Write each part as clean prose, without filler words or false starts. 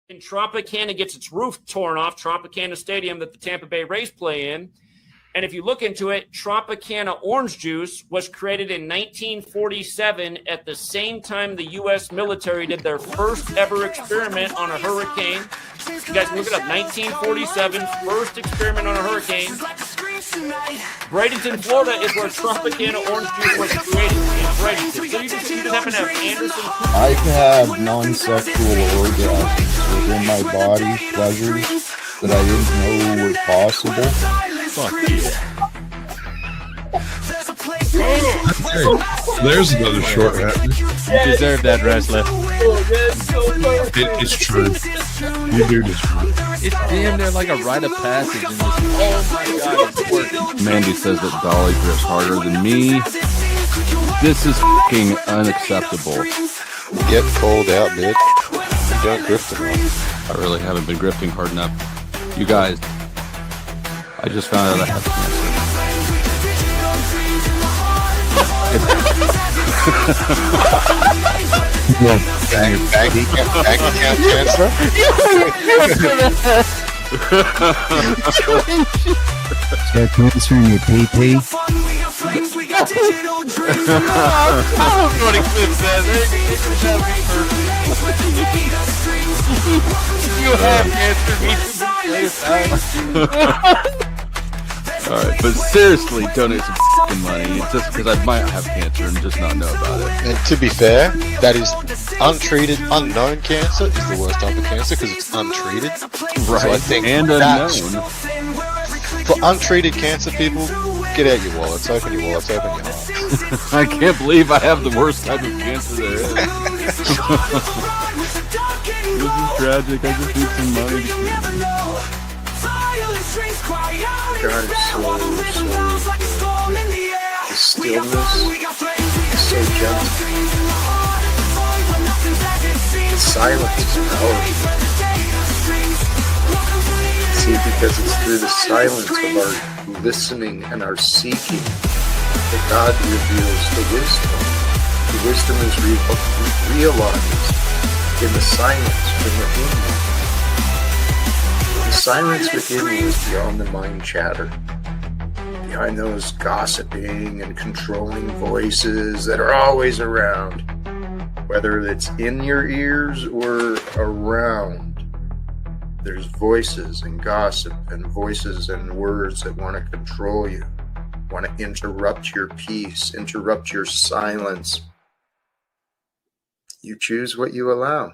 And Tropicana gets its roof torn off, Tropicana Stadium that the Tampa Bay Rays play in. And if you look into it, Tropicana orange juice was created in 1947 at the same time the U.S. military did their first ever experiment on a hurricane. You guys look it up, 1947, first experiment on a hurricane. Bradenton, Florida is where Tropicana orange juice was created, in Bradenton. So you just happen to have Anderson. I have non-sexual orgasms within my body, pleasures that I didn't know were possible. Fuck you. There's another short hat. You deserve that, wrestler. It's true. You do this. It's damn near like a rite of passage in this. Oh my god, it's working. Mandy says that Dolly grips harder than me. This is fucking unacceptable. Get pulled out, bitch. You don't grip enough. I really haven't been grifting hard enough. You guys, I just found out I have cancer. Bank account cancer? Got cancer in your pee-pee? You have cancer. Alright, but seriously, donate some fucking money just because I might have cancer and just not know about it. And to be fair, that is untreated, unknown cancer is the worst type of cancer because it's untreated. Right, So I think and unknown. For untreated cancer people, get out your wallets, open your wallets, open your heart. I can't believe I have the worst type of cancer there is. This is tragic. I just need some money to cure. God is so good. The stillness is so gentle. The silence is powerful. See, because it's through the silence of our listening and our seeking that God reveals the wisdom. The wisdom is realized in the silence from within you. The silence within you is beyond the mind chatter, behind those gossiping and controlling voices that are always around, whether it's in your ears or around. There's voices and gossip and voices and words that want to control you, want to interrupt your peace, interrupt your silence. You choose what you allow.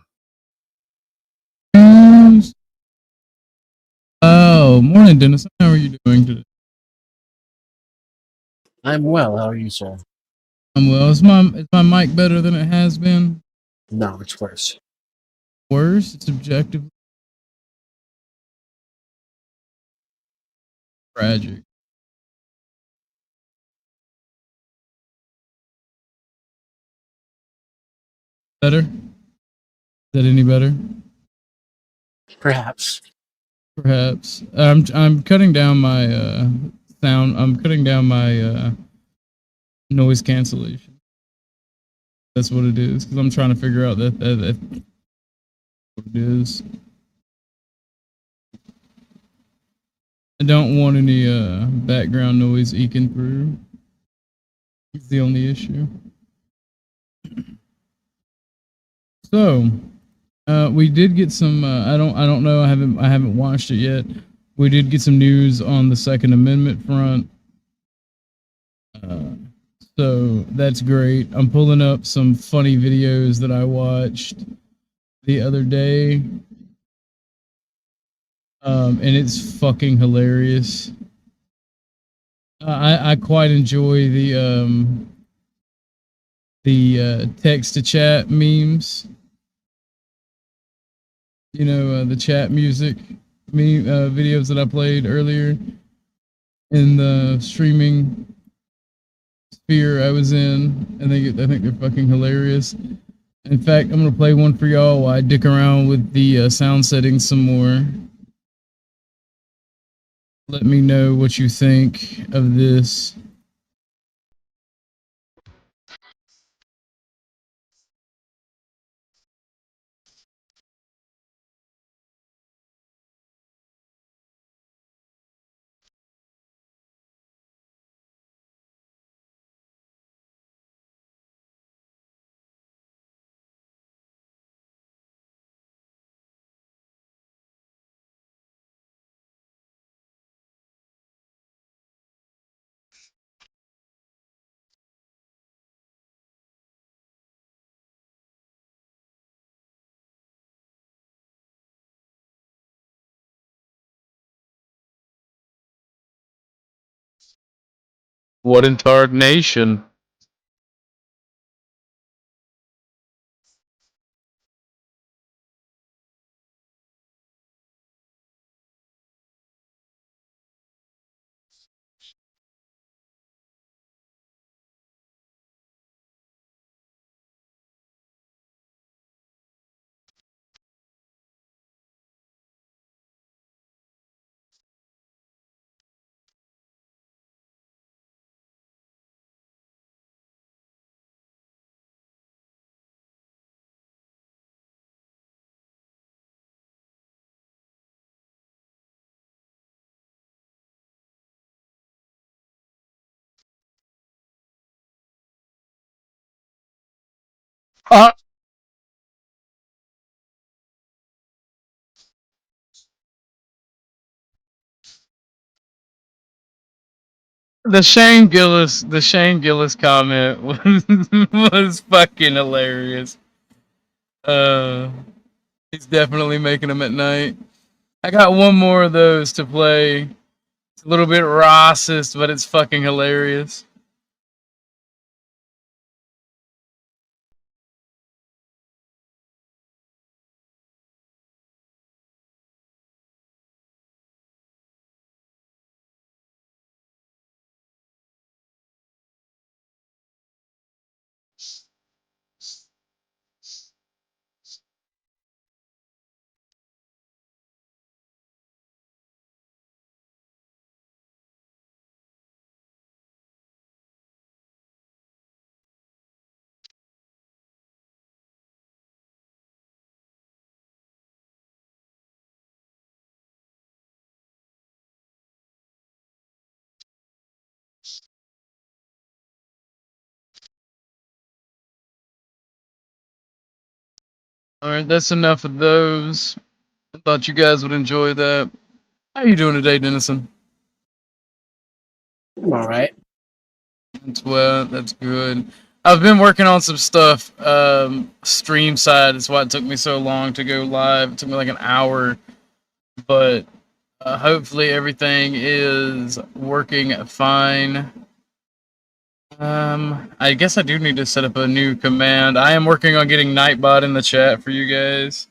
Oh, morning, Dennis. How are you doing today? I'm well. How are you, sir? I'm well. Is my mic better than it has been? No, it's worse. Worse? It's objectively tragic. Better? Is that any better? Perhaps. Perhaps. I'm cutting down my sound. I'm cutting down my noise cancellation. That's what it is. Because I'm trying to figure out that what it is. I don't want any background noise eking through. It's the only issue. So, we did get some. I don't know. I haven't watched it yet. We did get some news on the Second Amendment front. So that's great. I'm pulling up some funny videos that I watched the other day, and it's fucking hilarious. I quite enjoy the text to chat memes. You know, the chat music videos that I played earlier in the streaming sphere I was in. I think they're fucking hilarious. In fact, I'm gonna play one for y'all while I dick around with the sound settings some more. Let me know what you think of this. What in tarnation? Ah, the Shane Gillis comment was fucking hilarious. He's definitely making them at night. I got one more of those to play. It's a little bit racist, but it's fucking hilarious. Alright, that's enough of those. I thought you guys would enjoy that. How you doing today, Dennison? I'm all right. That's well, that's good. I've been working on some stuff, stream side. That's why it took me so long to go live. It took me like an hour, but hopefully everything is working fine. I guess I do need to set up a new command. I am working on getting Nightbot in the chat for you guys.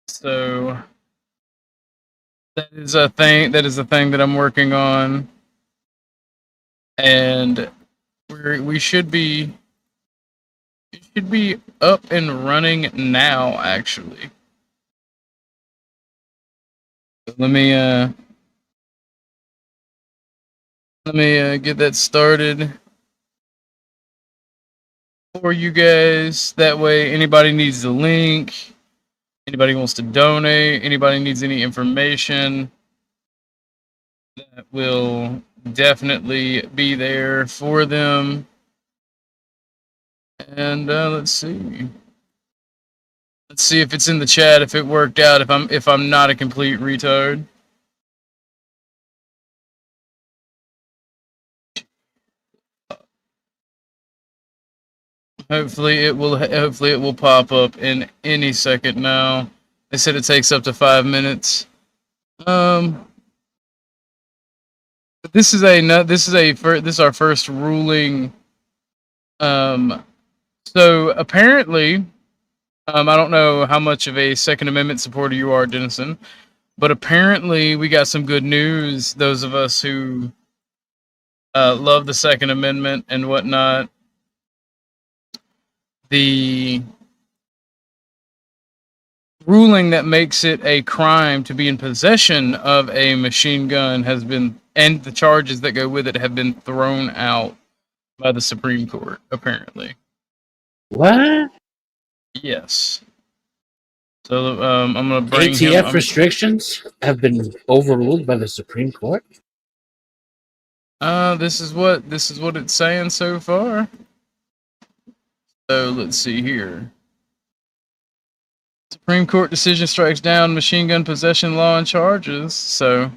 So that is a thing. That is a thing that I'm working on, and we should be up and running now. Actually, let me get that started for you guys. That way, anybody needs the link, anybody wants to donate, anybody needs any information, that will definitely be there for them. And let's see if it's in the chat, if it worked out, if I'm not a complete retard. Hopefully it will pop up in any second now. They said it takes up to 5 minutes. This is our first ruling. So apparently, I don't know how much of a Second Amendment supporter you are, Dennison, but apparently we got some good news. Those of us who love the Second Amendment and whatnot. The ruling that makes it a crime to be in possession of a machine gun has been, and the charges that go with it have been thrown out by the Supreme Court, apparently. What? Yes. So I'm gonna bring ATF restrictions have been overruled by the Supreme Court. This is what it's saying so far. So let's see here. Supreme Court decision strikes down machine gun possession law and charges. So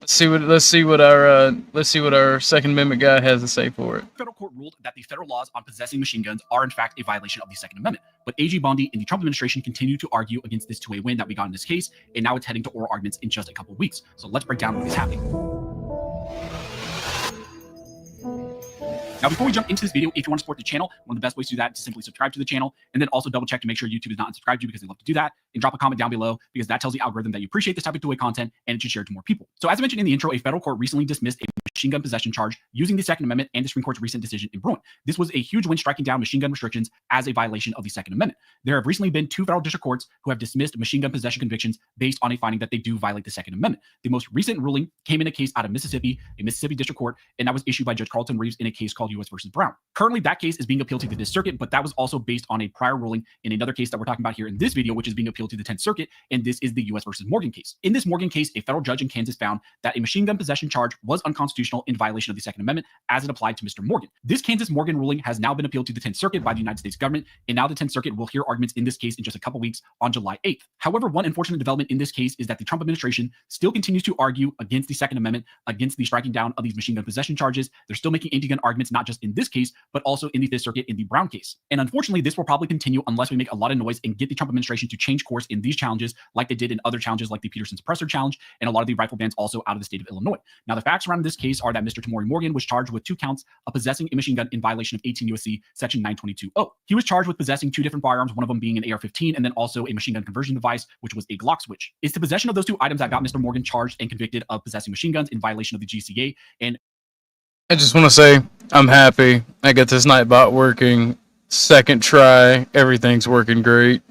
Let's see what our Second Amendment guy has to say for it. Federal court ruled that the federal laws on possessing machine guns are in fact a violation of the Second Amendment. But AG Bondi and the Trump administration continue to argue against this two-way win that we got in this case, and now it's heading to oral arguments in just a couple of weeks. So let's break down what is happening. Now, before we jump into this video, if you want to support the channel, one of the best ways to do that is to simply subscribe to the channel, and then also double check to make sure YouTube is not unsubscribed to you, because they love to do that, and drop a comment down below, because that tells the algorithm that you appreciate this type of two-way content, and it should share it to more people. So as I mentioned in the intro, a federal court recently dismissed a machine gun possession charge using the Second Amendment and the Supreme Court's recent decision in Bruin. This was a huge win, striking down machine gun restrictions as a violation of the Second Amendment. There have recently been two federal district courts who have dismissed machine gun possession convictions based on a finding that they do violate the Second Amendment. The most recent ruling came in a case out of Mississippi, a Mississippi district court, and that was issued by Judge Carlton Reeves in a case called U.S. versus Brown. Currently, that case is being appealed to the 5th Circuit, but that was also based on a prior ruling in another case that we're talking about here in this video, which is being appealed to the 10th Circuit, and this is the U.S. versus Morgan case. In this Morgan case, a federal judge in Kansas found that a machine gun possession charge was unconstitutional in violation of the Second Amendment as it applied to Mr. Morgan. This Kansas Morgan ruling has now been appealed to the 10th Circuit by the United States government, and now the 10th Circuit will hear arguments in this case in just a couple weeks on July 8th. However, one unfortunate development in this case is that the Trump administration still continues to argue against the Second Amendment, against the striking down of these machine gun possession charges. They're still making anti-gun arguments, not just in this case, but also in the 5th Circuit in the Brown case. And unfortunately, this will probably continue unless we make a lot of noise and get the Trump administration to change course in these challenges, like they did in other challenges like the Peterson suppressor challenge and a lot of the rifle bans also out of the state of Illinois. Now, the facts around this case are that Mr. Tamori Morgan was charged with 2 counts of possessing a machine gun in violation of 18 U.S.C. section 922-0. He was charged with possessing 2 different firearms, one of them being an AR-15 and then also a machine gun conversion device, which was a Glock switch. It's the possession of those 2 items that got Mr. Morgan charged and convicted of possessing machine guns in violation of the GCA. And I just want to say I'm happy. I got this Nightbot working. Second try, everything's working great.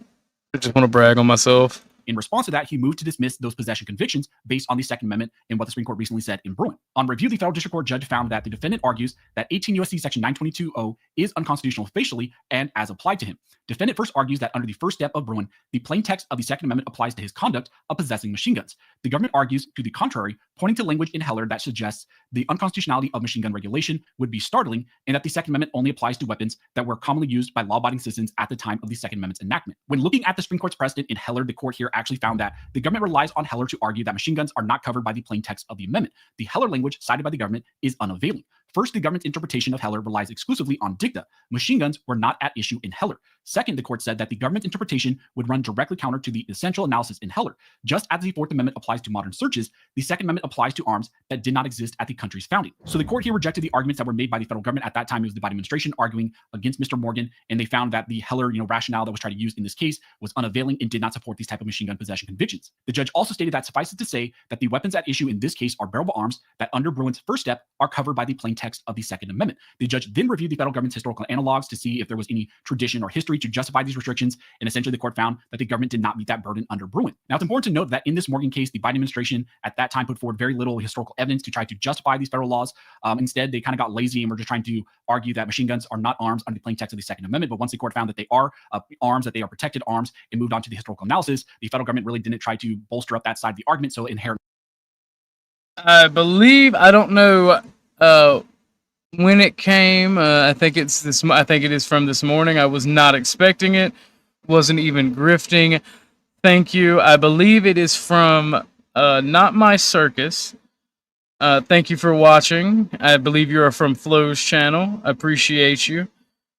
I just want to brag on myself. In response to that, he moved to dismiss those possession convictions based on the Second Amendment and what the Supreme Court recently said in Bruin. On review, the federal district court judge found that the defendant argues that 18 U.S.C. section 922-0 is unconstitutional facially and as applied to him. Defendant first argues that under the first step of Bruin, the plain text of the Second Amendment applies to his conduct of possessing machine guns. The government argues to the contrary, pointing to language in Heller that suggests the unconstitutionality of machine gun regulation would be startling, and that the Second Amendment only applies to weapons that were commonly used by law-abiding citizens at the time of the Second Amendment's enactment. When looking at the Supreme Court's precedent in Heller, the court here actually found that the government relies on Heller to argue that machine guns are not covered by the plain text of the amendment. The Heller language cited by the government is unavailing. First, the government's interpretation of Heller relies exclusively on dicta. Machine guns were not at issue in Heller. Second, the court said that the government's interpretation would run directly counter to the essential analysis in Heller. Just as the Fourth Amendment applies to modern searches, the Second Amendment applies to arms that did not exist at the country's founding. So the court here rejected the arguments that were made by the federal government. At that time, it was the Biden administration arguing against Mr. Morgan, and they found that the Heller, rationale that was tried to use in this case was unavailing and did not support these type of machine gun possession convictions. The judge also stated that suffice it to say that the weapons at issue in this case are bearable arms that under Bruin's first step are covered by the plain text of the Second Amendment. The judge then reviewed the federal government's historical analogs to see if there was any tradition or history to justify these restrictions, and essentially the court found that the government did not meet that burden under Bruin. Now, it's important to note that in this Morgan case, the Biden administration at that time put forward very little historical evidence to try to justify these federal laws. Instead, they kind of got lazy and were just trying to argue that machine guns are not arms under the plain text of the Second Amendment. But once the court found that they are arms, that they are protected arms, and moved on to the historical analysis, the federal government really didn't try to bolster up that side of the argument. So inherently, I believe, I don't know when it came. I think it is from this morning. I was not expecting it. Wasn't even grifting. Thank you. I believe it is from Not My Circus. Thank you for watching. I believe you are from Flo's channel. I appreciate you.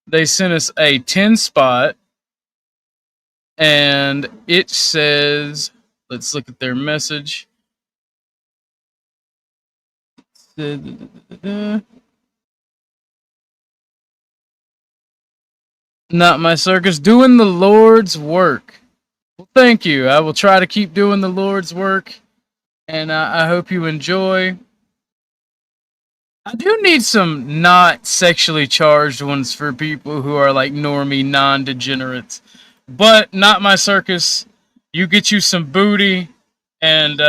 They sent us a 10 spot, and it says, let's look at their message. Not My Circus, doing the Lord's work. Well, thank you. I will try to keep doing the Lord's work, and I hope you enjoy. I do need some not sexually charged ones for people who are like normie, non-degenerates. But Not My Circus, you get you some booty, and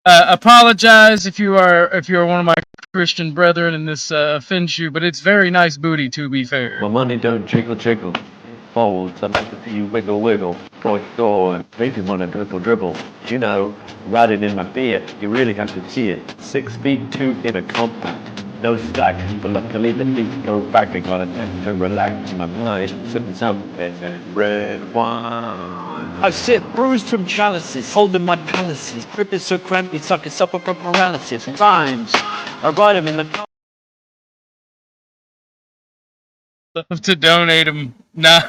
apologize if you are one of my Christian brethren and this offends you, but it's very nice booty, to be fair. My money don't jiggle jiggle. Forwards, I like to see you wiggle wiggle. Boy, go and maybe want to dribble dribble. Riding in my beer, you really have to see it. 6'2" in a compact. those stacks, but luckily the things go back on and to relax my mind. Sipping some red wine. I sit bruised from chalices, holding my palaces. Grip is so cramped, sucking supper from paralysis. Rhymes, I write them in the Love to donate them. Nah.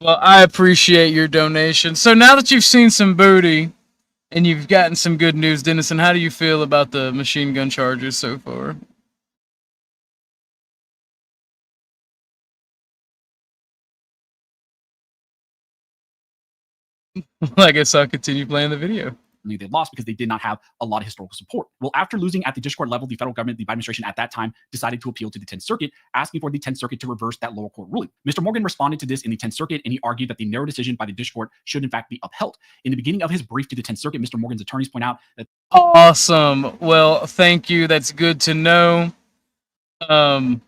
Well, I appreciate your donation. So now that you've seen some booty and you've gotten some good news, Dennison, how do you feel about the machine gun charges so far? Well, I guess I'll continue playing the video. They lost because they did not have a lot of historical support. Well, after losing at the district court level, the federal government, the Biden administration at that time, decided to appeal to the 10th Circuit, asking for the 10th Circuit to reverse that lower court ruling. Mr. Morgan responded to this in the 10th Circuit, and he argued that the narrow decision by the district court should in fact be upheld. In the beginning of his brief to the 10th Circuit, Mr. Morgan's attorneys point out that Awesome. Well, thank you. That's good to know. I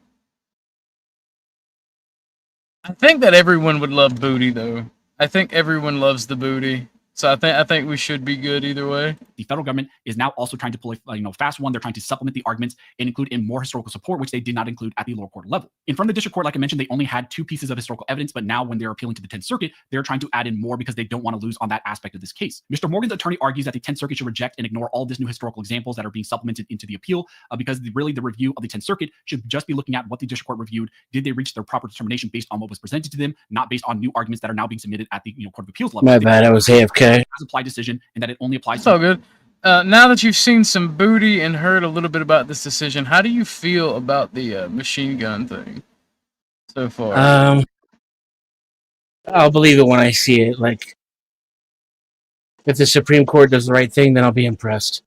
think that everyone would love booty, though. I think everyone loves the booty. So I think we should be good either way. The federal government is now also trying to pull a fast one. They're trying to supplement the arguments and include in more historical support, which they did not include at the lower court level. In front of the district court, like I mentioned, they only had 2 pieces of historical evidence, but now when they're appealing to the 10th Circuit, they're trying to add in more because they don't want to lose on that aspect of this case. Mr. Morgan's attorney argues that the 10th Circuit should reject and ignore all this new historical examples that are being supplemented into the appeal because really the review of the 10th Circuit should just be looking at what the district court reviewed. Did they reach their proper determination based on what was presented to them, not based on new arguments that are now being submitted at the Court of Appeals level? My bad, I was AFK. As applied decision, and that it only applies It's all good. Now that you've seen some booty and heard a little bit about this decision, how do you feel about the machine gun thing so far? I'll believe it when I see it. Like, if the Supreme Court does the right thing, then I'll be impressed.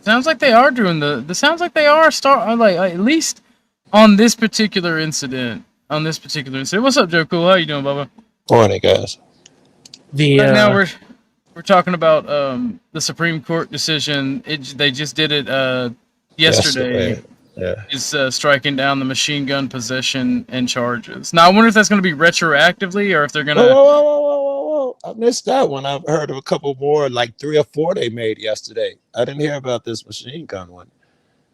Sounds like they are doing sounds like they are at least on this particular incident. What's up, Joe Cool? How you doing, Bubba? Morning, guys. Right now we're talking about the Supreme Court decision. They just did it yesterday. Yeah. Is striking down the machine gun possession and charges. Now I wonder if that's going to be retroactively or if they're going to. Whoa! I missed that one. I've heard of a couple more, like 3 or 4 they made yesterday. I didn't hear about this machine gun one.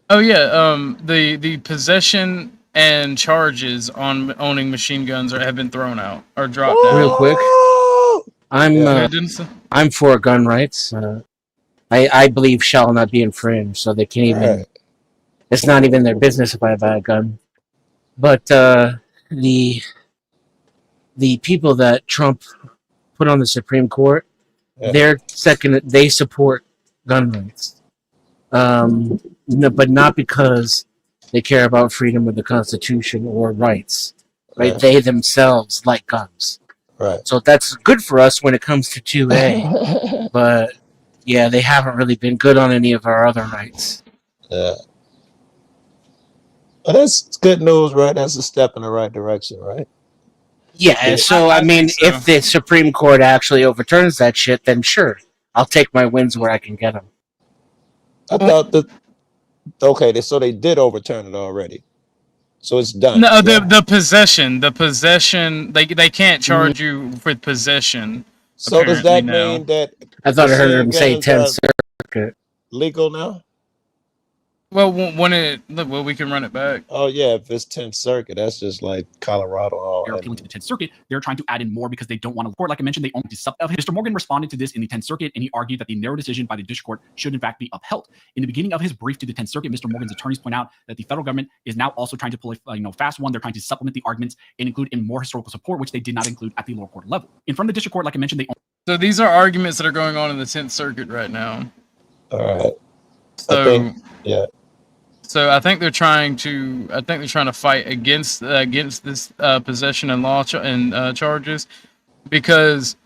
Oh yeah, the possession and charges on owning machine guns have been thrown out or dropped out. Real quick, I'm for gun rights. I believe shall not be infringed, so they can't even. Right. It's not even their business if I buy a gun. But the people that Trump put on the Supreme Court, they support gun rights. But not because they care about freedom of the Constitution or rights. Right? They themselves like guns. Right. So that's good for us when it comes to 2A. But yeah, they haven't really been good on any of our other rights. Yeah. But that's good news, right? That's a step in the right direction, right? Yeah, so I mean, if the Supreme Court actually overturns that shit, then sure, I'll take my wins where I can get them. I thought so they did overturn it already. So it's done. No, the possession, they can't charge you with possession. So does that mean that I thought I heard him say 10th Circuit legal now? Well, we can run it back. Oh yeah, if it's 10th Circuit, that's just like Colorado. They're appealing to the 10th Circuit. They're trying to add in more because they don't want to court. Like I mentioned, they only Mr. Morgan responded to this in the 10th Circuit, and he argued that the narrow decision by the district court should in fact be upheld. In the beginning of his brief to the 10th Circuit, Mr. Morgan's attorneys point out that the federal government is now also trying to pull a fast one. They're trying to supplement the arguments and include in more historical support, which they did not include at the lower court level. In front of the district court, like I mentioned, So these are arguments that are going on in the 10th Circuit right now. All right. So yeah. So I think they're trying to fight against this possession and law charges, because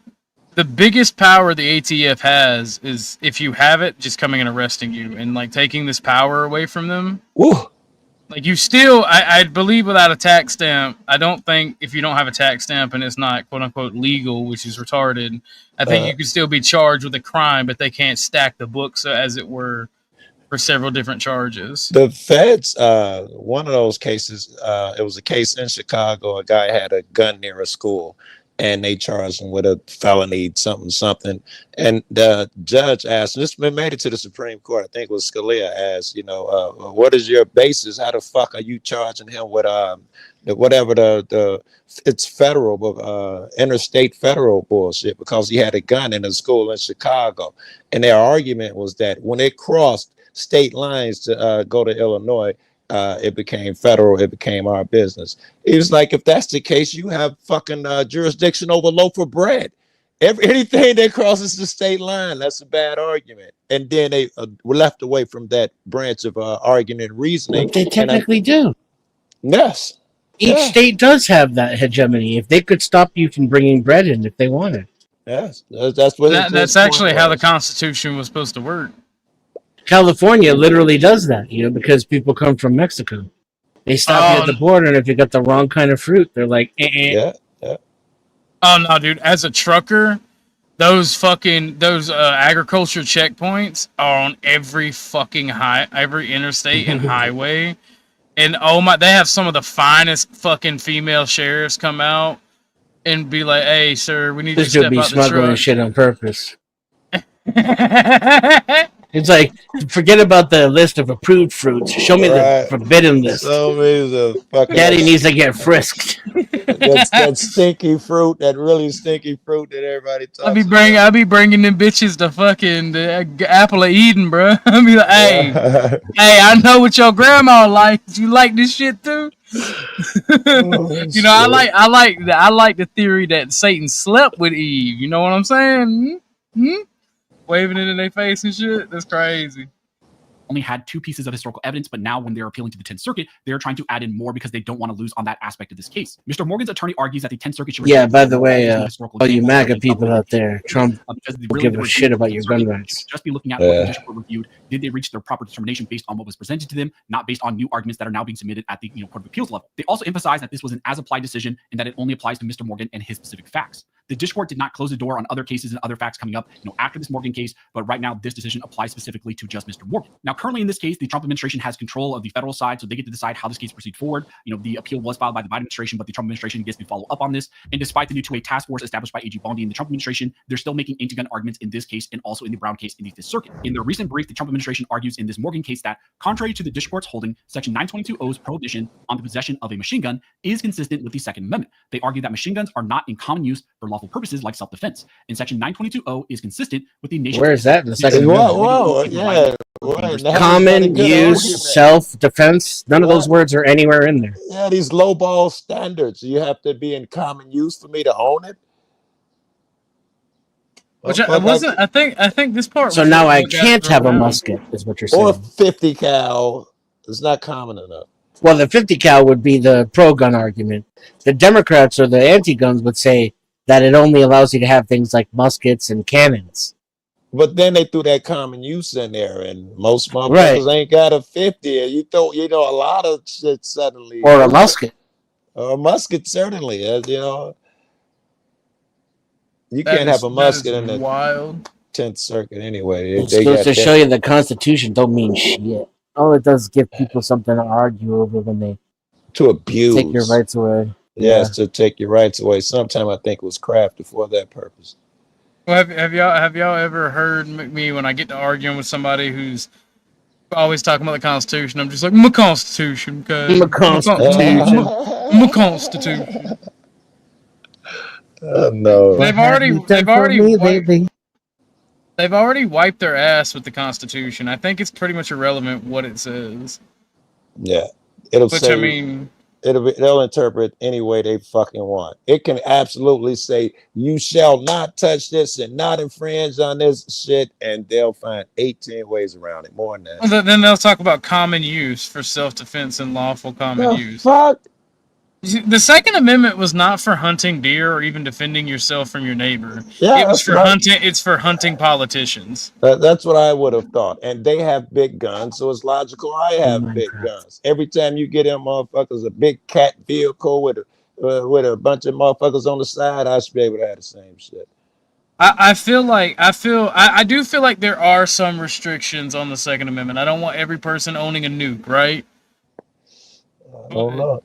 the biggest power the ATF has is if you have it, just coming and arresting you and like taking this power away from them. Woo. Like you still, I believe without a tax stamp, I don't think if you don't have a tax stamp and it's not quote unquote legal, which is retarded, I think you could still be charged with a crime, but they can't stack the books as it were for several different charges. The feds, one of those cases, it was a case in Chicago. A guy had a gun near a school. and they charged him with a felony something. And the judge asked, this made it to the Supreme Court. I think it was Scalia asked, what is your basis? How the fuck are you charging him with whatever the it's federal, interstate federal bullshit, because he had a gun in a school in Chicago. And their argument was that when it crossed state lines to go to Illinois, it became federal. It became our business. It was like, if that's the case, you have fucking jurisdiction over loaf of bread. Anything that crosses the state line, that's a bad argument. And then they were left away from that branch of argument and reasoning. But they technically do. Yes. Each state does have that hegemony. If they could stop you from bringing bread in if they wanted. Yes, that's what. That's actually how the Constitution was supposed to work. California literally does that, because people come from Mexico. They stop you at the border, and if you got the wrong kind of fruit, they're like, Yeah. Oh no, dude! As a trucker, those agriculture checkpoints are on every fucking every interstate and highway, and they have some of the finest fucking female sheriffs come out and be like, "Hey, sir, we need this you to dude step be out the smuggling truck." shit on purpose. It's like, forget about the list of approved fruits. Show me the forbidden list. Show me the fucking. Daddy needs to get frisked. that stinky fruit, that really stinky fruit that everybody talks about. I'll be bringing them bitches to fucking the apple of Eden, bro. I'll be like, hey, I know what your grandma likes. You like this shit too? I like the theory that Satan slept with Eve. You know what I'm saying? Waving it in their face and shit. That's crazy. Only had 2 pieces of historical evidence, but now when they're appealing to the 10th Circuit, they're trying to add in more because they don't want to lose on that aspect of this case. Mr. Morgan's attorney argues that the 10th Circuit should... Yeah, by the way, all you MAGA people out there, Trump will give a shit about your gun rights. Just be looking at what the district court reviewed. Did they reach their proper determination based on what was presented to them, not based on new arguments that are now being submitted at the Court of Appeals level? They also emphasize that this was an as-applied decision and that it only applies to Mr. Morgan and his specific facts. The district court did not close the door on other cases and other facts coming up, after this Morgan case, but right now this decision applies specifically to just Mr. Morgan. Now, currently in this case, the Trump administration has control of the federal side, so they get to decide how this case proceeds forward. The appeal was filed by the Biden administration, but the Trump administration gets to follow up on this. And despite the new 2-way task force established by AG Bondi and the Trump administration, they're still making anti-gun arguments in this case and also in the Brown case in the Fifth Circuit. In their recent brief, the Trump administration argues in this Morgan case that, contrary to the district court's holding, Section 922O's prohibition on the possession of a machine gun is consistent with the Second Amendment. They argue that machine guns are not in common use for lawful purposes like self-defense. And Section 922O is consistent with the nation. Where is that in the Second Amendment? Common use, self-defense. None of those words are anywhere in there. Yeah, these lowball standards. You have to be in common use for me to own it. Which I wasn't. I think this part. So now I can't have a musket, is what you're saying. Or 50 cal. It's not common enough. Well, the 50 cal would be the pro-gun argument. The Democrats or the anti-guns would say that it only allows you to have things like muskets and cannons. But then they threw that common use in there, and most motherfuckers ain't got a 50. You throw, a lot of shit suddenly. Or a musket. Or a musket, certainly. You can't have a musket in the wild 10th Circuit anyway. It's supposed to show you the Constitution don't mean shit. All it does is give people something to argue over when they abuse, take your rights away. Yes, to take your rights away. Sometime I think it was crafted for that purpose. Well, have y'all ever heard me when I get to arguing with somebody who's always talking about the Constitution? I'm just like, my Constitution, because my Constitution. My Constitution. No. They've already wiped their ass with the Constitution. I think it's pretty much irrelevant what it says. Yeah, it'll Which, say. I mean, they'll interpret any way they fucking want. It can absolutely say you shall not touch this and not infringe on this shit, and they'll find 18 ways around it. More than that. Well, then they'll talk about common use for self-defense and lawful common use. Fuck. The Second Amendment was not for hunting deer or even defending yourself from your neighbor. Yeah, it was for hunting. It's for hunting politicians. That's what I would have thought. And they have big guns, so it's logical I have big guns. Every time you get them motherfuckers a big cat vehicle with a bunch of motherfuckers on the side, I should be able to have the same shit. I do feel like there are some restrictions on the Second Amendment. I don't want every person owning a nuke, right? I don't know.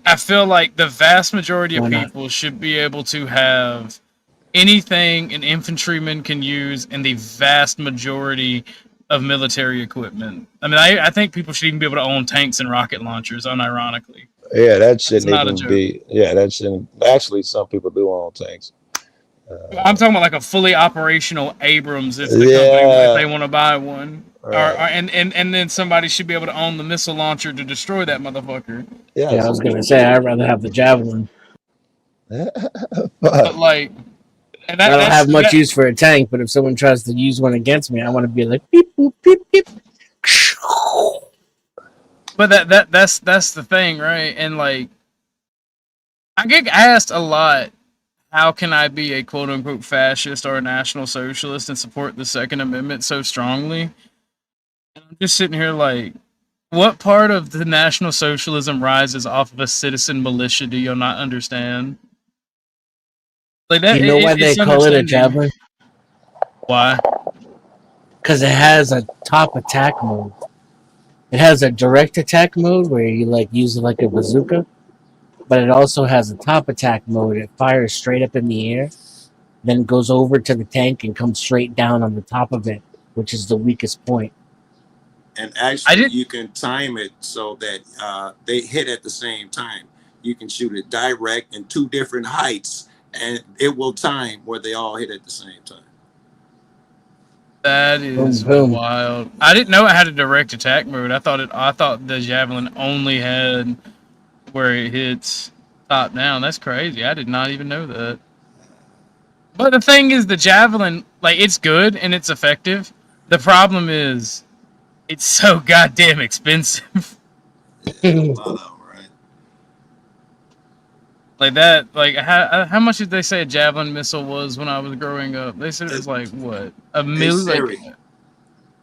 I feel like the vast majority of Why not? people should be able to have anything an infantryman can use in the vast majority of military equipment. I mean, I think people should even be able to own tanks and rocket launchers, unironically. Yeah, that That's shouldn't not a even joke. be. Yeah, that shouldn't. Actually, some people do own tanks. I'm talking about like a fully operational Abrams if the company, if they Yeah, want to buy one. right. And then somebody should be able to own the missile launcher to destroy that motherfucker. Yeah, I Yes. was gonna say I'd rather have the javelin. But like, and I don't have much that, use for a tank, but if someone tries to use one against me, I want to be like beep boop beep beep. but that's the thing, right? And like, I get asked a lot, how can I be a quote unquote fascist or a national socialist and support the Second Amendment so strongly? And I'm just sitting here like, what part of the National Socialism rises off of a citizen militia do you not understand? Like that, You know why they it's call it a understanding. javelin? Why? Because it has a top attack mode. It has a direct attack mode where you like use it like a bazooka, but it also has a top attack mode. It fires straight up in the air, then goes over to the tank and comes straight down on the top of it, which is the weakest point. And actually, you can time it so that they hit at the same time. You can shoot it direct in two different heights, and it will time where they all hit at the same time. That is Boom, boom. wild. I didn't know it had a direct attack mode. I thought the javelin only had where it hits top down. That's crazy. I did not even know that. But the thing is, the javelin, like, it's good and it's effective. The problem is, it's so goddamn expensive. Like that, like how much did they say a javelin missile was when I was growing up? They said it was like what, a million, like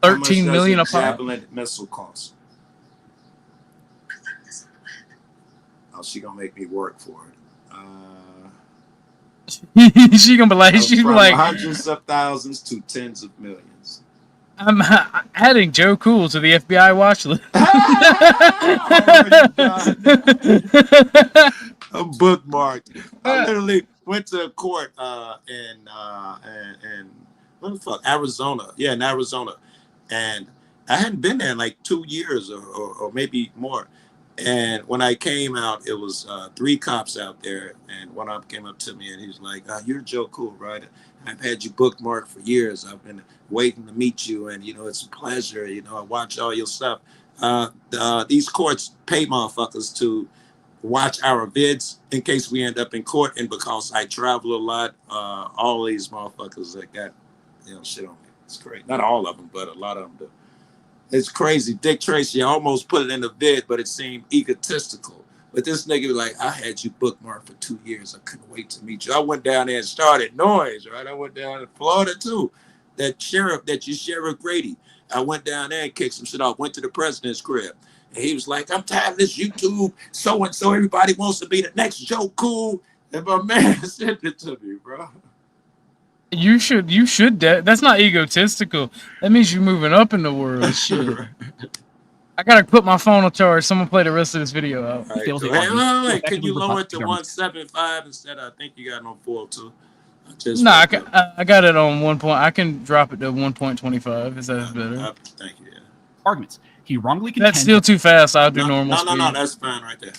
13 million a pop. Javelin missile cost? Oh, she gonna make me work for it. She gonna be like, she's from like hundreds of thousands to tens of millions. I'm adding Joe Cool to the FBI watch list. I'm bookmarked. I literally went to court in what the fuck, Arizona. Yeah, in Arizona, and I hadn't been there in like 2 years or maybe more. And when I came out, it was 3 cops out there, and one of them came up to me and he was like, "You're Joe Cool, right? I've had you bookmarked for years. I've been waiting to meet you, and you know it's a pleasure. You know I watch all your stuff. These courts pay motherfuckers to watch our vids in case we end up in court, and because I travel a lot, all these motherfuckers that got shit on me. It's great. Not all of them, but a lot of them do. It's crazy. Dick Tracy, I almost put it in the vid, but it seemed egotistical. But this nigga was like, I had you bookmarked for 2 years. I couldn't wait to meet you. I went down there and started noise, right? I went down to Florida too. That Sheriff Grady. I went down there and kicked some shit off. Went to the president's crib. And he was like, I'm tired of this YouTube. So-and-so, everybody wants to be the next Joe Cool. And my man sent it to me, bro. You should. That's not egotistical. That means you're moving up in the world. Shit. I gotta put my phone on charge. Someone play the rest of this video out. Right, so, hey, can you lower it to 175 instead of, I think you got it on 402. No, I got it on 1 point. I can drop it to 1.25. Is that better? Thank you. Yeah. Arguments. He wrongly contends. That's still too fast. I'll do normal speed. No, that's fine right there.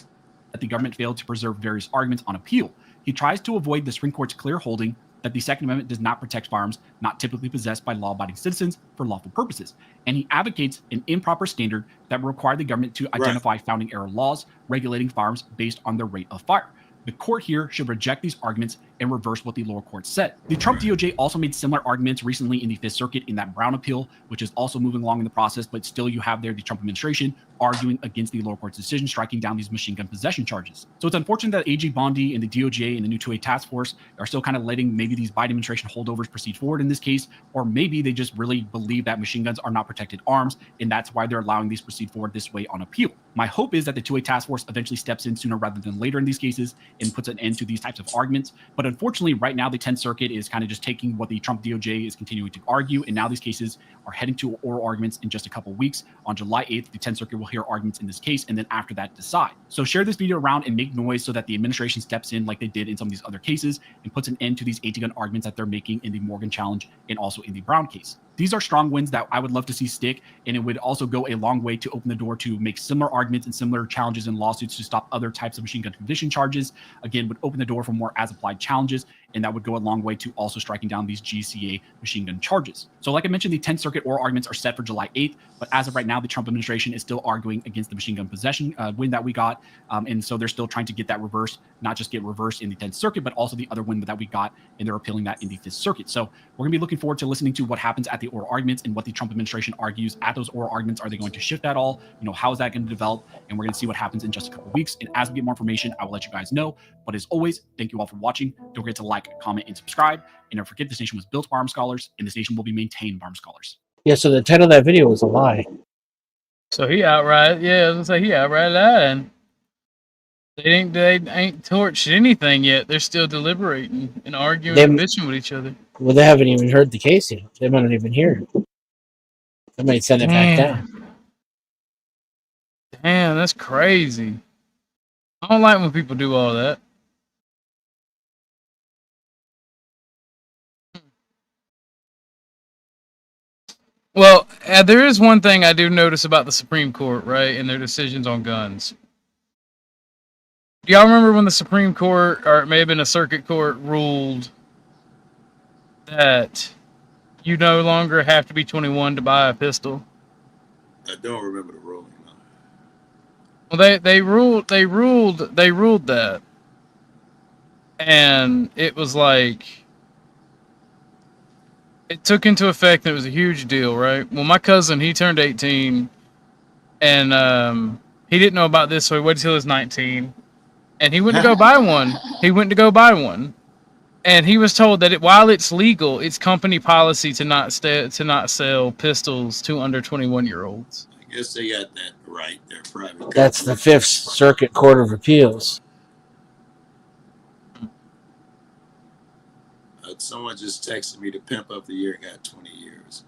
That the government failed to preserve various arguments on appeal. He tries to avoid the Supreme Court's clear holding that the Second Amendment does not protect firearms not typically possessed by law-abiding citizens for lawful purposes. And he advocates an improper standard that will require the government to identify founding-era laws regulating firearms based on their rate of fire. The court here should reject these arguments and reverse what the lower court said. The Trump DOJ also made similar arguments recently in the Fifth Circuit in that Brown appeal, which is also moving along in the process, but still you have there the Trump administration arguing against the lower court's decision, striking down these machine gun possession charges. So it's unfortunate that AG Bondi and the DOJ and the new 2A task force are still kind of letting maybe these Biden administration holdovers proceed forward in this case, or maybe they just really believe that machine guns are not protected arms, and that's why they're allowing these to proceed forward this way on appeal. My hope is that the 2A task force eventually steps in sooner rather than later in these cases and puts an end to these types of arguments. But unfortunately, right now, the 10th Circuit is kind of just taking what the Trump DOJ is continuing to argue, and now these cases are heading to oral arguments in just a couple weeks. On July 8th, the 10th Circuit will hear arguments in this case, and then after that, decide. So share this video around and make noise so that the administration steps in like they did in some of these other cases and puts an end to these anti-gun arguments that they're making in the Morgan challenge and also in the Brown case. These are strong wins that I would love to see stick, and it would also go a long way to open the door to make similar arguments and similar challenges and lawsuits to stop other types of machine gun conviction charges. Again, would open the door for more as-applied challenges, and that would go a long way to also striking down these GCA machine gun charges. So like I mentioned, the 10th Circuit oral arguments are set for July 8th, but as of right now, the Trump administration is still arguing against the machine gun possession win that we got, and so they're still trying to get that reversed, not just get reversed in the 10th Circuit, but also the other win that we got, and they're appealing that in the 5th Circuit. So we're going to be looking forward to listening to what happens at the oral arguments and what the Trump administration argues at those oral arguments. Are they going to shift at all? How is that going to develop? And we're going to see what happens in just a couple of weeks. And as we get more information, I will let you guys know. But as always, thank you all for watching. Don't forget to like, comment, and subscribe. And don't forget, this nation was built by armed scholars, and this nation will be maintained by armed scholars. Yeah, so the title of that video was a lie. So he outright, yeah, I was gonna say he outright lied. They ain't torched anything yet. They're still deliberating and arguing and bitching with each other. Well, they haven't even heard the case yet. They might not even hear it. They might send it back down. Damn, that's crazy. I don't like when people do all that. Well, there is one thing I do notice about the Supreme Court, right, and their decisions on guns. Do y'all remember when the Supreme Court, or it may have been a circuit court, ruled that you no longer have to be 21 to buy a pistol? I don't remember the ruling. No. Well, they ruled that, and it was like it took into effect, and it was a huge deal, right? Well, my cousin, he turned 18, and he didn't know about this, so he waited till he was 19. And he went to go buy one. And he was told that while it's legal, it's company policy to not sell pistols to under 21-year-olds. I guess they got that right. They're private. That's the 5th Circuit Court of Appeals. Someone just texted me, the pimp of the year got 20 years.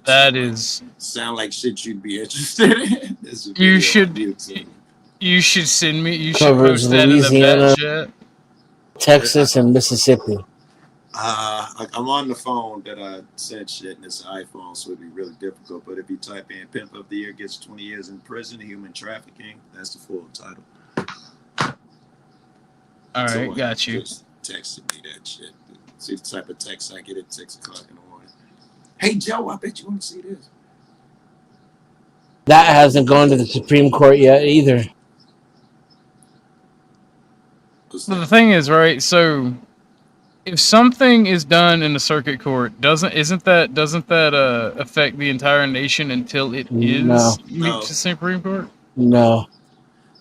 That is... Sound like shit you'd be interested in. You should send me. You should Covers post that Louisiana, in the chat. Texas, and Mississippi. I'm on the phone that I sent shit, and it's an iPhone, so it'd be really difficult. But if you type in "Pimp of the Year gets 20 years in prison, human trafficking," that's the full title. All right, got you. Just texted me that shit. See the type of text I get at 6 o'clock in the morning. Hey Joe, I bet you want to see this. That hasn't gone to the Supreme Court yet either. So the thing is, right? So if something is done in the circuit court, doesn't that affect the entire nation until it is to Supreme Court? No.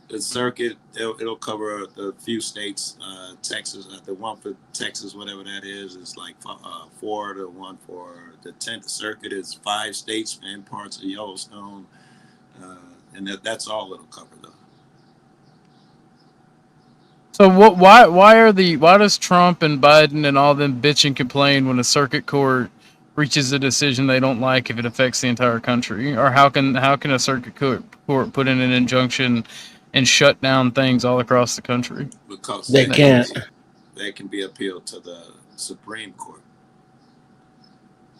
The circuit, it'll cover a few states. Texas, the one for Texas, whatever that is like 4. The one for the 10th Circuit is 5 states and parts of Yellowstone, and that's all it'll cover though. So why does Trump and Biden and all them bitch and complain when a circuit court reaches a decision they don't like if it affects the entire country? Or how can a circuit court put in an injunction and shut down things all across the country? Because they can't. They can be appealed to the Supreme Court.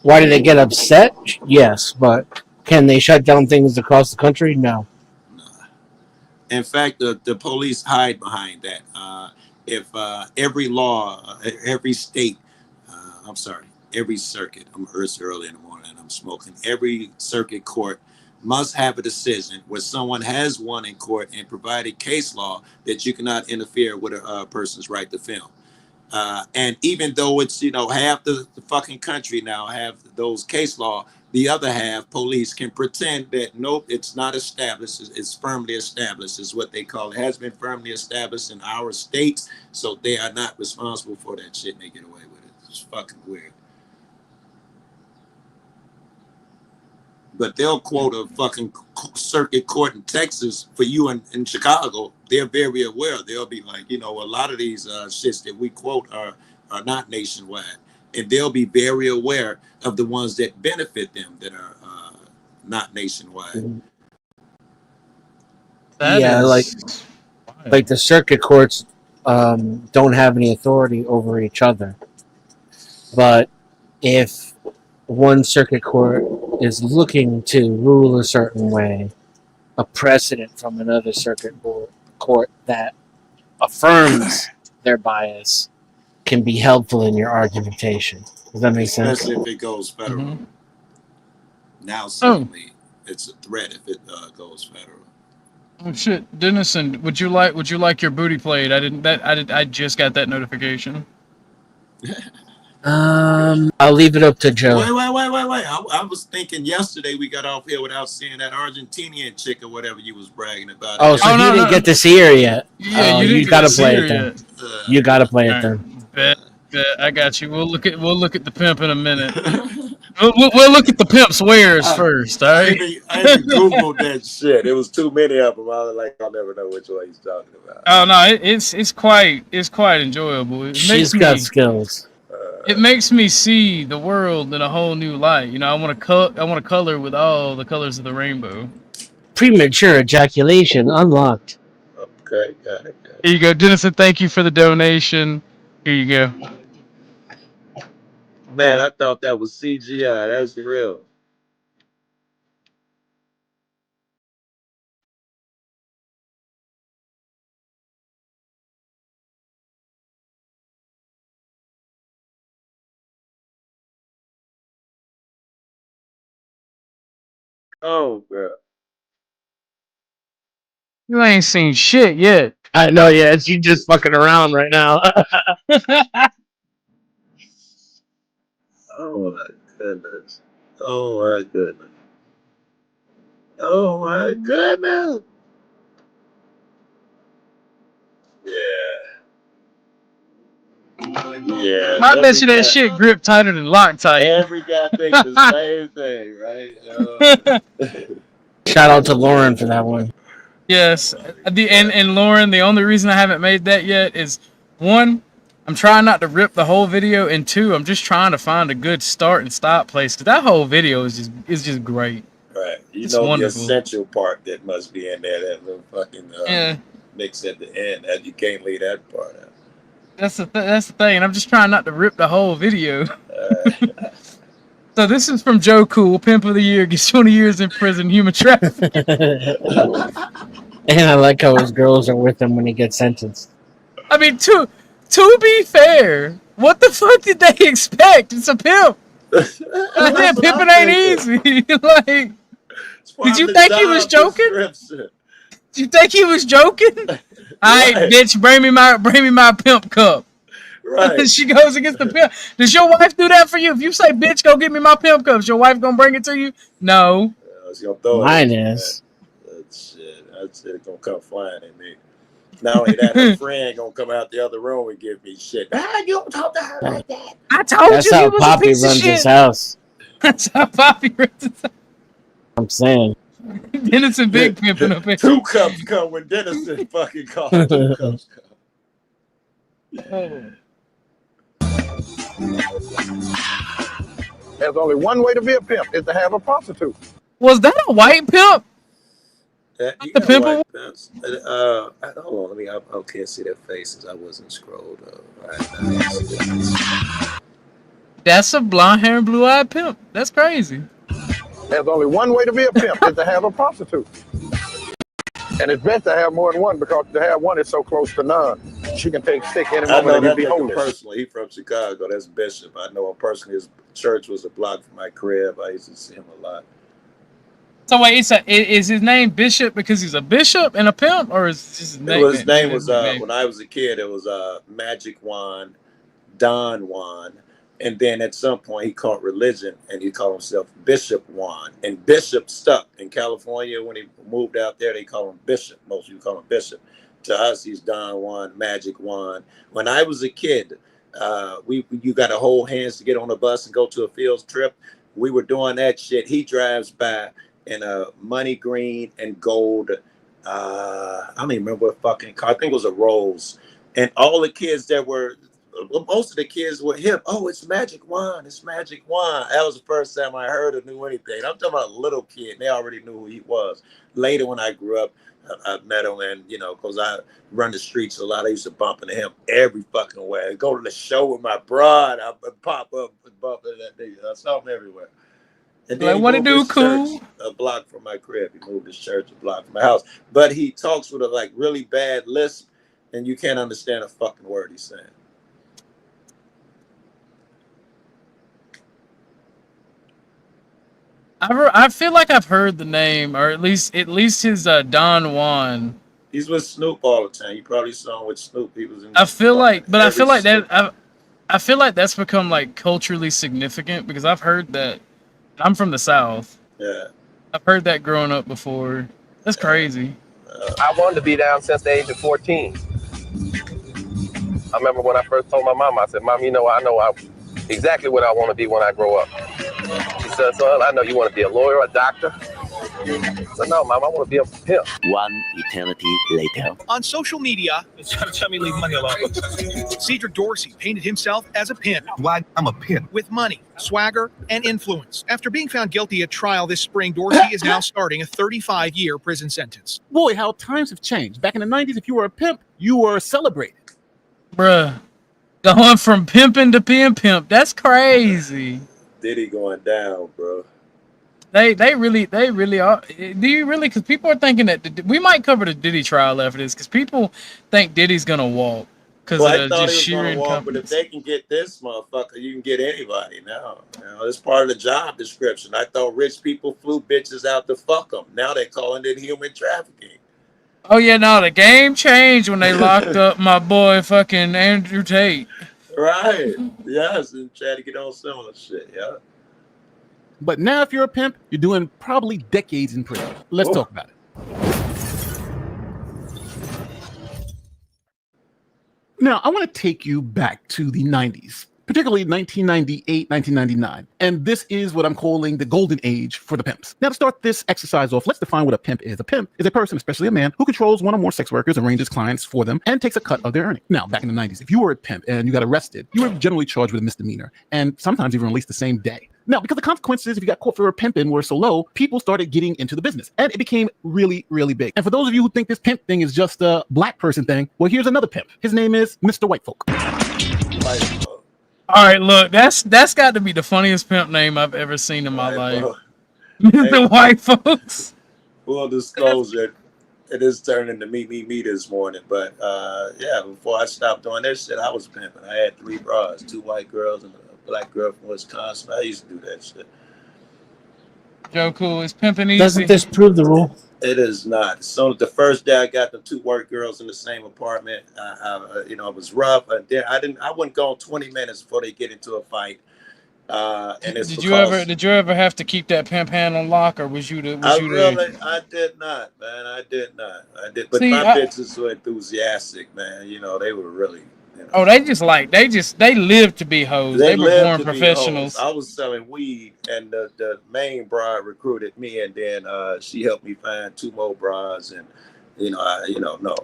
Why do they get upset? Yes, but can they shut down things across the country? No. In fact, the police hide behind that. If every law, every state, every circuit, it's early in the morning and I'm smoking, every circuit court must have a decision where someone has won in court and provided case law that you cannot interfere with a person's right to film. And even though it's, half the fucking country now have those case law, the other half, police, can pretend that, nope, it's not established. It's firmly established, is what they call it. It has been firmly established in our states, so they are not responsible for that shit and they get away with it. It's fucking weird. But they'll quote a fucking circuit court in Texas for you in Chicago. They're very aware. They'll be like, a lot of these shits that we quote are not nationwide. And they'll be very aware of the ones that benefit them that are not nationwide. Yeah, like the circuit courts don't have any authority over each other. But if one circuit court is looking to rule a certain way, a precedent from another court that affirms their bias can be helpful in your argumentation. Does that make sense? Especially if it goes federal. Mhm. Now suddenly it's a threat if it goes federal. Oh shit, Dennison, would you like your booty played? I just got that notification. I'll leave it up to Joe. Wait. I was thinking yesterday we got off here without seeing that Argentinian chick or whatever you was bragging about. Oh, so you didn't get to see her yet. Yeah, you gotta play it then. You gotta play it then. Bet, I got you. We'll look at the pimp in a minute. we'll look at the pimp's wares first, all right? I even Googled that shit. It was too many of them. I was like, I'll never know which one he's talking about. Oh no, it's quite enjoyable. She's got skills. It makes me see the world in a whole new light. You know, I want to color with all the colors of the rainbow. Premature ejaculation unlocked. Okay, got it. Here you go, Dennison. Thank you for the donation. Here you go. Man, I thought that was CGI. That's real. Oh, bro. You ain't seen shit yet. I know, yeah. It's you just fucking around right now. Oh my goodness. Oh my goodness. Oh my goodness. Yeah. I bet you that shit grip tighter than Loctite. Every guy thinks the same thing, right? Shout out to Lauren for that one. Yes, and Lauren, the only reason I haven't made that yet is one, I'm trying not to rip the whole video, and two, I'm just trying to find a good start and stop place because that whole video is just great. Right. It's know wonderful. The essential part that must be in there, that little fucking mix at the end. That you can't leave that part out. That's the thing, and I'm just trying not to rip the whole video. So this is from Joe Cool, Pimp of the Year, gets 20 years in prison, human trafficking. And I like how his girls are with him when he gets sentenced. I mean, to be fair, what the fuck did they expect? It's a pimp. Goddamn, pimping ain't easy. Like, did you think he was joking? Did you think he was joking? Alright, bitch, bring me my pimp cup. Right. She goes and gets the pimp. Does your wife do that for you? If you say, bitch, go get me my pimp cup, is your wife gonna bring it to you? No. Mine is. That shit gonna come flying at me. Not only that, her friend gonna come out the other room and give me shit. You don't talk to her like that. I told That's you how he was Poppy a piece runs of shit. his house. That's how Poppy runs his house. I'm saying. Dennison big pimping up here. 2 cups come when Dennison fucking calls. 2 cups come. There's only one way to be a pimp, is to have a prostitute. Was that a white pimp? The pimple? Hold on, I can't see their faces. I wasn't scrolled up. Right. That's a blonde hair and blue eyed pimp. That's crazy. There's only one way to be a pimp, is to have a prostitute. And it's best to have more than one because to have one is so close to none. She can take sick any I know moment and that be nigga homeless. personally. He from Chicago. That's Bishop. I know him personally. His church was a block from my crib. I used to see him a lot. So wait, is his name Bishop because he's a bishop and a pimp, or is his name? His name was when I was a kid. It was Magic Wand, Don Juan, and then at some point he caught religion and he called himself Bishop Juan. And Bishop stuck in California when he moved out there. They call him Bishop. Most people call him Bishop. To us, he's Don Juan, Magic Wand. When I was a kid, you got to hold hands to get on a bus and go to a field trip. We were doing that shit. He drives by in a money green and gold. I don't even remember what fucking car. I think it was a Rolls. And all the kids that were most of the kids were hip. Oh, it's Magic Wand. It's Magic Wand. That was the first time I heard or knew anything. I'm talking about a little kid. They already knew who he was. Later, when I grew up, I met him, and because I run the streets a lot, I used to bump into him every fucking way. I go to the show with my broad, I pop up and bump into that nigga. I saw him everywhere. And then what it do, cool? A block from my crib. He moved his church a block from my house. But he talks with a like really bad lisp, and you can't understand a fucking word he's saying. I feel like I've heard the name, or at least his Don Juan. He's with Snoop all the time. You probably saw him with Snoop. He was in. I feel like that's become like culturally significant because I've heard that. I'm from the South. Yeah. I've heard that growing up before. That's crazy. I wanted to be down since the age of 14. I remember when I first told my mom, I said, "Mom, I know exactly what I want to be when I grow up." She said, "Son, I know you want to be a lawyer, a doctor." I said, "No, Mom, I want to be a pimp." One eternity later. On social media, it's trying to tell me leave money alone. Cedric Dorsey painted himself as a pimp. Why? I'm a pimp. With money, swagger, and influence. After being found guilty at trial this spring, Dorsey is now starting a 35-year prison sentence. Boy, how times have changed. Back in the 90s, if you were a pimp, you were celebrated. Bruh. Going from pimping to being pimp. That's crazy. Diddy going down, bro. They really are. Do you really? Because people are thinking that we might cover the Diddy trial after this. Because people think Diddy's gonna walk because I of thought just he was sheer gonna walk, but if they can get this motherfucker, you can get anybody now. It's part of the job description. I thought rich people flew bitches out to fuck them. Now they're calling it human trafficking. Oh yeah, no, the game changed when they locked up my boy fucking Andrew Tate. Right. Yes, and try to get on similar shit. Yeah. But now, if you're a pimp, you're doing probably decades in prison. Let's talk about it. Now, I want to take you back to the 90s, particularly 1998, 1999. And this is what I'm calling the golden age for the pimps. Now, to start this exercise off, let's define what a pimp is. A pimp is a person, especially a man, who controls one or more sex workers, arranges clients for them, and takes a cut of their earnings. Now, back in the 90s, if you were a pimp and you got arrested, you were generally charged with a misdemeanor, and sometimes even released the same day. Now, because the consequences, if you got caught for a pimping, were so low, people started getting into the business, and it became really, really big. And for those of you who think this pimp thing is just a black person thing, well, here's another pimp. His name is Mr. White Folk. All right, look, that's got to be the funniest pimp name I've ever seen in my life. Mr. White Folks. Full disclosure, it is turning to me this morning. But yeah, before I stopped doing this shit, I was pimping. I had 3 bras, 2 white girls and a black girl from Wisconsin. I used to do that shit. Joe Cool is pimping easy. Doesn't this prove the rule? It is not. So the first day I got the 2 white girls in the same apartment, it was rough. I wouldn't go 20 minutes before they get into a fight. And it's did you ever have to keep that pimp hand on lock, or was you the? I did not, man. I did not. But See, my bitches were enthusiastic, man. They were really. Oh, they lived to be hoes. They were born professionals. I was selling weed, and the main bride recruited me, and then she helped me find 2 more brides, and no.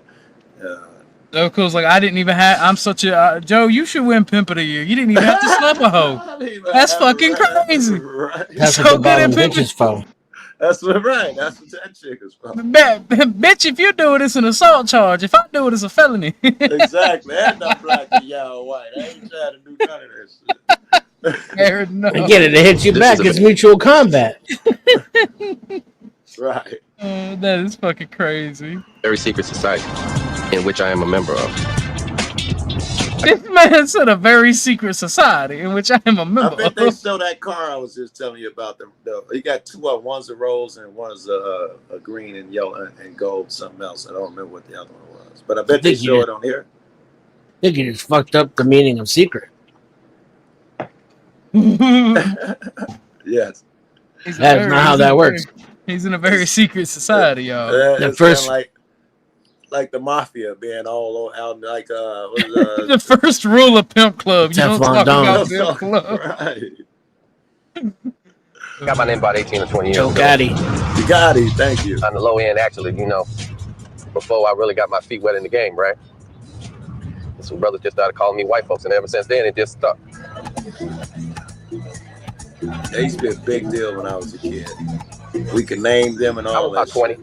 So cool. Like I didn't even have. I'm such a Joe. You should win Pimp of the Year. You didn't even have to slap a hoe. That's fucking crazy. Right. That's what the bottom bitches for. That's what That's what that chick is for. Bitch, if you do it, it's an assault charge. If I do it, it's a felony. Exactly. And I'm black and y'all white. I ain't trying to do none of that shit. I get it. It hits you back. It's mutual combat. Right. That is fucking crazy. Very secret society in which I am a member of. This man said a very secret society in which I am a member. I bet they sell that car I was just telling you about. He got 2 of them. One's a rose and one's a green and yellow and gold, something else. I don't remember what the other one was. But I bet they show it on here. I think you just fucked up the meaning of secret. Yes. That's not how that works. He's in a very secret society, y'all. The first, like the mafia being all out, like the first rule of Pimp Club. You don't talk about Pimp Club. Right. Got my name about 18 or 20 years Joe ago. Gotti, thank you. On the low end, actually, before I really got my feet wet in the game, right? So brothers just started calling me white folks, and ever since then it just stuck. They used to be a big deal when I was a kid. We could name them and I all was that. about 20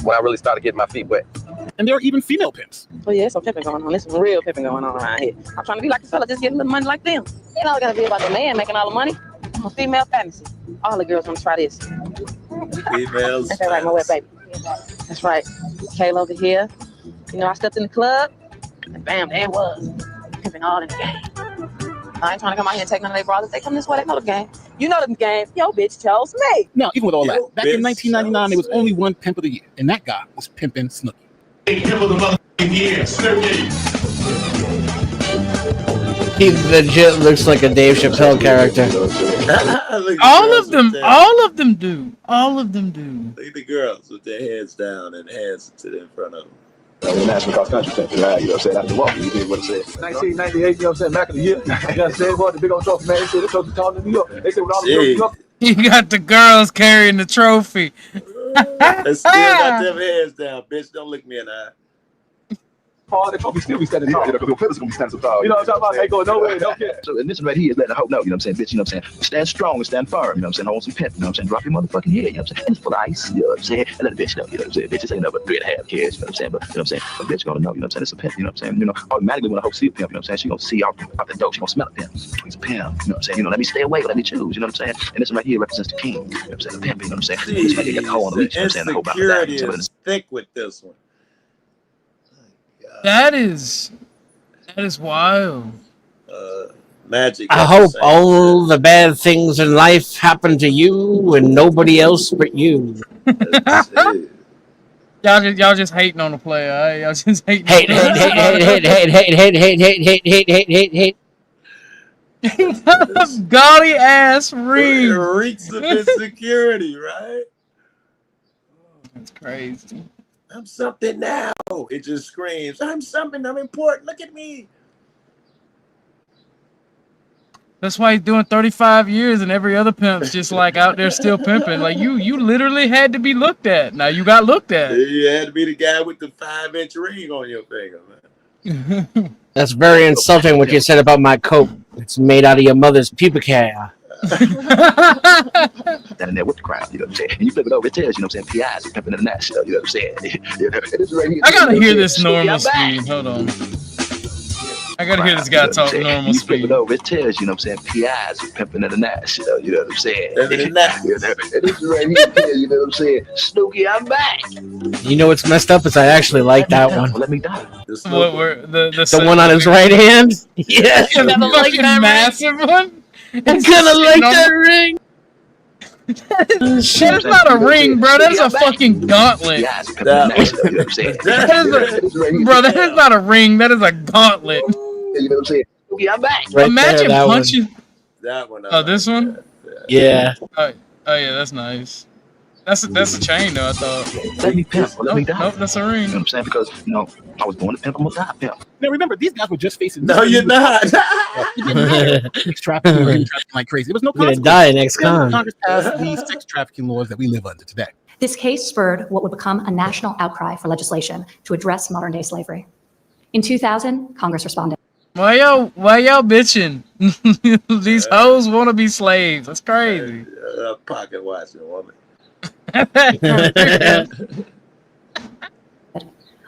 when I really started getting my feet wet. And there are even female pimps. Oh yeah, there's some pimping going on. There's some real pimping going on around here. I'm trying to be like the fella, just getting a little money like them. It all gotta be about the man making all the money. I'm a female fantasy. All the girls want to try this. Females. That's right, my wet baby. That's right. Kayla over here. You know, I stepped in the club, and bam, there it was. Pimping all in the game. I ain't trying to come out here and take none of their brothers. They come this way, they know the game. You know the game. Yo, bitch chose me. Now, even with all that, back in 1999, there was only one pimp of the year, and that guy was Pimpin' Snooki. Pimp of the motherfucking year, Snooki. He legit looks like a Dave Chappelle character. All of them do. All of them do. Look at the girls with their heads down and hands to the in front of them. National cross country champion, right? You know what I'm saying? After walking, you did what I said. 1998, you know what I'm saying? Back in the year. You know what I'm saying? Well, the big old trophy, man. They said the trophy town in New York. They said with all the New York. You got the girls carrying the trophy. They still got them heads down, bitch. Don't look me in the eye. Paul, the trophy still be standing tall. Because the pillars going to be standing so tall. You know what I'm talking about? Ain't going nowhere. Don't care. So, and this right here is letting the hope know, you know what I'm saying? Bitch, you know what I'm saying? Stand strong and stand firm, you know what I'm saying? Hold some pimp, you know what I'm saying? Drop your motherfucking head, you know what I'm saying? And it's full of ice, you know what I'm saying? And let the bitch know, you know what I'm saying? Bitches ain't never 3.5 kids, you know what I'm saying? But, you know what I'm saying? A bitch gonna know, you know what I'm saying? It's a pimp, you know what I'm saying? You know, automatically when a hoe see a pimp, you know what I'm saying? She gonna see out the dope, she gonna smell a pimp. He's a pimp, you know what I'm saying? You know, let me stay away, let me choose, you know what I'm saying? And this right here represents the king, you know what I'm saying? The pimp, you know what I'm saying? This right here got the hoe on the leash, you know what I'm saying? The hoe about to die. Insecurity is thick with this one. That is wild. Magic. I hope all the bad things in life happen to you and nobody else but you. Y'all just hating on the player. Right? Y'all just hating. Hate. Gaudy ass ring. It reeks of insecurity, right? That's crazy. I'm something now. It just screams, I'm something, I'm important. Look at me. That's why he's doing 35 years and every other pimp's just like out there still pimping. Like you literally had to be looked at. Now you got looked at. You had to be the guy with the 5-inch ring on your finger, man. That's very insulting what you said about my coat. It's made out of your mother's pubic hair. Down in there with the crowd, you know what I'm saying? And you flip it over, it tells, you know what I'm saying? PIs are pimping international, you know what I'm saying? I gotta hear this normal speed. Hold on. I gotta hear this guy talk normal speed. You flip it over, it tells, you know what I'm saying? PIs are pimping international, you know what I'm saying? And this is right here, you know what I'm saying? Snooki, I'm back. You know what's messed up is I actually like that one. Let me die. The one on his right hand? Yeah. The fucking massive one? I'm gonna like that ring. That is not a ring, bro. That is a fucking gauntlet. That is not a ring. That is a gauntlet. You know what I'm saying? I'm back. Imagine punching. That one. Oh, this one? Yeah. Oh yeah, that's nice. That's a chain though, I thought. Let me pimp. Let me die. Nope, that's a ring. You know what I'm saying? Because, you know, I was born to pimp. I'm gonna die pimp. Now remember, these guys were just facing. No, you're not. Sex trafficking, human trafficking like crazy. There was no You're consequence. gonna die next con. Congress passed these sex trafficking laws that we live under today. This case spurred what would become a national outcry for legislation to address modern-day slavery. In 2000, Congress responded. Why y'all bitching? These hoes want to be slaves. That's crazy. Pocket watching woman.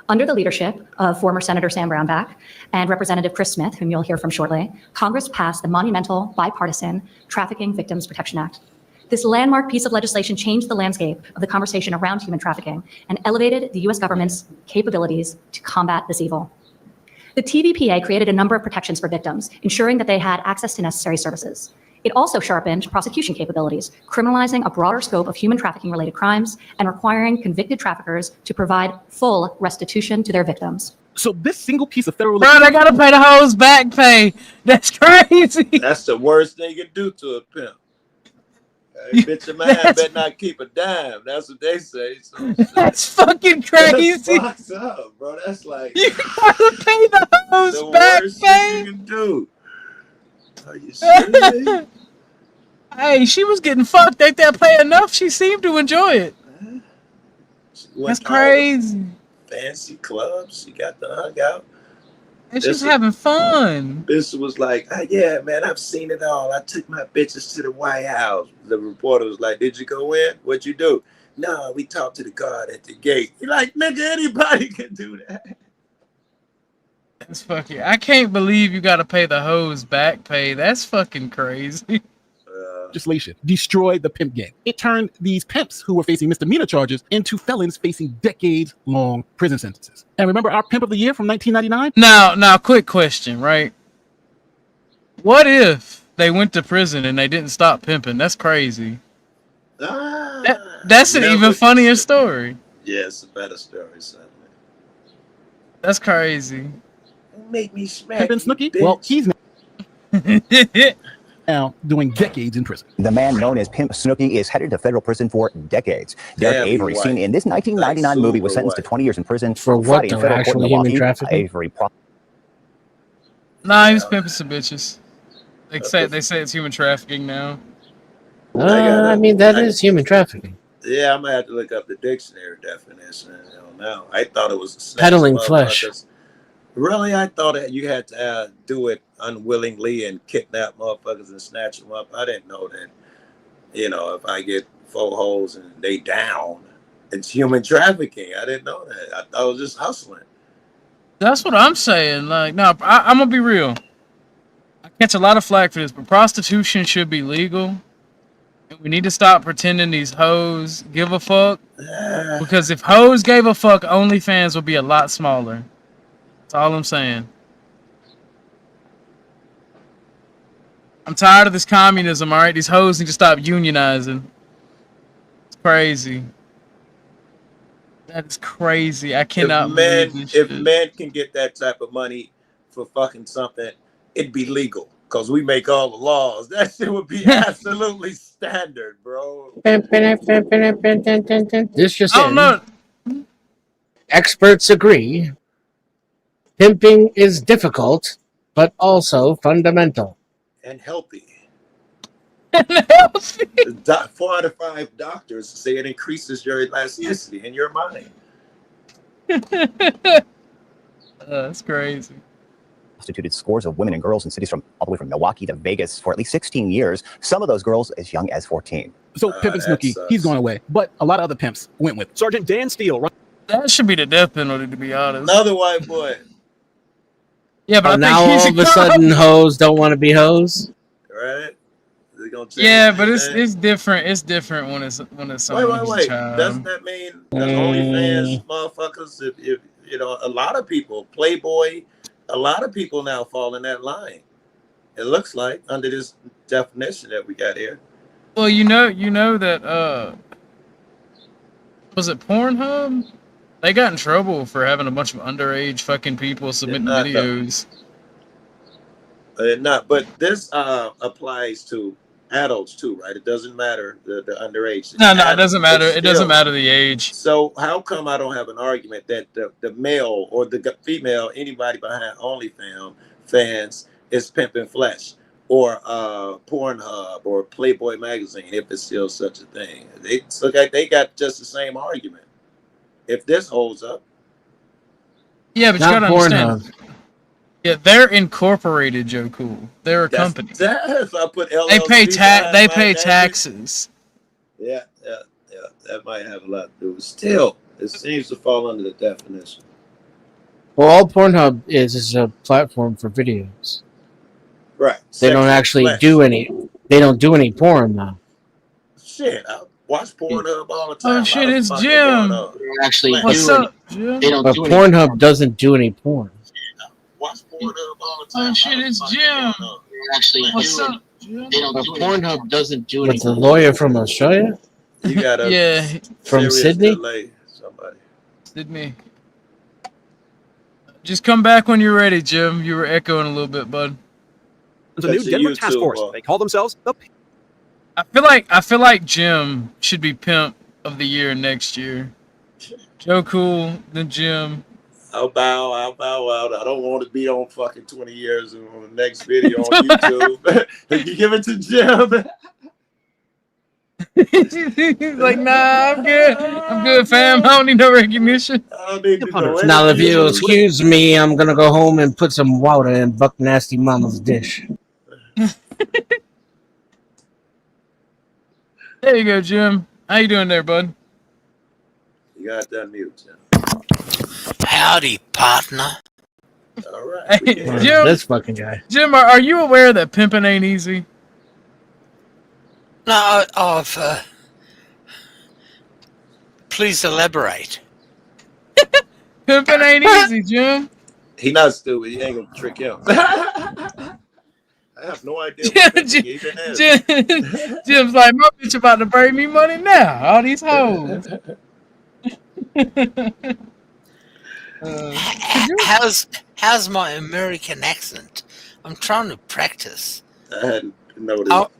Under the leadership of former Senator Sam Brownback and Representative Chris Smith, whom you'll hear from shortly, Congress passed the monumental bipartisan Trafficking Victims Protection Act. This landmark piece of legislation changed the landscape of the conversation around human trafficking and elevated the U.S. government's capabilities to combat this evil. The TVPA created a number of protections for victims, ensuring that they had access to necessary services. It also sharpened prosecution capabilities, criminalizing a broader scope of human trafficking-related crimes and requiring convicted traffickers to provide full restitution to their victims. So this single piece of federal... Bro, they gotta pay the hoes back pay. That's crazy. That's the worst thing you can do to a pimp. Hey, bitch, your man better not keep a dime. That's what they say. So that's fucking crazy. That's fucked up, bro. That's like... You gotta pay the hoes the back worst pay. thing you can do. Are you serious? Hey, she was getting fucked. Ain't that pay enough? She seemed to enjoy it. That's crazy. Fancy clubs. She got the hug out. It's just having fun. This was like, yeah, man, I've seen it all. I took my bitches to the White House. The reporter was like, did you go in? What'd you do? No, we talked to the guard at the gate. You're like, nigga, anybody can do that. That's fucking. I can't believe you got to pay the hoes back pay. That's fucking crazy. Legislation destroyed the pimp game. It turned these pimps who were facing misdemeanor charges into felons facing decades-long prison sentences. And remember our pimp of the year from 1999? Now, quick question, right? What if they went to prison and they didn't stop pimping? That's crazy. That's an even funnier story. Yeah, it's a better story, son. That's crazy. Make me smack Pimpin' Snooki? Well, he's now doing decades in prison. The man known as Pimp Snooki is headed to federal prison for decades. Derek Avery, seen in this 1999 movie, was sentenced to 20 years in prison for what? Friday in Though, federal court in actually human Milwaukee. trafficking? Avery Nah, he's pimping some bitches. They say it's human trafficking now. I mean, that is human trafficking. Yeah, I'm gonna have to look up the dictionary definition. I don't know. I thought it was Peddling flesh. Really, I thought that you had to do it unwillingly and kidnap motherfuckers and snatch them up. I didn't know that. You know, if I get 4 holes and they down, it's human trafficking. I didn't know that. I thought it was just hustling. That's what I'm saying. Like, no, I'm gonna be real. I catch a lot of flack for this, but prostitution should be legal. We need to stop pretending these hoes give a fuck. Because if hoes gave a fuck, OnlyFans would be a lot smaller. That's all I'm saying. I'm tired of this communism, all right? These hoes need to stop unionizing. It's crazy. That is crazy. I cannot believe this If shit. men can get that type of money for fucking something, it'd be legal. Because we make all the laws. That shit would be absolutely standard, bro. This just I don't know. Experts agree. Pimping is difficult, but also fundamental. And healthy. 4 out of 5 doctors say it increases your elasticity in your mind. That's crazy. prostituted scores of women and girls in cities from all the way from Milwaukee to Vegas for at least 16 years. Some of those girls as young as 14. So Pimpin' Snooki, he's gone away, but a lot of other pimps went with Sergeant Dan Steele. Right? That should be the death penalty, to be honest. Another white boy. Yeah, but I now think he's all of a sudden hoes don't want to be hoes. Right? Yeah, but it's different. It's different when it's someone who's a Wait. child. Doesn't that mean that OnlyFans motherfuckers? If you know, a lot of people, Playboy, a lot of people now fall in that line. It looks like under this definition that we got here. Well, you know that was it Pornhub? They got in trouble for having a bunch of underage fucking people submitting videos. Not, but this applies to adults too, right? It doesn't matter the underage. No, it doesn't matter. It doesn't matter the age. So how come I don't have an argument that the male or the female, anybody behind OnlyFans is pimping flesh, or Pornhub or Playboy magazine, if it's still such a thing? They look like they got just the same argument. If this holds up, yeah, but you gotta understand. Yeah, they're incorporated, Joe Cool. They're a company. If I put LLC They pay taxes. Yeah. That might have a lot to do. Still, it seems to fall under the definition. Well, all Pornhub is a platform for videos. Right. They don't actually do any. They don't do any porn now. Shit, I watch Pornhub all the time. Oh shit, it's Jim. Actually, what's up, Jim? But Pornhub doesn't do any porn. Watch Pornhub all the time. Oh shit, it's Jim. Actually, what's up, Jim? But Pornhub doesn't do any. What's a lawyer from Australia? You got a yeah, from Sydney. Delay, somebody. Sydney. Just come back when you're ready, Jim. You were echoing a little bit, bud. There's a new Denver task force. They call themselves the. I feel like Jim should be pimp of the year next year. Joe Cool, then Jim. I'll bow out. I don't want to be on fucking 20 years on the next video on YouTube. You give it to Jim. He's like, nah, I'm good. I'm good, fam. I don't need no recognition. Now, if you'll excuse me, I'm gonna go home and put some water in Buck Nasty Mama's dish. There you go, Jim. How you doing there, bud? You got that mute, Jim. Howdy, partner. All right. Hey, Jim, This fucking guy. Jim, are you aware that pimping ain't easy? No, I've. Please elaborate. Pimping ain't easy, Jim. He not stupid. He ain't gonna trick him. I have no idea what pimping even is. Jim's like, my bitch about to bring me money now. All these hoes. How's my American accent? I'm trying to practice. I hadn't noticed.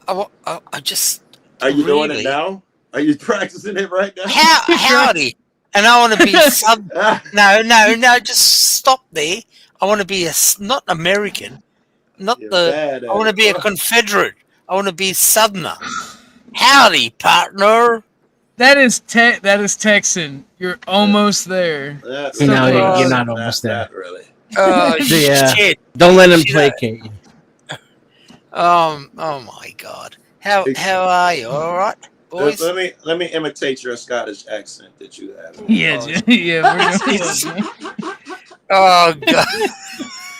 I just. Are you doing it now? Are you practicing it right now? Howdy. And I want to be no, just stop there. I want to be not American, I want to be a Confederate. I want to be a Southerner. Howdy, partner. That is Texan. You're almost there. No, you're not almost there. Not really. Oh shit! Don't let him placate you. Oh my God. How are you? All right, boys. Let me imitate your Scottish accent that you have. Yeah, yeah. Oh God.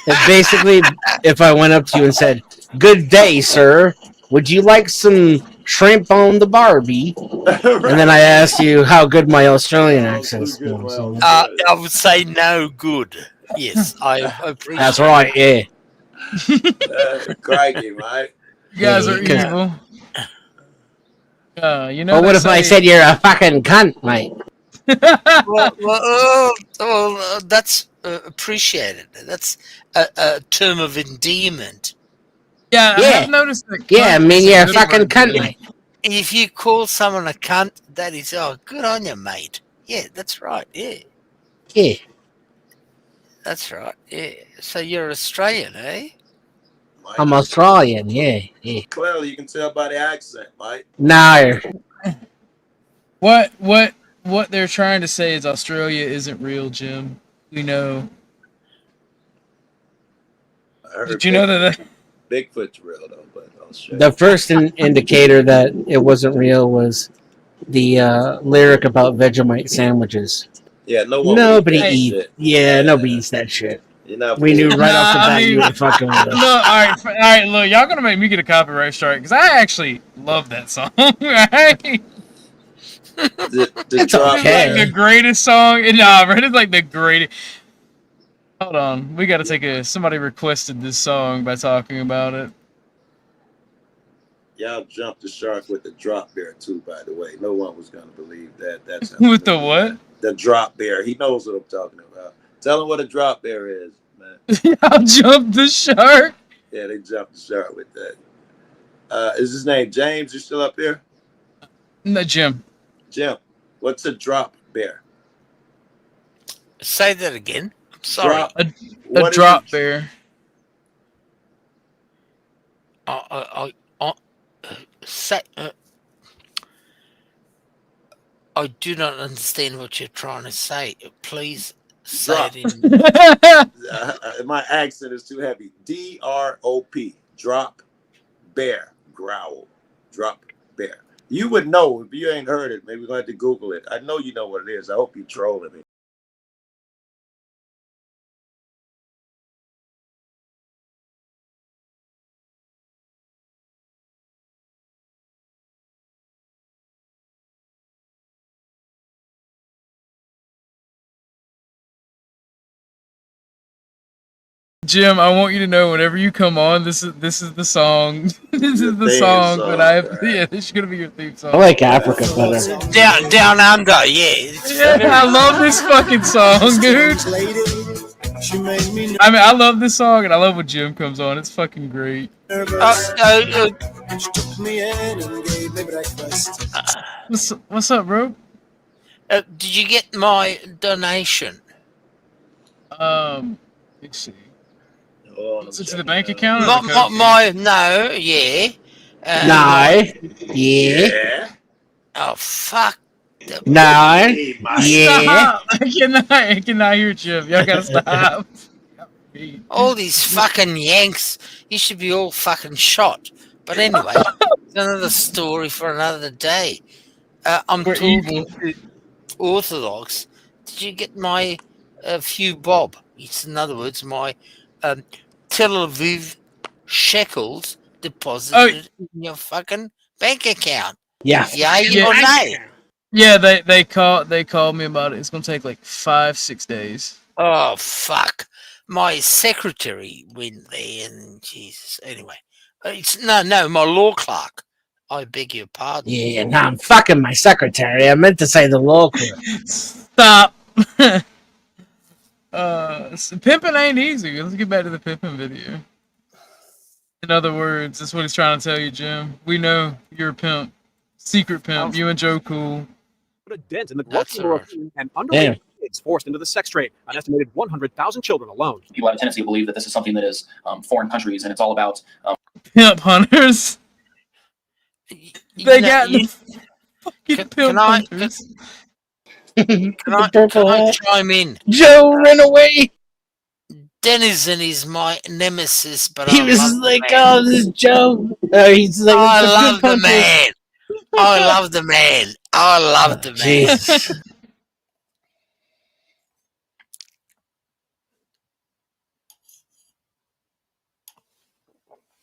And basically, if I went up to you and said, "Good day, sir. Would you like some shrimp on the Barbie?" And then I asked you how good my Australian accent was. I would say no good. Yes, I appreciate. That's right. Yeah. Crikey, right? You guys are evil. You know. Well, what if I said you're a fucking cunt, mate? well, that's appreciated. That's a term of endearment. Yeah, I've noticed that. Yeah, I mean, you're a fucking cunt, mate. If you call someone a cunt, that is, good on you, mate. Yeah, that's right. Yeah. Yeah. That's right. Yeah. So you're Australian, eh? I'm Australian. Yeah. Clearly, you can tell by the accent, Mike. No. What they're trying to say is Australia isn't real, Jim. We know. Did you know that? Bigfoot's real though, but Australia. The first indicator that it wasn't real was the lyric about Vegemite sandwiches. Yeah, nobody eats. Yeah, nobody eats that shit. We knew right off the bat you were fucking with us. Look, all right, look, y'all gonna make me get a copyright strike because I actually love that song. Right? It's okay. Like the greatest song. Nah, bro, it's like the greatest. Hold on, we gotta take somebody requested this song by talking about it. Y'all jumped the shark with the drop bear too, by the way. No one was gonna believe that. That's with the what? The drop bear. He knows what I'm talking about. Tell him what a drop bear is, man. Y'all jumped the shark? Yeah, they jumped the shark with that. Is his name James? You still up here? No, Jim. Jim, what's a drop bear? Say that again. I'm sorry. A drop bear. I do not understand what you're trying to say. Please say Drop. it in. My accent is too heavy. D-R-O-P. Drop bear. Growl. Drop bear. You would know if you ain't heard it. Maybe we're going to have to Google it. I know you know what it is. I hope you're trolling me. Jim, I want you to know whenever you come on, this is the song. This is the song that I have. Yeah, this is gonna be your theme song. I like Africa better. Down under, yeah. I love this fucking song, dude. I mean, I love this song, and I love when Jim comes on. It's fucking great. What's up, bro? Did you get my donation? Let's see. Is it to the bank account? No, yeah. No. Yeah. Oh, fuck. No. Yeah. Stop! I cannot hear Jim. Y'all gotta stop. All these fucking Yanks, you should be all fucking shot. But anyway, it's another story for another day. I'm We're talking evil. to Orthodox. Did you get my few bob? It's in other words, my Tel Aviv shekels deposited in your fucking bank account. Yeah. Yay or nay? Yeah, they called me about it. It's gonna take like 5-6 days. Oh fuck! My secretary went there, and Jesus. Anyway, it's no, my law clerk. I beg your pardon. Yeah, now I'm fucking my secretary. I meant to say the law clerk. Stop. Pimping ain't easy. Let's get back to the pimping video. In other words, that's what he's trying to tell you, Jim. We know you're a pimp, secret pimp. You and Joe Cool. Put a dent in the growth of and underage kids forced into the sex trade. An estimated 100,000 children alone. People have a tendency to believe that this is something that is foreign countries, and it's all about pimp hunters. They got the fucking pimp hunters. Can I chime in? Joe ran away. Denizen is my nemesis, but He I was love like, the man. "Oh, this is Joe." He's like, I "The love pimp the hunter." man. I love the man. I love the man. Jesus.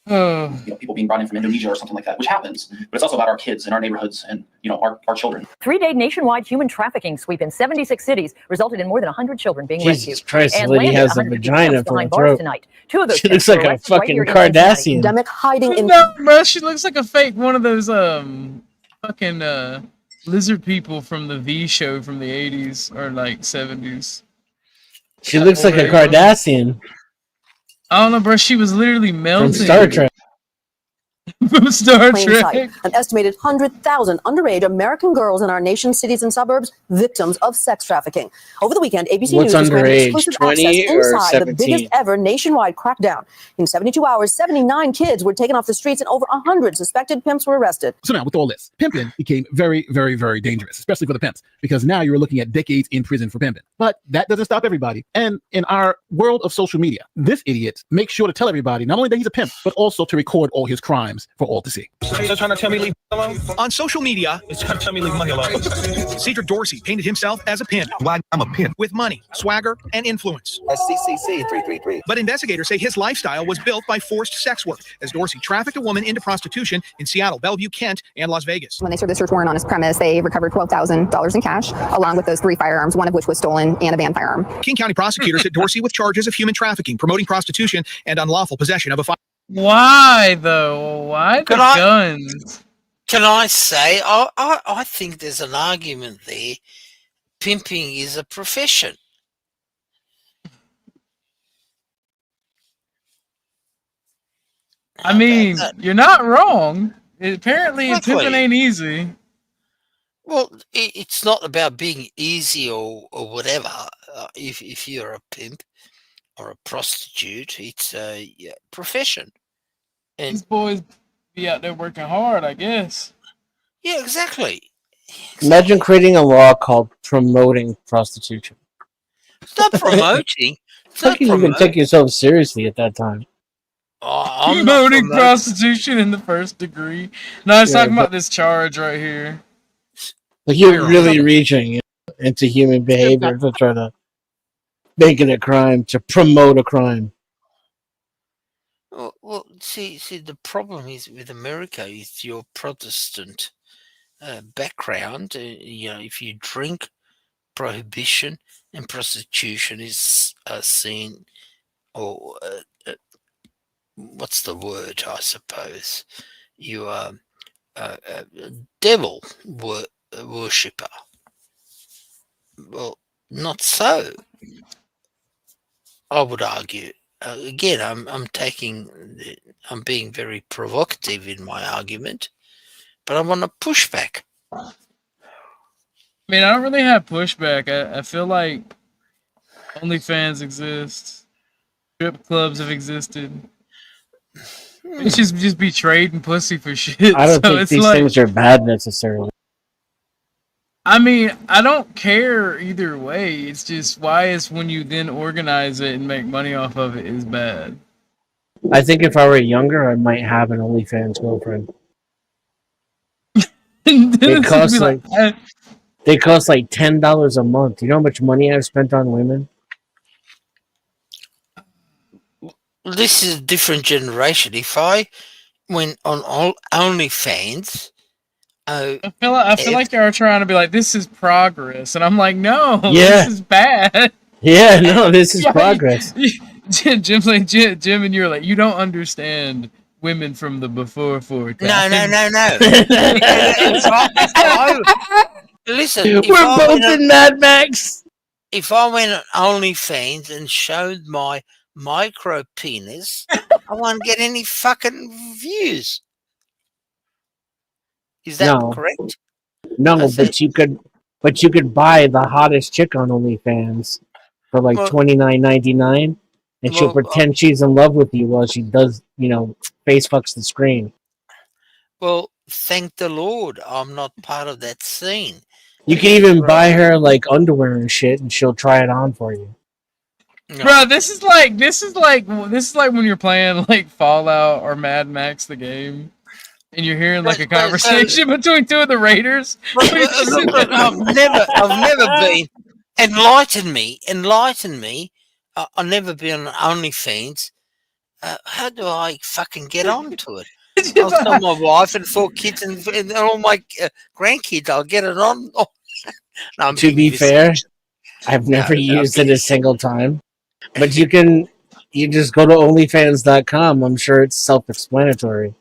people being brought in from Indonesia or something like that, which happens. But it's also about our kids and our neighborhoods and our children. 3-day nationwide human trafficking sweep in 76 cities resulted in more than 100 children being Jesus rescued. Christ, and lady landed has a 150 vagina pimps for a behind bars throat. tonight. 2 of those She pimps looks like were a arrested right fucking here in Cincinnati. Kardashian. Hiding in No, bro, she looks like a fake one of those fucking lizard people from the V show from the 80s or like 70s. She looks like a Kardashian I don't know, bro. She was literally melting. from Star Trek. From Star Plain Trek. sight. An estimated 100,000 underage American girls in our nation's cities and suburbs victims of sex trafficking. Over the weekend, ABC What's News described underage, exclusive 20 access or inside the 17? biggest ever nationwide crackdown. In 72 hours, 79 kids were taken off the streets and over 100 suspected pimps were arrested. So now, with all this, pimping became very, very, very dangerous, especially for the pimps, because now you're looking at decades in prison for pimping. But that doesn't stop everybody. And in our world of social media, this idiot makes sure to tell everybody not only that he's a pimp, but also to record all his crimes for all to see. They're trying to tell me leave alone? On social media, it's trying to tell me leave money alone. Cedric Dorsey painted himself as a pimp. Why I'm a pimp? With money, swagger, and influence. SCCC 333. But investigators say his lifestyle was built by forced sex work, as Dorsey trafficked a woman into prostitution in Seattle, Bellevue, Kent, and Las Vegas. When they served the search warrant on his premise, they recovered $12,000 in cash, along with those 3 firearms, one of which was stolen, and a banned firearm. King County prosecutors hit Dorsey with charges of human trafficking, promoting prostitution, and unlawful possession of a firearm. Why though? Why the guns? Can I say, I think there's an argument there. Pimping is a profession. I mean, you're not wrong. Apparently, Exactly. pimping ain't easy. Well, it's not about being easy or whatever. If you're a pimp or a prostitute, it's a profession. And These boys be out there working hard, I guess. yeah, exactly. Imagine creating a law called promoting prostitution. It's not promoting. It's How not can you even promoting. take yourself seriously at that time? I'm not Promoting promoting. prostitution in the first degree. No, it's Yeah, talking but- about this charge right here. Like you're really reaching into human behavior to try to make it a crime, to promote a crime. Well, see, the problem is with America is your Protestant background. If you drink, prohibition and prostitution is seen, or what's the word? I suppose you are a devil worshipper. Well, not so. I would argue. Again, I'm being very provocative in my argument, but I want to push back. I mean, I don't really have pushback. I feel like OnlyFans exists. Strip clubs have existed. It's just be trading pussy for shit. I don't So think it's these like, things are bad necessarily. I mean, I don't care either way. It's just why is when you then organize it and make money off of it is bad. I think if I were younger, I might have an OnlyFans girlfriend. They cost like $10 a month. You know how much money I've spent on women? This is a different generation. If I went on OnlyFans, I feel like you're trying to be like, this is progress, and I'm like, no, Yeah. this is bad. Yeah, no, this is Yeah, progress. Jim's like, Jim, and you're like, you don't understand women from the before forecast. No. Listen, We're both in Mad Max. If I went on OnlyFans and showed my micro penis, I won't get any fucking views. Is that correct? No, but you could buy the hottest chick on OnlyFans for like $29.99, and she'll pretend she's in love with you while she does, face fucks the screen. Well, thank the Lord, I'm not part of that scene. You can even buy her like underwear and shit, and she'll try it on for you. Bro, this is like when you're playing like Fallout or Mad Max the game, and you're hearing like a conversation between two of the raiders. Look, I've never been. Enlighten me. I've never been on OnlyFans. How do I fucking get onto it? I'll tell my wife and 4 kids and all my grandkids. I'll get it on. Oh. No, I'm To be fair, I've never used it a single time. But you just go to OnlyFans.com. I'm sure it's self-explanatory.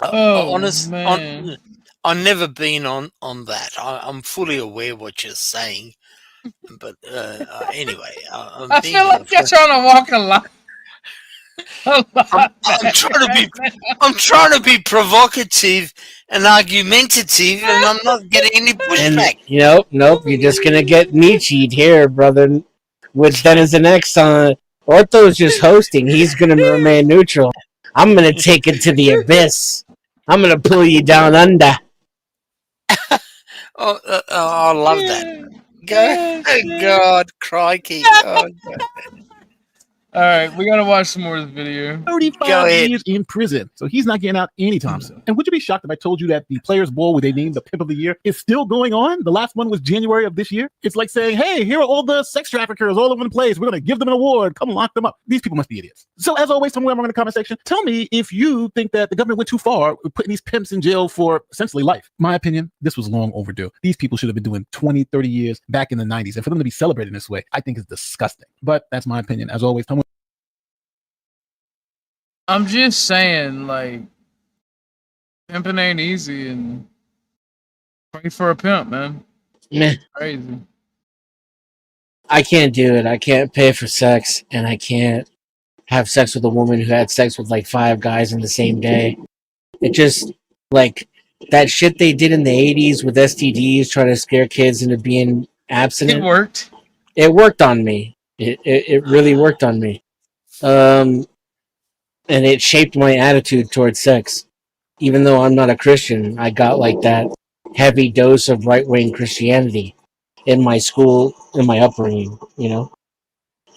Man. I've never been on that. I'm fully aware what you're saying, but anyway, I feel like you're trying to walk a line. I'm trying to be provocative and argumentative, and I'm not getting any pushback. And nope. You're just gonna get Nietzsche'd here, brother. With Denizen X on, Ortho's just hosting. He's gonna remain neutral. I'm gonna take it to the abyss. I'm gonna pull you down under. I love that. God, crikey. Oh, God. All right, we gotta watch some more of this video. 35 years in prison, so he's not getting out anytime soon. And would you be shocked if I told you that the Players Bowl, where they named the Pimp of the Year, is still going on? The last one was January of this year. It's like saying, hey, here are all the sex traffickers all over the place. We're going to give them an award. Come lock them up. These people must be idiots. So as always, somewhere in the comment section, tell me if you think that the government went too far with putting these pimps in jail for essentially life. My opinion, this was long overdue. These people should have been doing 20, 30 years back in the 90s. And for them to be celebrated this way, I think is disgusting. But that's my opinion. As always, tell me. I'm just saying, like, pimping ain't easy, and pray for a pimp, man. Meh. Crazy. I can't do it. I can't pay for sex, and I can't have sex with a woman who had sex with like 5 guys in the same day. It just, like, that shit they did in the 80s with STDs, trying to scare kids into being abstinent. It worked. It worked on me. It really worked on me. And it shaped my attitude towards sex. Even though I'm not a Christian, I got like that heavy dose of right-wing Christianity in my school, in my upbringing,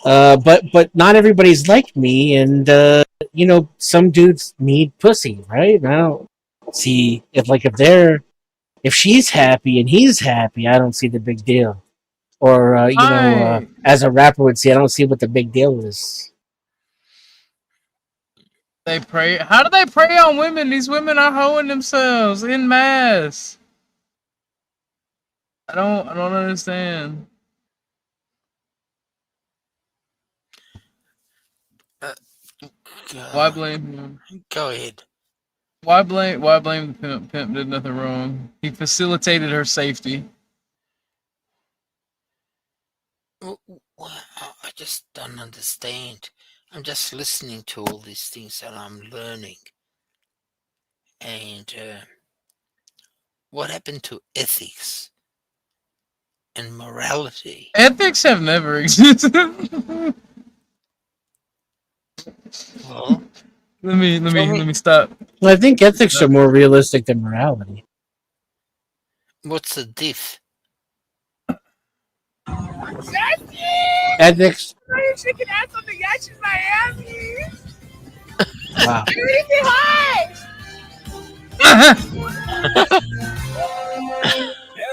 But not everybody's like me, and some dudes need pussy, right? I don't see if she's happy and he's happy, I don't see the big deal. Or as a rapper would say, I don't see what the big deal is. They pray. How do they prey on women? These women are hoeing themselves in mass. I don't understand. Why blame him? Go ahead. Why blame the pimp? Pimp did nothing wrong. He facilitated her safety. I just don't understand. I'm just listening to all these things and I'm learning. And what happened to ethics and morality? Ethics have never existed. Well, Let me stop. I think ethics are more realistic than morality. What's the diff? Ethics. Chicken ass on the Yashes Miami. Wow. Beauty high.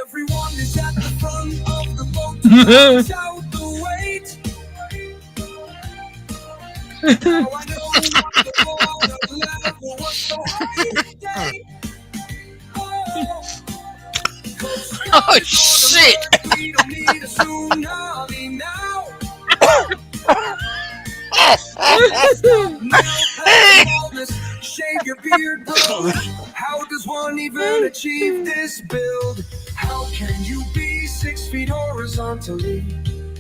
Everyone is at the front of the boat to bounce out the weight. Now I know what the water level was so high today. Oh shit! We don't need a tsunami now. Shave your beard, bro. How does one even achieve this build? How can you be 6 feet horizontally?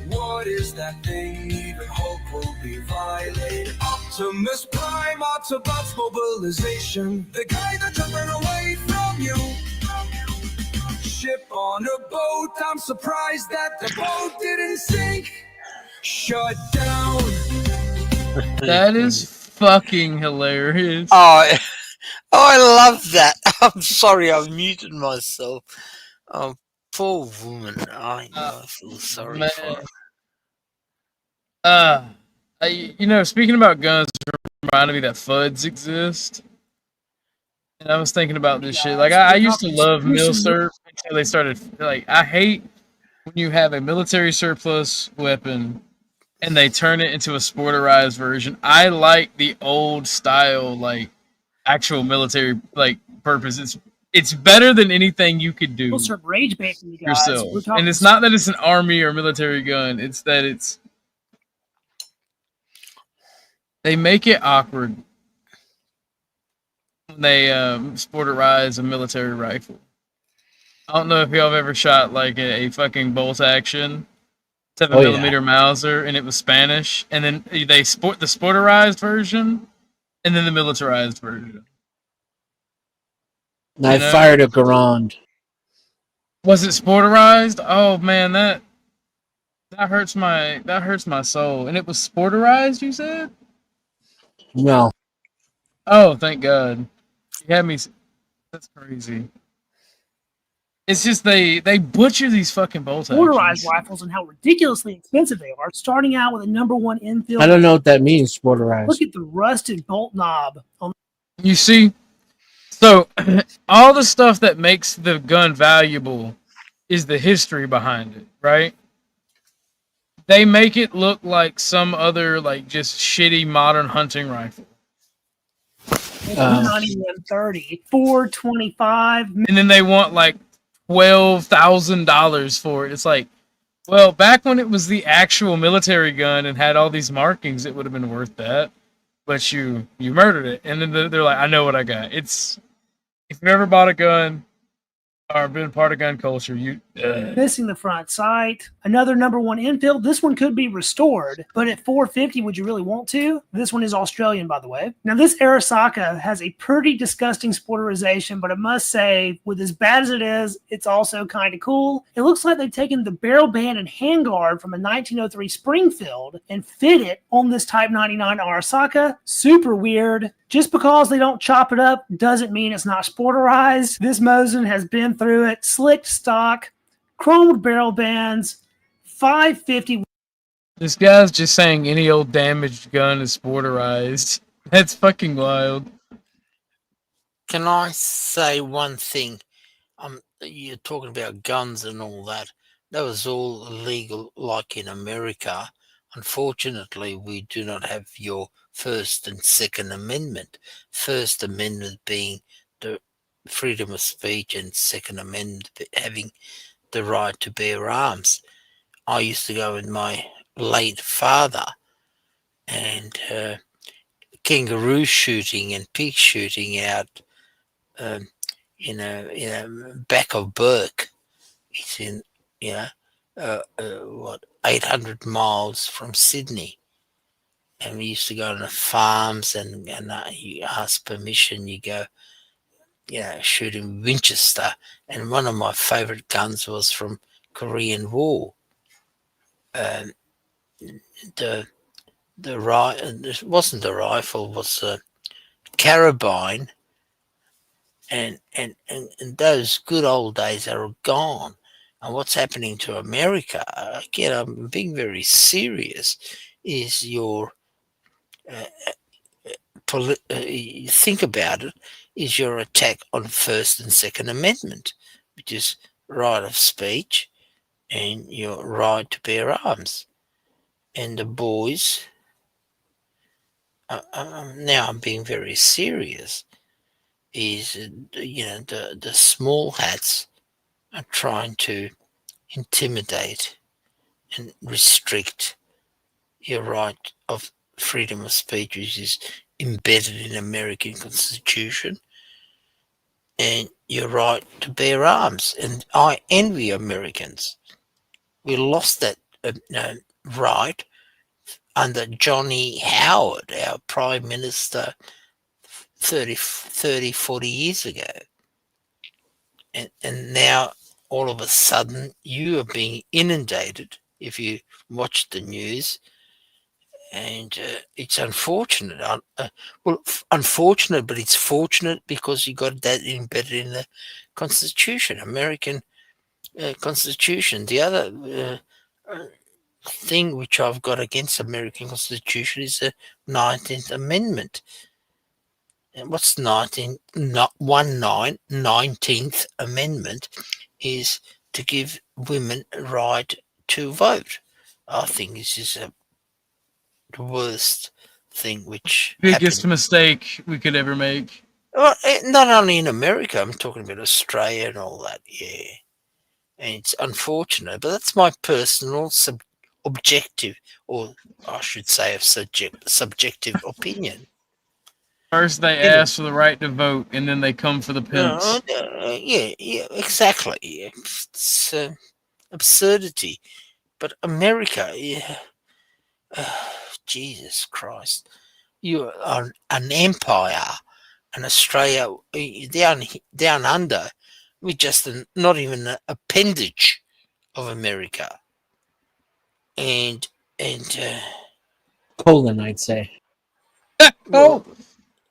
What is that thing? Even Hulk will be violated. Optimus Prime, Autobots mobilization. The guy that's jumping away from you. Ship on a boat. I'm surprised that the boat didn't sink. Shut down. That is fucking hilarious. Oh, I love that. I'm sorry, I muted myself. Oh, poor woman. I feel sorry man. for her. Speaking about guns, reminded me that FUDs exist. And I was thinking about this shit. Like, I used to love milsurp until they started. Like, I hate when you have a military surplus weapon and they turn it into a sporterized version. I like the old style, like, actual military, like, purpose. It's better than anything you could do Milsurp rage bait for you guys. yourself. We're talking And it's not that it's an army or military gun. It's that they make it awkward when they sporterize a military rifle. I don't know if y'all have ever shot like a fucking bolt action 7mm Mauser and it was Spanish, and then they sport the sporterized version and then the militarized version. I fired a Garand. Was it sporterized? Oh man, that hurts my soul. And it was sporterized, you said? No. Oh, thank God. You had me. That's crazy. It's just they butcher these fucking bolt motorized actions. rifles and how ridiculously expensive they are. Starting out with a #1 infield. I don't know what that means, sporterized. Look at the rusted bolt knob. You see, so all the stuff that makes the gun valuable is the history behind it, right? They make it look like some other like just shitty modern hunting rifle. $91.30, $425. And then they want like $12,000 for it. It's like, well, back when it was the actual military gun and had all these markings, it would have been worth that. But you murdered it, and then they're like, I know what I got. It's if you've ever bought a gun or been part of gun culture, Missing the front sight. Another #1 infield. This one could be restored, but at $450, would you really want to? This one is Australian, by the way. Now, this Arasaka has a pretty disgusting sporterization, but I must say, with as bad as it is, it's also kind of cool. It looks like they've taken the barrel band and handguard from a 1903 Springfield and fit it on this Type 99 Arasaka. Super weird. Just because they don't chop it up doesn't mean it's not sporterized. This Mosin has been through it. Slicked stock, chromed barrel bands, $550. This guy's just saying any old damaged gun is sporterized. That's fucking wild. Can I say one thing? You're talking about guns and all that. That was all illegal, like in America. Unfortunately, we do not have your First and Second Amendment. First Amendment being the freedom of speech, and Second Amendment having the right to bear arms. I used to go with my late father and kangaroo shooting and pig shooting out in a back of Burke. It's in 800 miles from Sydney. And we used to go on the farms and you ask permission, you go, shooting Winchester. And one of my favorite guns was from Korean War. It wasn't a rifle, it was Carabine, and those good old days are gone. And what's happening to America, again, I'm being very serious, is your, think about it, is your attack on First and Second Amendment, which is right of speech and your right to bear arms. And the boys, now I'm being very serious, is, the small hats are trying to intimidate and restrict your right of freedom of speech, which is embedded in American Constitution, and your right to bear arms. And I envy Americans. We lost that right under Johnny Howard, our Prime Minister, 30, 40 years ago. And now, all of a sudden, you are being inundated, if you watch the news, and it's unfortunate. Unfortunate, but it's fortunate because you got that embedded in the Constitution, American Constitution. The other thing which I've got against American Constitution is the 19th Amendment. And what's 19th Amendment is to give women a right to vote. I think this is the worst thing which Biggest happened. mistake we could ever make. Well, not only in America, I'm talking about Australia and all that, yeah. And it's unfortunate, but that's my personal objective, or I should say, a subjective opinion. First they ask for the right to vote, and then they come for the pimps. Yeah, exactly. It's absurdity. But America, Jesus Christ, you are an empire, and Australia down under, we're just not even an appendage of America. And Colon, I'd say. well,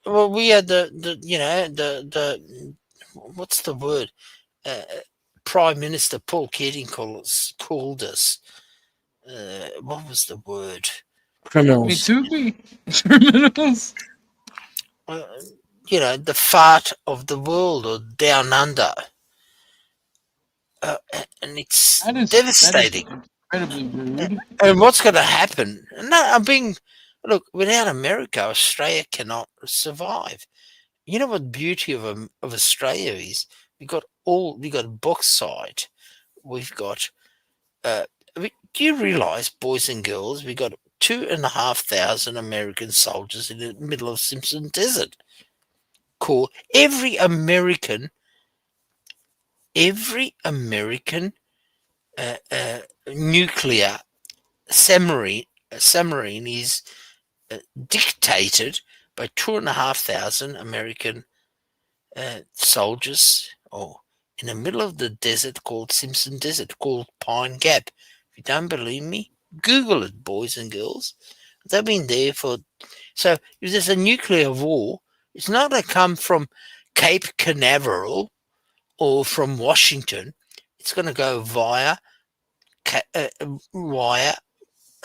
we had the what's the word? Prime Minister Paul Keating called us. What was the word? Criminals. Criminals. The fart of the world, or down under. And it's devastating. That is incredibly rude. And what's going to happen? No, look, without America, Australia cannot survive. You know what the beauty of Australia is? We got bauxite. We've got. Do you realise, boys and girls, we got 2,500 American soldiers in the middle of Simpson Desert? Cool. Every American nuclear submarine is dictated by 2,500 American soldiers, or in the middle of the desert called Simpson Desert, called Pine Gap. If you don't believe me, Google it, boys and girls. They've been there for. So if there's a nuclear war, it's not going to come from Cape Canaveral or from Washington. It's going to go via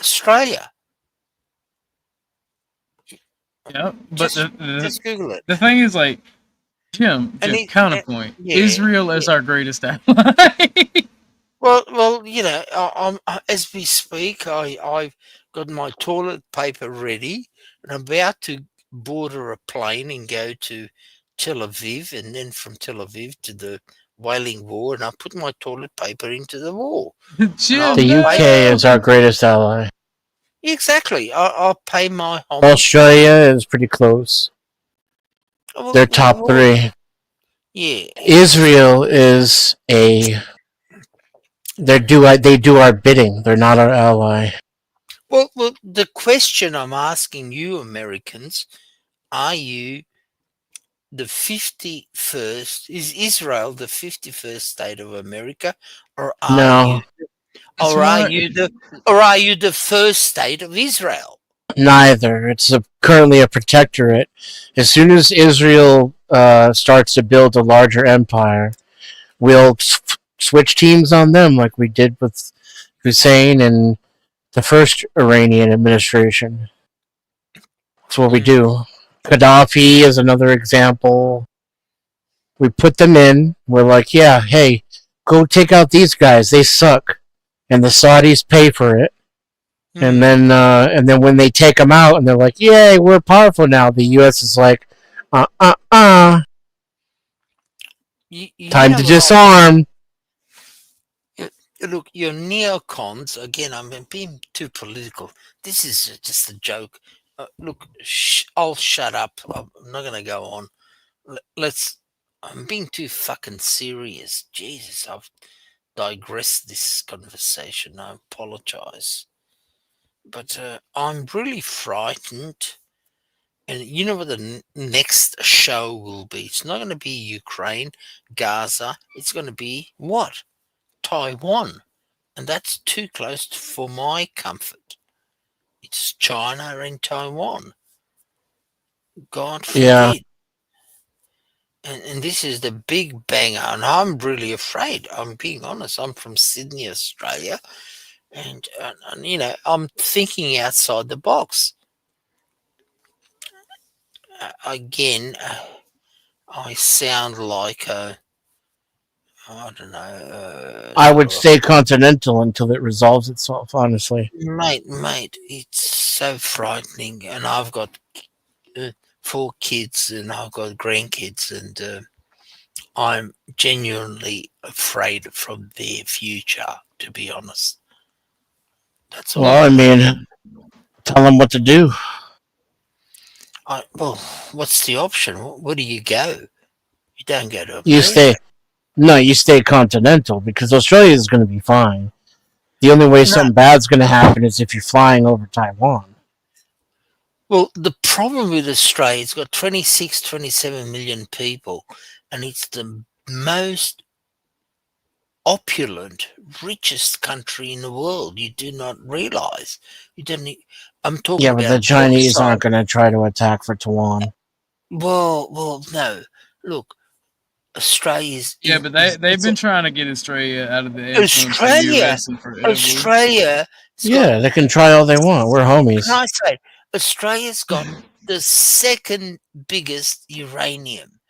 Australia. Yeah, but just Google it. The thing is, like, Jim, counterpoint. Yeah, Israel is our greatest ally. Well, as we speak, I've got my toilet paper ready, and I'm about to board a plane and go to Tel Aviv, and then from Tel Aviv to the Wailing Wall, and I put my toilet paper into the wall. The UK is our greatest ally. Exactly. I'll pay my homage. Australia is pretty close. They're top 3. Yeah. Israel is they do our bidding. They're not our ally. Well, the question I'm asking you, Americans, are you the 51st? Is Israel the 51st state of America, or are you the first state of Israel? Neither. It's currently a protectorate. As soon as Israel starts to build a larger empire, we'll switch teams on them like we did with Hussein and the first Iranian administration. That's what we do. Gaddafi is another example. We put them in. We're like, yeah, hey, go take out these guys. They suck, and the Saudis pay for it. And then when they take them out, and they're like, yay, we're powerful now. The U.S. is like, time to disarm. Look, your neocons, again, I'm being too political. This is just a joke. Look, I'll shut up. I'm not going to go on. I'm being too fucking serious. Jesus, I've digressed this conversation. I apologize. But I'm really frightened. And you know what the next show will be? It's not going to be Ukraine, Gaza. It's going to be what? Taiwan. And that's too close for my comfort. It's China and Taiwan. God forbid. Yeah. And this is the big banger. And I'm really afraid. I'm being honest. I'm from Sydney, Australia. And you know, I'm thinking outside the box. Again, I sound like I don't know. I would stay continental until it resolves itself, honestly. Mate, it's so frightening. And I've got 4 kids and I've got grandkids, and I'm genuinely afraid from their future, to be honest. That's all. Well, I mean, tell them what to do. Well, what's the option? Where do you go? You don't go to America. You stay continental, because Australia is going to be fine. The only way something bad's going to happen is if you're flying over Taiwan. Well, the problem with Australia, it's got 26, 27 million people, and it's the most opulent, richest country in the world. You do not realize. I'm talking about. Yeah, but the Chinese aren't going to try to attack for Taiwan. Well, no. Look, Australia's. Yeah, but they've been trying to get Australia out of the US and forever. Australia. Yeah, they can try all they want. We're homies. Can I say, Australia's got the second biggest uranium.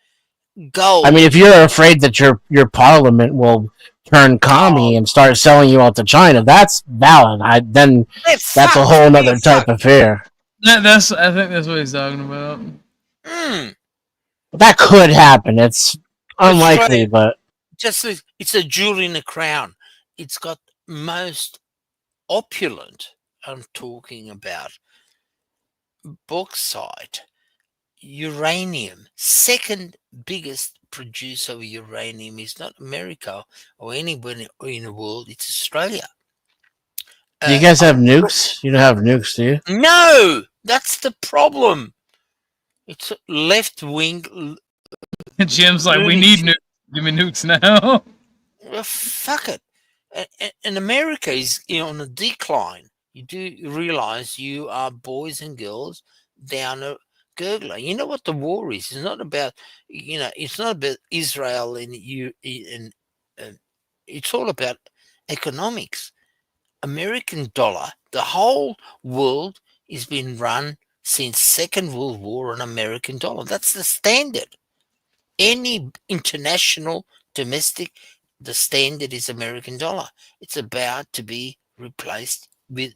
Gold. I mean, if you're afraid that your parliament will turn commie and start selling you out to China, that's valid. That's a whole other type of fear. I think that's what he's talking about. That could happen. It's unlikely, but it's a jewel in the crown. It's got most opulent. I'm talking about bauxite, uranium. Second biggest producer of uranium is not America or anywhere in the world. It's Australia. Do you guys have nukes? You don't have nukes, do you? No, that's the problem. It's left wing. Jim's like, we need nukes. Give me nukes now. Well, fuck it. And America is on a decline. You do realize you are boys and girls down a gurgler. You know what the war is? It's not about, it's not about Israel and you. It's all about economics. American dollar. The whole world has been run since Second World War on American dollar. That's the standard. Any international, domestic, the standard is American dollar. It's about to be replaced with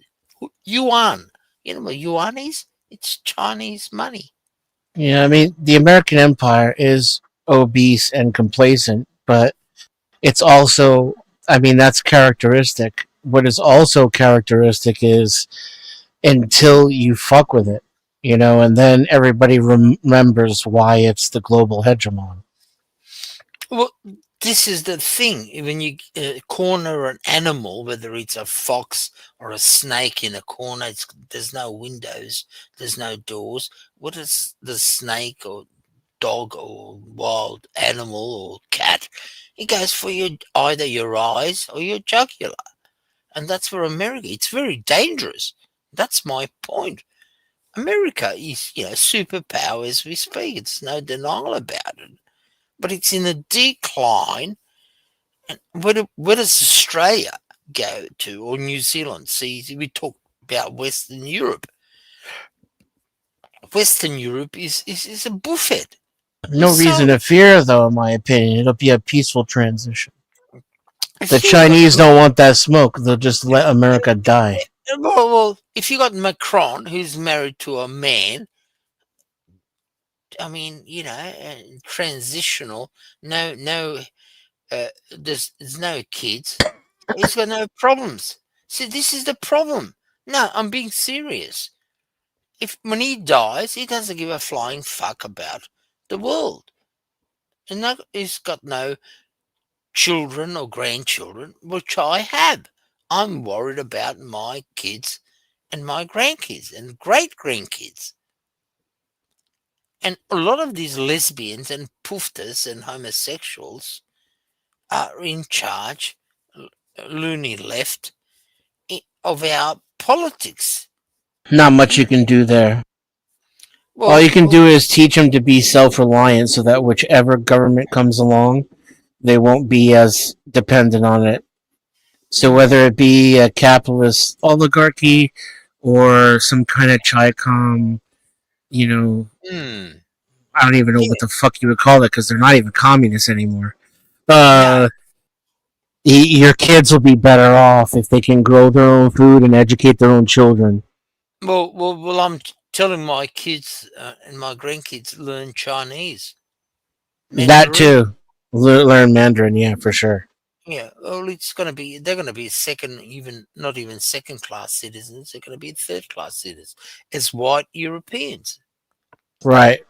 yuan. You know what yuan is? It's Chinese money. Yeah, I mean, the American empire is obese and complacent, but it's also, I mean, that's characteristic. What is also characteristic is until you fuck with it, and then everybody remembers why it's the global hegemon. Well, this is the thing. When you corner an animal, whether it's a fox or a snake in a corner, there's no windows, there's no doors. What is the snake or dog or wild animal or cat? It goes for either your eyes or your jugular. And that's for America. It's very dangerous. That's my point. America is, superpower as we speak. It's no denial about it. But it's in a decline. And where does Australia go to, or New Zealand? See, we talk about Western Europe. Western Europe is a buffet. No reason to fear, though, in my opinion. It'll be a peaceful transition. The Chinese don't want that smoke. They'll just let America die. Well, if you got Macron, who's married to a man, I mean, transitional, there's no kids. He's got no problems. See, this is the problem. No, I'm being serious. When he dies, he doesn't give a flying fuck about the world. And he's got no children or grandchildren, which I have. I'm worried about my kids and my grandkids and great grandkids. And a lot of these lesbians and poofters and homosexuals are in charge, loony left, of our politics. Not much you can do there. All you can do is teach them to be self-reliant so that whichever government comes along, they won't be as dependent on it. So whether it be a capitalist oligarchy or some kind of Chi-Com, I don't even know what the fuck you would call it because they're not even communists anymore. Your kids will be better off if they can grow their own food and educate their own children. Well, I'm telling my kids and my grandkids learn Chinese. That too. Learn Mandarin, yeah, for sure. Yeah, well, they're going to be not even second class citizens. They're going to be third class citizens as white Europeans. Right.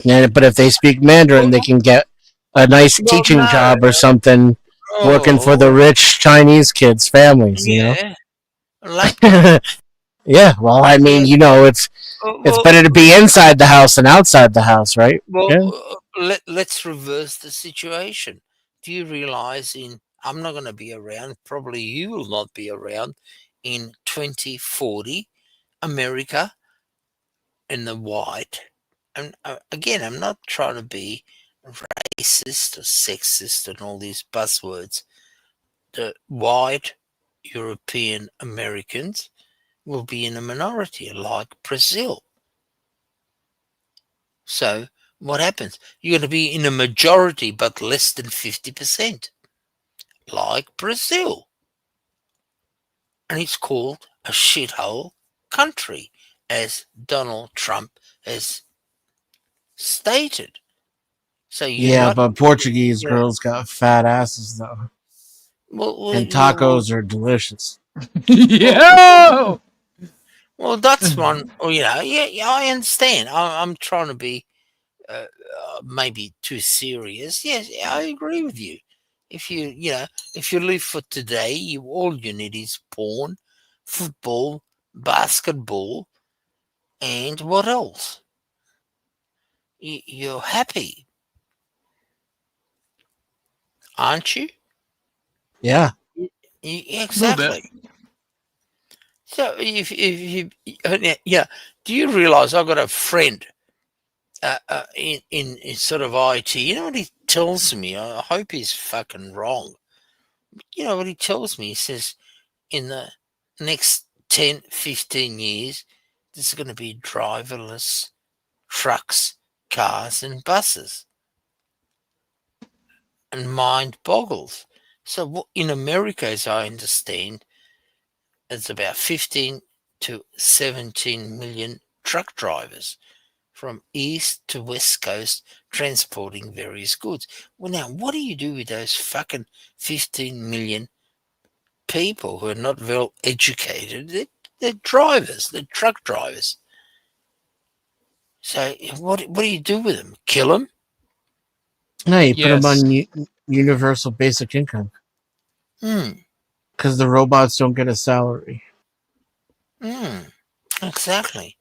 But if they speak Mandarin, they can get a nice teaching job or something working for the rich Chinese kids' families, Yeah, well, I mean, it's better to be inside the house than outside the house, right? Well, let's reverse the situation. Do you realize I'm not going to be around, probably you will not be around in 2040, America in the white. And again, I'm not trying to be racist or sexist and all these buzzwords. The white European Americans will be in a minority like Brazil. So what happens? You're going to be in a majority but less than 50%, like Brazil. And it's called a shithole country, as Donald Trump has stated. So but Portuguese girls got fat asses though, and tacos are delicious. Well, that's one. I understand. I'm trying to be maybe too serious. Yes, I agree with you. If you live for today, all you need is porn, football, basketball, and what else? You're happy, aren't you? Yeah. Exactly. So if you do you realize I've got a friend in sort of IT? You know what he tells me? I hope he's fucking wrong. You know what he tells me? He says in the next 10, 15 years, there's going to be driverless trucks, cars, and buses. And mind boggles. So in America, as I understand, it's about 15 to 17 million truck drivers from east to west coast transporting various goods. Well, now, what do you do with those fucking 15 million people who are not well educated? They're drivers, they're truck drivers. So what do you do with them? Kill them? No, you put them on universal basic income. Because the robots don't get a salary. Exactly.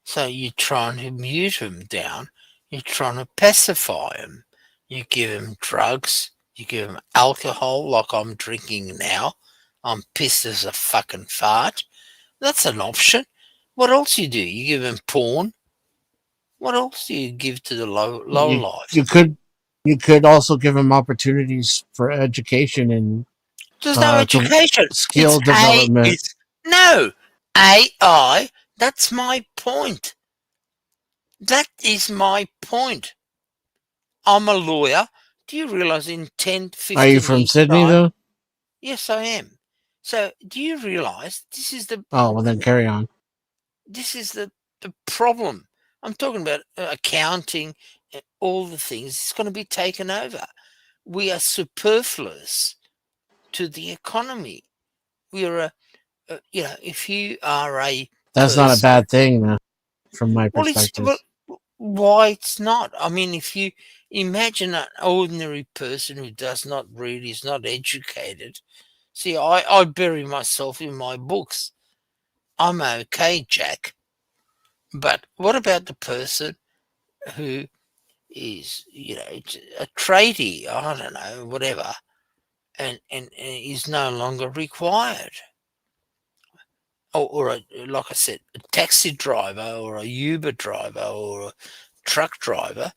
So you're trying to mute them down. You're trying to pacify them. You give them drugs. You give them alcohol like I'm drinking now. I'm pissed as a fucking fart. That's an option. What else you do? You give them porn. What else do you give to the low life? You could also give them opportunities for education and There's no education. skill development. No AI. That's my point. That is my point. I'm a lawyer. Do you realize in 10, 15 Are you from years Sydney time, though? Yes, I am. So do you realize this is the Oh well, then carry on. this is the problem. I'm talking about accounting, all the things. It's going to be taken over. We are superfluous to the economy. We are if you are a That's not a person, bad thing, though, from my well, perspective. why it's not? I mean, if you imagine an ordinary person who does not read, is not educated. See, I bury myself in my books. I'm okay, Jack. But what about the person who is, a tradie, I don't know, whatever, and is no longer required? Or like I said, a taxi driver or a Uber driver or a truck driver,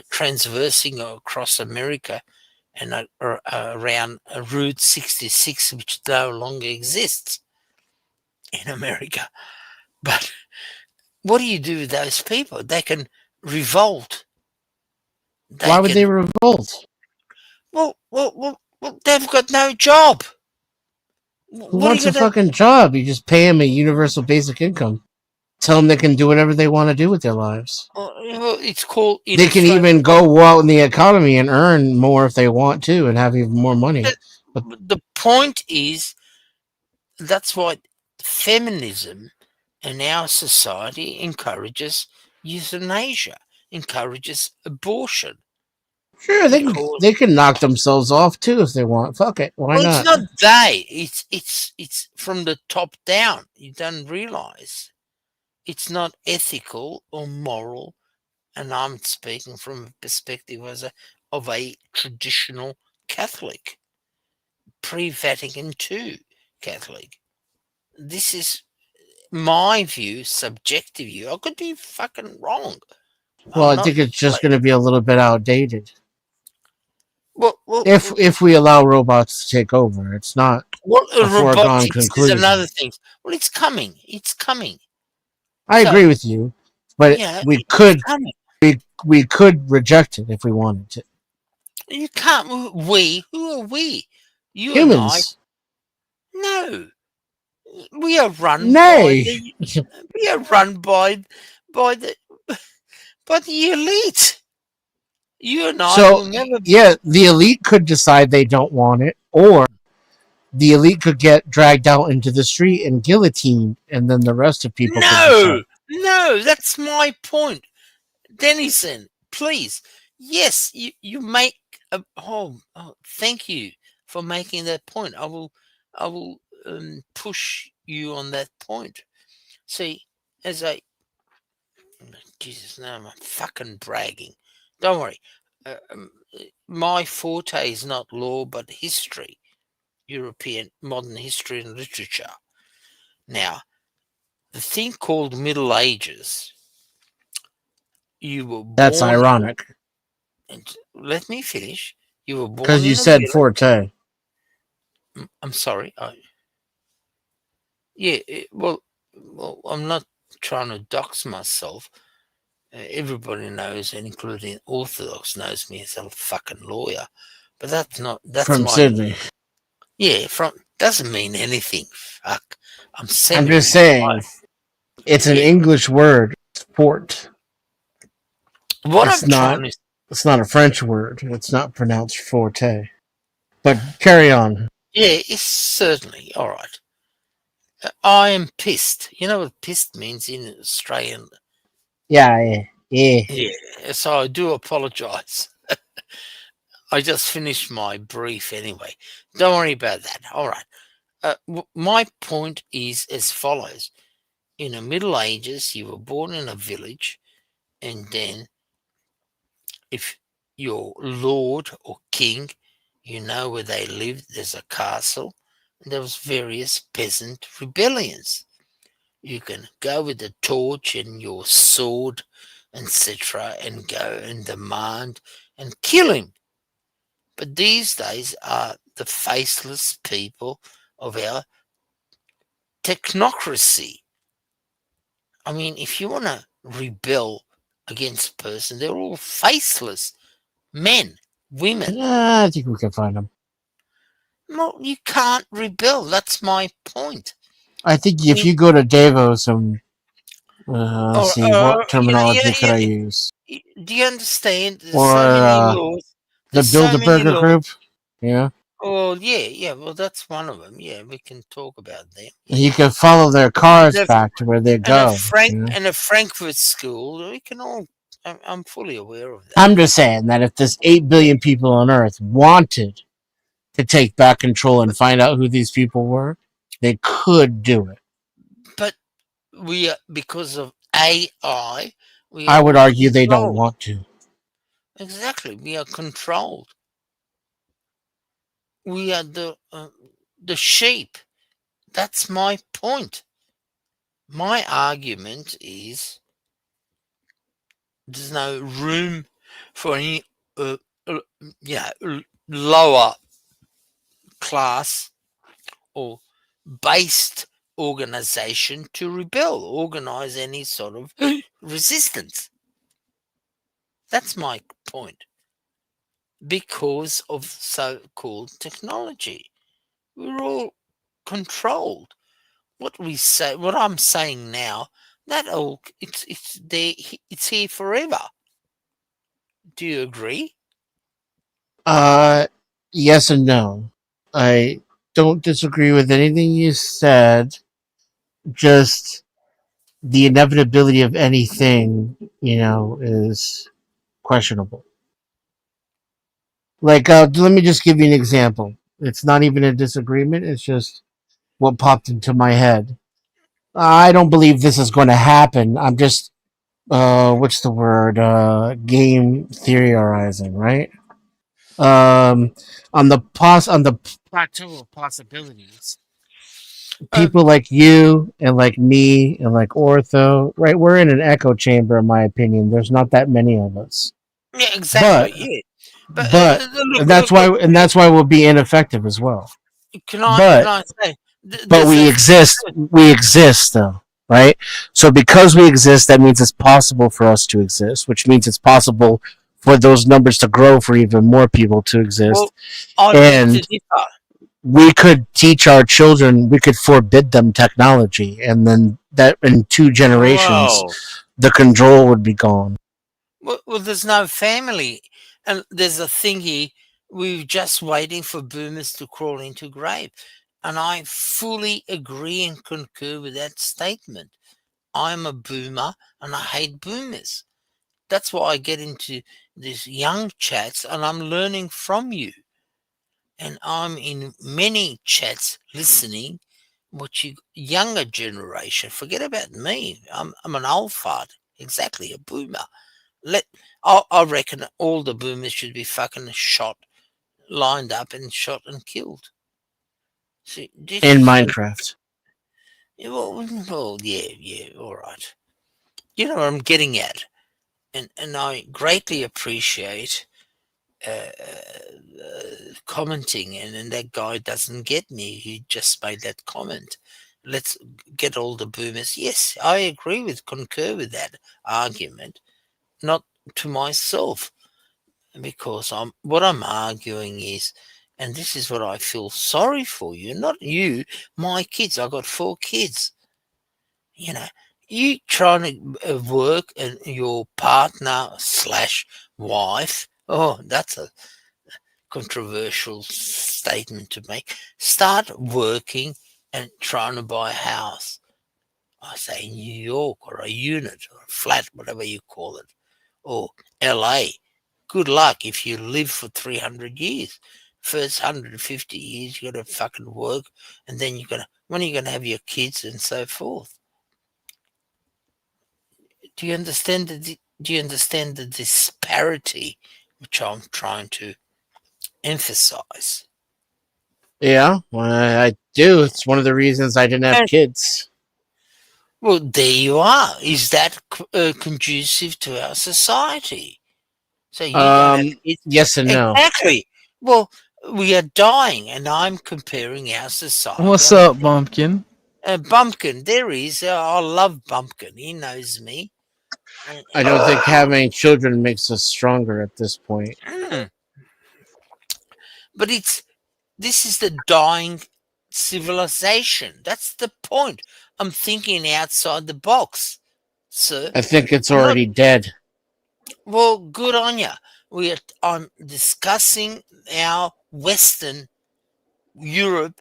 transversing across America and around Route 66, which no longer exists in America. But what do you do with those people? They can revolt. Why would they revolt? Well, they've got no job. Who wants a fucking job? You just pay them a universal basic income. Tell them they can do whatever they want to do with their lives. Well, it's called. They can even go out in the economy and earn more if they want to, and have even more money. But the point is, that's why feminism in our society encourages euthanasia, encourages abortion. Sure, they can knock themselves off too if they want. Fuck it, why Well, not? it's not they. It's from the top down. You don't realize it's not ethical or moral. And I'm speaking from a perspective of a traditional Catholic, pre-Vatican II Catholic. This is my view, subjective view. I could be fucking wrong. Well, I think it's just going to be a little bit outdated. Well, if we allow robots to take over, it's not a foregone robotics conclusion. is another thing. Well, it's coming. It's coming. I agree with you, but we could we could reject it if we wanted to. You can't. We? Who are we? You Humans. and I? No. We are run Nay. we are run by the elite. You and I So will never. yeah, the elite could decide they don't want it, or the elite could get dragged out into the street and guillotined, and then the rest of people. No, that's my point, Dennison. Please, yes, you make. Thank you for making that point. I will push you on that point. See, Jesus, now I'm fucking bragging. Don't worry. My forte is not law, but history, European modern history and literature. Now, the thing called Middle Ages, you were born. That's ironic. And let me finish. You were born Because you said forte. I'm sorry. Well, I'm not trying to dox myself. Everybody knows, including Orthodox, knows me as a fucking lawyer. But that's From Sydney. Yeah, doesn't mean anything. Fuck. I'm just saying, it's an English word, sport. It's not a French word. It's not pronounced forte. But carry on. Yeah, it's certainly all right. I am pissed. You know what pissed means in Australian? Yeah. So I do apologise. I just finished my brief anyway. Don't worry about that. All right. My point is as follows. In the Middle Ages, you were born in a village, and then if your lord or king, you know where they lived, there's a castle, and there was various peasant rebellions. You can go with the torch and your sword, etc., and go and demand and kill him. But these days are the faceless people of our technocracy. I mean, if you want to rebel against a person, they're all faceless men, women. I think we can find them. No, you can't rebel. That's my point. I think if you go to Davos and see what terminology could I use, do you understand? There's or so many laws. the There's so many Bilderberger laws. group, yeah. Oh, yeah. Well, that's one of them. Yeah, we can talk about them. You can follow their cars back to where they go. And a Frankfurt school. We can all. I'm fully aware of that. I'm just saying that if there's 8 billion people on Earth wanted to take back control and find out who these people were, they could do it. But we are, because of AI. I would argue they don't want to. Exactly, we are controlled. We are the sheep. That's my point. My argument is there's no room for any lower class or based organization to rebel, organize any sort of resistance. That's my point. Because of so-called technology, we're all controlled. What we say, what I'm saying now, that all it's there, it's here forever. Do you agree? Yes and no. I don't disagree with anything you said. Just the inevitability of anything, is questionable. Like, let me just give you an example. It's not even a disagreement. It's just what popped into my head. I don't believe this is going to happen. I'm just, what's the word? Game theorizing, right? On the plateau of possibilities, people like you and like me and like Ortho, right? We're in an echo chamber, in my opinion. There's not that many of us. Yeah, exactly. But and that's why we'll be ineffective as well. Can I say? But we exist. We exist, though, right? So because we exist, that means it's possible for us to exist, which means it's possible for those numbers to grow for even more people to exist. And we could teach our children, we could forbid them technology, and then that in 2 generations, the control would be gone. Well, there's no family, and there's a thingy. We're just waiting for boomers to crawl into grave, and I fully agree and concur with that statement. I'm a boomer, and I hate boomers. That's why I get into these young chats, and I'm learning from you. And I'm in many chats listening. What you younger generation, forget about me. I'm an old fart, exactly a boomer. I reckon all the boomers should be fucking shot, lined up and shot and killed. See, in Minecraft. Well, yeah, all right. You know what I'm getting at, and I greatly appreciate commenting, and that guy doesn't get me. He just made that comment. Let's get all the boomers. Yes, I agree concur with that argument. Not to myself, because what I'm arguing is, and this is what I feel sorry for you, not you, my kids. I got 4 kids. You trying to work and your partner / wife. Oh, that's a controversial statement to make. Start working and trying to buy a house. I say New York or a unit or a flat, whatever you call it, or LA. Good luck if you live for 300 years. First 150 years, you got to fucking work, and then when are you gonna have your kids and so forth? Do you understand the disparity which I'm trying to emphasize? Yeah, well, I do. It's one of the reasons I didn't have kids. Well, there you are. Is that conducive to our society? So you don't have kids. Yes and no. Exactly. Well, we are dying, and I'm comparing our society. What's up, Bumpkin? Bumpkin, there is. I love Bumpkin. He knows me. I don't think having children makes us stronger at this point. But this is the dying civilization. That's the point. I'm thinking outside the box, sir. I think it's already dead. Well, good on you. I'm discussing our Western Europe,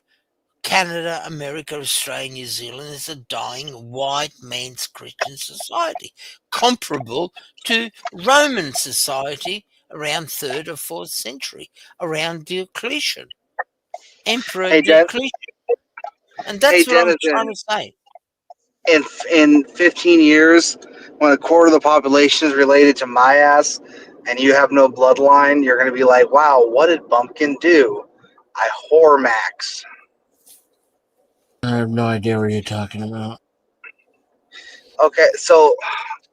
Canada, America, Australia, New Zealand is a dying white man's Christian society, comparable to Roman society around 3rd or 4th century, around Diocletian, Emperor Diocletian. And that's what I'm trying to say. In 15 years, when a quarter of the population is related to my ass, and you have no bloodline, you're going to be like, wow, what did Bumpkin do? I whore max. I have no idea what you're talking about. Okay, so,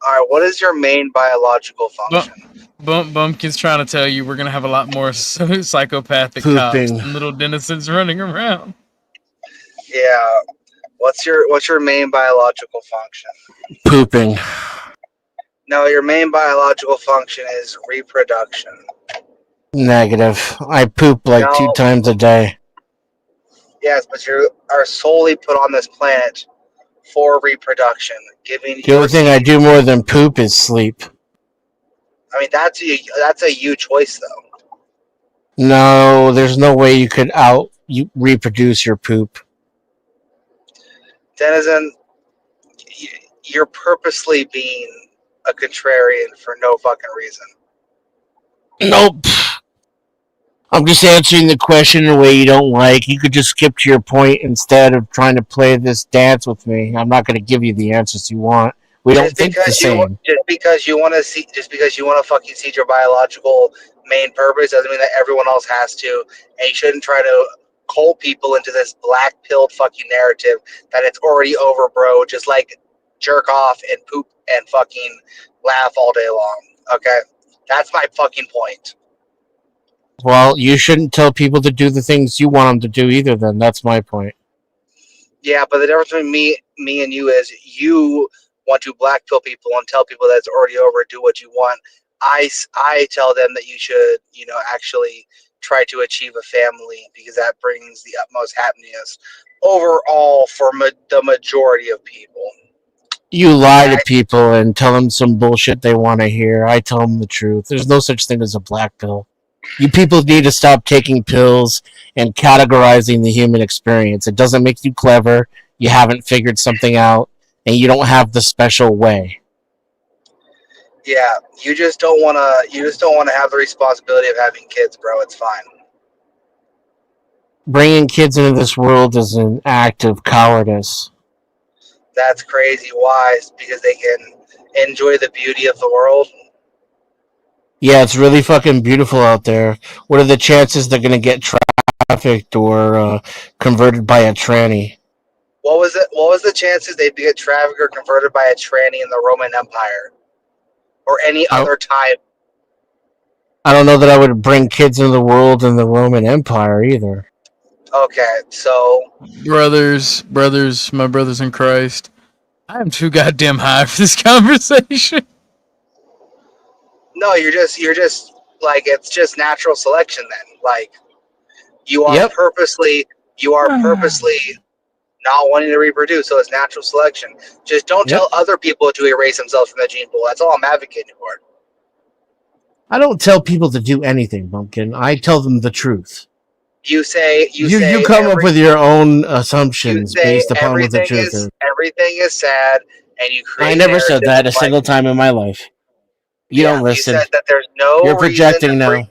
all right, what is your main biological function? Bumpkin's trying to tell you we're gonna have a lot more psychopathic cops and little denizens running around. Yeah. What's your main biological function? Pooping. No, your main biological function is reproduction. Negative. I poop like 2 times a day. Yes, but you are solely put on this planet for reproduction. The only thing I do more than poop is sleep. I mean, that's a you choice, though. No, there's no way you could reproduce your poop. Denizen, you're purposely being a contrarian for no fucking reason. Nope. I'm just answering the question in a way you don't like. You could just skip to your point instead of trying to play this dance with me. I'm not going to give you the answers you want. We don't think the same. Just because you want to fucking see your biological main purpose doesn't mean that everyone else has to. And you shouldn't try to cult people into this black-pilled fucking narrative that it's already over, bro. Just like jerk off and poop and fucking laugh all day long. Okay? That's my fucking point. Well, you shouldn't tell people to do the things you want them to do either, then. That's my point. Yeah, but the difference between me and you is you want to blackpill people and tell people that it's already over, do what you want. I tell them that you should, actually try to achieve a family because that brings the utmost happiness overall for the majority of people. You lie to people and tell them some bullshit they want to hear. I tell them the truth. There's no such thing as a black pill. You people need to stop taking pills and categorizing the human experience. It doesn't make you clever. You haven't figured something out, and you don't have the special way. Yeah, you just don't want to have the responsibility of having kids, bro. It's fine. Bringing kids into this world is an act of cowardice. That's crazy. Why? Because they can enjoy the beauty of the world. Yeah, it's really fucking beautiful out there. What are the chances they're gonna get trafficked or converted by a tranny? What was it? What was the chances they'd get trafficked or converted by a tranny in the Roman Empire, or any other time? I don't know that I would bring kids into the world in the Roman Empire either. Okay, so brothers, my brothers in Christ, I am too goddamn high for this conversation. No, you're just like, it's just natural selection then. Like, you are purposely not wanting to reproduce, so it's natural selection. Just don't tell other people to erase themselves from the gene pool. That's all I'm advocating for. I don't tell people to do anything, Bumpkin. I tell them the truth. You come up with your own assumptions based upon what the truth is. Everything is sad, and you create. I never said that a single time in my life. You don't listen. You said that there's no. You're projecting now.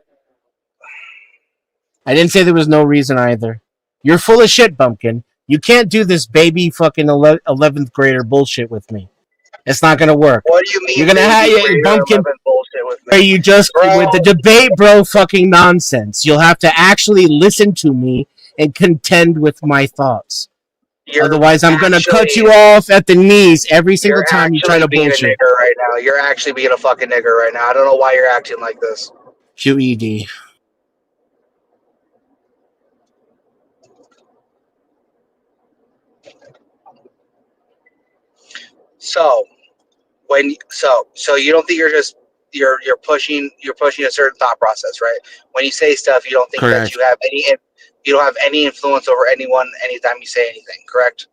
I didn't say there was no reason either. You're full of shit, Bumpkin. You can't do this baby fucking 11th grader bullshit with me. It's not gonna work. What do you mean? You're gonna have Bumpkin. You just with the debate, bro. Fucking nonsense. You'll have to actually listen to me and contend with my thoughts. Otherwise, I'm gonna cut actually- you off at the knees every single You're time you try to actually being bullshit. a nigger right now. You're actually being a fucking nigger right now. I don't know why you're acting like this. QED. So you don't think you're pushing a certain thought process, right? When you say stuff, you don't think Correct. that you don't have any influence over anyone anytime you say anything, correct?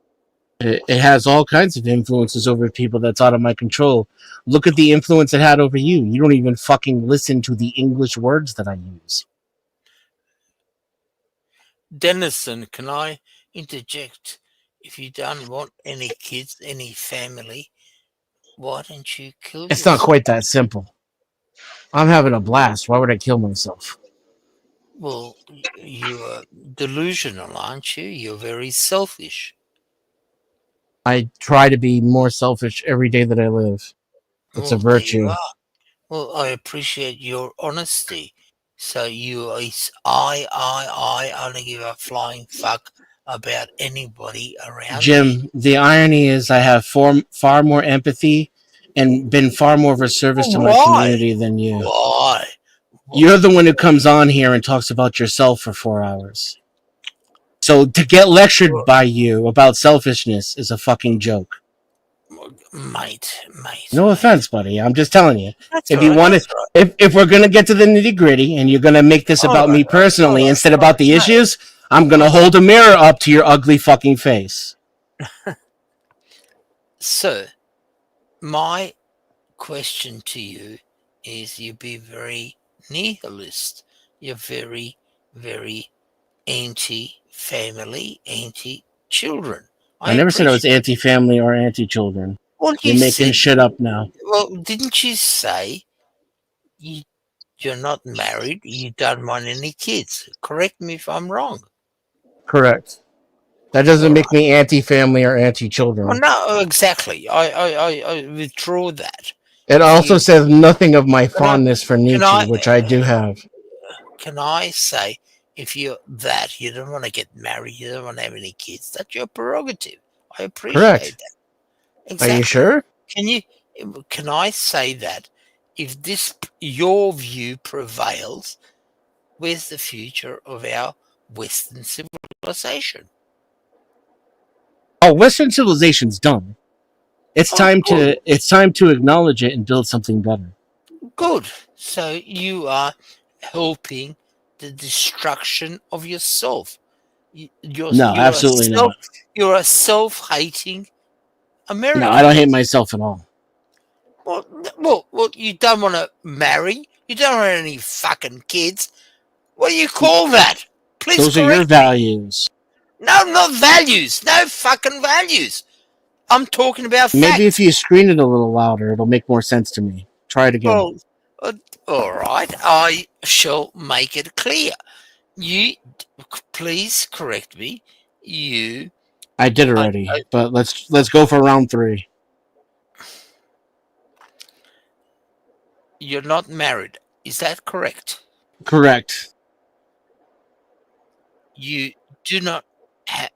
It has all kinds of influences over people that's out of my control. Look at the influence it had over you. You don't even fucking listen to the English words that I use. Dennison, can I interject? If you don't want any kids, any family, why don't you kill It's not yourself? quite that simple. I'm having a blast. Why would I kill myself? Well, you are delusional, aren't you? You're very selfish. I try to be more selfish every day that I live. It's a Well, there you virtue. are. Well, I appreciate your honesty. So I only give a flying fuck about anybody around me. Jim, the irony is I have far more empathy and been far more of a service to my Why? community than you. Why? You're the one who comes on here and talks about yourself for 4 hours. So to get lectured by you about selfishness is a fucking joke. Mate. No offense, buddy. I'm just telling you. That's If right, you want that's to, if we're gonna get to the nitty gritty, and you're gonna make this about me personally instead about the issues, I'm gonna hold a mirror up to your ugly fucking face. So, my question to you is you be very nihilist. You're very, very anti-family, anti-children. I never said I was anti-family or anti-children. Well, You're you making said- shit up now. Well, didn't you say you're not married, you don't want any kids? Correct me if I'm wrong. Correct. That doesn't make me anti-family or anti-children. Oh, no, exactly. I withdraw that. It also You- says nothing of my Can I- fondness for can Nietzsche, I- which I do have. Can I say, if you're that, you don't want to get married, you don't want to have any kids, that's your prerogative. I appreciate Correct. that. Are you sure? Can I say that if your view prevails, where's the future of our Western civilization? Oh, Western civilization's done. It's time to acknowledge it and build something better. Good. So you are helping the destruction of yourself. No, absolutely not. You're a self-hating American. No, I don't hate myself at all. Well, you don't want to marry. You don't want any fucking kids. What do you call that? Please Those are correct your values. No, not values. No fucking values. I'm talking about facts. Maybe if you screen it a little louder, it'll make more sense to me. Try it again. Well, all right. I shall make it clear. You, please correct me. You. I did already, but let's go for round 3. You're not married. Is that correct? Correct. You do not have.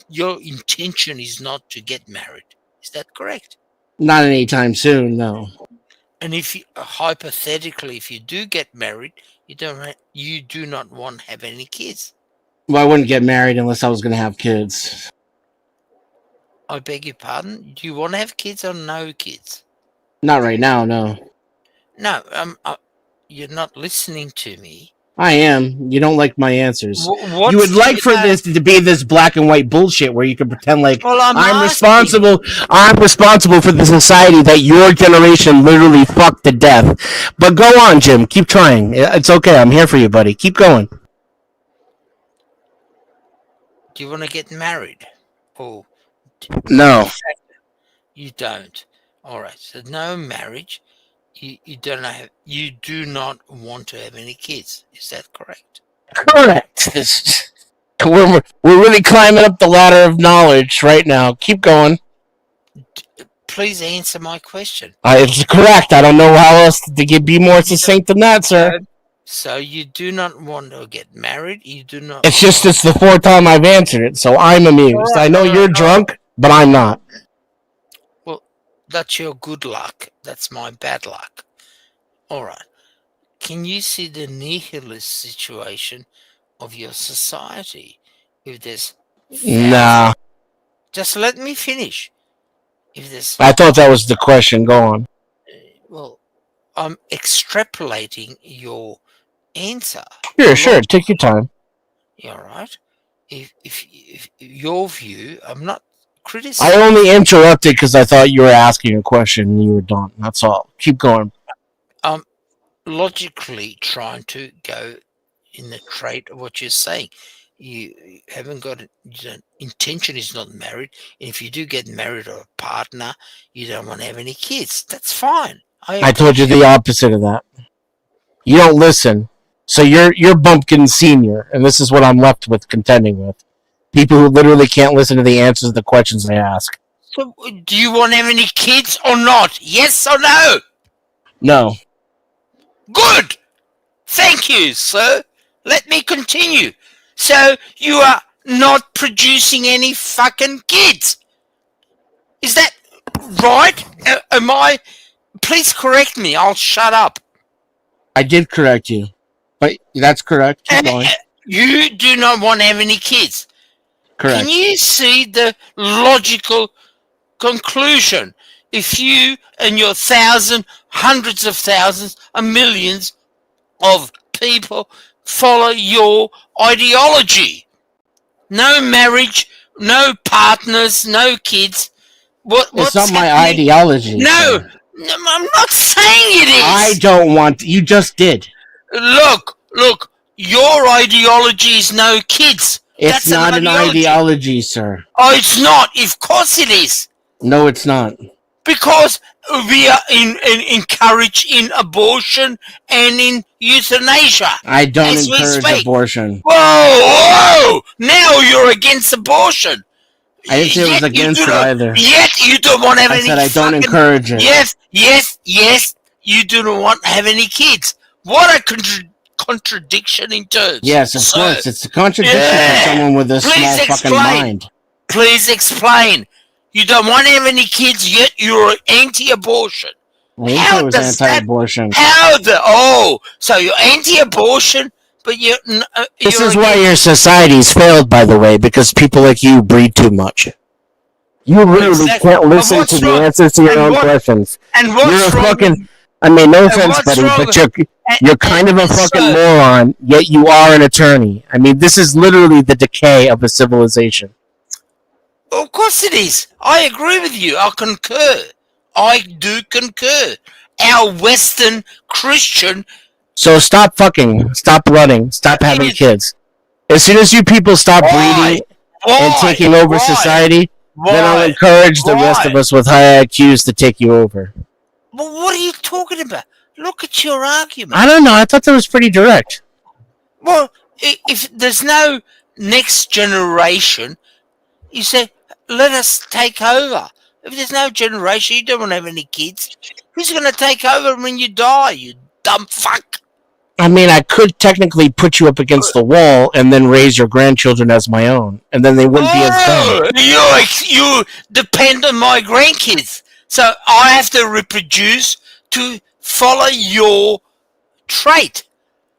Your intention is not to get married. Is that correct? Not anytime soon, no. And if you, hypothetically, if you do get married, you do not want to have any kids. Well, I wouldn't get married unless I was going to have kids. I beg your pardon. Do you want to have kids or no kids? Not right now, no. No, you're not listening to me. I am. You don't like my answers. What's You would like the- for this to be this black and white bullshit where you can pretend like Well, I'm I'm asking. responsible for the society that your generation literally fucked to death. But go on, Jim. Keep trying. It's okay. I'm here for you, buddy. Keep going. Do you want to get married? Or No. you don't. All right. So no marriage. You don't have. You do not want to have any kids. Is that correct? Correct. We're really climbing up the ladder of knowledge right now. Keep going. Please answer my question. It's correct. I don't know how else to be more succinct than that, sir. So you do not want to get married. You do not. It's just it's the fourth time I've answered it, so I'm amused. I know you're drunk, but I'm not. Well, that's your good luck. That's my bad luck. All right. Can you see the nihilist situation of your society? If there's Nah. just let me finish. If there's I thought that was the question. Go on. well, I'm extrapolating your answer. Sure. Take your time. All right. If your view, I'm not criticizing. I only interrupted because I thought you were asking a question and you were done. That's all. Keep going. Logically trying to go in the trait of what you're saying. You haven't got intention is not married, and if you do get married or a partner, you don't want to have any kids. That's fine. I told you the opposite of that. You don't listen. So you're Bumpkin Senior, and this is what I'm left with contending with. People who literally can't listen to the answers to the questions I ask. So, do you want to have any kids or not? Yes or no? No. Good. Thank you, sir. Let me continue. So, you are not producing any fucking kids. Is that right? Am I? Please correct me. I'll shut up. I did correct you. But that's correct. Keep going. You do not want to have any kids. Correct. Can you see the logical conclusion? If you and your hundreds of thousands, and millions of people follow your ideology, no marriage, no partners, no kids. It's not my ideology. No, sir. I'm not saying it is. I don't want. You just did. Look. Your ideology is no kids. It's That's not an ideology, sir. Oh, it's not. Of course it is. No, it's not. Because we are encouraged in abortion and in euthanasia. I don't as we encourage speak. abortion. Whoa! Now you're against abortion. I didn't say I was against it either. Yet you don't want to have I any. said I don't encourage it. Yes. You do not want to have any kids. What a contradiction in terms. Yes, of course. It's a contradiction for someone with a small fucking mind. Please explain. You don't want to have any kids, yet you're anti-abortion. I didn't say I was anti-abortion. So you're anti-abortion, but you're. This is why your society's failed, by the way, because people like you breed too much. You literally can't listen to the answers to your own questions. And what's wrong? I mean, no offense, buddy, but you're kind of a fucking moron, yet you are an attorney. I mean, this is literally the decay of a civilization. Of course it is. I agree with you. I concur. I do concur. Our Western Christian. So stop fucking, stop running, stop having kids. As soon as you people stop breeding and taking over society, then I'll encourage the rest of us with high IQs to take you over. Well, what are you talking about? Look at your argument. I don't know. I thought that was pretty direct. Well, if there's no next generation, you say, let us take over. If there's no generation, you don't want to have any kids. Who's going to take over when you die, you dumb fuck? I mean, I could technically put you up against the wall and then raise your grandchildren as my own, and then they wouldn't be as dumb. You depend on my grandkids. So I have to reproduce to follow your trait.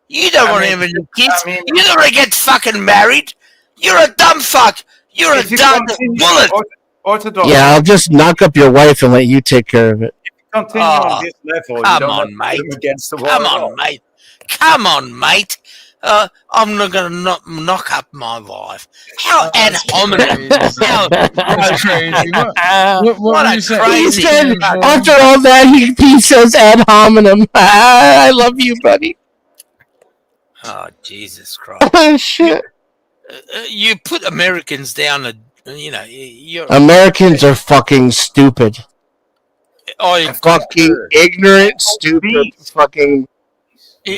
You don't want to have any kids. You don't want to get fucking married. You're a dumb fuck. You're a dumb bullet. Orthodox. Yeah, I'll just knock up your wife and let you take care of it. Continue on this level. Come on, mate. Against the wall Come on, mate. I'm not going to knock up my wife. How ad hominem. That's crazy. What a crazy. He said, after all that, he says ad hominem. I love you, buddy. Oh, Jesus Christ. Oh, shit. You put Americans down, you're... Americans are fucking stupid. Fucking ignorant, stupid, fucking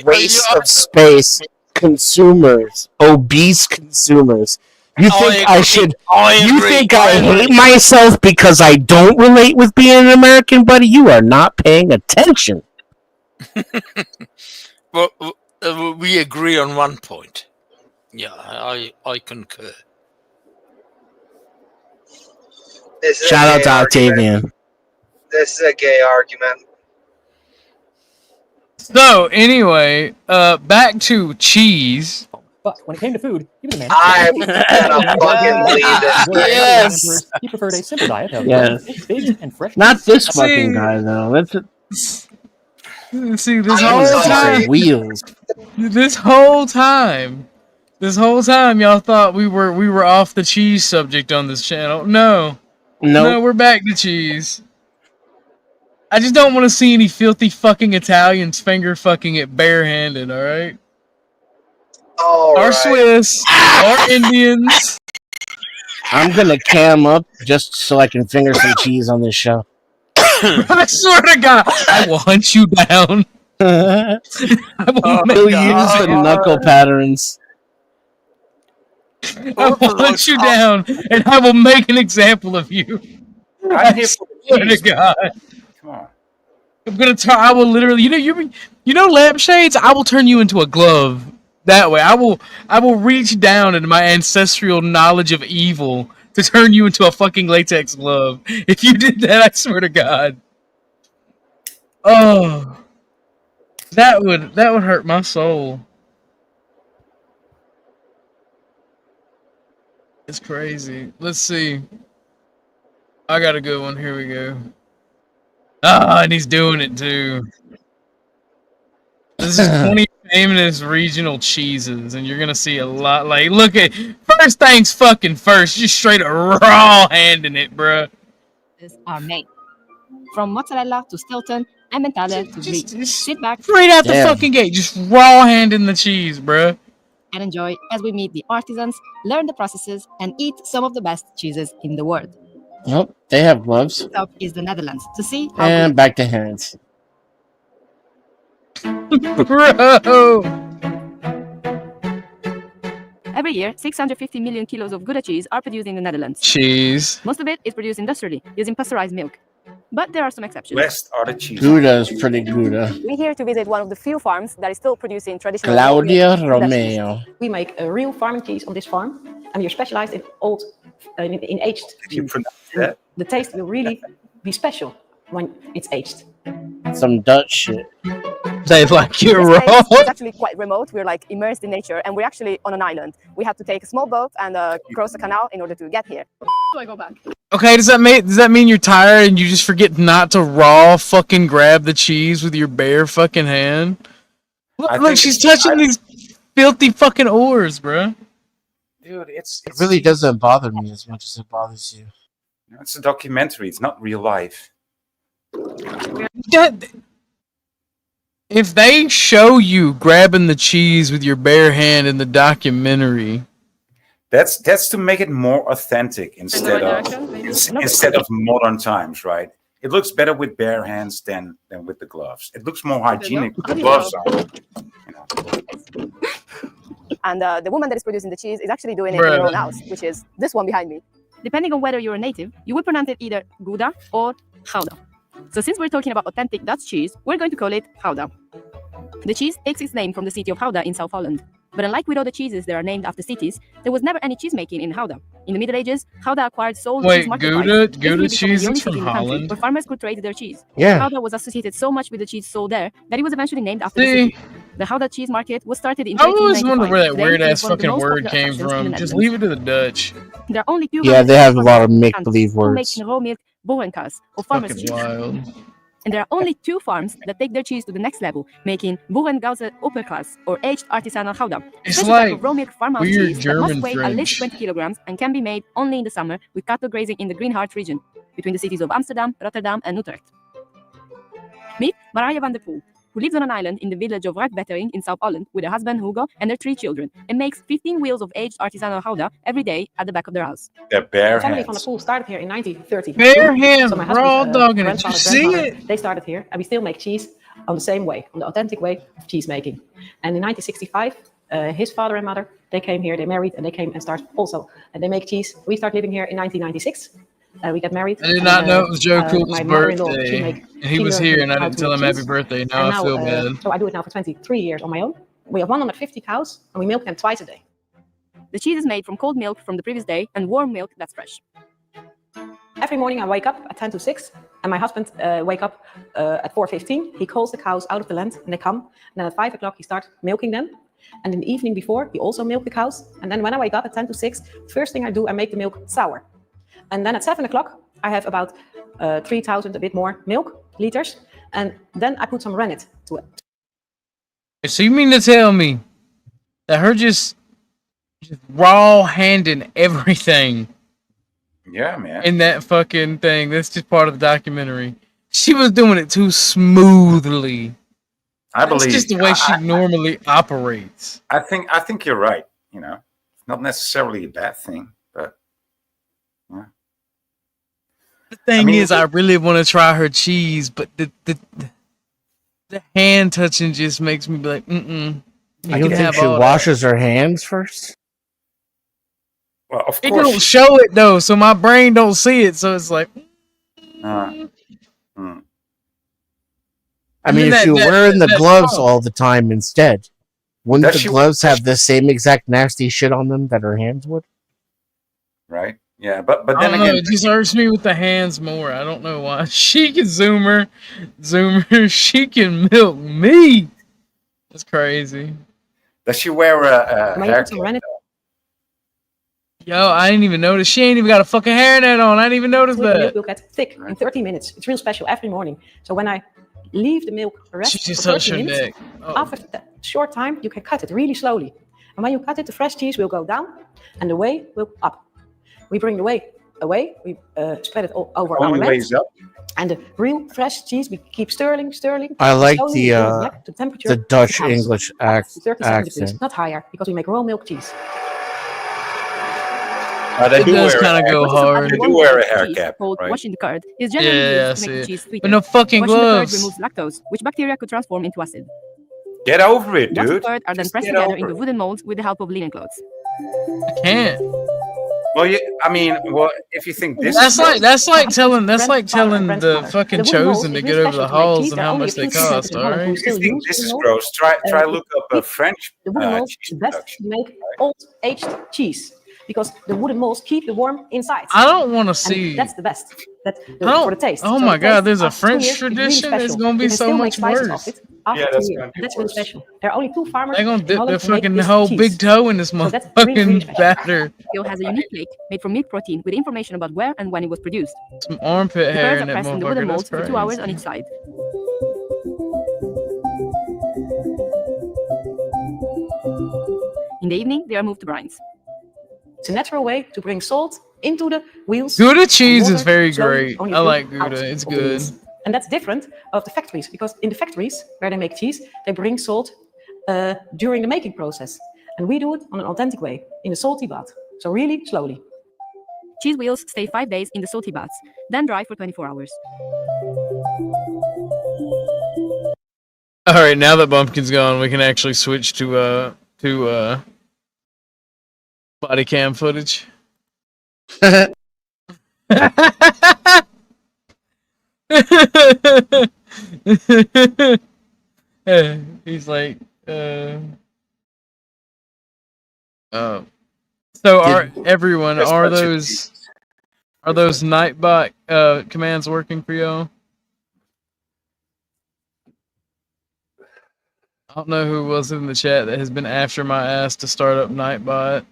waste of space. Consumers. Obese consumers. You think I should... You think I hate myself because I don't relate with being an American, buddy? You are not paying attention. Well, We agree on one point. Yeah, I concur. This is Shout a out gay to argument. Octavian. This is a gay argument. So anyway, back to cheese. But when it came to food, he was a man. I'm gonna fucking leave this thing. He preferred a simple diet of Yes. figs, and fresh. Not this See- fucking guy though. Let's See, this I'm whole sorry. time, wheels. this whole time, y'all thought we were off the cheese subject on this channel. No, Nope. we're back to cheese. I just don't want to see any filthy fucking Italians finger fucking it barehanded. All right, or Swiss, or Indians. I'm gonna cam up just so I can finger some cheese on this show. I swear to God, I will hunt you down. I will make We'll use the knuckle patterns. I will hunt you down, and I will make an example of you. I'm here for the swear to cheese. God. Come on. I'm gonna turn. I will literally. You know, lampshades. I will turn you into a glove. That way, I will reach down into my ancestral knowledge of evil to turn you into a fucking latex glove. If you did that, I swear to God. Oh, that would hurt my soul. It's crazy. Let's see. I got a good one. Here we go. Ah, and he's doing it too. This is 20 famous regional cheeses, and you're gonna see a lot. Like, look at first things fucking first. Just straight up raw handing it, bruh. Are made from mozzarella to Stilton and Mentale to Brie. Sit back Straight out the fucking gate, just raw handing the cheese, bruh. and enjoy as we meet the artisans, learn the processes, and eat some of the best cheeses in the world. Nope, they have gloves. Next up is the Netherlands to see how And back to hands. Bro. Every year, 650 million kilos of Gouda cheese are produced in the Netherlands. Cheese. Most of it is produced industrially, using pasteurized milk. But there are some exceptions. West are the cheese. Gouda is pretty Gouda. We're here to visit one of the few farms that is still producing traditional Claudia Gouda cheese. Romeo. We make a real farming cheese on this farm, and we are specialized in old, in aged. You pronounce that? The taste will really be special when it's aged. Some Dutch shit. They like you This place raw. is actually quite remote. We're like immersed in nature, and we're actually on an island. We had to take a small boat and cross a canal in order to get here. Do I go back? Okay, does that mean you're tired and you just forget not to raw fucking grab the cheese with your bare fucking hand? Look, she's touching these filthy fucking oars, bruh. Dude, it's It really doesn't bother me as much as it bothers you. it's a documentary. It's not real life. If they show you grabbing the cheese with your bare hand in the documentary, That's to make it more authentic instead of modern times, right? It looks better with bare hands than with the gloves. It looks more hygienic with the gloves on. And the woman that is producing the cheese is actually doing it in Bruh. her own house, which is this one behind me. Depending on whether you're a native, you would pronounce it either Gouda or Gouda. So since we're talking about authentic Dutch cheese, we're going to call it Gouda. The cheese takes its name from the city of Gouda in South Holland. But unlike with other cheeses that are named after cities, there was never any cheese making in Gouda. In the Middle Ages, Gouda acquired sole Wait, cheese market Gouda- rights, basically Gouda becoming cheese the only is from city in the country Holland? where farmers could trade their cheese. Yeah. Gouda was associated so much with the cheese sold there that it was eventually named after the See? city. The Gouda cheese market was started in I always 1395. wonder where that Today, weird it is ass one of the fucking most word popular came attractions in the from. Just Netherlands. leave it to the Dutch. There are only two Yeah, they have a lot of farmers make-believe who make words. raw milk boerenkaas, or farmers' Fucking cheese. wild. And there are only two farms that take their cheese to the next level, making Boerengauze Opperklaas, or aged artisanal Gouda. It's Special type like of raw milk farmhouse weird cheese that German must weigh at least French. 20 kilograms and can be made only in the summer with cattle grazing in the Green Heart region, between the cities of Amsterdam, Rotterdam, and Utrecht. Meet Marije van der Poel, who lives on an island in the village of Rijkbettering in South Holland with her husband Hugo and their 3 children, and makes 15 wheels of aged artisanal Gouda every day at the back of their house. They're bare The family van hands. der Poel started here in 1930. Bare hands, So my raw husband's dogging it. grandfather, Did you see grandmother, they started here, and we still make cheese on the same way, on the authentic way of cheese making. And in 1965, his father and mother, they came here, they married, and they came and started also. And they make cheese. We started living here in 1996. We got married. I did not know it was Joe Cool's my mother-in-law, birthday. she And he was learned here, and I how didn't to tell make him happy cheese. birthday. And Now I feel bad. So I do it now for 23 years on my own. we have 150 cows, and we milk them twice a day. The cheese is made from cold milk from the previous day and warm milk that's fresh. Every morning I wake up at 10 to 6, and my husband wake up at 4:15. He calls the cows out of the land, and they come. And then at 5 o'clock he starts milking them. And in the evening before, he also milk the cows. And then when I wake up at 10 to 6, first thing I do, I make the milk sour. And then at 7 o'clock, I have about 3,000, a bit more milk liters. And then I put some rennet to it. So you mean to tell me that her just raw handing everything? Yeah, man. In that fucking thing. That's just part of the documentary. She was doing it too smoothly. That's just the way she normally operates. I think you're right. You know, it's not necessarily a bad thing, but yeah. The thing is, I really want to try her cheese, but the hand touching just makes me be like, You don't think she washes her hands first? Well, of It course. don't show it though, so my brain don't see it. So it's like, I mean, if you're wearing the gloves all the time instead, wouldn't the gloves have the same exact nasty shit on them that her hands would? Right. Yeah, but I then don't again, know, it just hurts me with the hands more. I don't know why. She can zoomer, she can milk me. That's crazy. does she wear a haircut? Yo, I didn't even notice. She ain't even got a fucking hairnet on. I didn't even notice The milk that. will get thick in 30 minutes. It's real special every morning. So when I leave the milk rest She just for touched 30 her minutes, neck. Oh. after that short time, you can cut it really slowly. And when you cut it, the fresh cheese will go down and the whey will up. We bring the whey away. We spread it all over our Only land. ways up. And the real fresh cheese, we keep stirring. I like slowly we bring it the back to temperature the of Dutch house. English 37 degrees, accent. not higher, because we make raw milk cheese. They It do does wear kind of go hard. They do wear a hair cap, called right? washing the curd is generally Yeah, used I to make see the it. cheese sweeter. But no fucking Washing gloves. the curd removes lactose, which bacteria could transform into acid. Get over it, Once the dude. curd are then Just pressed get together over into it. wooden molds with the help of linen clothes. I can't. Well, if you think this That's is like telling the fucking chosen to get over the halls and how much they cost. All right. If you think this is gross, try look up a French The wooden molds cheese the best production. to make old aged cheese because the wooden molds keep the worm inside. I don't want to And see. that's the best. For the taste. Oh So my the God, taste there's a after 2 French years is really tradition. It's special. gonna be You can so still much make slices worse. of it after Yeah, 2 that's years. gonna be That's really worse. special. There are only 2 farmers. They're gonna in dip Holland their who make fucking this whole cheese. big toe in this So that's really, really motherfucking special. batter. It has a unique flake made from milk protein with information about where and when it was produced. Some armpit The hair curds in are that pressed in the wooden motherfucker. molds That's for 2 hours on crazy. each side. In the evening, they are moved to brines. It's a natural way to bring salt into the wheels. Gouda and cheese is water very slowly great. only I drip like out Gouda. It's of the good. wheels. And that's different of the factories because in the factories where they make cheese, they bring salt during the making process. And we do it on an authentic way in a salty bath. So really slowly. Cheese wheels stay 5 days in the salty baths, then dry for 24 hours. All right, now that Bumpkin's gone, we can actually switch to body cam footage. He's like, oh. So are those Nightbot commands working for y'all? I don't know who was in the chat that has been after my ass to start up Nightbot.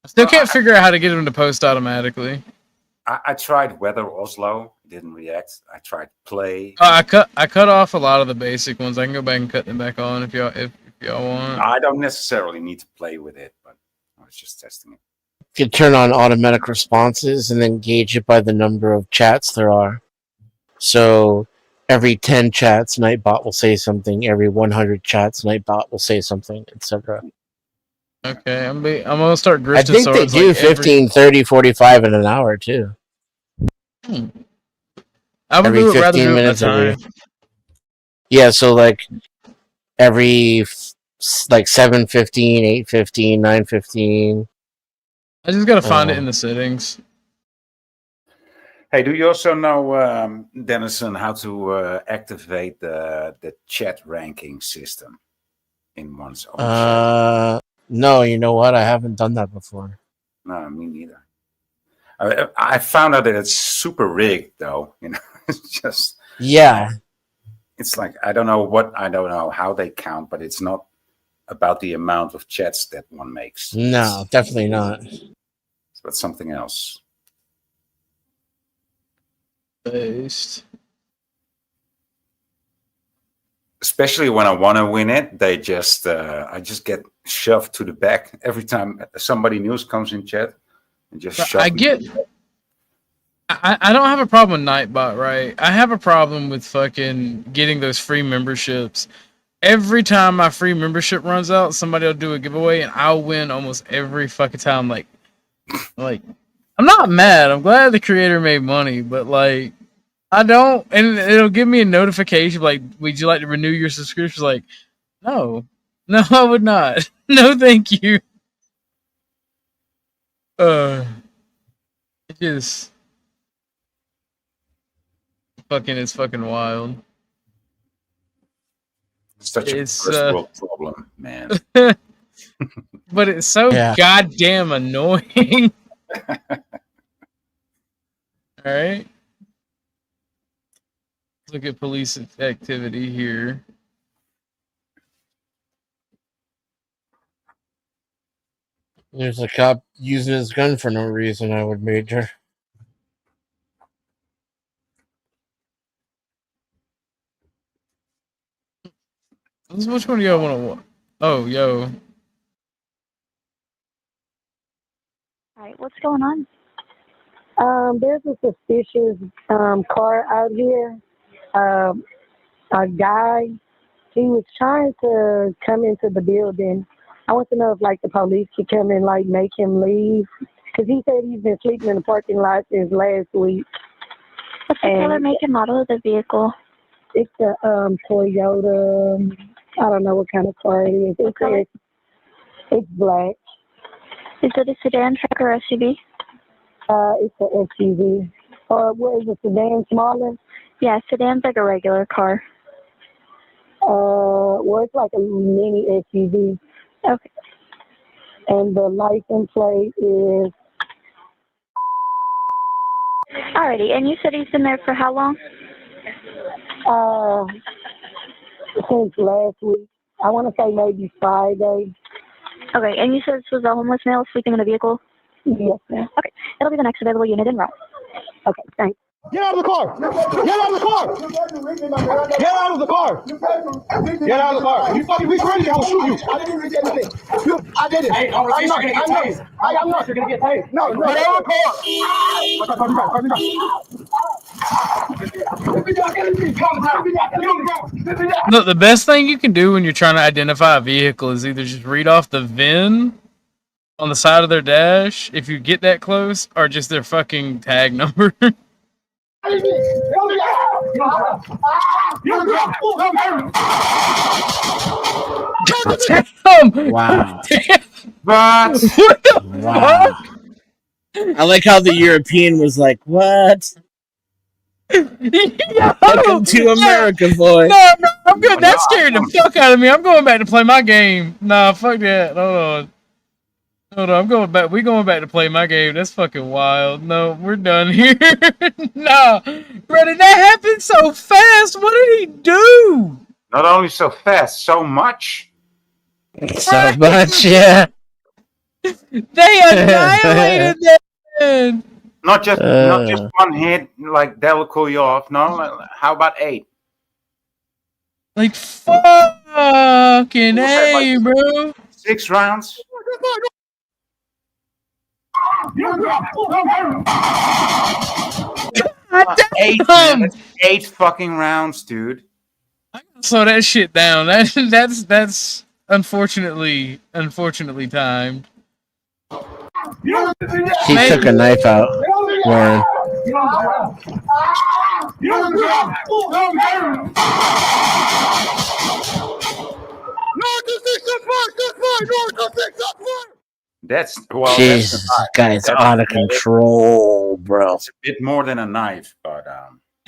I still can't figure out how to get him to post automatically. I tried Weather Oslo, didn't react. I tried Play. I cut off a lot of the basic ones. I can go back and cut them back on if y'all want. I don't necessarily need to play with it, but I was just testing it. You can turn on automatic responses and then gauge it by the number of chats there are. So every 10 chats, Nightbot will say something. Every 100 chats, Nightbot will say something, etc. Okay, I'm gonna start drifting. I think they swords do like 15, 30, 45 in an hour too. I would Every rather 15 do it minutes. by time. Yeah, so like every like 7:15, 8:15, 9:15. I just gotta find it in the settings. Hey, do you also know, Dennison, how to activate the chat ranking system? in one's own chat? No, you know what? I haven't done that before. No, me neither. I found out that it's super rigged, though. It's just It's like I don't know how they count, but it's not about the amount of chats that one makes. No, definitely not. It's about something else. Based. Especially when I want to win it, I just get shoved to the back every time somebody new comes in chat. And just shove I don't have a problem with Nightbot, right? I have a problem with fucking getting those free memberships. Every time my free membership runs out, somebody will do a giveaway, and I'll win almost every fucking time. Like, I'm not mad. I'm glad the creator made money, but like, I don't, and it'll give me a notification like, "Would you like to renew your subscription?" Like, no, I would not. No, thank you. It just it's fucking wild. Such a first world problem, man. But it's so goddamn annoying. All right. Look at police activity here. There's a cop using his gun for no reason, I would wager. Which one do y'all want to? Oh, yo. Alright, what's going on? There's a suspicious car out here. A guy, he was trying to come into the building. I want to know if like the police could come and like make him leave, because he said he's been sleeping in the parking lot since last week. What's the color, make, and model of the vehicle? It's a Toyota. I don't know what kind of car it is. It's black. Is it a sedan, truck, or SUV? It's an SUV. Or what is it, sedan smaller? Yeah, sedan's like a regular car. Well, it's like a mini SUV. Okay. And the license plate is... Alrighty, and you said he's been there for how long? Since last week. I want to say maybe Friday. Okay, and you said this was a homeless male sleeping in the vehicle? Yes, ma'am. Okay, it'll be the next available unit en route. Okay, thanks. Get out of the car! Get out of the car! Get out of the car! Get out of the car! You fucking be crazy, I'll shoot you! I didn't read anything. I did it. Hey, I'm not gonna get paid. I'm not gonna get paid. No, get out of the car! Look, the best thing you can do when you're trying to identify a vehicle is either just read off the VIN on the side of their dash, if you get that close, or just their fucking tag number. Wow. But wow. I like how the European was like, what? Welcome to America, boy. No, I'm good. That scared the fuck out of me. I'm going back to play my game. Nah, fuck that. Hold on, I'm going back. We going back to play my game. That's fucking wild. No, we're done here. No, brother, that happened so fast. What did he do? Not only so fast, so much. So much, yeah. They annihilated that man. Not just one hit, like that will cool you off. No, like, how about 8? Like fucking A, bro. 6 rounds. Eight fucking rounds, dude. Slow that shit down. That's unfortunately timed. He took a knife out, Warren. That's well. Jesus, this guy's out of control, bro. It's a bit more than a knife, but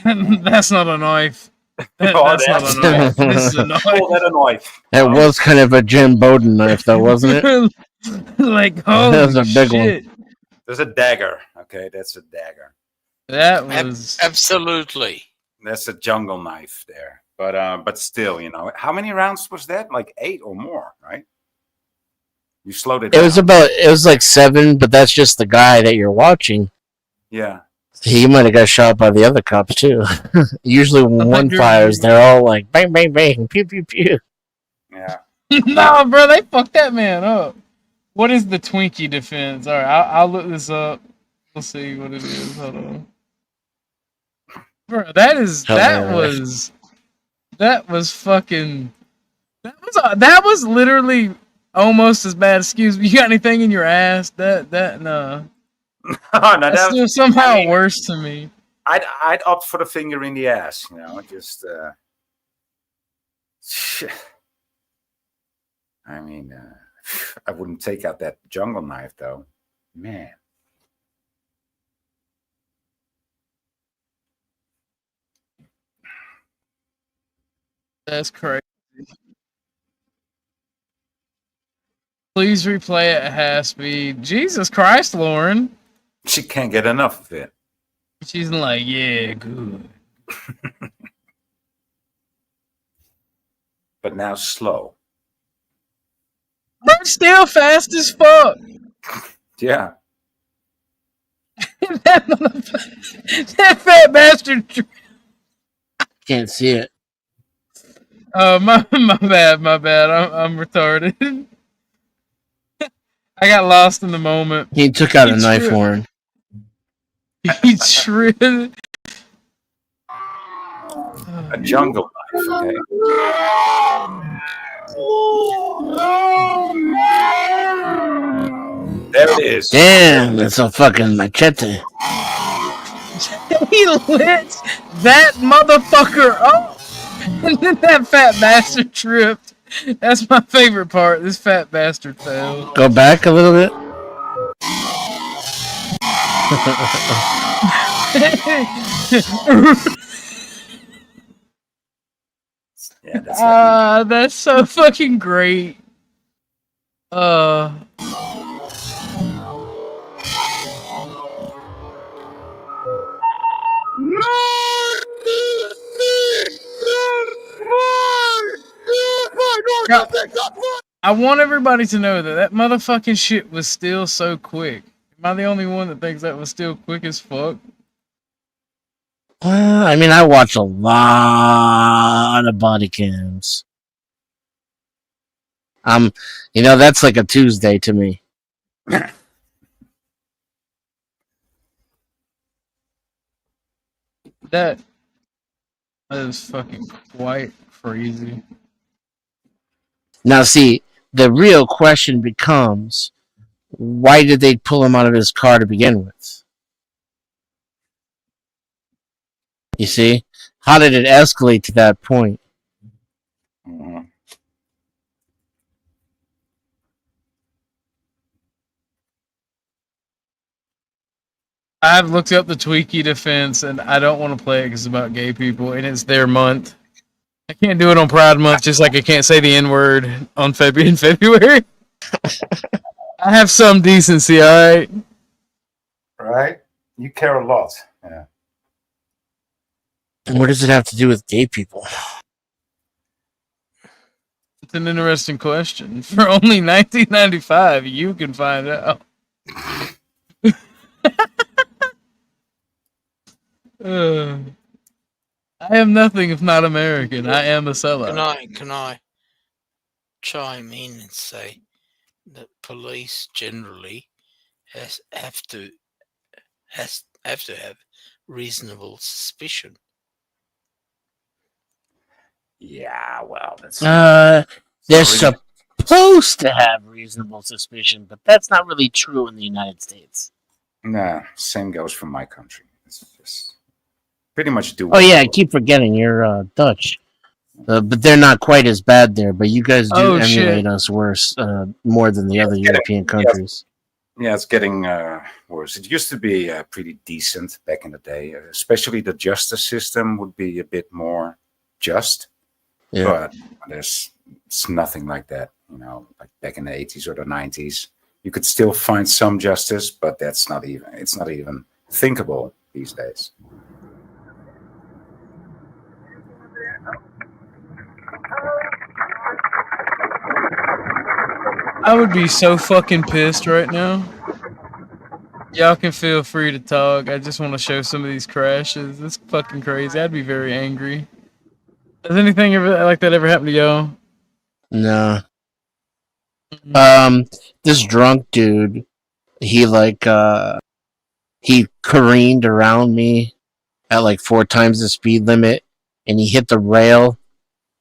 That's not a knife. That's not a knife. This is a knife. Oh, that a knife. That was kind of a Jim Bowden knife, though, wasn't it? Like, That was holy a big shit. one. There's a dagger. Okay, that's a dagger. That was absolutely. That's a jungle knife there. But still, how many rounds was that? Like 8 or more, right? You slowed it down. It was like 7, but that's just the guy that you're watching. Yeah. He might have got shot by the other cops too. Usually when one fires, they're all like bang, bang, bang, pew, pew, pew. Yeah. No, bro, they fucked that man up. What is the Twinkie defense? All right, I'll look this up. We'll see what it is. Hold on. Bro, that was literally almost as bad. Excuse me. You got anything in your ass? No. No, That's still somehow worse to me. I'd opt for the finger in the ass, just I mean, I wouldn't take out that jungle knife though. Man. That's crazy. Please replay it at half speed. Jesus Christ, Lauren. She can't get enough of it. She's like, yeah, good. But now slow. But still fast as fuck. Yeah. that fat bastard. Can't see it. Oh, my bad. I'm retarded. I got lost in the moment. He took out a knife, Warren. He tripped. A jungle knife, okay. There it is. Damn, that's a fucking machete. He lit that motherfucker up. And then that fat bastard tripped. That's my favorite part. This fat bastard fell. Go back a little bit. Yeah, that's so fucking great. I want everybody to know that motherfucking shit was still so quick. Am I the only one that thinks that was still quick as fuck? I mean, I watch a lot of body cams. That's like a Tuesday to me. That is fucking quite crazy. Now, see, the real question becomes, why did they pull him out of his car to begin with? You see? How did it escalate to that point? Mm-hmm. I've looked up the Twinkie defense, and I don't want to play it because it's about gay people, and it's their month. I can't do it on Pride Month, just like I can't say the N-word on February. I have some decency, all right? Right? You care a lot. Yeah. And what does it have to do with gay people? It's an interesting question. For only $19.95, you can find out. I am nothing if not American. I am a sellout. Can I chime in and say that police generally have to have reasonable suspicion? Yeah, well, that's they're supposed to have reasonable suspicion, but that's not really true in the United States. Nah, same goes for my country. It's just pretty much do. Oh yeah, I keep forgetting you're Dutch, but they're not quite as bad there. But you guys do emulate us worse, more than the other European countries. Yeah, it's getting worse. It used to be pretty decent back in the day. Especially the justice system would be a bit more just. Yeah. But it's nothing like that, like back in the 80s or the 90s. You could still find some justice, but it's not even thinkable these days. I would be so fucking pissed right now. Y'all can feel free to talk. I just want to show some of these crashes. It's fucking crazy. I'd be very angry. Has anything like that ever happened to y'all? No. This drunk dude, he careened around me at like 4 times the speed limit, and he hit the rail,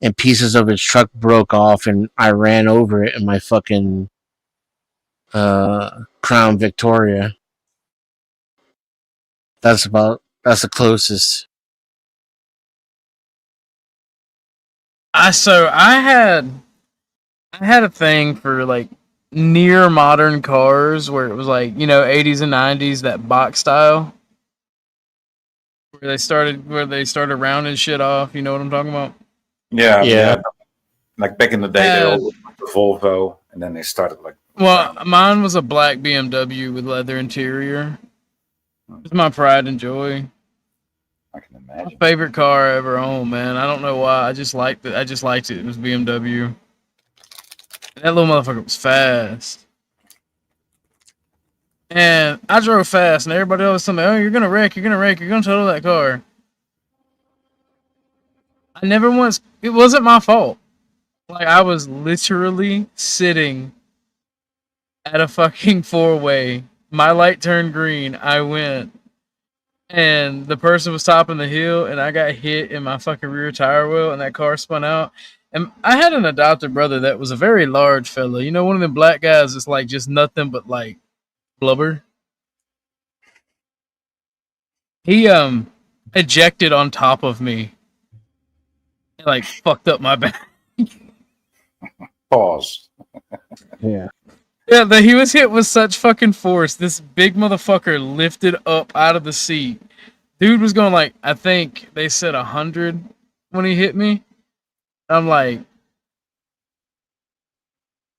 and pieces of his truck broke off, and I ran over it in my fucking Crown Victoria. That's the closest. I had a thing for like near modern cars where it was like, 80s and 90s, that box style. Where they started rounding shit off, you know what I'm talking about? Yeah. Like back in the day, they all looked like the Volvo, and then they started like. Well, mine was a black BMW with leather interior. It's my pride and joy. I can imagine. My favorite car I ever owned, man. I don't know why. I just liked it. It was BMW. And that little motherfucker was fast. And I drove fast, and everybody always told me, "Oh, you're gonna wreck. You're gonna total that car." It wasn't my fault. Like, I was literally sitting at a fucking 4-way. My light turned green. I went. And the person was topping the hill, and I got hit in my fucking rear tire wheel, and that car spun out. And I had an adopted brother that was a very large fella. You know, one of them black guys that's like just nothing but like blubber. He ejected on top of me. And, like, fucked up my back. Pause. Yeah. Yeah, he was hit with such fucking force. This big motherfucker lifted up out of the seat. Dude was going like, I think they said 100 when he hit me. I'm like,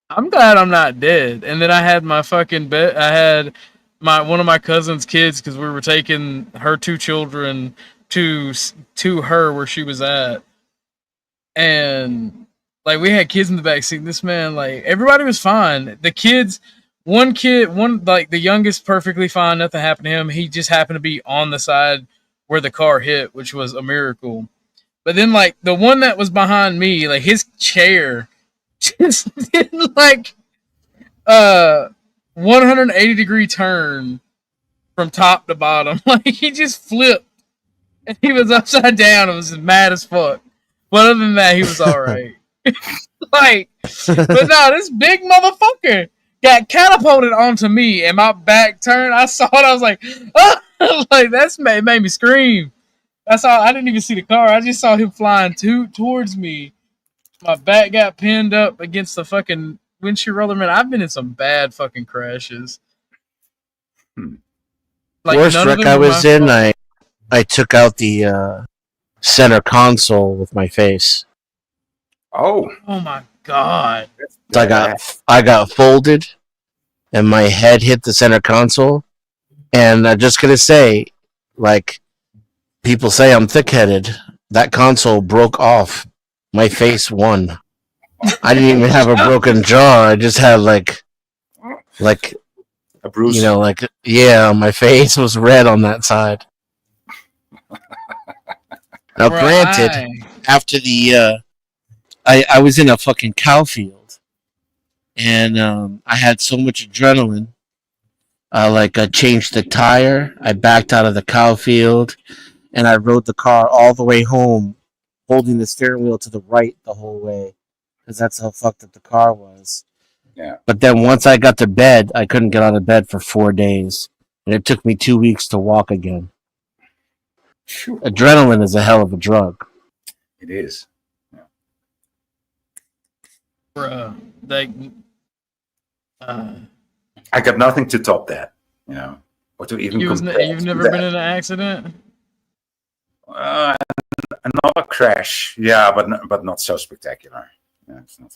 I'm glad I'm not dead. And then I had my fucking bed. I had one of my cousin's kids, because we were taking her 2 children to her where she was at. And like, we had kids in the back seat. This man, like, everybody was fine. The kids, one like the youngest, perfectly fine. Nothing happened to him. He just happened to be on the side where the car hit, which was a miracle. But then, like, the one that was behind me, like, his chair just did like 180-degree turn from top to bottom. Like, he just flipped, and he was upside down. It was mad as fuck. But other than that, he was all right. Like, but no, this big motherfucker got catapulted onto me, and my back turned. I saw it. I was like, oh! Like, made me scream. That's all. I didn't even see the car. I just saw him flying towards me. My back got pinned up against the fucking windshield roller. Man, I've been in some bad fucking crashes. Like, worst wreck I was in, I took out the center console with my face. Oh my god! So I got folded, and my head hit the center console. And I'm just gonna say, like, people say I'm thick-headed. That console broke off. My face won. I didn't even have a broken jaw. I just had like a bruise. You know, like, yeah, my face was red on that side. Now, granted, after the I was in a fucking cow field, and I had so much adrenaline. I changed the tire. I backed out of the cow field, and I rode the car all the way home, holding the steering wheel to the right the whole way, because that's how fucked up the car was. Yeah. But then once I got to bed, I couldn't get out of bed for 4 days, and it took me 2 weeks to walk again. Sure. Adrenaline is a hell of a drug. It is. Yeah. I got nothing to top that, or to even compare. You've never been in an accident? Another crash. Yeah, but not so spectacular. Yeah, it's not.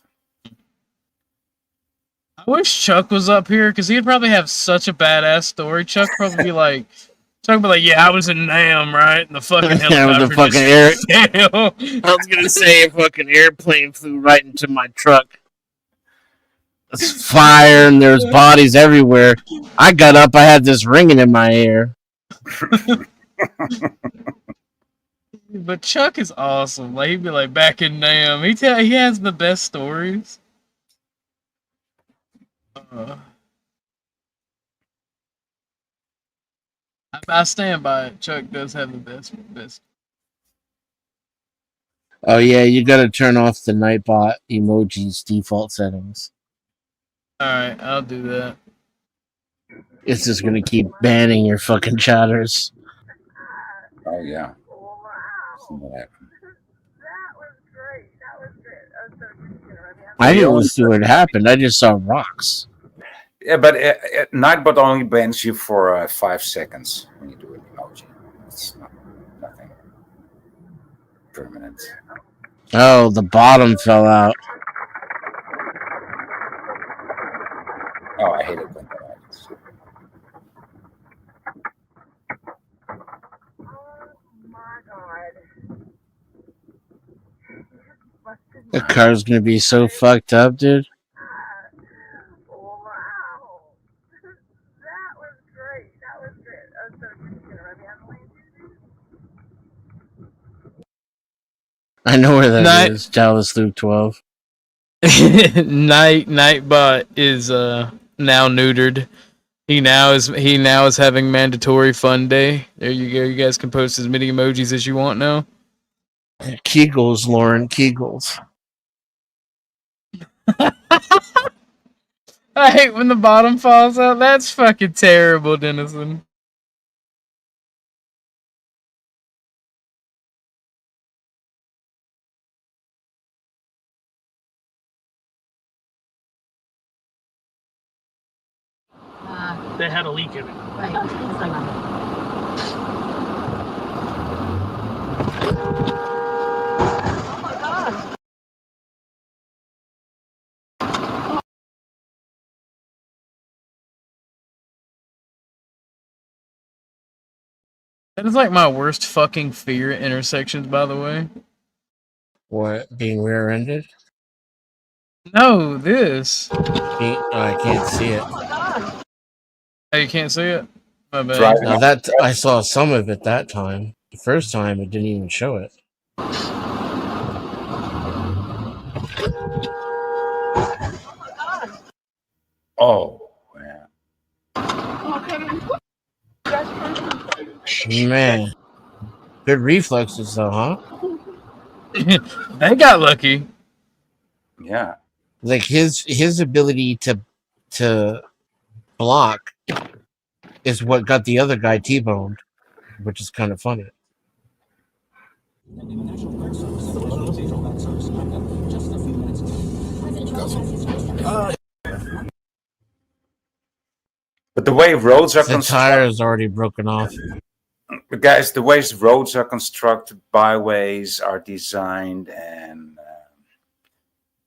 I wish Chuck was up here because he'd probably have such a badass story. Chuck probably be like, yeah, I was in Nam, right? And the fucking helicopter the fucking just fell. I was gonna say a fucking airplane flew right into my truck. There's fire and there's bodies everywhere. I got up, I had this ringing in my ear. But Chuck is awesome. Like he'd be like back in Nam. He has the best stories. I stand by it. Chuck does have the best. Oh yeah, you gotta turn off the Nightbot emojis default settings. Alright, I'll do that. It's just gonna keep banning your fucking chatters. Oh yeah. I didn't see what happened. I just saw rocks. Yeah, but Nightbot only bans you for 5 seconds when you do an emoji. It's nothing permanent. Oh, the bottom fell out. Oh, I hate it when that happens. The car's gonna be so fucked up, dude. I know where that is. Dallas Loop 12. Nightbot is now neutered. He now is having mandatory fun day. There you go. You guys can post as many emojis as you want now. Kegels, Lauren, Kegels. I hate when the bottom falls out. That's fucking terrible, Dennison. They had a leak in it. That is like my worst fucking fear at intersections, by the way. What? Being rear-ended? No, this. I can't see it. Oh, you can't see it? My bad. Now that I saw some of it that time. The first time it didn't even show it. Oh, yeah. Man. Good reflexes though, huh? They got lucky. Yeah. Like his ability to block is what got the other guy T-boned, which is kind of funny. But the way roads are The tire is already broken off. But guys, the ways roads are constructed, byways are designed, and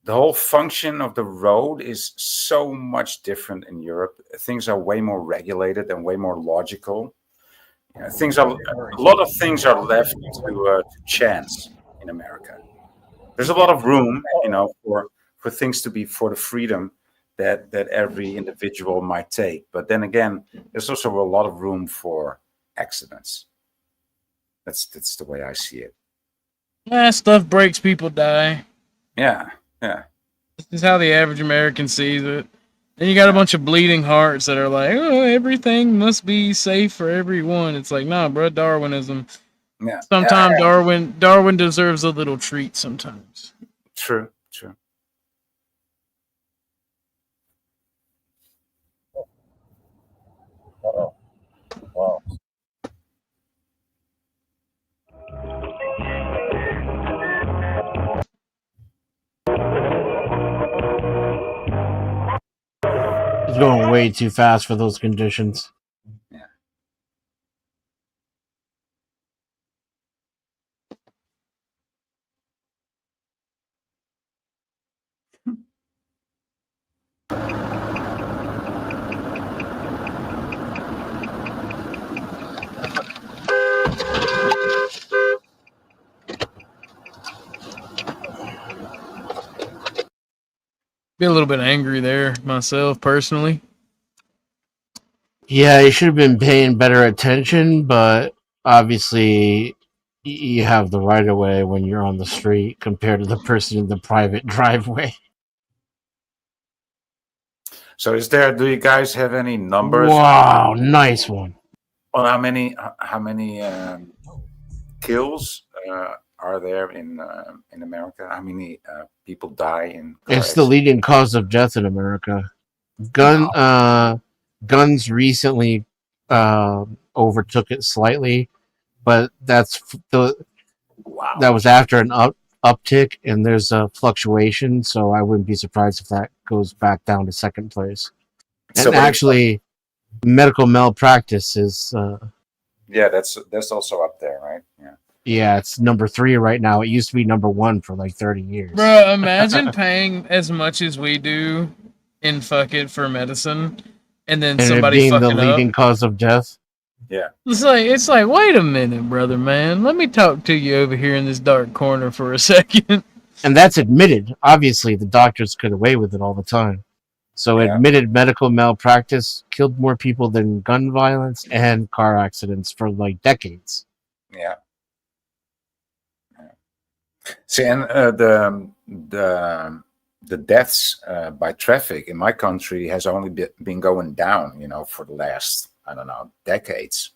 the whole function of the road is so much different in Europe. Things are way more regulated and way more logical. A lot of things are left to chance in America. There's a lot of room, for things to be for the freedom that every individual might take. But then again, there's also a lot of room for accidents. That's the way I see it. Yeah, stuff breaks, people die. Yeah. This is how the average American sees it. Then you got a bunch of bleeding hearts that are like, oh, everything must be safe for everyone. It's like, nah, bro, Darwinism. Yeah. Sometimes Darwin deserves a little treat sometimes. True. Wow. It's going way too fast for those conditions. Yeah. Be a little bit angry there myself, personally. Yeah, you should have been paying better attention, but obviously you have the right of way when you're on the street compared to the person in the private driveway. So do you guys have any numbers? Wow, nice one. On how many kills are there in America? How many people die in car It's the leading cause of death in America. Guns recently overtook it slightly, but that was after an uptick, and there's a fluctuation. So I wouldn't be surprised if that goes back down to second place. And actually, medical malpractice is. Yeah, that's also up there, right? Yeah. Yeah, it's number 3 right now. It used to be number 1 for like 30 years. Bro, imagine paying as much as we do in for medicine, and then And somebody it being the fucking leading up. cause of death. Yeah. It's like, wait a minute, brother, man. Let me talk to you over here in this dark corner for a second. And that's admitted. Obviously, the doctors get away with it all the time. So admitted medical malpractice killed more people than gun violence and car accidents for like decades. Yeah. See, and the deaths by traffic in my country has only been going down, for the last, I don't know, decades.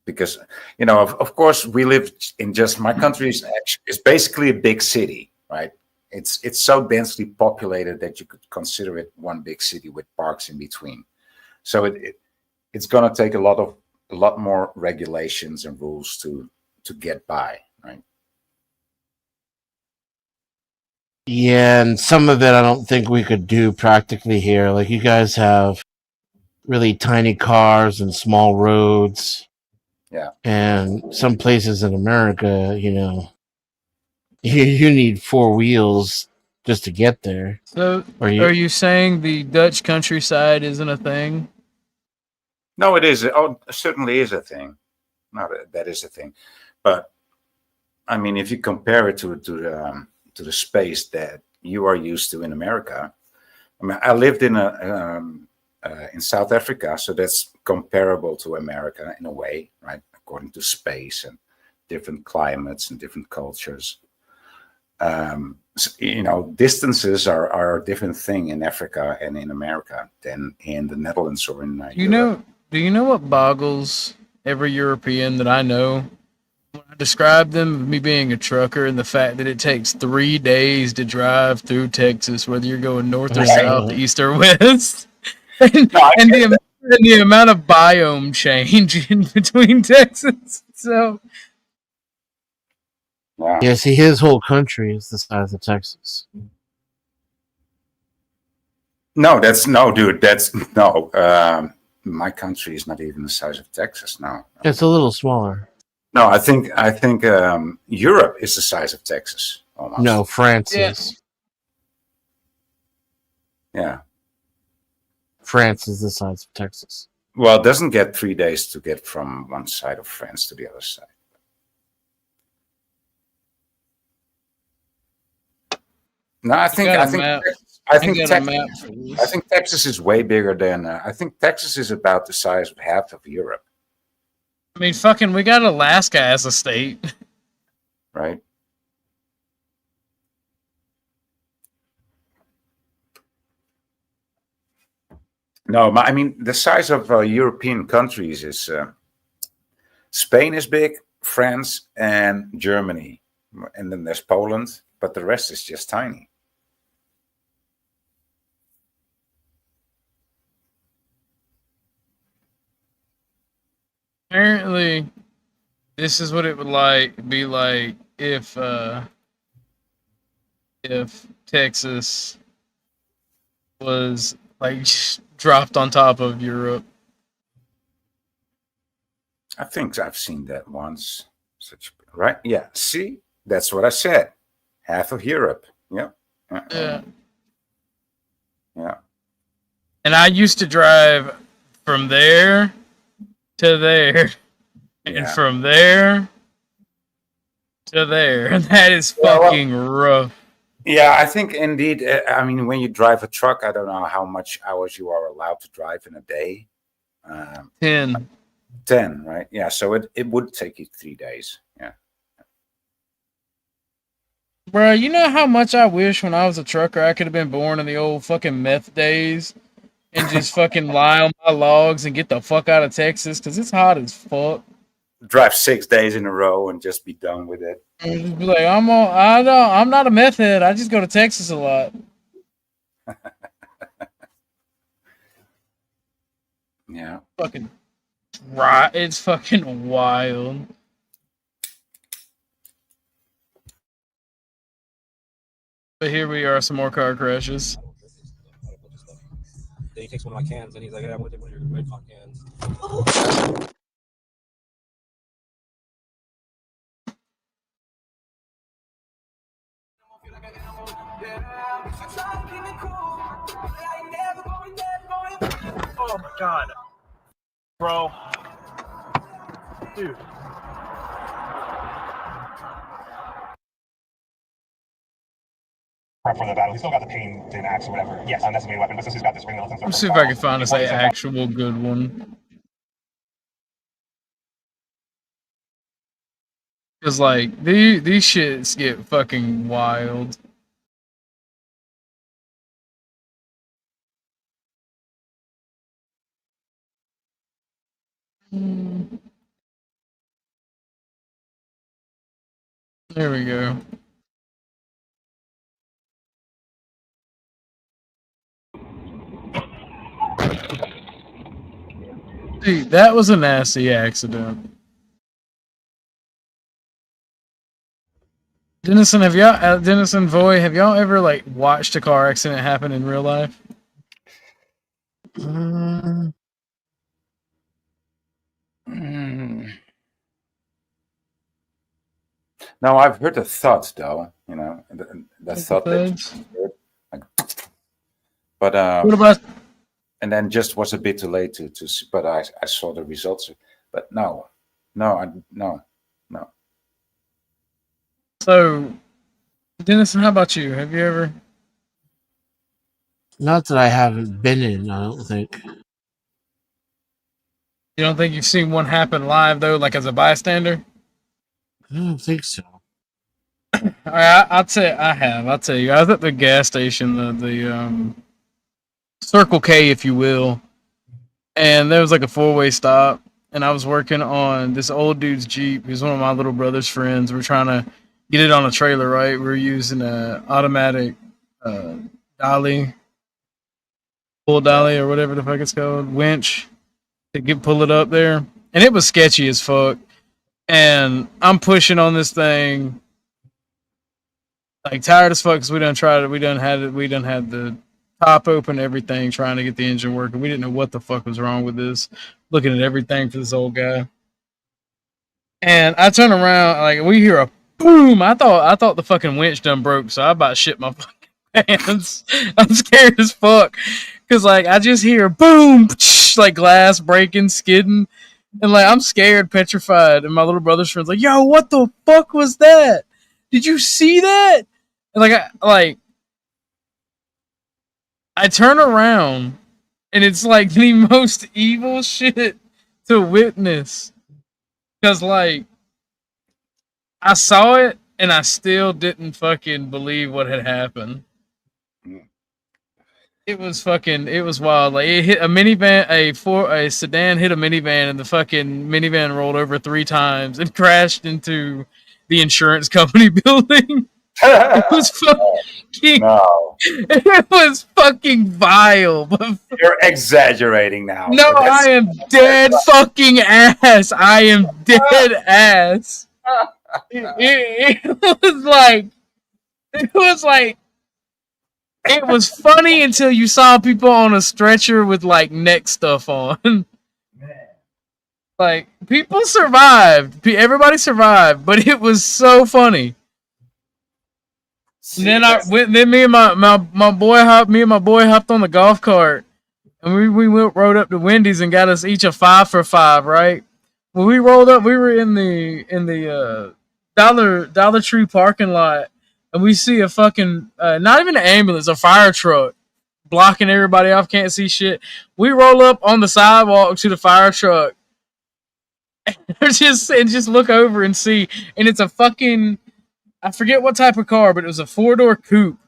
Because, of course, we live in my country is basically a big city, right? It's so densely populated that you could consider it one big city with parks in between. So it's going to take a lot more regulations and rules to get by, right? Yeah, and some of it I don't think we could do practically here. Like, you guys have really tiny cars and small roads. Yeah. And some places in America, you need 4 wheels just to get there. So, are you saying the Dutch countryside isn't a thing? No, it is. Oh, it certainly is a thing. No, that is a thing. But I mean, if you compare it to the space that you are used to in America, I mean, I lived in South Africa, so that's comparable to America in a way, right? According to space and different climates and different cultures. Distances are a different thing in Africa and in America than in the Netherlands or in Europe. Do you know what boggles every European that I know? When I describe them, me being a trucker, and the fact that it takes 3 days to drive through Texas, whether you're going north or south, east or west, and the amount of biome change in between Texas. So, Yeah, see, his whole country is the size of Texas. No, dude. My country is not even the size of Texas. No, It's a little smaller. no. I think Europe is the size of Texas. Almost. No, France is. Yeah. France is the size of Texas. Well, it doesn't get 3 days to get from one side of France to the other side. No, I think Texas is way bigger than. I think Texas is about the size of half of Europe. I mean, we got Alaska as a state, right? No, I mean the size of European countries is Spain is big, France and Germany, and then there's Poland, but the rest is just tiny. Apparently, this is what it would be like if Texas was like dropped on top of Europe. I think I've seen that once. Right? Yeah. See, that's what I said. Half of Europe. Yep. Yeah. Yeah. And I used to drive from there to there, and from there to there. And that is fucking rough. Yeah, I think indeed. I mean, when you drive a truck, I don't know how much hours you are allowed to drive in a day. 10. 10, right? Yeah, so it would take you 3 days. Yeah. Bro, you know how much I wish when I was a trucker I could have been born in the old fucking meth days and just fucking lie on my logs and get the fuck out of Texas because it's hot as fuck. Drive 6 days in a row and just be done with it. And just be like, I'm not a meth head. I just go to Texas a lot. Yeah. Fucking right. It's fucking wild. But here we are, some more car crashes. Then he takes one of my cans and he's like, "Hey, I'm gonna take one of your Red Fox cans." Oh my god. Bro. Dude. From the battle, he's still got the pain to an axe or whatever. Yes, that's the main weapon, but since he's got this ring and stuff. Let's see if I can find us an actual good one. Cause like these shits get fucking wild. There we go. Dude, that was a nasty accident. Dennison, Dennison, Voy, have y'all ever like watched a car accident happen in real life? No, I've heard the thud though. You know, the thud. Like, but what about? And then just was a bit too late to. But I saw the results. But no. So, Dennison, how about you? Have you ever? Not that I haven't been in. I don't think. You don't think you've seen one happen live though, like as a bystander? I don't think so. All right, I'll say I have. I'll tell you, I was at the gas station, the Circle K, if you will, and there was like a 4-way stop, and I was working on this old dude's Jeep. He was one of my little brother's friends. We're trying to get it on a trailer, right? We're using a automatic dolly, full dolly or whatever the fuck it's called, winch to pull it up there, and it was sketchy as fuck. And I'm pushing on this thing, like tired as fuck, because we done tried it. We done had the top open, everything, trying to get the engine working. We didn't know what the fuck was wrong with this. Looking at everything for this old guy, and I turn around, like we hear a boom. I thought the fucking winch done broke, so I about shit my fucking pants. I'm scared as fuck, because like I just hear boom, like glass breaking, skidding. And like I'm scared, petrified, and my little brother's friend's like, "Yo, what the fuck was that? Did you see that?" And I turn around, and it's like the most evil shit to witness, because like I saw it, and I still didn't fucking believe what had happened. It was wild. Like it hit a minivan, a sedan hit a minivan, and the fucking minivan rolled over 3 times and crashed into the insurance company building. It was fucking, it was fucking vile. You're exaggerating now. No, I am dead fucking ass. I am dead ass. It was like. It was funny until you saw people on a stretcher with like neck stuff on. Like people survived. Everybody survived, but it was so funny. And then me and my boy hopped on the golf cart, and we rode up to Wendy's and got us each a 5 for $5, right? When we rolled up, we were in the Dollar Tree parking lot. and we see a fucking not even an ambulance, a fire truck blocking everybody off, can't see shit. We roll up on the sidewalk to the fire truck and just look over and see, and it's a fucking, I forget what type of car, but it was a 4-door coupe,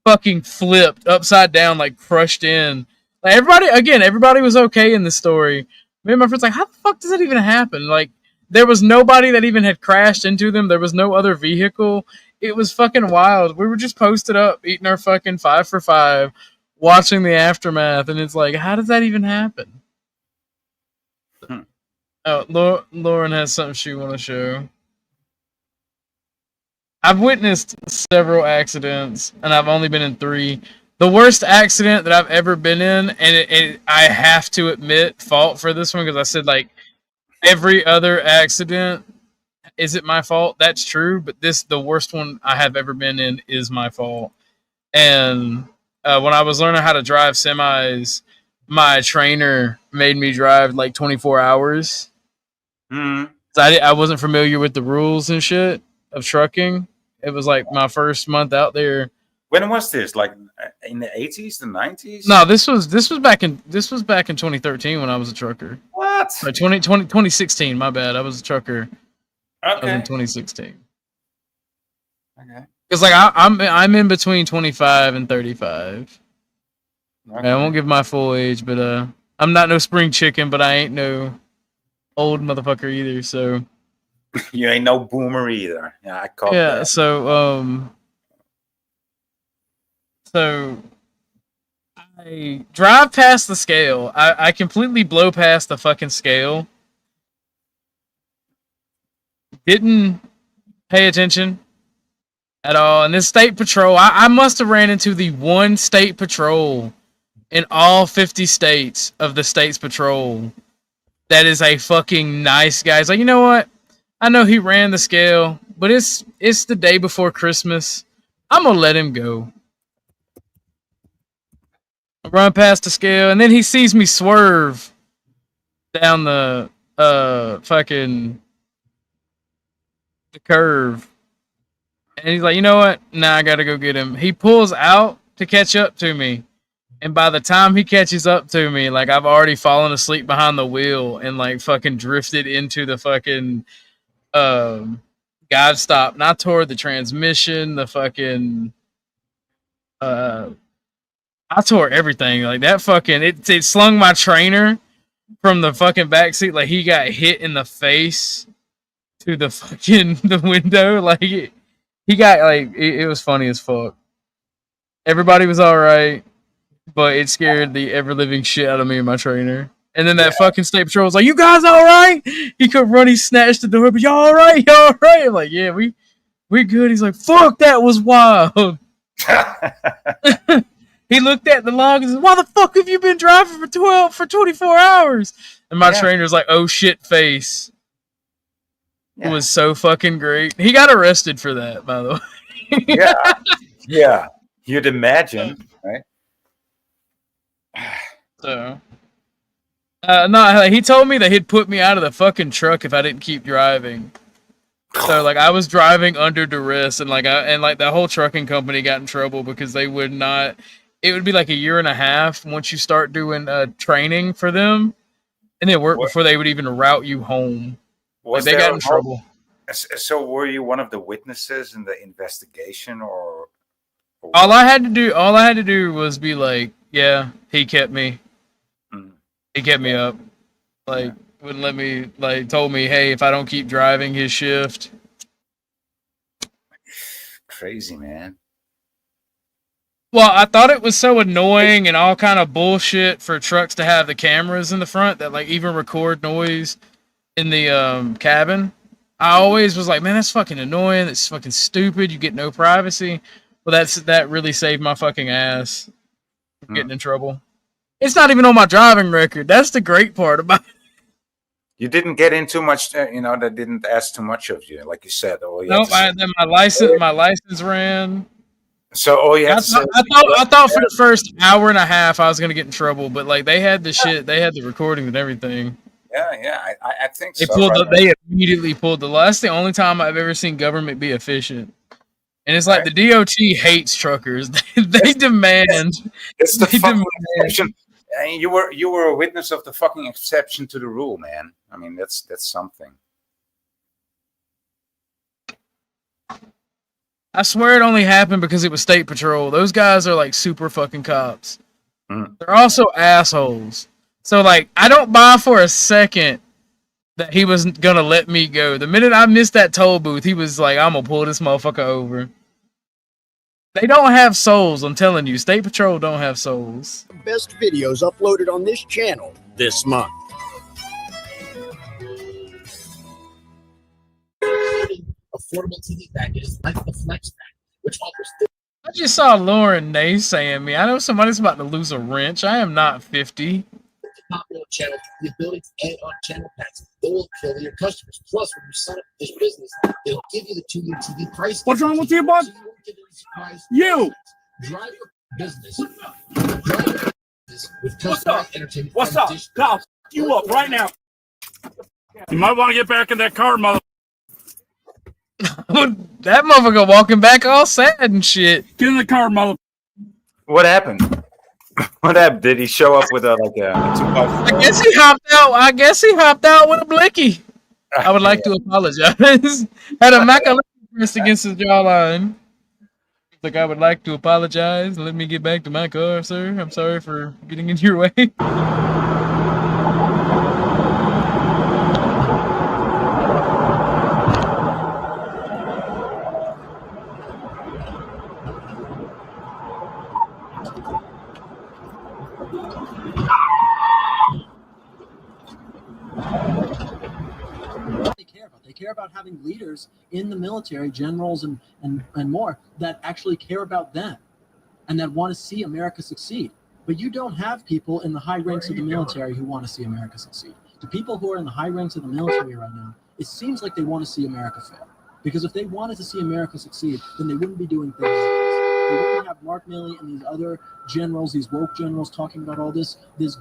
fucking flipped upside down, like crushed in. Like everybody was okay in this story. Me and my friend's like, how the fuck does that even happen? Like, there was nobody that even had crashed into them. There was no other vehicle. It was fucking wild. We were just posted up, eating our fucking 5 for 5, watching the aftermath, and it's like, how does that even happen? Oh, Lauren has something she want to show. I've witnessed several accidents, and I've only been in 3. The worst accident that I've ever been in, and I have to admit fault for this one because I said like every other accident, is it my fault? That's true, but the worst one I have ever been in is my fault. And when I was learning how to drive semis, my trainer made me drive like 24 hours. Mm. I wasn't familiar with the rules and shit of trucking. It was like my first month out there. When was this? Like in the 80s, the 90s? No, this was back in 2013 when I was a trucker. What? Like 2016, my bad. I was a trucker. Okay. I was in 2016. Okay. It's like I'm in between 25 and 35. Okay. I won't give my full age, but I'm not no spring chicken, but I ain't no old motherfucker either. So you ain't no boomer either. Yeah, I caught that. So I drive past the scale. I completely blow past the fucking scale. Didn't pay attention at all. And this state patrol, I must have ran into the one state patrol in all 50 states of the state's patrol that is a fucking nice guy. He's like, you know what? I know he ran the scale, but it's the day before Christmas. I'm gonna let him go. I run past the scale, and then he sees me swerve down the fucking the curve. And he's like, you know what? Nah, I gotta go get him. He pulls out to catch up to me. And by the time he catches up to me, like I've already fallen asleep behind the wheel and like fucking drifted into the fucking God stop. And I tore the transmission, the fucking I tore everything. Like that fucking it slung my trainer from the fucking backseat. Like he got hit in the face to the fucking the window. Like he got like it was funny as fuck. Everybody was all right, but it scared the ever living shit out of me and my trainer. And then that fucking state patrol was like, "You guys all right?" He could run. He snatched the door, but y'all all right? Y'all all right? I'm like, "Yeah, we good." He's like, "Fuck, that was wild." He looked at the log and said, "Why the fuck have you been driving for 24 hours?" And my trainer's like, "Oh shit, face." It was so fucking great. He got arrested for that, by the way. Yeah. You'd imagine, right? So, no, he told me that he'd put me out of the fucking truck if I didn't keep driving. So, like, I was driving under duress, and the whole trucking company got in trouble because they would not. It would be like a year and a half once you start doing training for them, and it worked before they would even route you home. Like, they got in trouble. So, were you one of the witnesses in the investigation, or? All I had to do was be like, yeah, he kept me. He kept me up. Like, wouldn't let me, like, told me, hey, if I don't keep driving his shift. Crazy, man. Well, I thought it was so annoying and all kind of bullshit for trucks to have the cameras in the front that, like, even record noise in the cabin. I always was like, man, that's fucking annoying. That's fucking stupid. You get no privacy. Well, that really saved my fucking ass from getting in trouble. It's not even on my driving record. That's the great part about it. You didn't get in too much, they didn't ask too much of you, like you said. Nope, then my license ran. So, I thought for the first hour and a half I was gonna get in trouble, but like they had the shit, they had the recording and everything. Yeah, I think they so. They immediately pulled the law. That's the only time I've ever seen government be efficient. And it's like the DOT hates truckers. They demand. It's the they fucking demand. exception. And you were a witness of the fucking exception to the rule, man. I mean, that's something. I swear it only happened because it was State Patrol. Those guys are like super fucking cops. They're also assholes. So like, I don't buy for a second that he was gonna let me go. The minute I missed that toll booth, he was like, "I'm gonna pull this motherfucker over." They don't have souls. I'm telling you, State Patrol don't have souls. Best videos uploaded on this channel this month. Affordable TV packages like the Flex Pack, which offers. I just saw Lauren naysaying me. I know somebody's about to lose a wrench. I am not 50. Popular channel, the ability to add on channel packs. They will kill your customers. Plus, when you sign up for this business, they'll give you the 2-year TV price. What's wrong with you, bud? You! Drive your business. Drive your business with What's up? entertainment. What's up? I'll f you up right now. You might want to get back in that car, mother. That motherfucker walking back all sad and shit. Get in the car, mother. What happened? What happened? Did he show up with a 2x4? I guess he hopped out. I guess he hopped out with a blicky. I would like to apologize. Had a Mac pressed against his jawline. Like, I would like to apologize. Let me get back to my car, sir. I'm sorry for getting in your way. They care about having leaders in the military, generals and more, that actually care about them and that want to see America succeed. But you don't have people in the high ranks of the military who want to see America succeed. The people who are in the high ranks of the military right now, it seems like they want to see America fail. Because if they wanted to see America succeed, then they wouldn't be doing things like this. They wouldn't have Mark Milley and these other generals, these woke generals talking about all this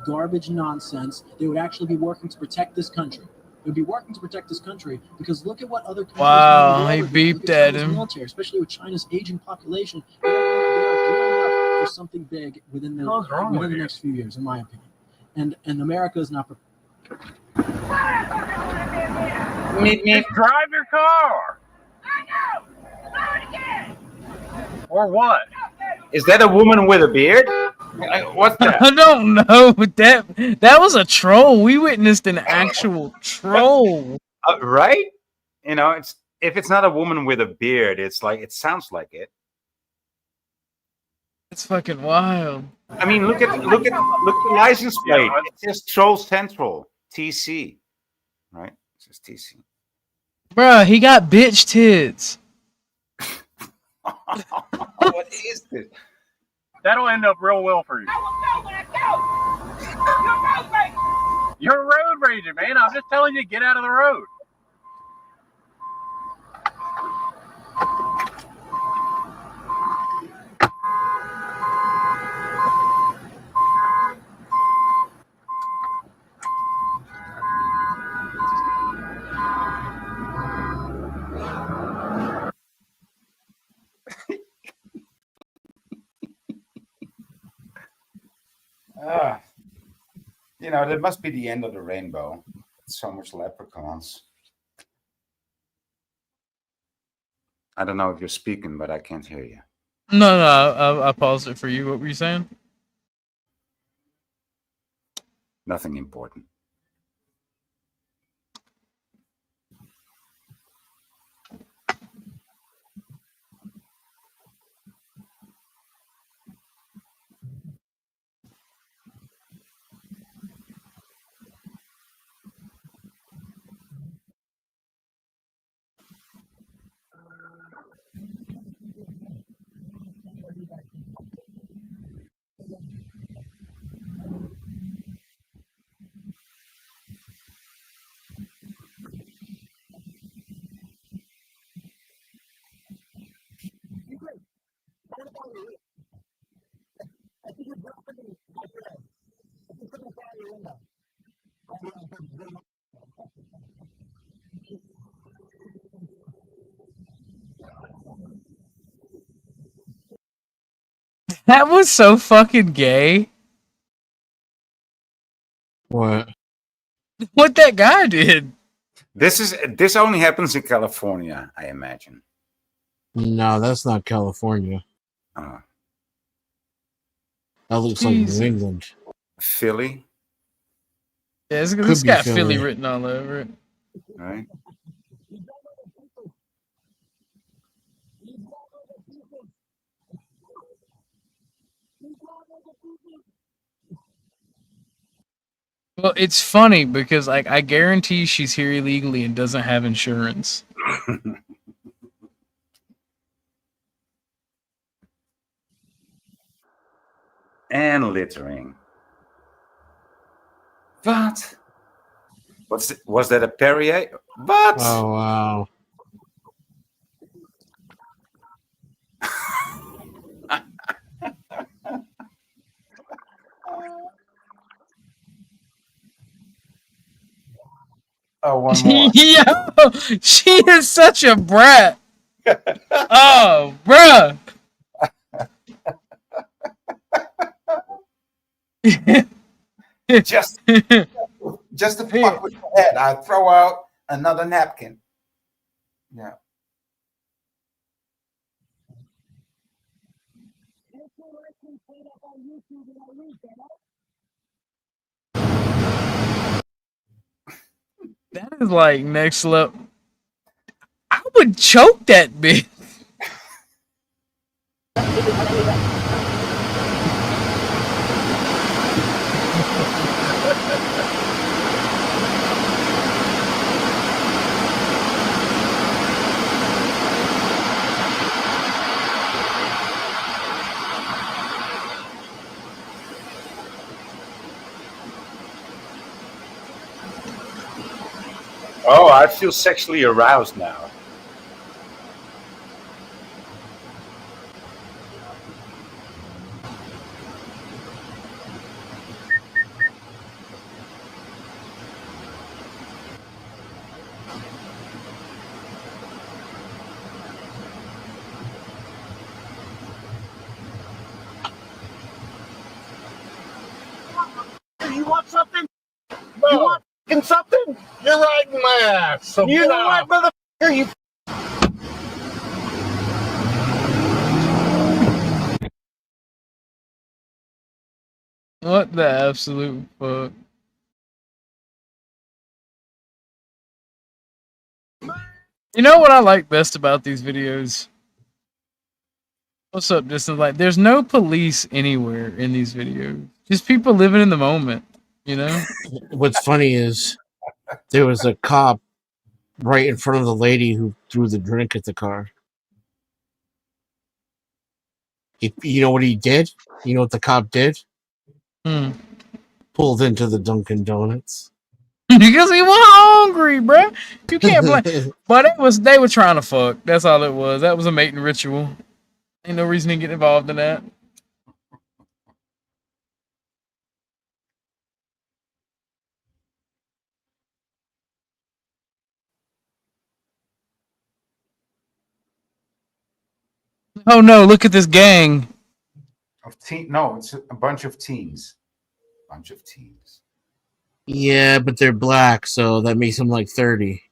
garbage nonsense. They would actually be working to protect this country. They would be working to protect this country because look at what other countries Wow, he around the world are doing. beeped at China's him. military, especially with China's aging population, they are gearing up for something big within the next few years, in my opinion. And America is not prepared. Drive your car. Or what? Is that a woman with a beard? What's that? I don't know, but that was a troll. We witnessed an actual troll. Right? You know, if it's not a woman with a beard, it's like it sounds like it. It's fucking wild. I mean, look at the license plate. It says Troll Central TC, right? It says TC. Bruh, he got bitch tits. What is this? That'll end up real well for you. You're road raging, man. I'm just telling you, get out of the road. You know, that must be the end of the rainbow. So much leprechauns. I don't know if you're speaking, but I can't hear you. No, I paused it for you. What were you saying? Nothing important. That was so fucking gay. What? What that guy did. This only happens in California, I imagine. No, that's not California. Uh, That looks like Jesus. New England. Philly, Yeah, it's Could be got Philly Philly. written all over it. right? Well, it's funny because like I guarantee she's here illegally and doesn't have insurance. And littering. What? Was that a Perrier? What? Oh wow. Oh, one more. Yo, she is such a brat. Oh, bruh. just to fuck with your head, I throw out another napkin. Yeah. That is like next level. I would choke that bitch. Oh, I feel sexually aroused now. You want something? No. You want something? You're riding my ass. So you know what, motherfucker? You. What the absolute fuck? You know what I like best about these videos? What's up, Distant Light? There's no police anywhere in these videos. Just people living in the moment, you know? What's funny is there was a cop right in front of the lady who threw the drink at the car. You know what he did? You know what the cop did? Pulled into the Dunkin' Donuts. Because he was hungry, bruh. You can't blame. But they were trying to fuck. That's all it was. That was a mating ritual. Ain't no reason to get involved in that. Oh no! Look at this gang. No, it's a bunch of teens. Bunch of teens. Yeah, but they're black, so that makes them like 30.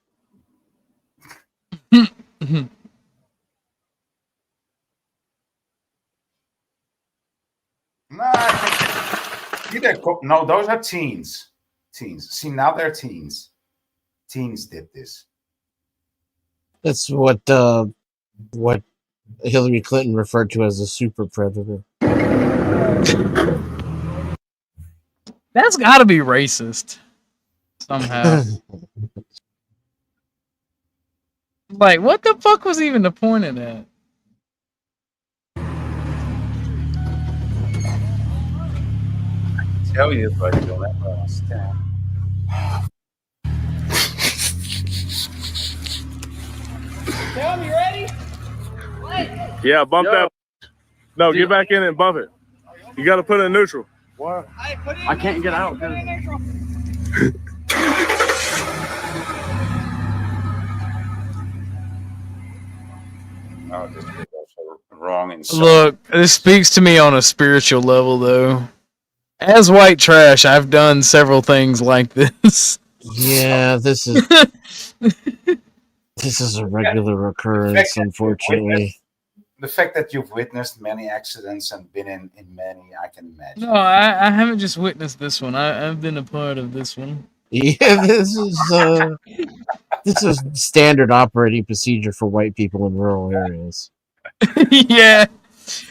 No, those are teens. Teens. See, now they're teens. Teens did this. That's what Hillary Clinton referred to as a super predator. That's got to be racist somehow. Like, what the fuck was even the point of that? I tell you, but you'll never understand. Tom, you ready? Yeah, bump that. No, get back in and bump it. You got to put it in neutral. What? I can't get out. Oh, this also wrong in some. Look, this speaks to me on a spiritual level, though. As white trash, I've done several things like this. Yeah, this is a regular occurrence, unfortunately. The fact that you've witnessed many accidents and been in many, I can imagine. No, I haven't just witnessed this one. I've been a part of this one. Yeah, this is standard operating procedure for white people in rural areas. Yeah.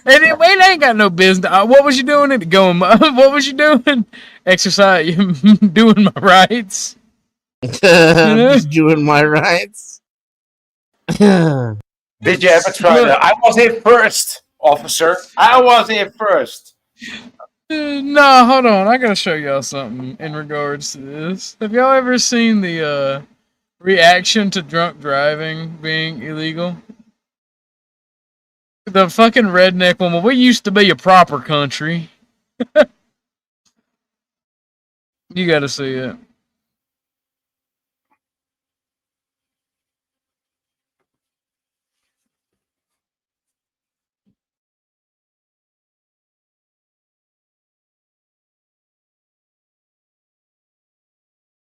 And it ain't got no business. What was you doing? What was you doing? Exercise, doing my rights. Just doing my rights. Did you ever try that? I was here first, officer. I was here first. No, hold on. I gotta show y'all something in regards to this. Have y'all ever seen the reaction to drunk driving being illegal? The fucking redneck woman. We used to be a proper country. You gotta see it.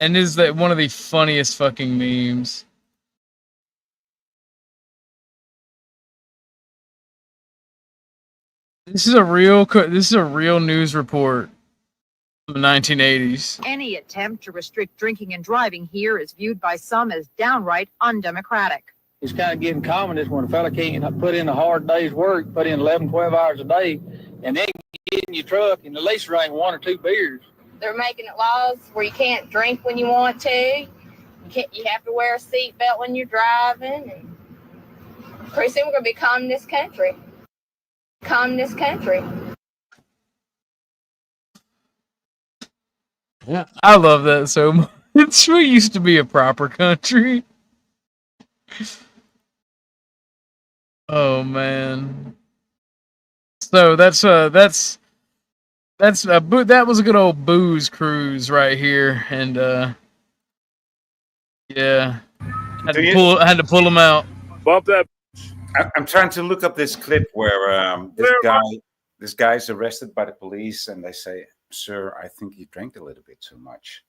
And is that one of the funniest fucking memes? This is a real news report from the 1980s. Any attempt to restrict drinking and driving here is viewed by some as downright undemocratic. It's kind of getting common is when a fella can't put in a hard day's work, put in 11, 12 hours a day, and then get in your truck and at least drink 1 or 2 beers. They're making it laws where you can't drink when you want to. You have to wear a seatbelt when you're driving. And pretty soon we're going to be communist country. Communist country. Yeah, I love that so much. We used to be a proper country. Oh man. So that was a good old booze cruise right here, and yeah, had to pull them out. Bump that. I'm trying to look up this clip where this guy's arrested by the police, and they say, "Sir, I think you drank a little bit too much."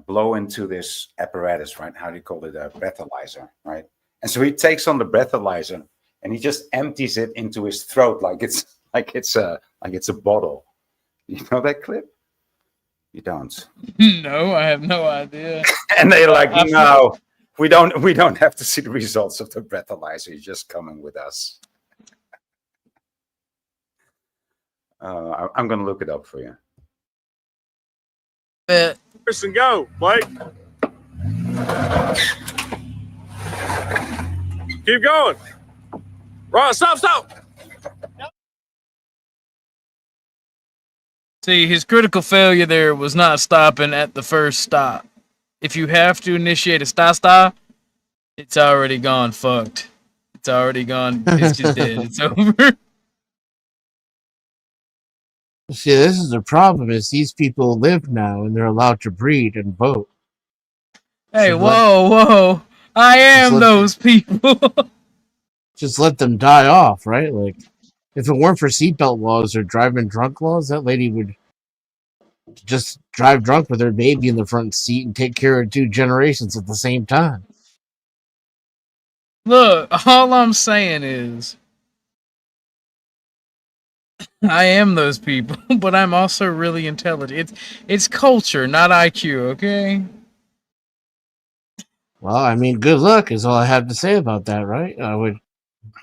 Blow into this apparatus, right? How do you call it? A breathalyzer, right? And so he takes on the breathalyzer and he just empties it into his throat like it's a bottle. You know that clip? You don't. No, I have no idea. And they're like, no, we don't have to see the results of the breathalyzer. You're just coming with us. I'm gonna look it up for you. Listen, go, Blake. Keep going. Ron, stop. See, his critical failure there was not stopping at the first stop. If you have to initiate a stop, it's already gone fucked. It's already gone. It's just dead. It's over. See, this is the problem: is these people live now and they're allowed to breed and vote. Hey, whoa! I am those people. Just let them die off, right? Like, if it weren't for seatbelt laws or driving drunk laws, that lady would just drive drunk with her baby in the front seat and take care of 2 generations at the same time. Look, all I'm saying is, I am those people, but I'm also really intelligent. It's culture, not IQ, okay? Well, I mean, good luck is all I have to say about that, right? I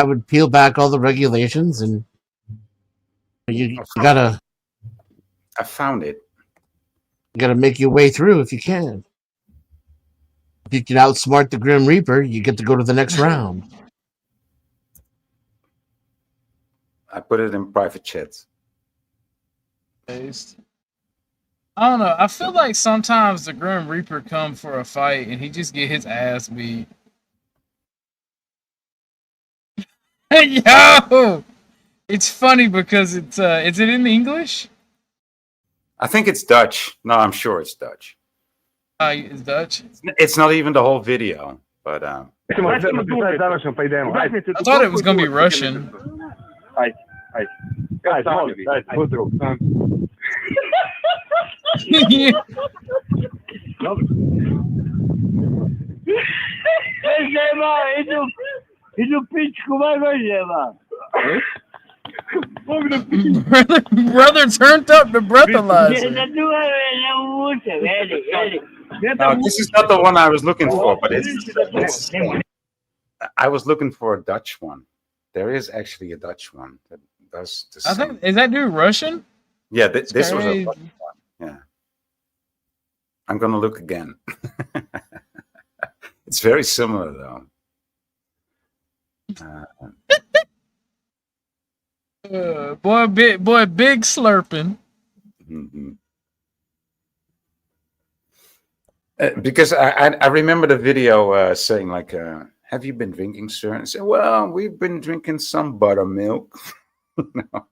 would peel back all the regulations, and you gotta. I found it. You gotta make your way through if you can. If you can outsmart the Grim Reaper, you get to go to the next round. I put it in private chats. I don't know. I feel like sometimes the Grim Reaper come for a fight and he just get his ass beat. Yo! It's funny because it's is it in English? I think it's Dutch. No, I'm sure it's Dutch. It's Dutch? It's not even the whole video, but I thought it was going to be Russian. brother turned up the breathalyzer. No, this is not the one I was looking for, but it's I was looking for a Dutch one. There is actually a Dutch one that does the I same. think, is that dude Russian? Yeah, this was a crazy. Dutch one. Yeah. I'm gonna look again. It's very similar though. Boy, big slurping. Mm-hmm. Because I remember the video saying like, "Have you been drinking, sir?" And I said, "Well, we've been drinking some buttermilk." No.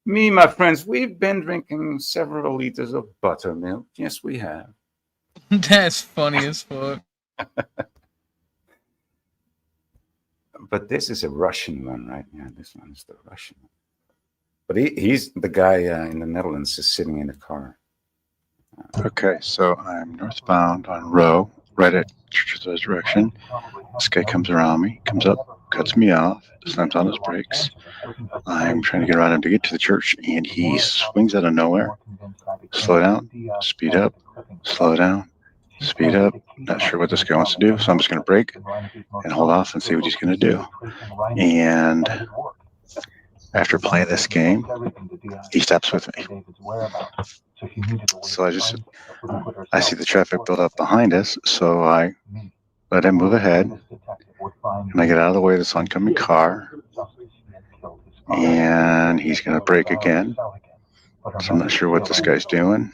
Me and my friends, we've been drinking several liters of buttermilk. Yes, we have. That's funny as fuck. But this is a Russian one, right? Yeah, this one is the Russian one. But he's the guy in the Netherlands is sitting in the car. Okay, so I'm northbound on Row, right at Church of the Resurrection. This guy comes around me, comes up, cuts me off, slams on his brakes. I'm trying to get around him to get to the church, and he swings out of nowhere. Slow down, speed up, slow down, speed up. Not sure what this guy wants to do, so I'm just going to brake and hold off and see what he's going to do. And after playing this game, he stops with me. So I see the traffic build up behind us, so I let him move ahead, and I get out of the way of this oncoming car, and he's going to brake again. So I'm not sure what this guy's doing.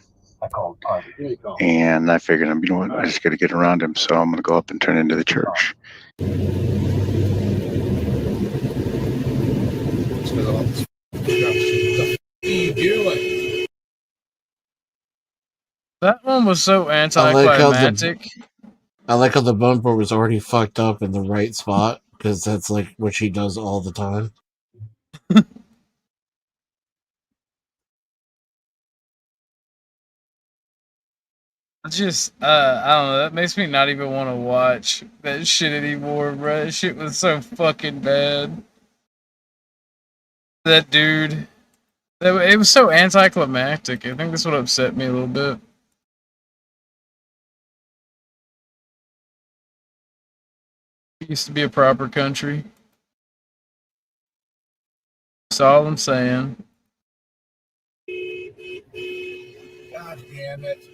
And I figured, you know what, I just got to get around him, so I'm going to go up and turn into the church. That one was so anticlimactic. I like how the bumper was already fucked up in the right spot, because that's like what she does all the time. Just I don't know, that makes me not even want to watch that shit anymore, bro. That shit was so fucking bad. That dude, it was so anticlimactic. I think that's what upset me a little bit. It used to be a proper country. That's all I'm saying. God damn it.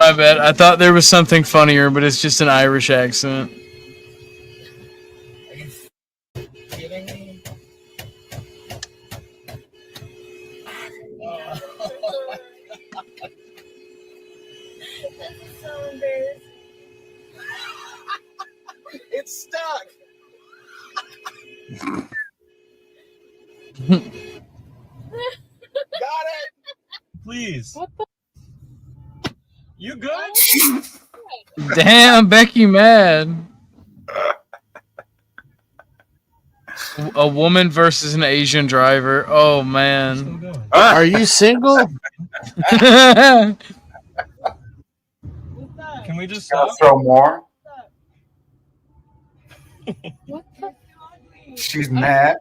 My bad. I thought there was something funnier, but it's just an Irish accent. Are you kidding me? That's so embarrassing. It's stuck. Got it. Please. What the? You good? Damn, Becky mad. A woman versus an Asian driver. Oh man. Are you single? Can we just Can I stop? throw more? What the? She's mad.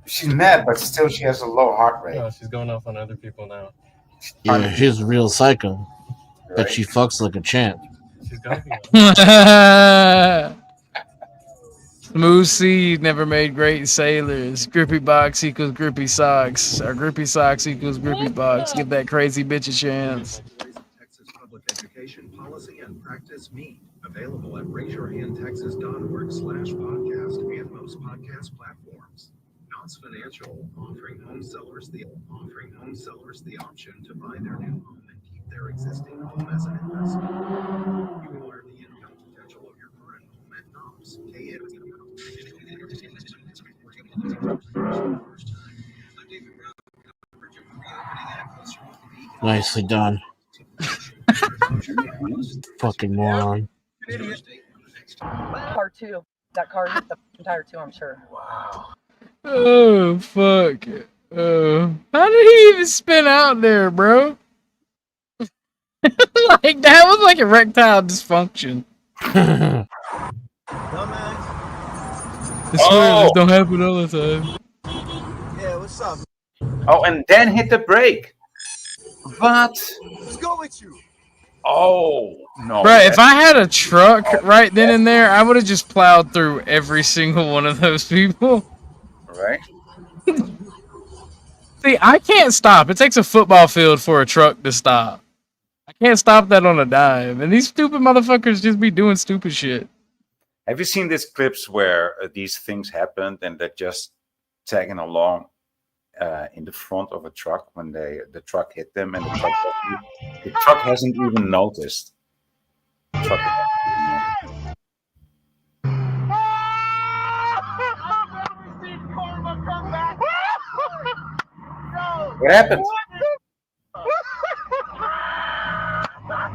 She's mad, but still she has a low heart rate. No, she's going off on other people now. Yeah, she's a real psycho. But she fucks like a champ. She's got me. Smooth seed never made great sailors. Grippy box equals grippy socks. Or grippy socks equals grippy box. Give that crazy bitch a chance. Texas Public Education Policy and Practice Meet. Available at raiseyourhandtexas.org/podcast and most podcast platforms. Knott's Financial, offering home sellers the option to buy their new home and keep their existing home as an investment. You are the income potential of your current home at Knott's. Nicely done. Fucking moron. Car two. That car hit the tire too, I'm sure. Oh fuck. How did he even spin out there, bro? Like that was like erectile dysfunction. I swear this don't happen all the time. Yeah, what's up? Oh, and then hit the brake. But Let's go with you. oh no! Bro, if I had a truck right then and there, I would have just plowed through every single one of those people. Right? See, I can't stop. It takes a football field for a truck to stop. I can't stop that on a dime. And these stupid motherfuckers just be doing stupid shit. Have you seen these clips where these things happened and they're just tagging along in the front of a truck when the truck hit them and the truck hasn't even noticed. The truck What happened?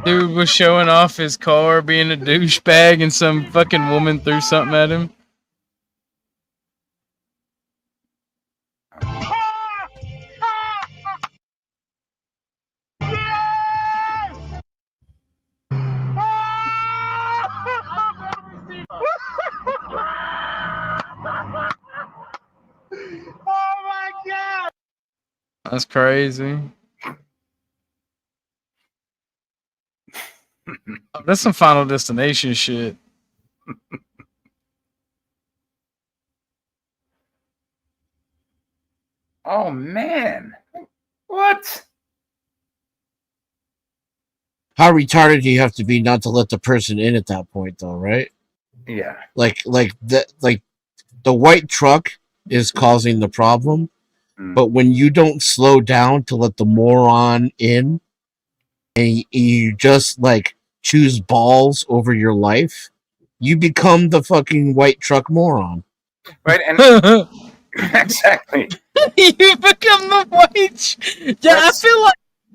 Dude was showing off his car being a douchebag and some fucking woman threw something at him. Oh my god! That's crazy. Oh, that's some Final Destination shit. Oh man. What? How retarded do you have to be not to let the person in at that point, though, right? Yeah. Like the white truck is causing the problem, but when you don't slow down to let the moron in, and you just like choose balls over your life, you become the fucking white truck moron. Right, and exactly. You become the white. Yeah, I feel like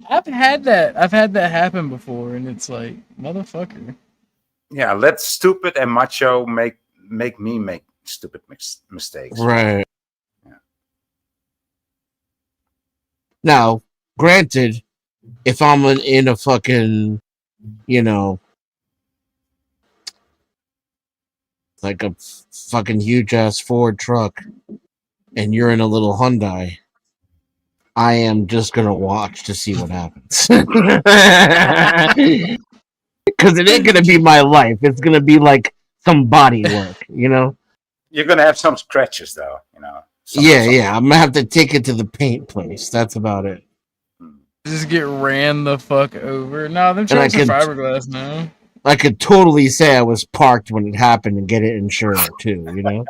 I've had that happen before, and it's like, motherfucker. Yeah, let stupid and macho make me make stupid mistakes. Right. Yeah. Now, granted, if I'm in a fucking, like a fucking huge ass Ford truck, and you're in a little Hyundai, I am just gonna watch to see what happens. Because it ain't gonna be my life. It's gonna be like some body work, You're gonna have some scratches though, Yeah. I'm gonna have to take it to the paint place. That's about it. Just get ran the fuck over. No, them trucks are fiberglass now. I could totally say I was parked when it happened and get it insured too,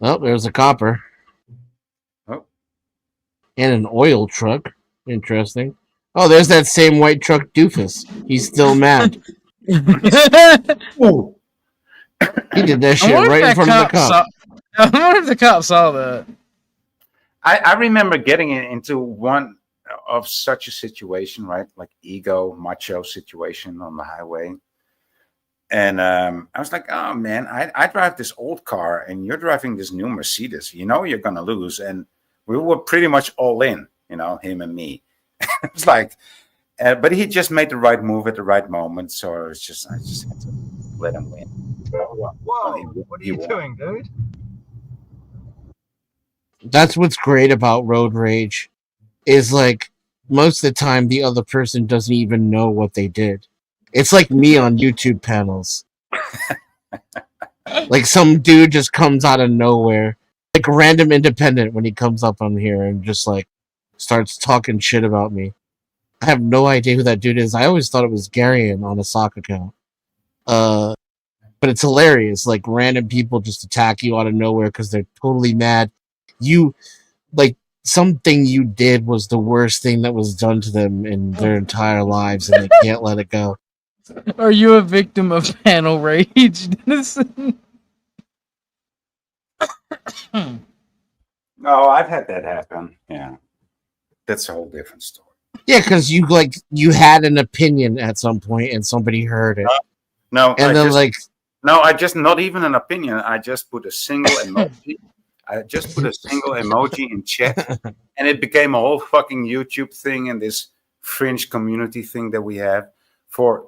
Oh, there's a copper. Oh. And an oil truck. Interesting. Oh, there's that same white truck doofus. He's still mad. Ooh. He did that shit right in front of the cop. I wonder if the cop saw that. I remember getting into one of such a situation, right? Like ego, macho situation on the highway. And I was like, oh man, I drive this old car and you're driving this new Mercedes. You're going to lose. And we were pretty much all in, him and me. It's like, but he just made the right move at the right moment. So I just had to let him win. Whoa, what are you doing, dude? That's what's great about road rage is like most of the time the other person doesn't even know what they did. It's like me on YouTube panels. Like some dude just comes out of nowhere, like random independent when he comes up on here and just like starts talking shit about me. I have no idea who that dude is. I always thought it was Garion on a sock account. But it's hilarious. Like random people just attack you out of nowhere because they're totally mad. You like something you did was the worst thing that was done to them in their entire lives, and they can't let it go. Are you a victim of panel rage, Denison? No, I've had that happen. Yeah. That's a whole different story. Yeah, because you had an opinion at some point and somebody heard it. No, and then I just not even an opinion. I just put a single emoji. I just put a single emoji in chat, and it became a whole fucking YouTube thing and this fringe community thing that we have for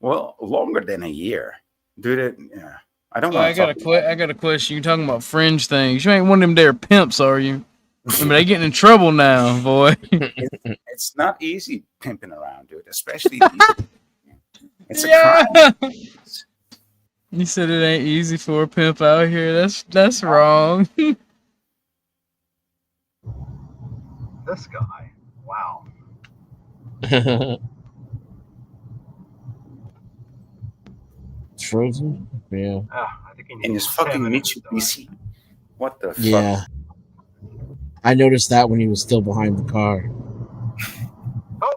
longer than a year. Dude, yeah. I don't want to talk. I got a question. You talking about fringe things? You ain't one of them there pimps, are you? I mean, they getting in trouble now, boy. It's not easy pimping around, dude. Especially it's a crime. You said it ain't easy for a pimp out here. That's wrong. This guy, wow. It's frozen? Yeah. I think he In his fucking Mitsubishi. What the fuck? Yeah. I noticed that when he was still behind the car. Oh,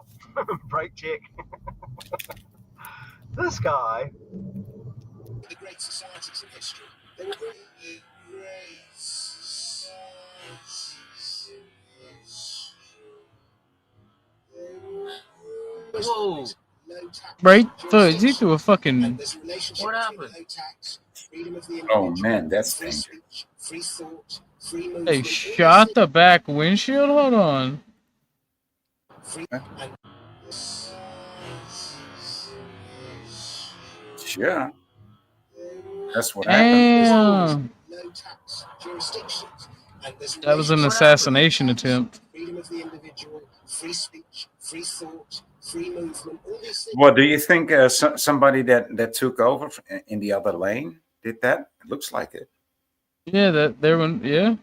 bright chick. This guy. The great societies of history. They were Whoa. Right? So he threw a fucking. What happened? Oh man, that's dangerous. They shot the back windshield? Hold on. Yeah. That's what happened. That was an assassination attempt. Freedom of the individual, free speech, free thought, free movement, all these things. What do you think? Somebody that took over in the other lane did that? It looks like it. Yeah, there one. Yeah.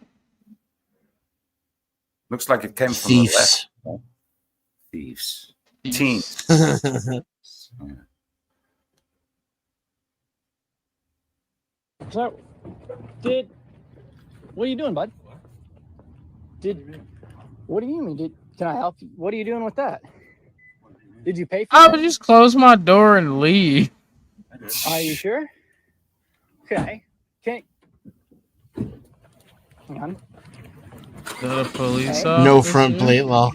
Looks like it came from Thieves. the left. Thieves. Teens. Yeah. So, what are you doing, bud? What do you mean? Can I help you? What are you doing with that? Did you pay for I it? would just close my door and leave. Are you sure? Okay. Hang on. The police No front plate law.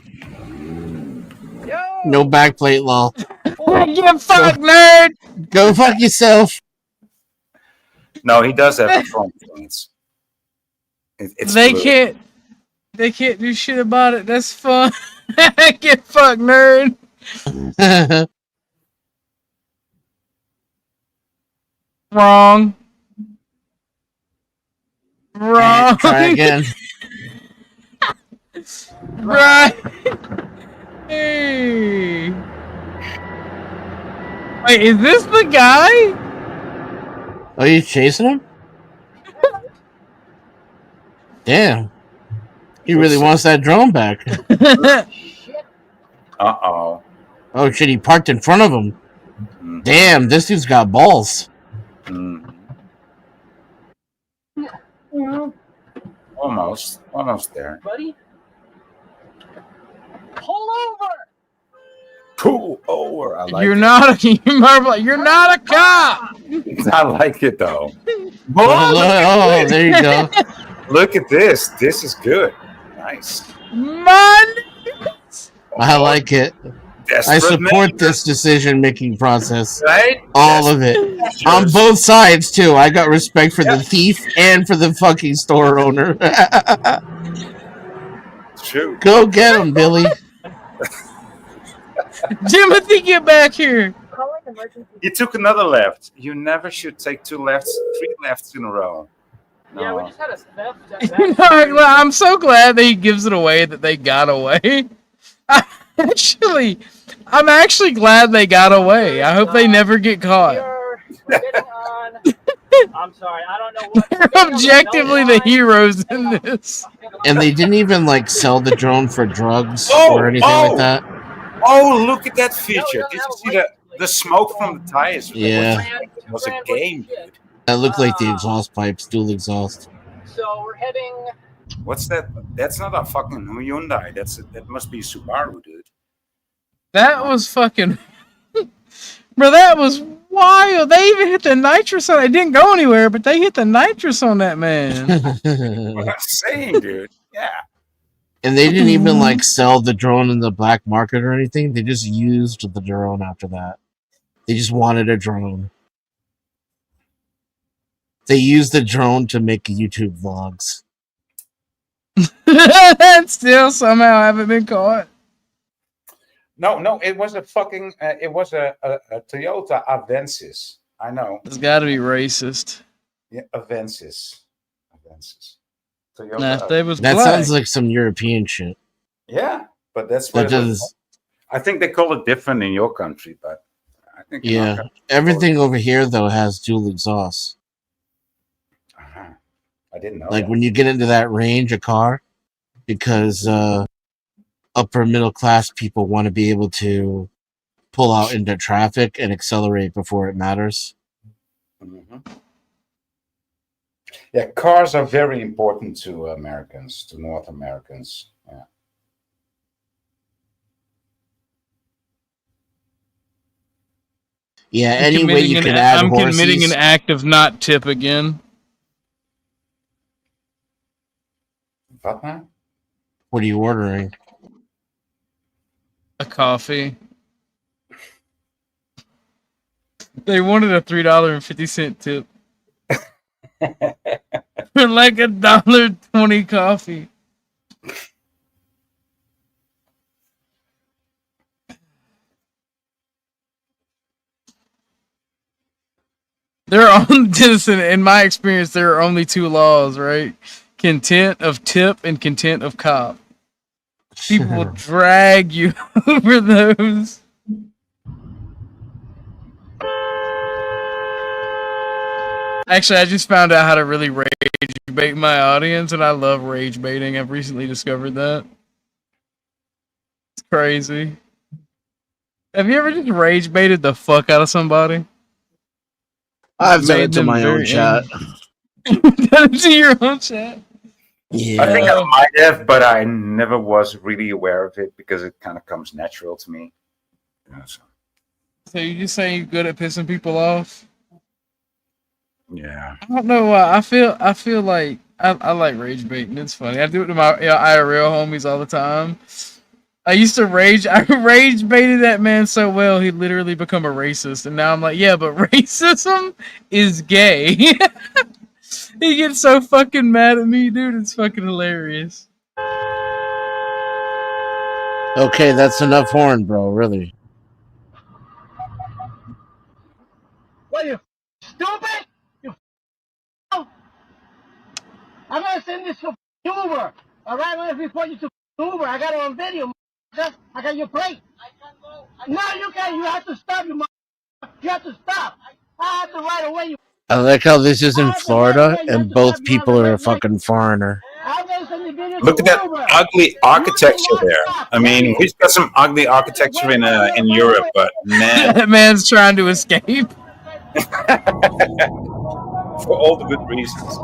No back plate law. Get fucked, nerd! Go fuck yourself. No, he does have a front plate. It's They blue. can't do shit about it. That's fun. Get fucked, nerd. Wrong. Wrong. Try again. Right. Hey. Wait, is this the guy? Oh, you chasing him? Damn. He really wants that drone back. Uh-oh. Oh, shit, he parked in front of him. Damn, this dude's got balls. Almost there. Buddy? Pull over! Pull over. I like You're it. not you're not a cop. I like it though. Oh, there you go. Look at this. This is good. Nice. Man. I like it. I Desperate support this decision-making process. Right? All of it. On both sides, too. I got respect for the thief and for the fucking store owner. True. Go get him, Billy. Timothy, get back here. You took another left. You never should take three lefts in a row. No. Yeah, we just had a theft. I'm so glad that he gives it away that they got away. I'm actually glad they got away. I hope they never get caught. I'm sorry, I don't know what. They're objectively the heroes in this. And they didn't even, sell the drone for drugs or anything like that. Oh, look at that feature. Did you see the smoke from the tires? Yeah. It was a game, dude. That looked like the exhaust pipes, dual exhaust. So we're heading. What's that? That's not a fucking Hyundai. That must be a Subaru, dude. That was fucking... Bro, that was wild. They even hit the nitrous on it. It didn't go anywhere, but they hit the nitrous on that man. What I'm saying, dude. Yeah. And they didn't even like sell the drone in the black market or anything. They just used the drone after that. They just wanted a drone. They used the drone to make YouTube vlogs. And still somehow haven't been caught. No, it was a fucking. It was a Toyota Avensis. I know. It's got to be racist. Yeah, Avensis. Toyota. Nah, if they was that black. sounds like some European shit. Yeah, but that's what that does. I think they call it different in your country, but I think in our country, everything over here though has dual exhaust. I didn't know. Like that. when you get into that range of car, because upper middle class people want to be able to pull out into traffic and accelerate before it matters. Mm-hmm. Yeah, cars are very important to Americans, to North Americans. Yeah. Yeah, any way you can add horses. I'm committing an act of not tip again. What now? What are you ordering? A coffee. They wanted a $3.50 tip. For like $1.20 coffee. There are in my experience, there are only two laws, right? Content of tip and content of cop. People will drag you over those. Actually, I just found out how to really rage bait my audience, and I love rage baiting. I've recently discovered that. It's crazy. Have you ever just rage baited the fuck out of somebody? I've done it to my own chat. Done it to your own chat? Yeah. I think I might have, but I never was really aware of it because it kind of comes natural to me. Yeah, so you just saying you're good at pissing people off? Yeah. I don't know why. I feel like I like rage baiting. It's funny. I do it to my IRL homies all the time. I used to rage baited that man so well he literally become a racist, and now I'm like, yeah, but racism is gay. He gets so fucking mad at me, dude. It's fucking hilarious. Okay, that's enough horn, bro. Really. What, you stupid? You I'm gonna send this to Uber. All right, I'm gonna report you to Uber. I got it on video. I got your plate. I can't go. No, you can't. You have to stop. You have to stop. I have to right away. You. I like how this is in Florida and both people are a fucking foreigner. Look at that ugly architecture there. I mean, we've got some ugly architecture in Europe, but man, that man's trying to escape for all the good reasons.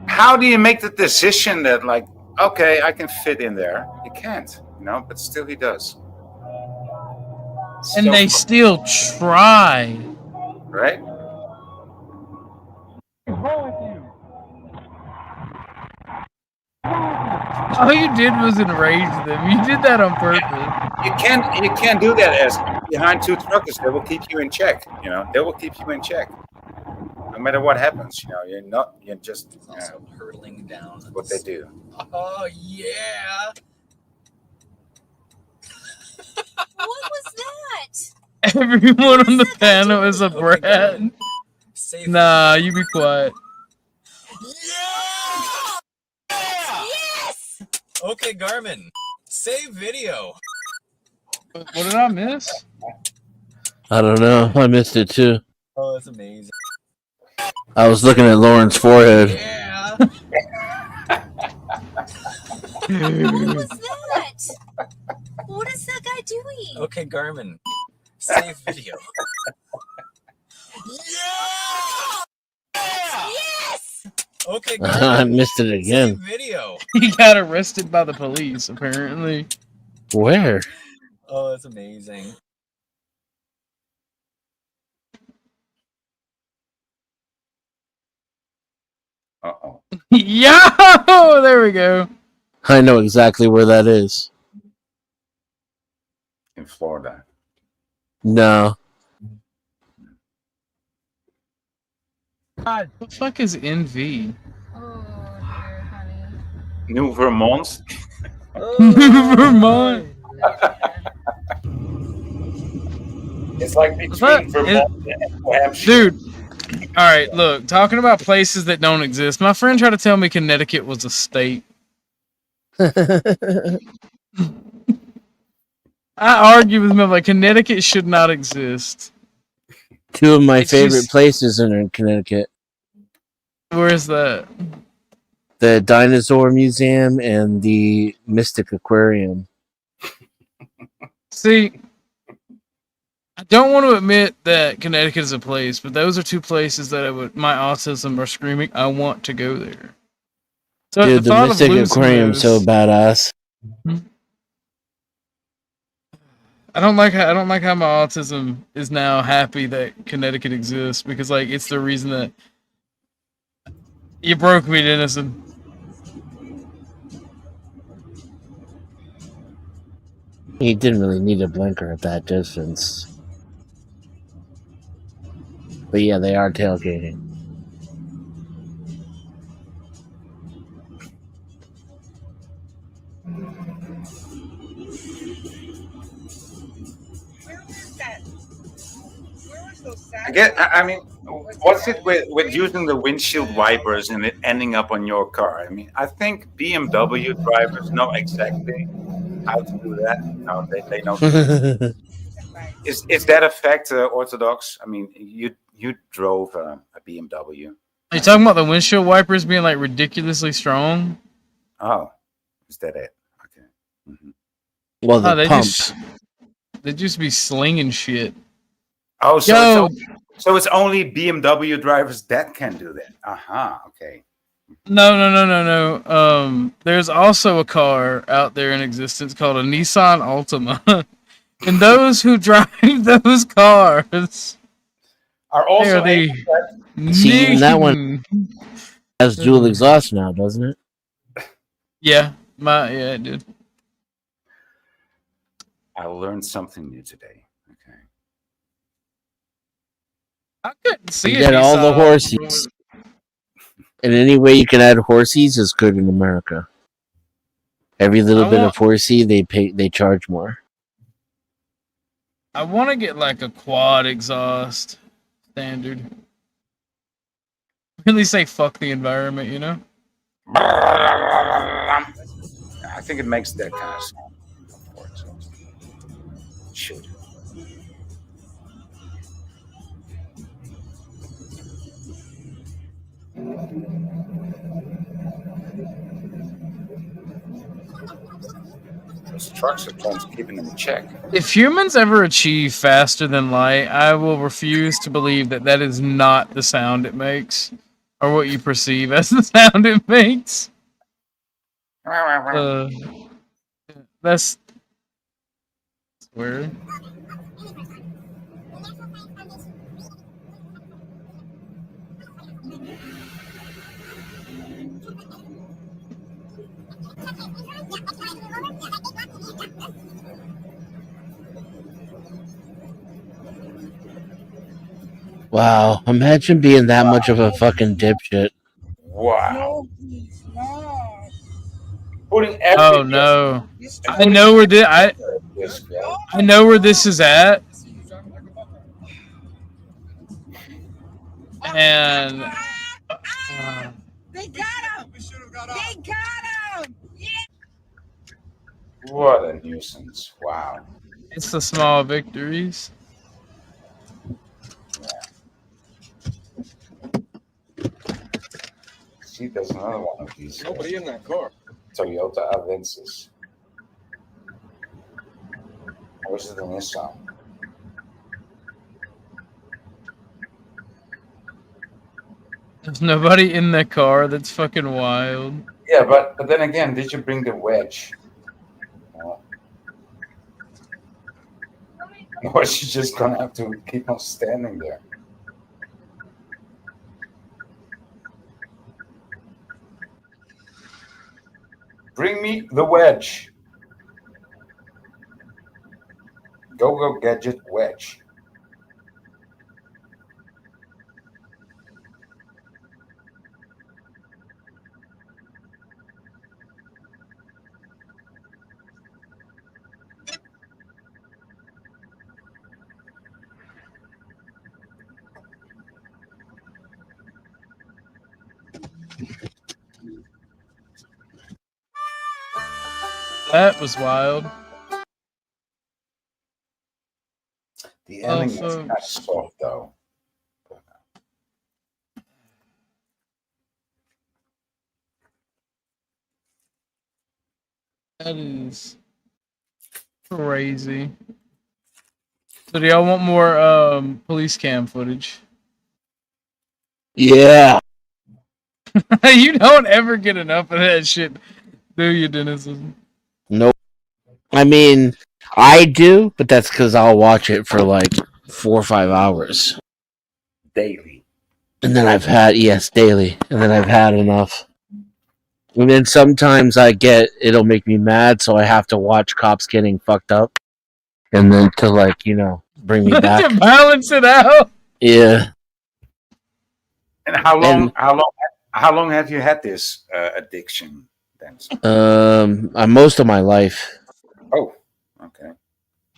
How do you make the decision that, like, okay, I can fit in there? You can't, but still he does. And they still try. Right? All you did was enrage them. You did that on purpose. You can't do that as behind two truckers. They will keep you in check. They will keep you in check. No matter what happens, you're just also hurtling down. What they do. Oh yeah. What was that? Everyone on the panel is a brat. Nah, you be quiet. Yes! Okay, Garmin. Save video. What did I miss? I don't know. I missed it too. Oh, that's amazing. I was looking at Lauren's forehead. Yeah. What was that? What is that guy doing? Okay, Garmin. Save video. Yes! Okay, I Garmin. missed it again. Save video. He got arrested by the police, apparently. Where? Oh, that's amazing. Uh-oh. Yo! There we go. I know exactly where that is. In Florida. No. God, what the fuck is NV? New Vermont. Vermont. It's like between Vermont and New Hampshire. Dude, all right, look, talking about places that don't exist. My friend tried to tell me Connecticut was a state. I argue with him, I'm like, Connecticut should not exist. Two of my It's favorite just- places are in Connecticut. Where is that? The Dinosaur Museum and the Mystic Aquarium. See, I don't want to admit that Connecticut is a place, but those are two places that my autism are screaming, I want to go there. So Dude, the thought of Mystic losing Aquarium so those- badass. I don't like how my autism is now happy that Connecticut exists because like it's the reason that you broke me, Dennison. He didn't really need a blinker at that distance. But yeah, they are tailgating. I mean, what's it with using the windshield wipers and it ending up on your car? I mean, I think BMW drivers know exactly how to do that. No, they know. Is that a fact, Orthodox? I mean, you drove a BMW. Are you talking about the windshield wipers being like ridiculously strong? Oh, is that it? Okay. Well, the they pump. They just be slinging shit. Oh, so Yo! it's only BMW drivers that can do that. Okay. No. There's also a car out there in existence called a Nissan Altima. And those who drive those cars are also the See, even that one has dual exhaust now, doesn't it? Yeah, it did. I learned something new today. Okay. I couldn't see You it. get all the horsies. And any way you can add horsies is good in America. Every little bit of horsey, they charge more. I want to get like a quad exhaust standard. Really say fuck the environment, you know? I think it makes that kind of sound. Should. Those trucks are trying to keep them in check. If humans ever achieve faster than light, I will refuse to believe that that is not the sound it makes, or what you perceive as the sound it makes. That's weird. Wow, imagine being that much of a fucking dipshit. Wow. Putting Oh no! I know where this. I know where this is at. And They got him! They got him! What a nuisance! Wow. it's the small victories. See, there's another one of these. Nobody in that car. Toyota Avensis. Or is it a Nissan? There's nobody in the car. That's fucking wild. Yeah, but then again, did you bring the wedge? Or is she just gonna have to keep on standing there? Bring me the wedge. Go gadget wedge. That was wild. The ending is kind of soft, though. That is crazy. So do y'all want more police cam footage? Yeah. You don't ever get enough of that shit, do you, Denizen? Nope. I mean, I do, but that's because I'll watch it for like 4 or 5 hours. Daily. And then I've had, yes, daily. And then I've had enough. And then sometimes it'll make me mad, so I have to watch cops getting fucked up. And then to, like, you know, bring me back. To balance it out. Yeah. And how long have you had this addiction then? Most of my life. Oh, okay.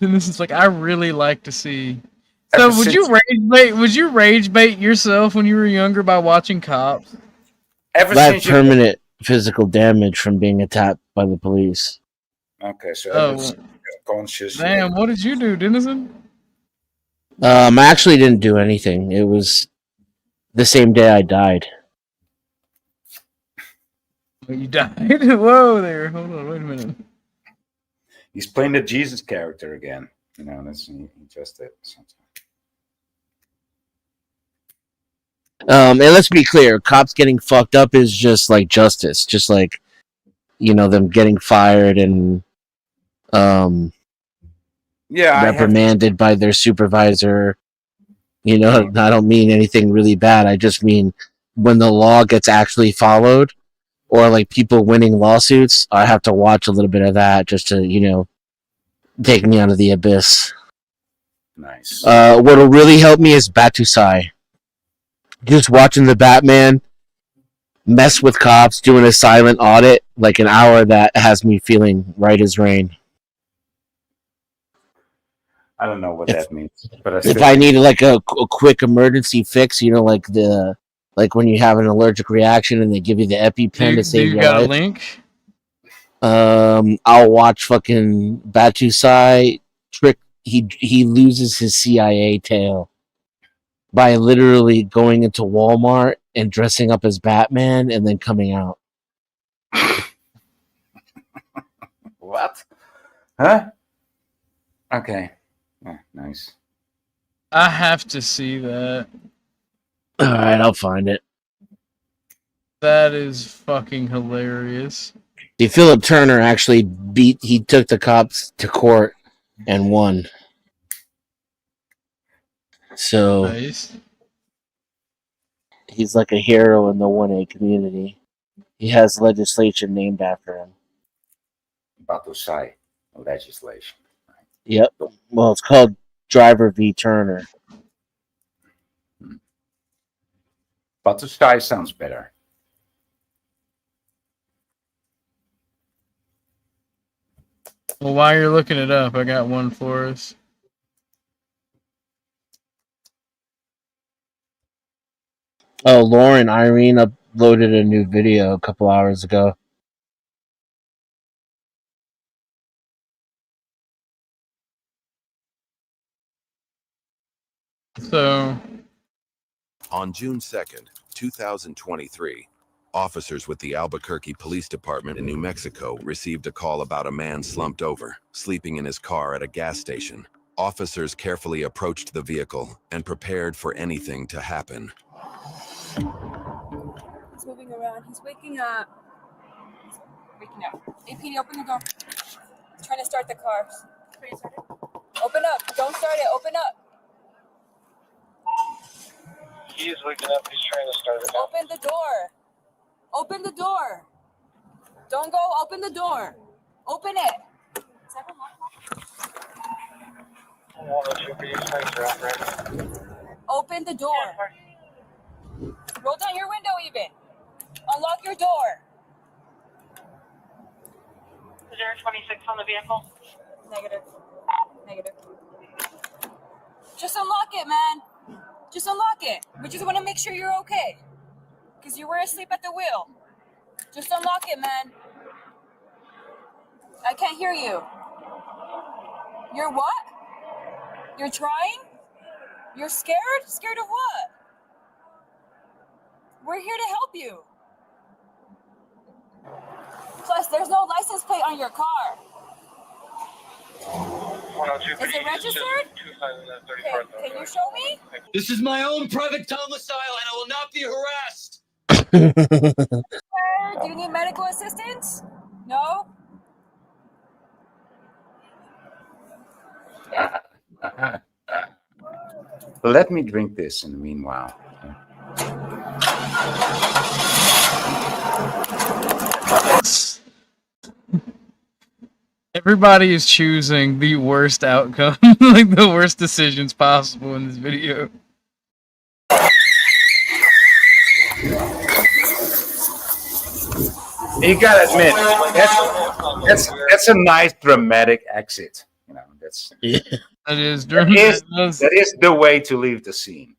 And this is like, I really like to see. So would you rage bait yourself when you were younger by watching cops? I have permanent physical damage from being attacked by the police. Okay, so conscious. Damn, what did you do, Denizen? I actually didn't do anything. It was the same day I died. You died? Whoa there. Hold on, wait a minute. He's playing the Jesus character again. You know, he just did something. And let's be clear, cops getting fucked up is just like justice. Just like, you know, them getting fired and reprimanded by their supervisor. You know, I don't mean anything really bad. I just mean when the law gets actually followed, or like people winning lawsuits, I have to watch a little bit of that just to, you know, take me out of the abyss. Nice. What'll really help me is Batusai. Just watching the Batman mess with cops, doing a silent audit, like an hour, that has me feeling right as rain. I don't know what that means, but if I need like a quick emergency fix, you know, like when you have an allergic reaction and they give you the EpiPen to save your life. Do you got a link? I'll watch fucking Batusai trick. He loses his CIA tail by literally going into Walmart and dressing up as Batman and then coming out. What? Huh? Okay. Yeah, nice. I have to see that. All right, I'll find it. That is fucking hilarious. See, Philip Turner actually he took the cops to court and won. So nice. He's like a hero in the 1A community. He has legislation named after him. Batusai legislation. Yep. Well, it's called Driver v. Turner. Batusai sounds better. Well, while you're looking it up, I got one for us. Oh, Lauren Irene uploaded a new video a couple hours ago. So, on June 2nd, 2023, officers with the Albuquerque Police Department in New Mexico received a call about a man slumped over, sleeping in his car at a gas station. Officers carefully approached the vehicle and prepared for anything to happen. He's waking up. He's waking up. AP, open the door. He's trying to start the car. Open up. Don't start it. Open up. He is waking up. He's trying to start it. Open the door. Open the door. Don't go. Open the door. Open it. Is that Open the door. Roll down your window even. Unlock your door. Is there a 26 on the vehicle? Negative. Negative. Just unlock it, man. Just unlock it. We just want to make sure you're okay. Because you were asleep at the wheel. Just unlock it, man. I can't hear you. You're what? You're trying? You're scared? Scared of what? We're here to help you. Plus, there's no license plate on your car. Is it registered? Okay, can you show me? This is my own private domicile and I will not be harassed. Do you need medical assistance? No? Let me drink this in the meanwhile. Everybody is choosing the worst outcome, like the worst decisions possible in this video. You gotta admit, that's a nice dramatic exit. You know, that's That is that is the way to leave the scene.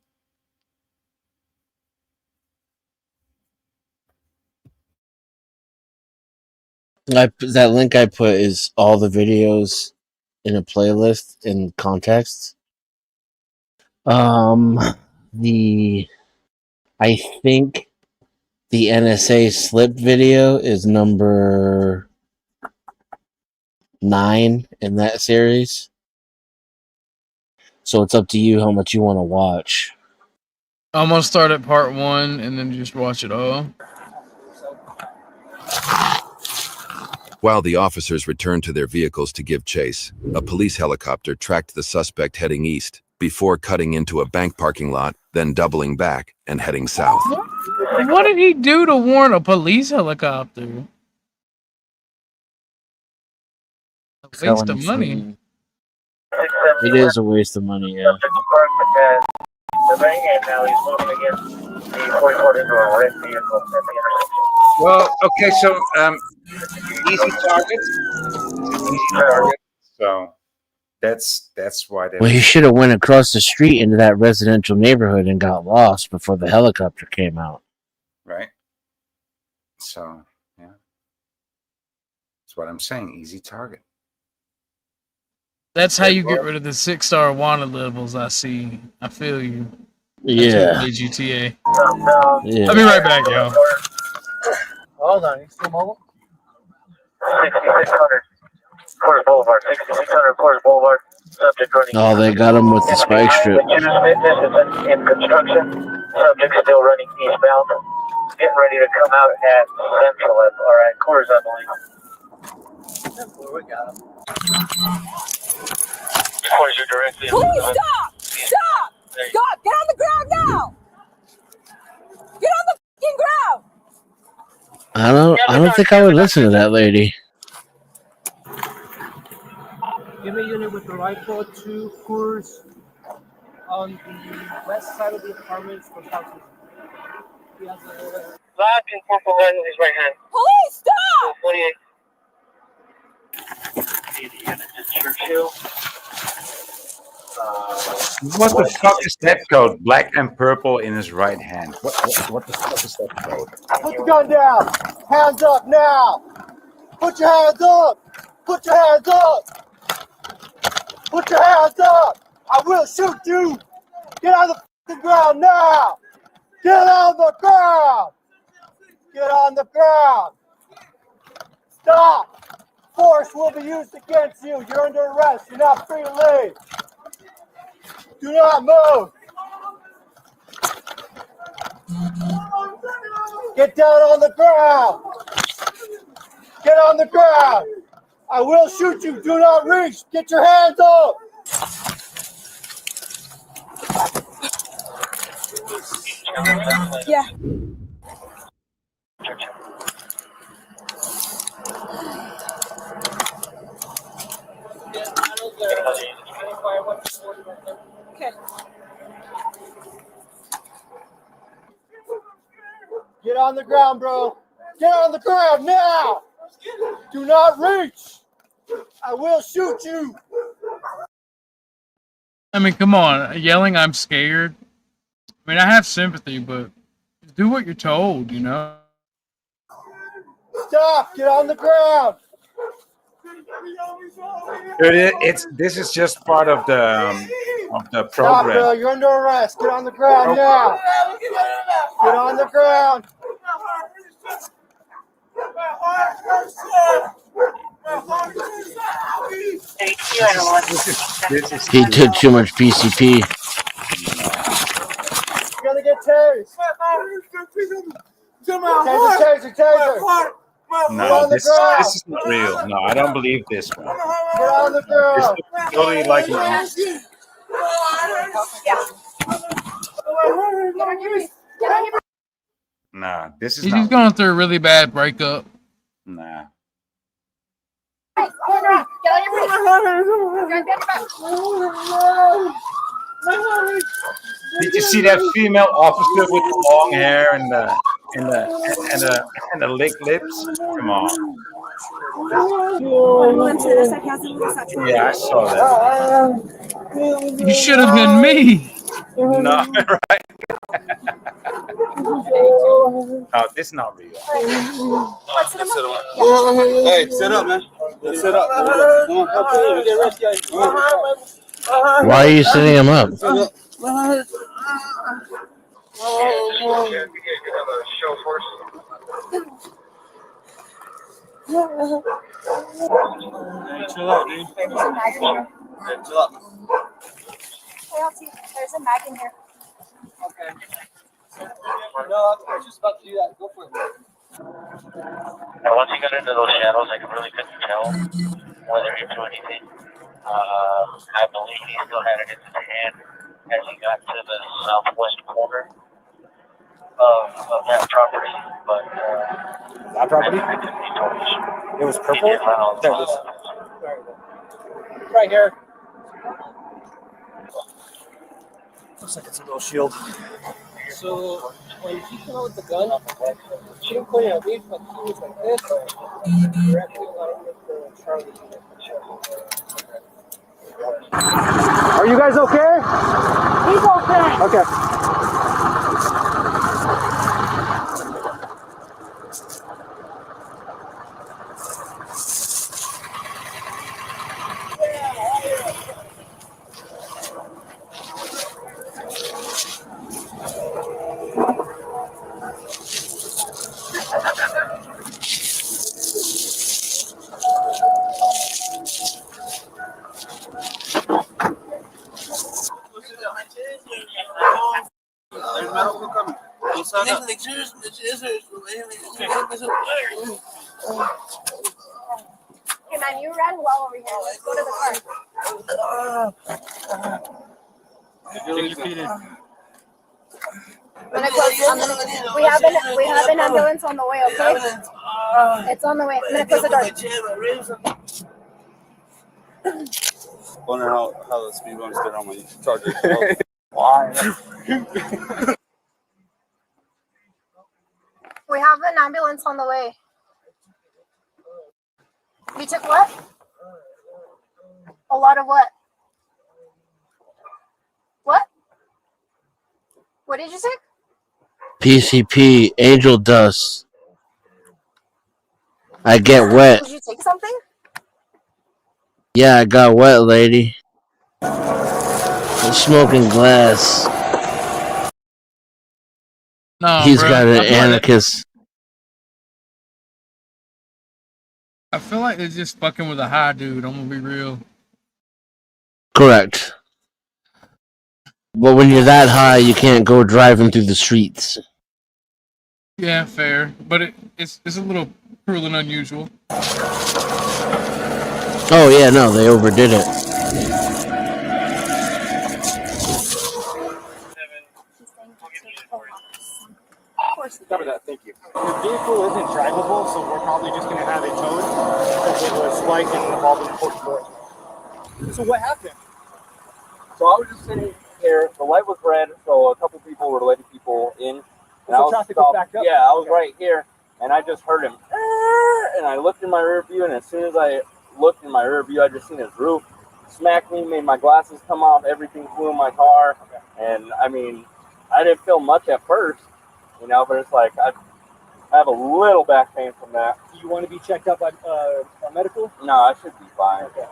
That link I put is all the videos in a playlist in context. I think the NSA slip video is number 9 in that series. So it's up to you how much you want to watch. I'm gonna start at part 1 and then just watch it all. While the officers returned to their vehicles to give chase, a police helicopter tracked the suspect heading east before cutting into a bank parking lot, then doubling back and heading south. What did he do to warn a police helicopter? A waste of money. It is a waste of money, yeah. The bank, and now he's moving against the 44 into a red vehicle at the intersection. Well, okay, so easy target. Easy target. So that's why they. Well, he should have went across the street into that residential neighborhood and got lost before the helicopter came out. Right. So yeah, that's what I'm saying. Easy target. That's how you get rid of the 6-star wanted levels. I see. I feel you. Yeah. GTA. Yeah. I'll be right back, y'all. Hold on, you still mobile? 6600 Porter Boulevard, 6600 Porter Boulevard. Subject running. Oh, they got him with the spike strip. The unit's fitness is in construction. Subject still running eastbound. Getting ready to come out at Central. All right, quarters, I believe. We got him. Quarters are directly. Please stop! Stop! Stop! Get on the ground now! Get on the fucking ground! I don't think I would listen to that lady. Give me a unit with the rifle to Coors on the west side of the apartments for houses. He has a... Black and purple red in his right hand. Police, stop! 48. Need the unit to Churchill. What the fuck is that code? Black and purple in his right hand. What the fuck is that code? Put the gun down. Hands up now. Put your hands up. Put your hands up. Put your hands up. I will shoot you. Get on the fucking ground now. Get on the ground. Get on the ground. Stop. Force will be used against you. You're under arrest. You're not free to leave. Do not move. Get down on the ground. Get on the ground. I will shoot you. Do not reach. Get your hands up. Yeah. Okay. Get on the ground, bro. Get on the ground now. Do not reach. I will shoot you. I mean, come on, yelling "I'm scared." I mean, I have sympathy, but do what you're told, you know. Stop. Get on the ground. Dude, this is just part of the Stop, program. bro. You're under arrest. Get on the ground now. Get on the ground. He took too much PCP. You're gonna get tased. Taser. No, this is not real. No, I don't believe this one. Get on the ground. It's totally like nah, this is He's not just going through a really bad breakup. nah. Did you see that female officer with the long hair and the licked lips? Come on. Yeah, I saw that. You should have been me. No, right? No, this is not real. Hey, sit up, man. Sit up. Why are you setting him up? Chill out, dude. There's a mag in here. Hey, chill out. Hey, Elsie, there's a mag in here. Okay. No, I was just about to do that. Go for it. And once he got into those shadows, I really couldn't tell whether he do anything. I believe he still had it in his hand as he got to the southwest corner of that property. But that property? It was purple? There it is. Right here. Looks like it's a little shield. So when he came out with the gun, she didn't point it at me, but he was like this. Directly line with the Charlie. Are you guys okay? He's okay. Okay. Hey man, you ran well over here. Let's go to the car. We have an ambulance on the way, okay? It's on the way. I'm gonna close the door. Wondering how the speed bumps get on my charger. Why? We have an ambulance on the way. You took what? A lot of what? What? What did you say? PCP, angel dust. I get wet. Did you take something? Yeah, I got wet, lady. I'm smoking glass. No, He's bro. got an anarchist. I feel like they're just fucking with a high dude. I'm gonna be real. Correct. But when you're that high, you can't go driving through the streets. Yeah, fair, but it's a little cruel and unusual. Oh yeah, no, they overdid it. Cover that, thank you. The vehicle isn't drivable, so we're probably just going to have it towed because it was spiked and involved in court door. So what happened? So I was just sitting here. The light was red, so a couple people were letting people in. And I was traffic was backed up? Yeah, I was right here, and I just heard him. And I looked in my rear view, and as soon as I looked in my rear view, I just seen his roof smack me, made my glasses come off, everything flew in my car. And I mean, I didn't feel much at first, you know, but it's like I have a little back pain from that. Do you want to be checked out by medical? No, I should be fine. Okay.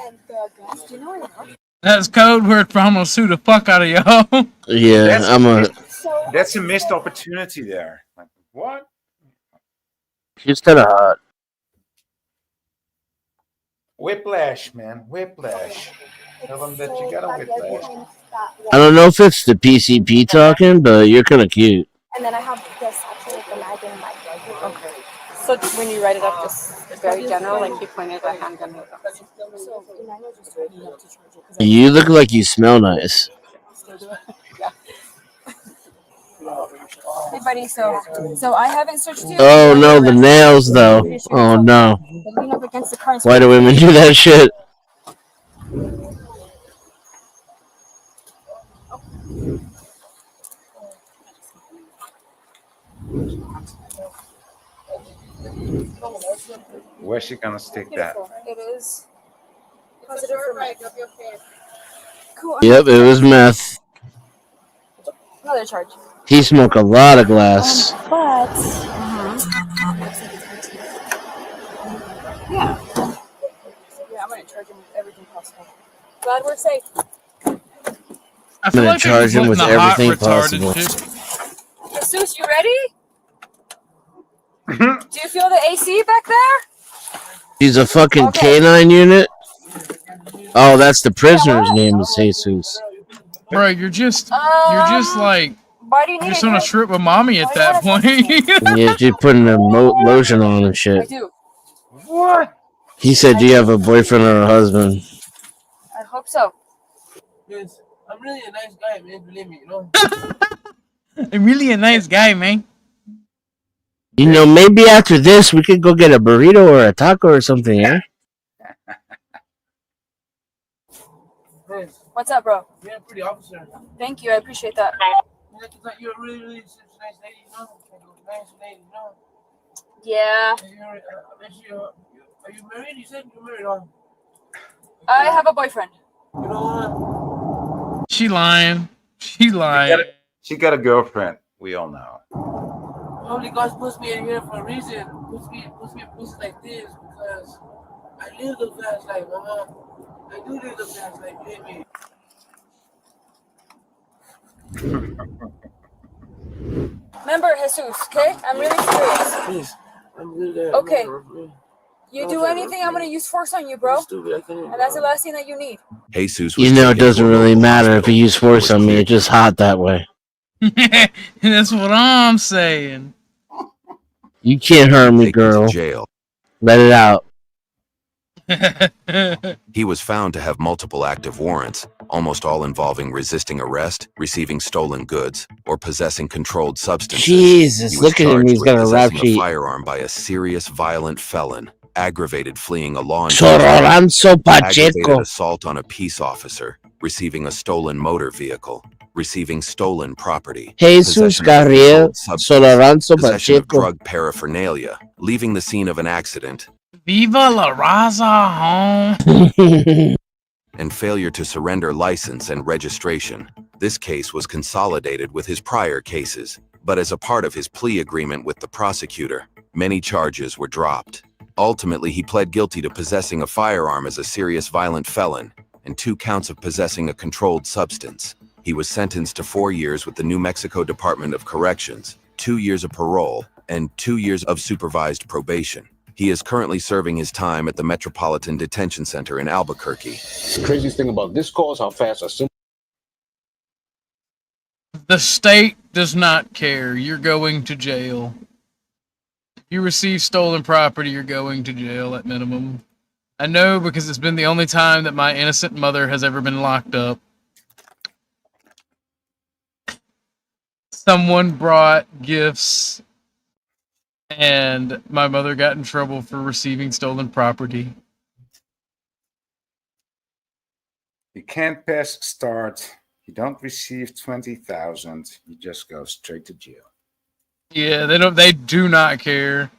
And the guys, do you know where they are? That's code word for I'm gonna sue the fuck out of y'all. Yeah, That's a missed opportunity there. Like, what? She's kind of hot. Whiplash, man. Whiplash. Tell them that you got a whiplash. I don't know if it's the PCP talking, but you're kind of cute. And then I have this actually with the mag in my blanket. Okay. So when you write it up, just very general, like you pointed at a handgun. So Emmanuel just told me not to charge it. You look like you smell nice. Yeah. Hey buddy, so I haven't searched you. Oh no, the nails though. Oh no. Lean up against the car. Why do women do that shit? Where's she gonna stick that? It is positive for meth. Cool. Yep, it was meth. Another charge. He smoked a lot of glass. But yeah, I'm gonna charge him with everything possible. Glad we're safe. I I'm gonna charge him with everything possible. Jesus, you ready? Do you feel the AC back there? He's a fucking canine unit. Oh, that's the prisoner's name is Jesus. Bro, you're just like why do you need just on a trip with mommy at that point. Yeah, she's putting a lotion on and I shit. do. What? He said, "Do you have a boyfriend or a husband?" I hope so. Yes, I'm really a nice guy, man. Believe me, you know. I'm really a nice guy, man. You know, maybe after this we could go get a burrito or a taco or something, yeah? What's up, bro? You're a pretty officer. Thank you. I appreciate that. You're a really, really nice lady, you know. Nice lady, you know. Yeah. Are you married? You said you're married, huh? I have a boyfriend. You know what? She lying. She lying. She got a girlfriend. We all know. Probably God puts me in here for a reason. Puts me in places like this because I live the fast life, mama. I do live the fast life, believe me. Remember, Jesus, okay? I'm really serious. Please. I'm really there. Okay. You do anything, I'm gonna use force on you, bro. And that's the last thing that you need. Jesus was You know, it taken doesn't to a really local matter if you hospital. use force on me. It's just hot that way. That's what I'm saying. You can't hurt me, Taken to girl. jail. Let it out. He was found to have multiple active warrants, almost all involving resisting arrest, receiving stolen goods, or possessing controlled substances. Jesus, He was look at him. charged He's with got a rap possessing sheet. a firearm by a serious violent felon, aggravated fleeing a law enforcement, Sororanzo aggravated Pacheco. assault on a peace officer, receiving a stolen motor vehicle, receiving stolen property, Jesus possession of a Gabriel controlled substance, Sororanzo possession of Pacheco. drug paraphernalia, leaving the scene of an accident, Viva la raza, home. and failure to surrender license and registration. This case was consolidated with his prior cases, but as a part of his plea agreement with the prosecutor, many charges were dropped. Ultimately, he pled guilty to possessing a firearm as a serious violent felon and 2 counts of possessing a controlled substance. He was sentenced to 4 years with the New Mexico Department of Corrections, 2 years of parole, and 2 years of supervised probation. He is currently serving his time at the Metropolitan Detention Center in Albuquerque. The craziest thing about this call is how fast I The state does not care. You're going to jail. If you receive stolen property, you're going to jail at minimum. I know because it's been the only time that my innocent mother has ever been locked up. Someone brought gifts and my mother got in trouble for receiving stolen property. You can't pass start. You don't receive 20,000. You just go straight to jail. Yeah, they do not care.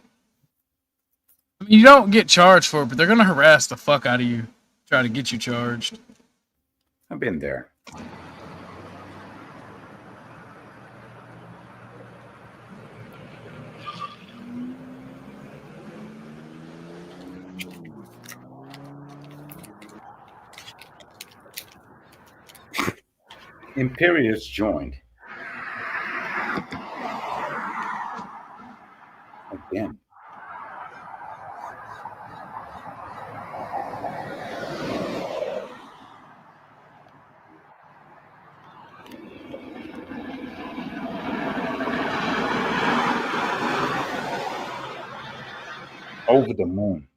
I mean, you don't get charged for it, but they're gonna harass the fuck out of you, try to get you charged. I've been there. Imperius joined. Again. Over the moon.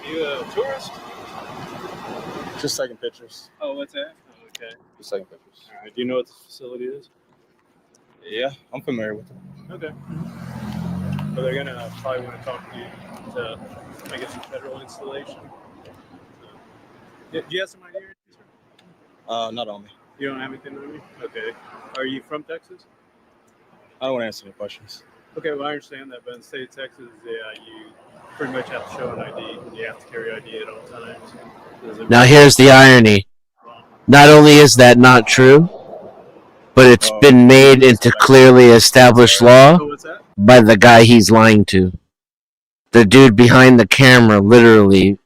You a tourist? Just taking pictures. Oh, what's that? Oh, okay. Just taking pictures. All right. Do you know what this facility is? Yeah, I'm familiar with it. Okay. But they're gonna probably want to talk to you to, I guess, a federal installation. Do you have some idea? Not on me. You don't have anything on you? Okay. Are you from Texas? I don't want to answer any questions. Okay, well, I understand that, but in the state of Texas, yeah, you pretty much have to show an ID. You have to carry ID at all times. Now here's the irony. Not only is that not true, but it's been made into clearly established law by the guy he's lying to. The dude behind the camera literally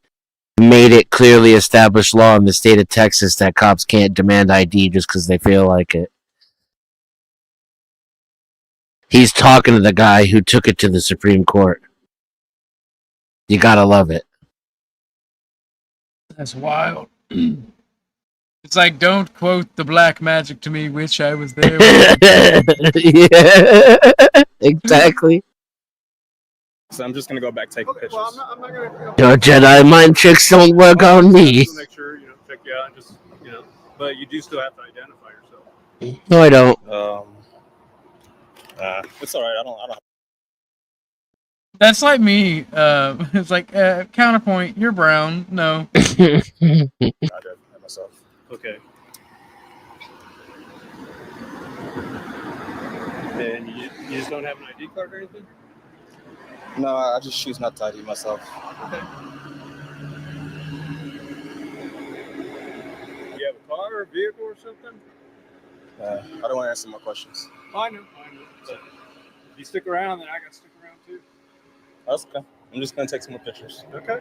made it clearly established law in the state of Texas that cops can't demand ID just because they feel like it. He's talking to the guy who took it to the Supreme Court. You gotta love it. That's wild. It's like, don't quote the black magic to me, which I was there. Yeah, exactly. So I'm just gonna go back taking pictures. Well, I'm not gonna. Your Jedi mind tricks don't work on me. Make sure check you out, and just but you do still have to identify yourself. No, I don't. It's all right. I don't. That's like me. It's like counterpoint. You're brown. No. I did myself. Okay. And you just don't have an ID card or anything? No, I just choose not to ID myself. Okay. You have a car or a vehicle or something? I don't want to answer more questions. Oh, I know. But if you stick around, then I got to stick around too. That's okay. I'm just gonna take some more pictures. Okay.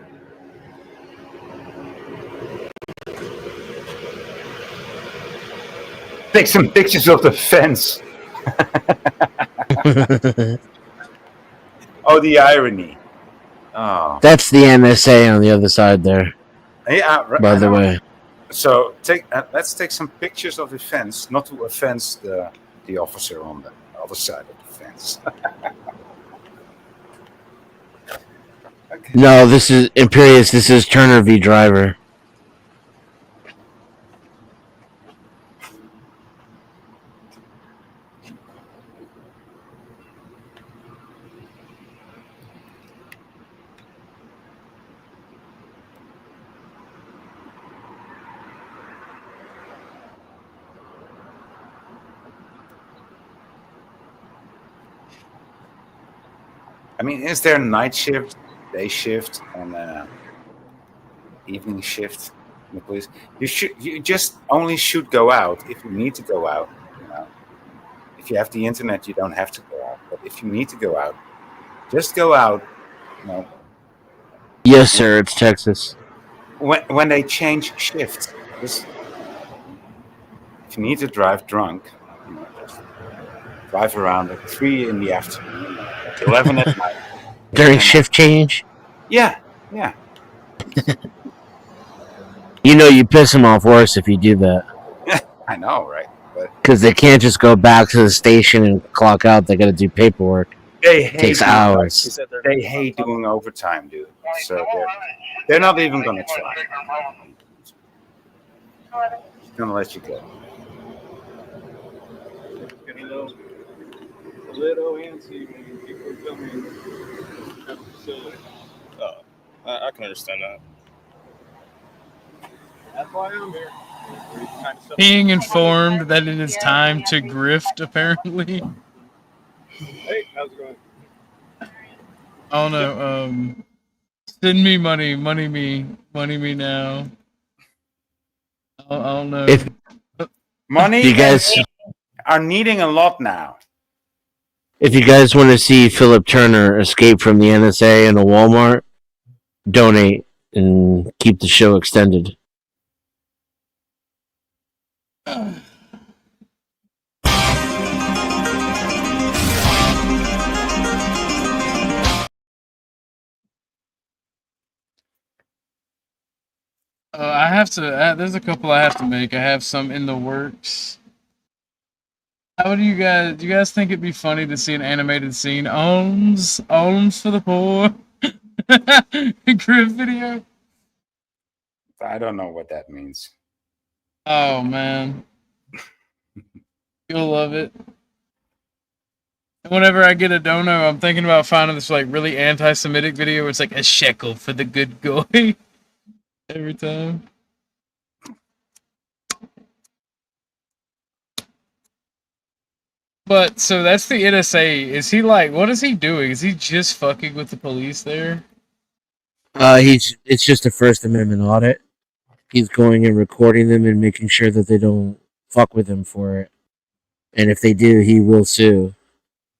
Take some pictures of the fence. Oh, the irony. Oh. That's the NSA on the other side there. Yeah, right, by the way. So let's take some pictures of the fence, not to offense the officer on the other side of the fence. Okay. No, this is Imperius. This is Turner v. Driver. I mean, is there night shift, day shift, and evening shift in the police. You just only should go out if you need to go out. You know, if you have the internet, you don't have to go out. But if you need to go out, just go out. You know, Yes, sir. It's Texas. when they change shifts, just if you need to drive drunk, you know, just drive around at 3 in the afternoon, at 11 at night. During shift change? Yeah, yeah. You know, you piss them off worse if you do that. I know, right? But because they can't just go back to the station and clock out. They got to do paperwork. They It takes doing hours. They hate doing overtime, dude. So they're not even gonna try. Just gonna let you go. A little antsy when people come in at the facility. Oh, I can understand that. That's why I'm here. Being informed that it is time to grift, apparently. Hey, how's it going? Oh no, send me money me now. I don't know. If Money you guys are needing a lot now. If you guys want to see Philip Turner escape from the NSA in a Walmart, donate and keep the show extended. I have to. There's a couple I have to make. I have some in the works. How do you guys? Do you guys think it'd be funny to see an animated scene? Alms for the poor. Griff video. I don't know what that means. Oh man, you'll love it. Whenever I get a dono, I'm thinking about finding this like really anti-Semitic video where it's like a shekel for the good guy. Every time. But so that's the NSA. Is he like? What is he doing? Is he just fucking with the police there? It's just a First Amendment audit. He's going and recording them and making sure that they don't fuck with him for it. And if they do, he will sue.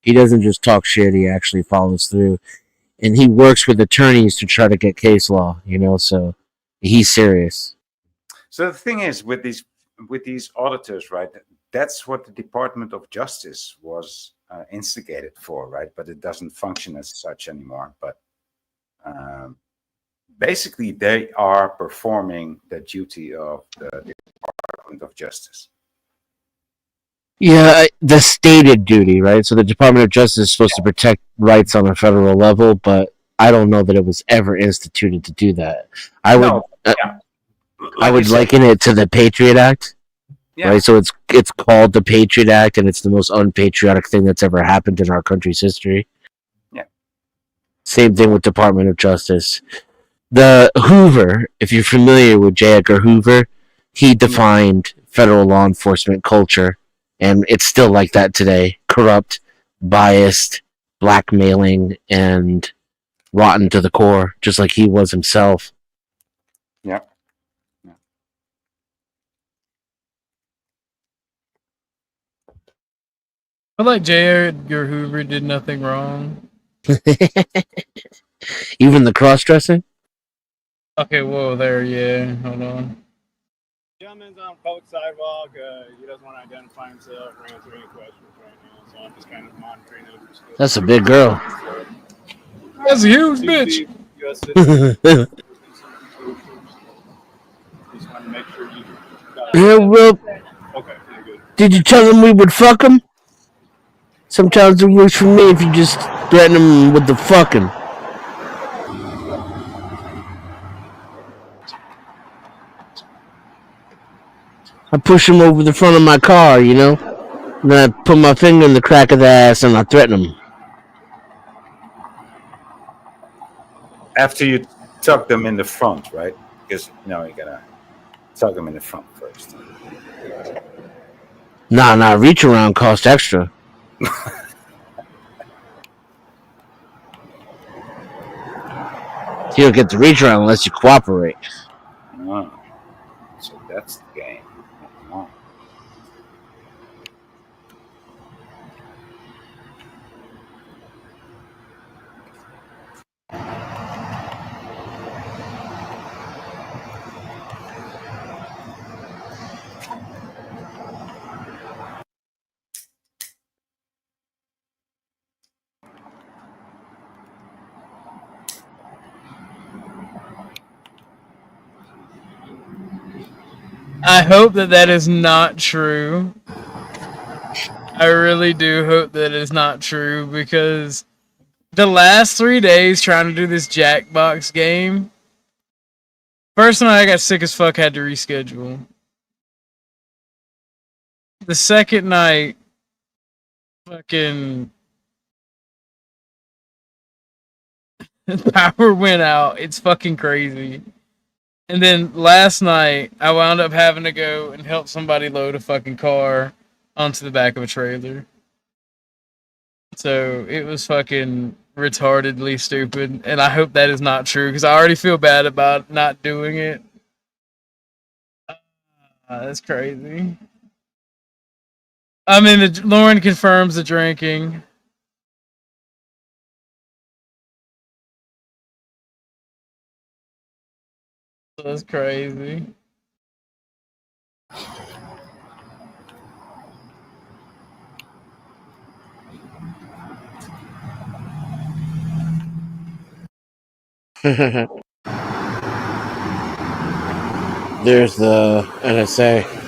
He doesn't just talk shit, he actually follows through. And he works with attorneys to try to get case law, so he's serious. So the thing is, with these auditors, right? That's what the Department of Justice was instigated for, right? But it doesn't function as such anymore. But basically, they are performing the duty of the Department of Justice. Yeah, the stated duty, right? So the Department of Justice is supposed to protect rights on a federal level, but I don't know that it was ever instituted to do that. I would liken it to the Patriot Act. Yeah. Right, so it's called the Patriot Act, and it's the most unpatriotic thing that's ever happened in our country's history. Yeah. Same thing with Department of Justice. The Hoover, if you're familiar with J. Edgar Hoover, he defined federal law enforcement culture, and it's still like that today. Corrupt, biased, blackmailing, and rotten to the core, just like he was himself. Yeah. I feel like J. Edgar Hoover did nothing wrong. Even the cross-dressing? Okay, whoa, there, yeah. Hold on. Gentleman's on public sidewalk. He doesn't want to identify himself or answer any questions right now, so I'm just kind of monitoring him. That's a big girl. That's a huge bitch. US citizen. Just want to make sure you got Yeah, well, okay, you're good. did you tell him we would fuck him? Sometimes it works for me if you just threaten him with the fucking. I push him over the front of my car, and then I put my finger in the crack of the ass and I threaten him. After you tuck them in the front, right? Because you gotta tuck them in the front first. Nah, reach around cost extra. You don't get the reach around unless you cooperate. So that's the game. Uh-huh. I hope that that is not true. I really do hope that it's not true because the last 3 days trying to do this Jackbox game, first night I got sick as fuck, had to reschedule. The second night, fucking power went out. It's fucking crazy. And then last night, I wound up having to go and help somebody load a fucking car onto the back of a trailer. So it was fucking retardedly stupid. And I hope that is not true because I already feel bad about not doing it. That's crazy. I mean, Lauren confirms the drinking. That's crazy. There's the NSA.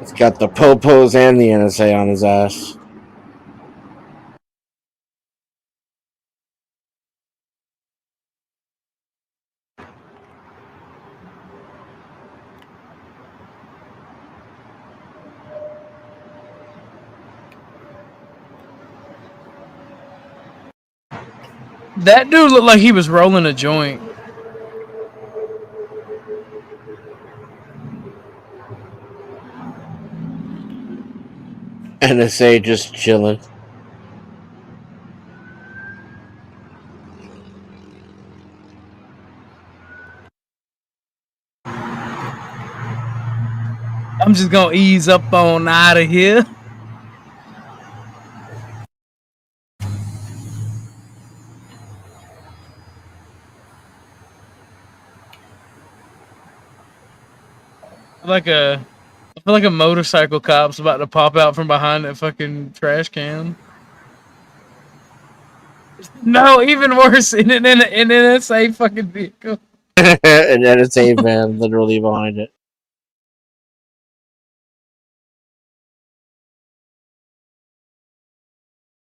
It's got the popos and the NSA on his ass. That dude looked like he was rolling a joint. NSA just chilling. I'm just gonna ease up on out of here. I feel like a motorcycle cop's about to pop out from behind that fucking trash can. No, even worse, in an NSA fucking vehicle. An NSA van literally behind it.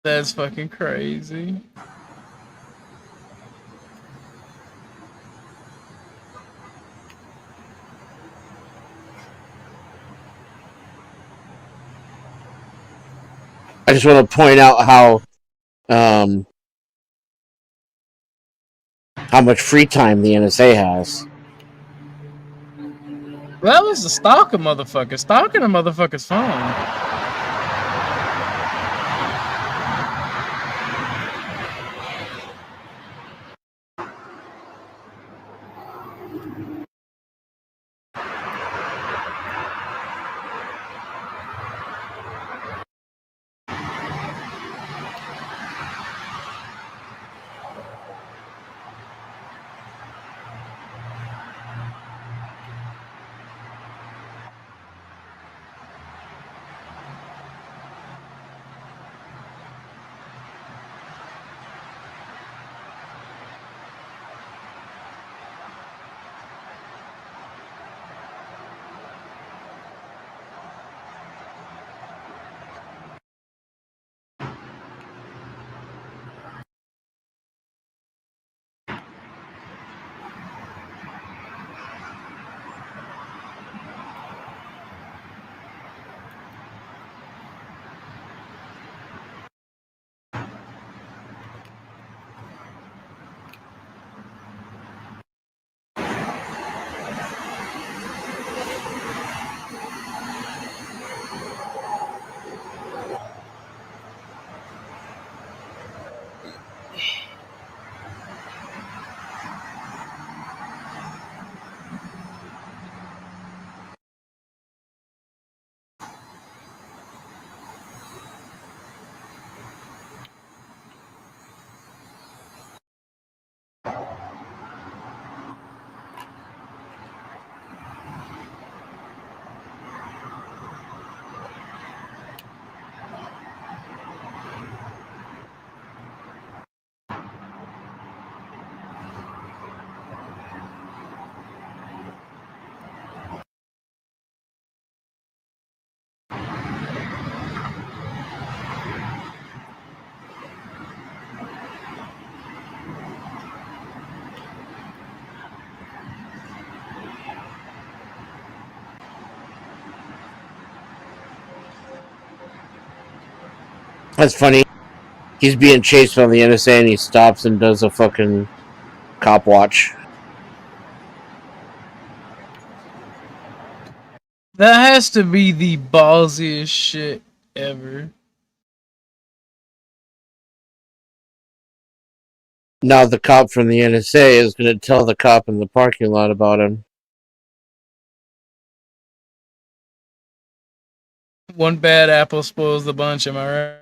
That's fucking crazy. I just want to point out how much free time the NSA has. Well, that was a stalker motherfucker. Stalking a motherfucker's phone. That's funny. He's being chased by the NSA and he stops and does a fucking cop watch. That has to be the ballsiest shit ever. Now the cop from the NSA is going to tell the cop in the parking lot about him. One bad apple spoils the bunch, am I right?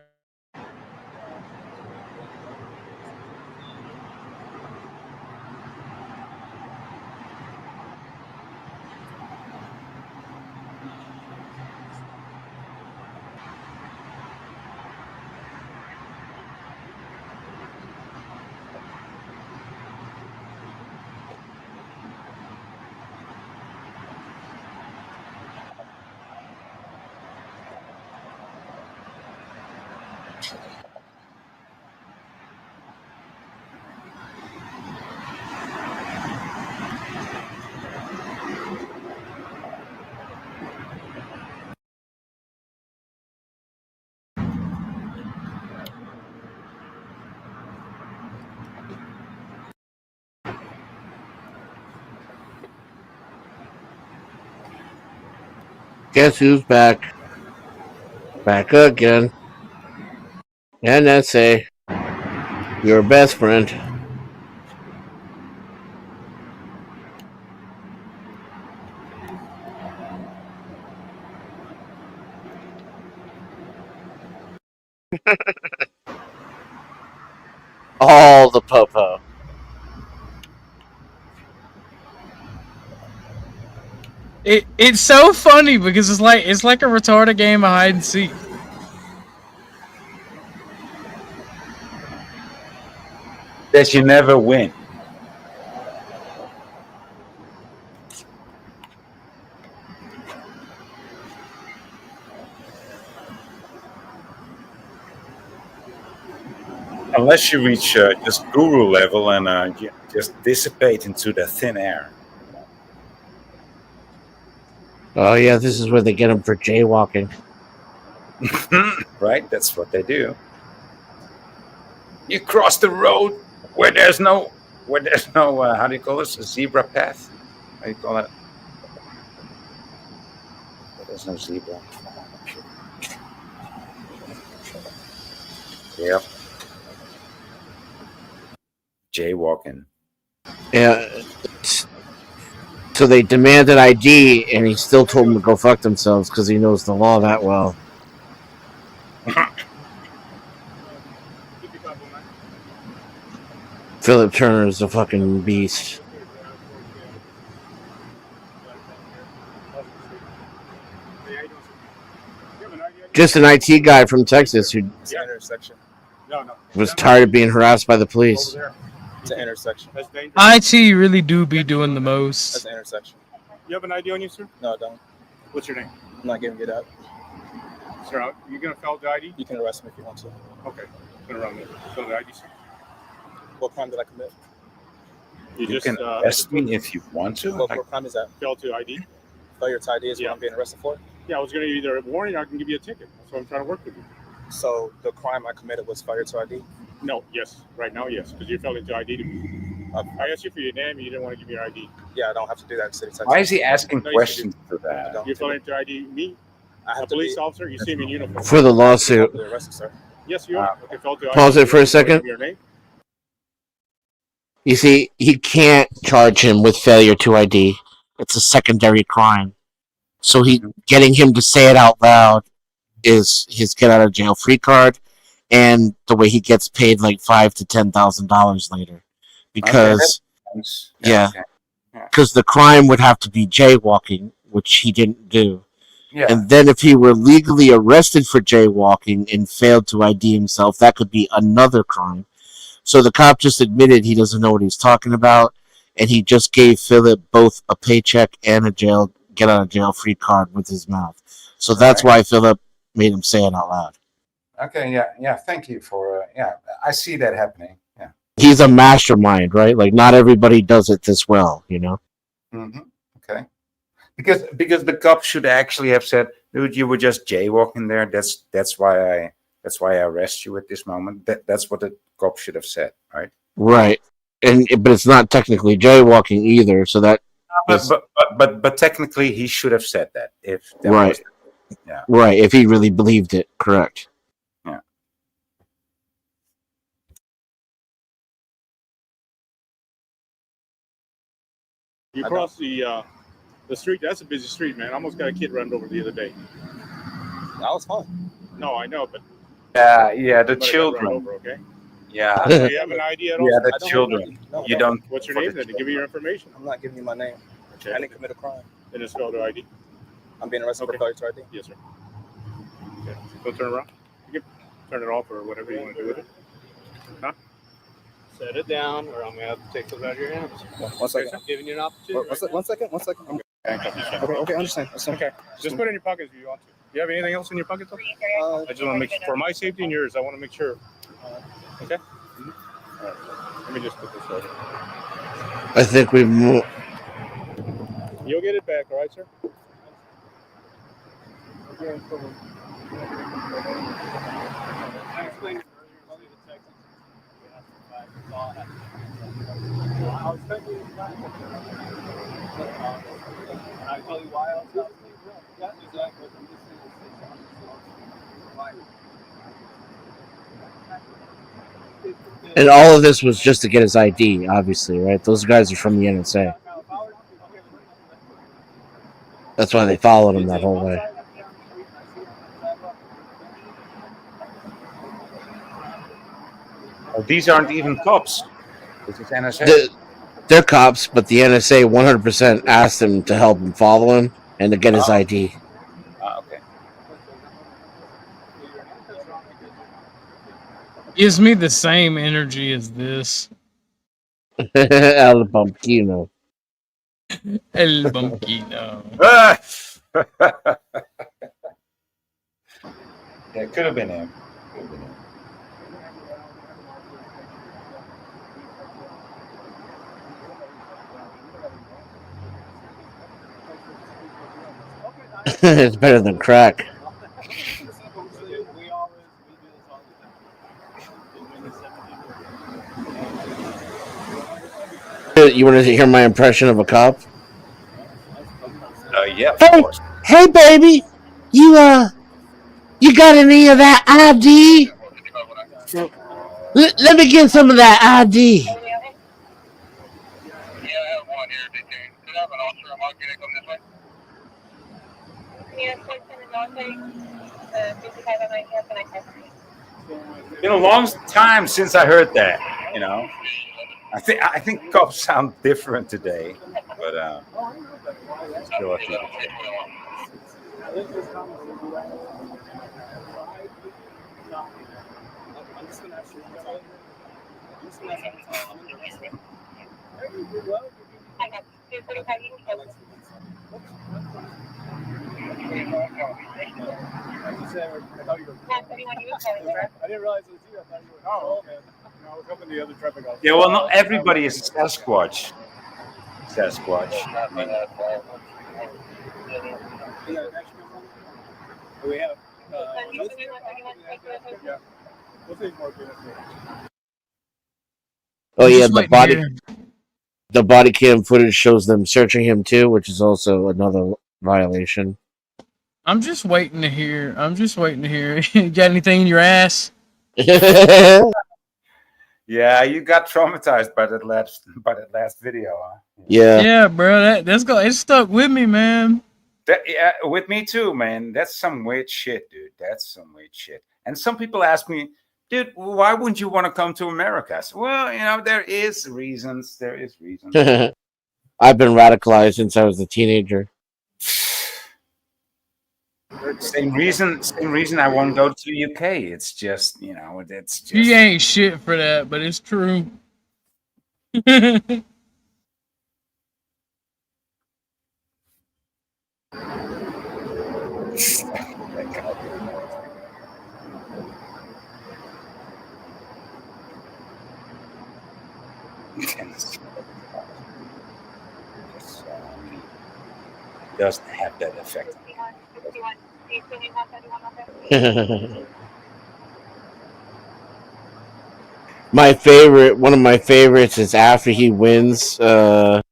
Guess who's back? Back again. NSA. Your best friend. All the popo. It's so funny because it's like a retarded game of hide and seek. That you never win. Unless you reach just guru level and you just dissipate into the thin air. Oh yeah, this is where they get him for jaywalking. Right? That's what they do. You cross the road where there's no how do you call this? A zebra path? How do you call it? There's no zebra. Yep. Jaywalking. Yeah. So they demanded ID, and he still told them to go fuck themselves because he knows the law that well. Philip Turner is a fucking beast. Just an IT guy from Texas who intersection. was tired of being harassed by the police. It's an intersection. IT really do be doing the most. That's an intersection. You have an ID on you, sir? No, I don't. What's your name? I'm not giving it up. Sir, are you going to fill the ID? You can arrest me if you want to. Okay. Going to run me. Fill the ID, sir. What crime did I commit? You can arrest me if you want to. What crime is that? Fail to ID. Failure to ID is what I'm being arrested for? Yeah, I was going to either a warning or I can give you a ticket. That's what I'm trying to work with you. So the crime I committed was failure to ID? No, yes. Right now, yes. Because you failing to ID to me. I asked you for your name and you didn't want to give me your ID. Yeah, I don't have to do that in City, Texas. Why is he asking questions for that? You're failing to ID me? A police officer? You see me in uniform. For the lawsuit. Arrested, sir. Yes, you are. Okay, fail to ID. Pause it for a second. Your name? You see, he can't charge him with failure to ID. It's a secondary crime. So getting him to say it out loud is his get out of jail free card, and the way he gets paid like $5,000 to $10,000 later, because because the crime would have to be jaywalking, which he didn't do. Yeah. And then if he were legally arrested for jaywalking and failed to ID himself, that could be another crime. So the cop just admitted he doesn't know what he's talking about, and he just gave Philip both a paycheck and a get out of jail free card with his mouth. So that's why Philip made him say it out loud. Okay, yeah. Thank you for I see that happening. Yeah. He's a mastermind, right? Like not everybody does it this well, you know. Mm-hmm. Okay. Because the cop should actually have said, "Dude, you were just jaywalking there. That's why I That's why I arrest you at this moment. That's what the cop should have said, right? Right. But it's not technically jaywalking either, so that But technically he should have said that if that right. was yeah. Right, if he really believed it, correct. Yeah. You cross the street. That's a busy street, man. I almost got a kid run over the other day. That was fun. No, I know, but Yeah, the somebody got children. run over, okay? Yeah. Do you have an ID at all? Yeah, the I don't children. No, You no. don't. What's your for name the then? Give me your information. I'm not giving you my name. Okay. I didn't commit a crime. Then it's called ID. I'm being arrested Okay. for failure to ID. Yes, sir. Okay. Go turn around. You can turn it off or whatever you want to do with it. Huh? Set it down, or I'm gonna have to take those out of your hands. One second. I'm giving you an opportunity. One second. Okay, I understand. Okay. Just put it in your pockets if you want to. Do you have anything else in your pockets? I just want to make for my safety and yours. I want to make sure. Okay. All right. Let me just put this right here. I think we've You'll get it back, all right, sir? And all of this was just to get his ID, obviously, right? Those guys are from the NSA. That's why they followed him that whole way. Oh, these aren't even cops. This is NSA. They're cops, but the NSA 100% asked him to help him follow him and to get his ID. Okay. Gives me the same energy as this. El Bumpkino. El Bumpkino. Yeah, it could have been him. It's better than crack. You want to hear my impression of a cop? Yeah, of Hey, course. hey, baby, you got any of that ID? Let me get some of that ID. Been a long time since I heard that. You know, I think cops sound different today, but still, I think I didn't realize it was you. I thought you were. Oh, okay. No, I was hoping the other traffic officer. yeah. Well, not everybody is a Sasquatch. Sasquatch. We have. Yeah. We'll see more good. Oh yeah, Just waiting here. the body cam footage shows them searching him too, which is also another violation. I'm just waiting to hear. You got anything in your ass? Yeah, you got traumatized by that last video, huh? Yeah. Yeah, bro. It stuck with me, man. Yeah, with me too, man. That's some weird shit, dude. That's some weird shit. And some people ask me, dude, why wouldn't you want to come to America? I said, well, you know, there is reasons. I've been radicalized since I was a teenager. Same reason I won't go to the UK. It's just, you know, it's just. You ain't shit for that, but it's true. Doesn't have that effect. One of my favorites is after he wins Turner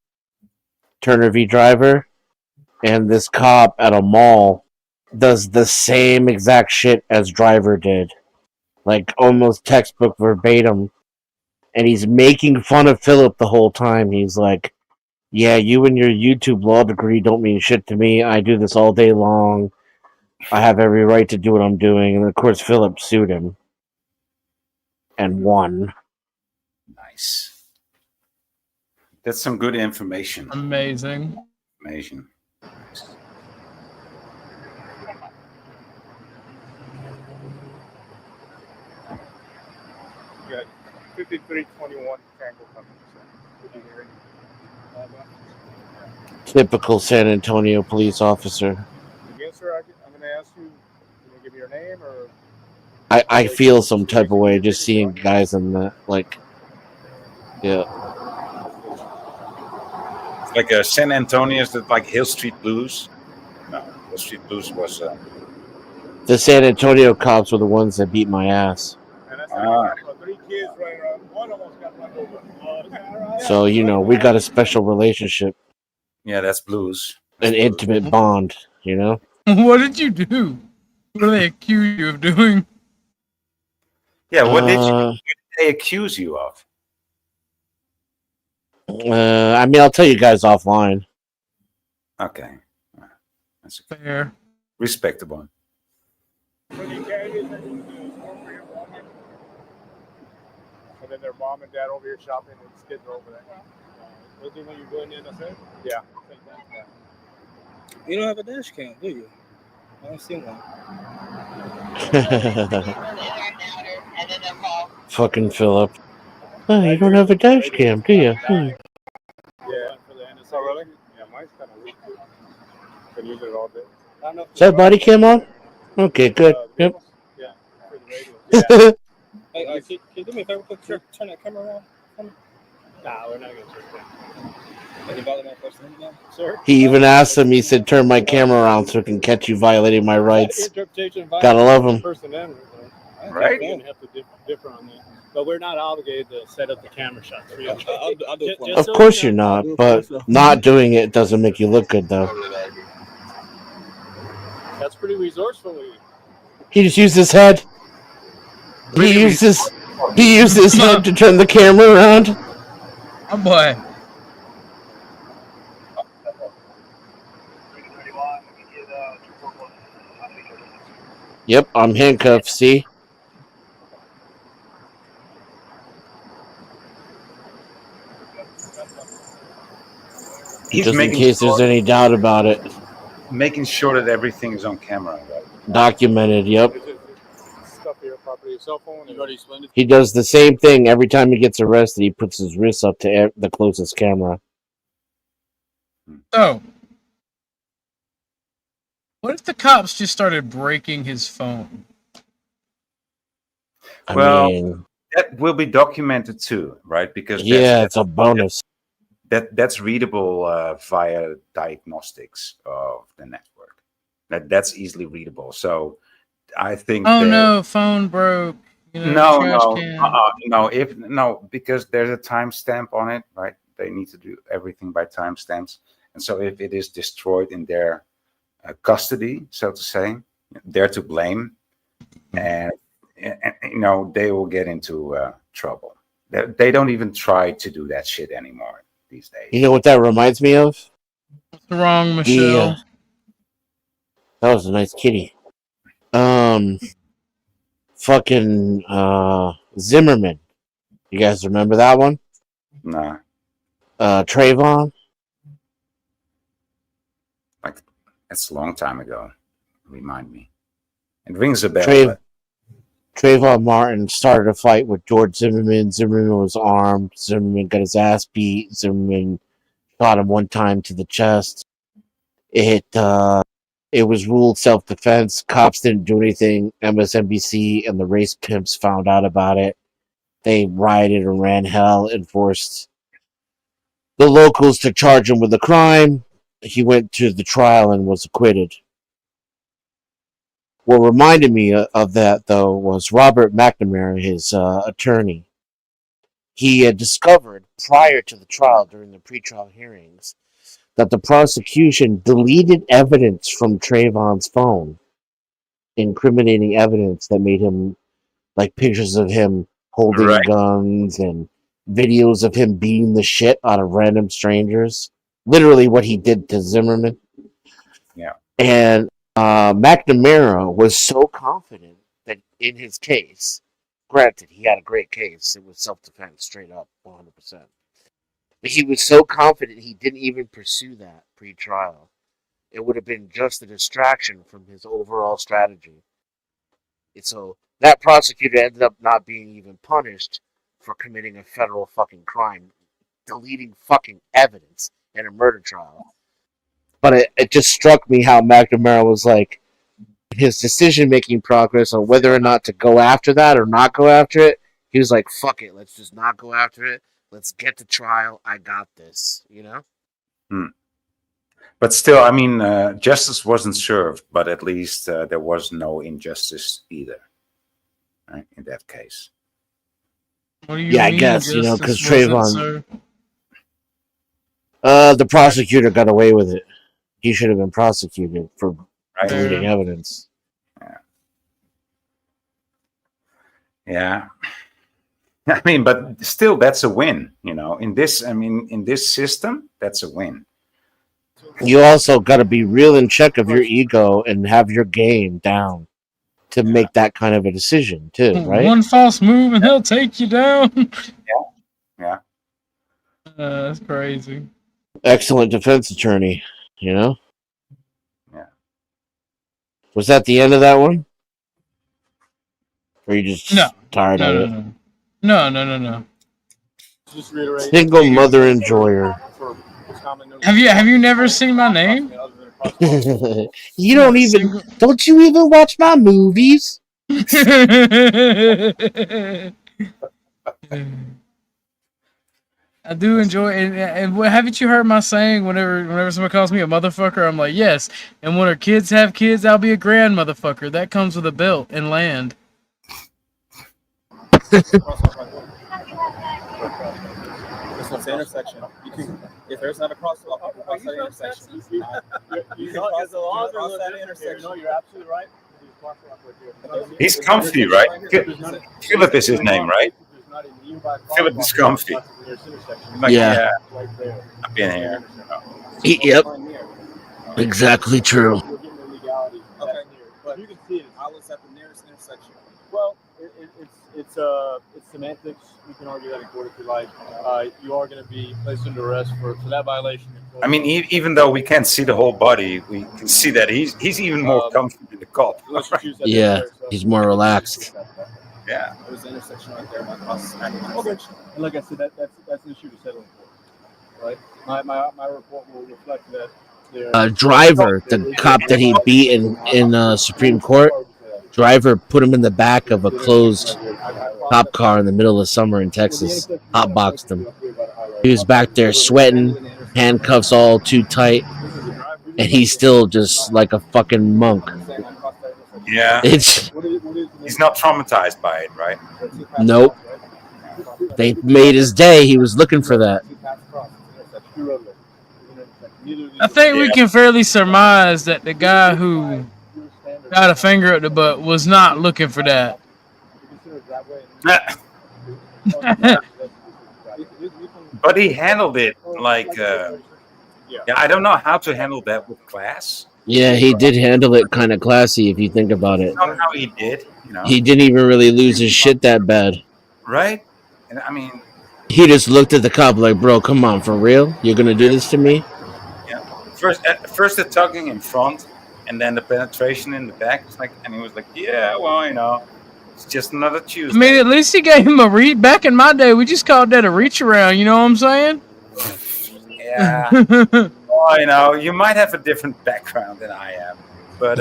v. Driver, and this cop at a mall does the same exact shit as Driver did, like almost textbook verbatim, and he's making fun of Philip the whole time. He's like, "Yeah, you and your YouTube law degree don't mean shit to me. I do this all day long. I have every right to do what I'm doing." And of course, Philip sued him and won. Nice. That's some good information. Amazing. Amazing. You got 5321 Tango coming. So, did you hear it? Typical San Antonio police officer. Again, sir, I'm going to ask you, can you give me your name or? I feel some type of way just seeing guys in that, like, yeah. It's like San Antonio, is that like Hill Street Blues? No, Hill Street Blues was. The San Antonio cops were the ones that beat my ass. Three kids running around. One almost got run over. So, we got a special relationship. Yeah, that's blues. An intimate bond, What did you do? What do they accuse you of doing? Yeah, what did they accuse you of? I'll tell you guys offline. Okay. That's okay. Fair. Respectable. And then their mom and dad over here shopping, and the kids are over there. What do you when you're going in? Yeah. You don't have a dash cam, do you? I don't see one. Fucking Philip. Oh, you don't have a dash cam, do you? Yeah. For the NSA. Oh, really? Yeah, mine's kind of weak. Been using it all day. Is that body cam on? Okay, good. Yep. Yeah. For the radio. Hey, can you do me a favor? Quick, turn that camera around. Nah, we're not going to turn it. Can you bother my first name again? Sir? He even asked him, he said, turn my camera around so I can catch you violating my rights. Gotta love him. Right? We have to differ on that. But we're not obligated to set up the camera shots for you. I'll do it for Of course you're not, but not doing it doesn't make you look good, though. That's pretty resourceful of you. He just used his head. He used his head to turn the camera around. Oh boy. Yep, I'm handcuffed, see? He's Just in case there's any doubt about it. Making sure that everything is on camera, right? Documented, yep. Stuff your property, your cell phone. You already explained it. He does the same thing every time he gets arrested. He puts his wrist up to the closest camera. So, what if the cops just started breaking his phone? I Well, mean, that will be documented too, right? Because it's a bonus. That's readable via diagnostics of the network. That's easily readable. So I think. Oh no, phone broke. No, because there's a timestamp on it, right? They need to do everything by timestamps, and so if it is destroyed in their custody, so to say, they're to blame, and they will get into trouble. They don't even try to do that shit anymore these days. You know what that reminds me of? What's wrong, Michelle? That was a nice kitty. Fucking Zimmerman. You guys remember that one? Nah. Trayvon? Like, that's a long time ago. Remind me. It rings a bell. Trayvon Martin started a fight with George Zimmerman. Zimmerman was armed. Zimmerman got his ass beat. Zimmerman shot him one time to the chest. It was ruled self-defense. Cops didn't do anything. MSNBC and the race pimps found out about it. They rioted and ran hell and forced the locals to charge him with the crime. He went to the trial and was acquitted. What reminded me of that, though, was Robert McNamara, his attorney. he had discovered prior to the trial, during the pretrial hearings, that the prosecution deleted evidence from Trayvon's phone, incriminating evidence that made him, like pictures of him holding Right. guns and videos of him beating the shit out of random strangers. Literally what he did to Zimmerman. Yeah. And McNamara was so confident that in his case, granted, he had a great case. It was self-defense, straight up, 100%. But he was so confident he didn't even pursue that pre-trial. It would have been just a distraction from his overall strategy. And so that prosecutor ended up not being even punished for committing a federal fucking crime, deleting fucking evidence in a murder trial. But it just struck me how McNamara was like, his decision-making progress on whether or not to go after that or not go after it, he was like, fuck it, let's just not go after it. Let's get to trial. I got this, you know? But still, I mean, justice wasn't served, but at least there was no injustice either, right, in that case. What do you Yeah, I mean guess, you know, because justice wasn't Trayvon, served? the prosecutor got away with it. He should have been prosecuted for deleting evidence. Yeah. I mean, but still, that's a win, you know. In this system, that's a win. You also got to be real in check of your ego and have your game down to make that kind of a decision, too, right? One false move and he'll take you down. Yeah. That's crazy. Excellent defense attorney, you know? Yeah. Was that the end of that one? Or are you just tired of it? No. Just reiterate. Single mother enjoyer. Have you never seen my name? You don't even. Don't you even watch my movies? I do enjoy it. And haven't you heard my saying? Whenever someone calls me a motherfucker, I'm like, yes. And when our kids have kids, I'll be a grand motherfucker. That comes with a belt and land. It's an intersection. You can, if there's not a crosswalk, you can cross that intersection. You can cross that intersection. No, you're absolutely right. He's comfy, right? Philip is his name, right? Philip is comfy. Like, Yeah. I've been here. Yep. Exactly true. Okay, but you can see it. I was at the nearest intersection. Well, it's semantics. You can argue that in court if you like. You are going to be placed under arrest for that violation. I mean, even though we can't see the whole body, we can see that he's even more comfy than the cop. Right? Yeah, he's more relaxed. Yeah. There was an intersection right there. My cross at the Okay. intersection. And like I said, that's an issue to settle in court, right? My report will reflect that. Driver, the cop that he beat in Supreme Court, Driver put him in the back of a closed cop car in the middle of summer in Texas. Hotboxed him. He was back there sweating, handcuffs all too tight, and he's still just like a fucking monk. Yeah. It's He's not traumatized by it, right? nope. They made his day. He was looking for that. I think we can fairly surmise that the guy who got a finger at the butt was not looking for that. But he handled it like, I don't know how to handle that with class. Yeah, he did handle it kind of classy if you think about it. Not how he did, you know. He didn't even really lose his shit that bad. Right? And I mean, He just looked at the cop like, bro, come on, for real? You're going to do this to me? yeah. First the tugging in front, and then the penetration in the back. It's like, and he was like, yeah, well, you know, it's just another Tuesday. I mean, at least he gave him a reach. Back in my day, we just called that a reach around. You know what I'm saying? Yeah. Well, you know, you might have a different background than I am, but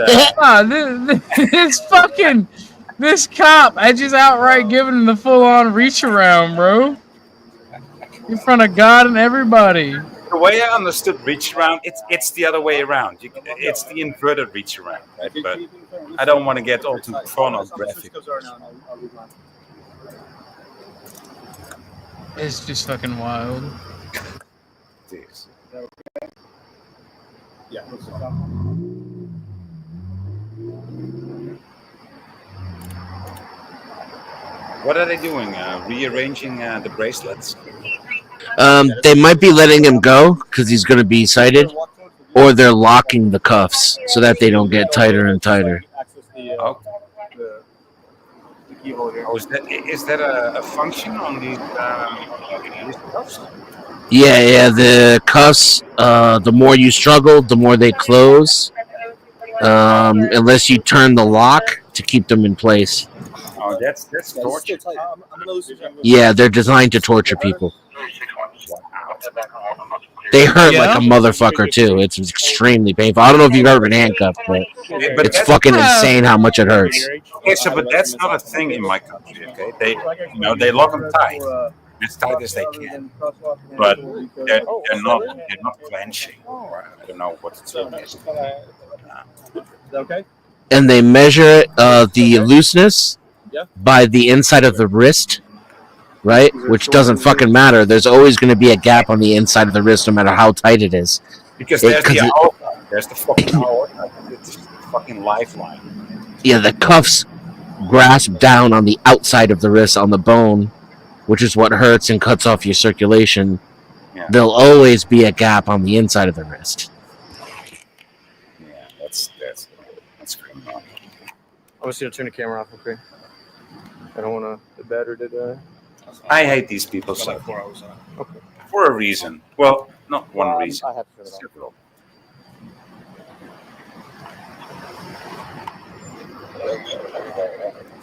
this cop, I just outright giving him the full on reach around, bro, in front of God and everybody. the way I understood reach around, it's the other way around. It's the inverted reach around, right? But I don't want to get all too pornographic. It's just fucking wild. This. Yeah. What are they doing? Rearranging the bracelets? They might be letting him go because he's going to be cited, or they're locking the cuffs so that they don't get tighter and tighter. Oh, is that a function on these cuffs? Yeah. The cuffs, the more you struggle, the more they close, unless you turn the lock to keep them in place. Oh, that's torture. Yeah, they're designed to torture people. They hurt like a motherfucker too. It's extremely painful. I don't know if you've ever been handcuffed, but it's fucking insane how much it hurts. Okay, so but that's not a thing in my country. Okay, they lock them tight, as tight as they can, but they're not clenching. Or I don't know what the term is. Okay. And they measure the looseness by the inside of the wrist, right? Which doesn't fucking matter. There's always going to be a gap on the inside of the wrist, no matter how tight it is. Because there's the aorta. There's the fucking aorta. It's the fucking lifeline. Yeah, the cuffs grasp down on the outside of the wrist on the bone, which is what hurts and cuts off your circulation. Yeah. There'll always be a gap on the inside of the wrist. Yeah, that's criminal. I want you to turn the camera off, okay? I don't want to. The battery did. I hate these people so Okay. for a reason. Well, not one reason. I have to turn it off.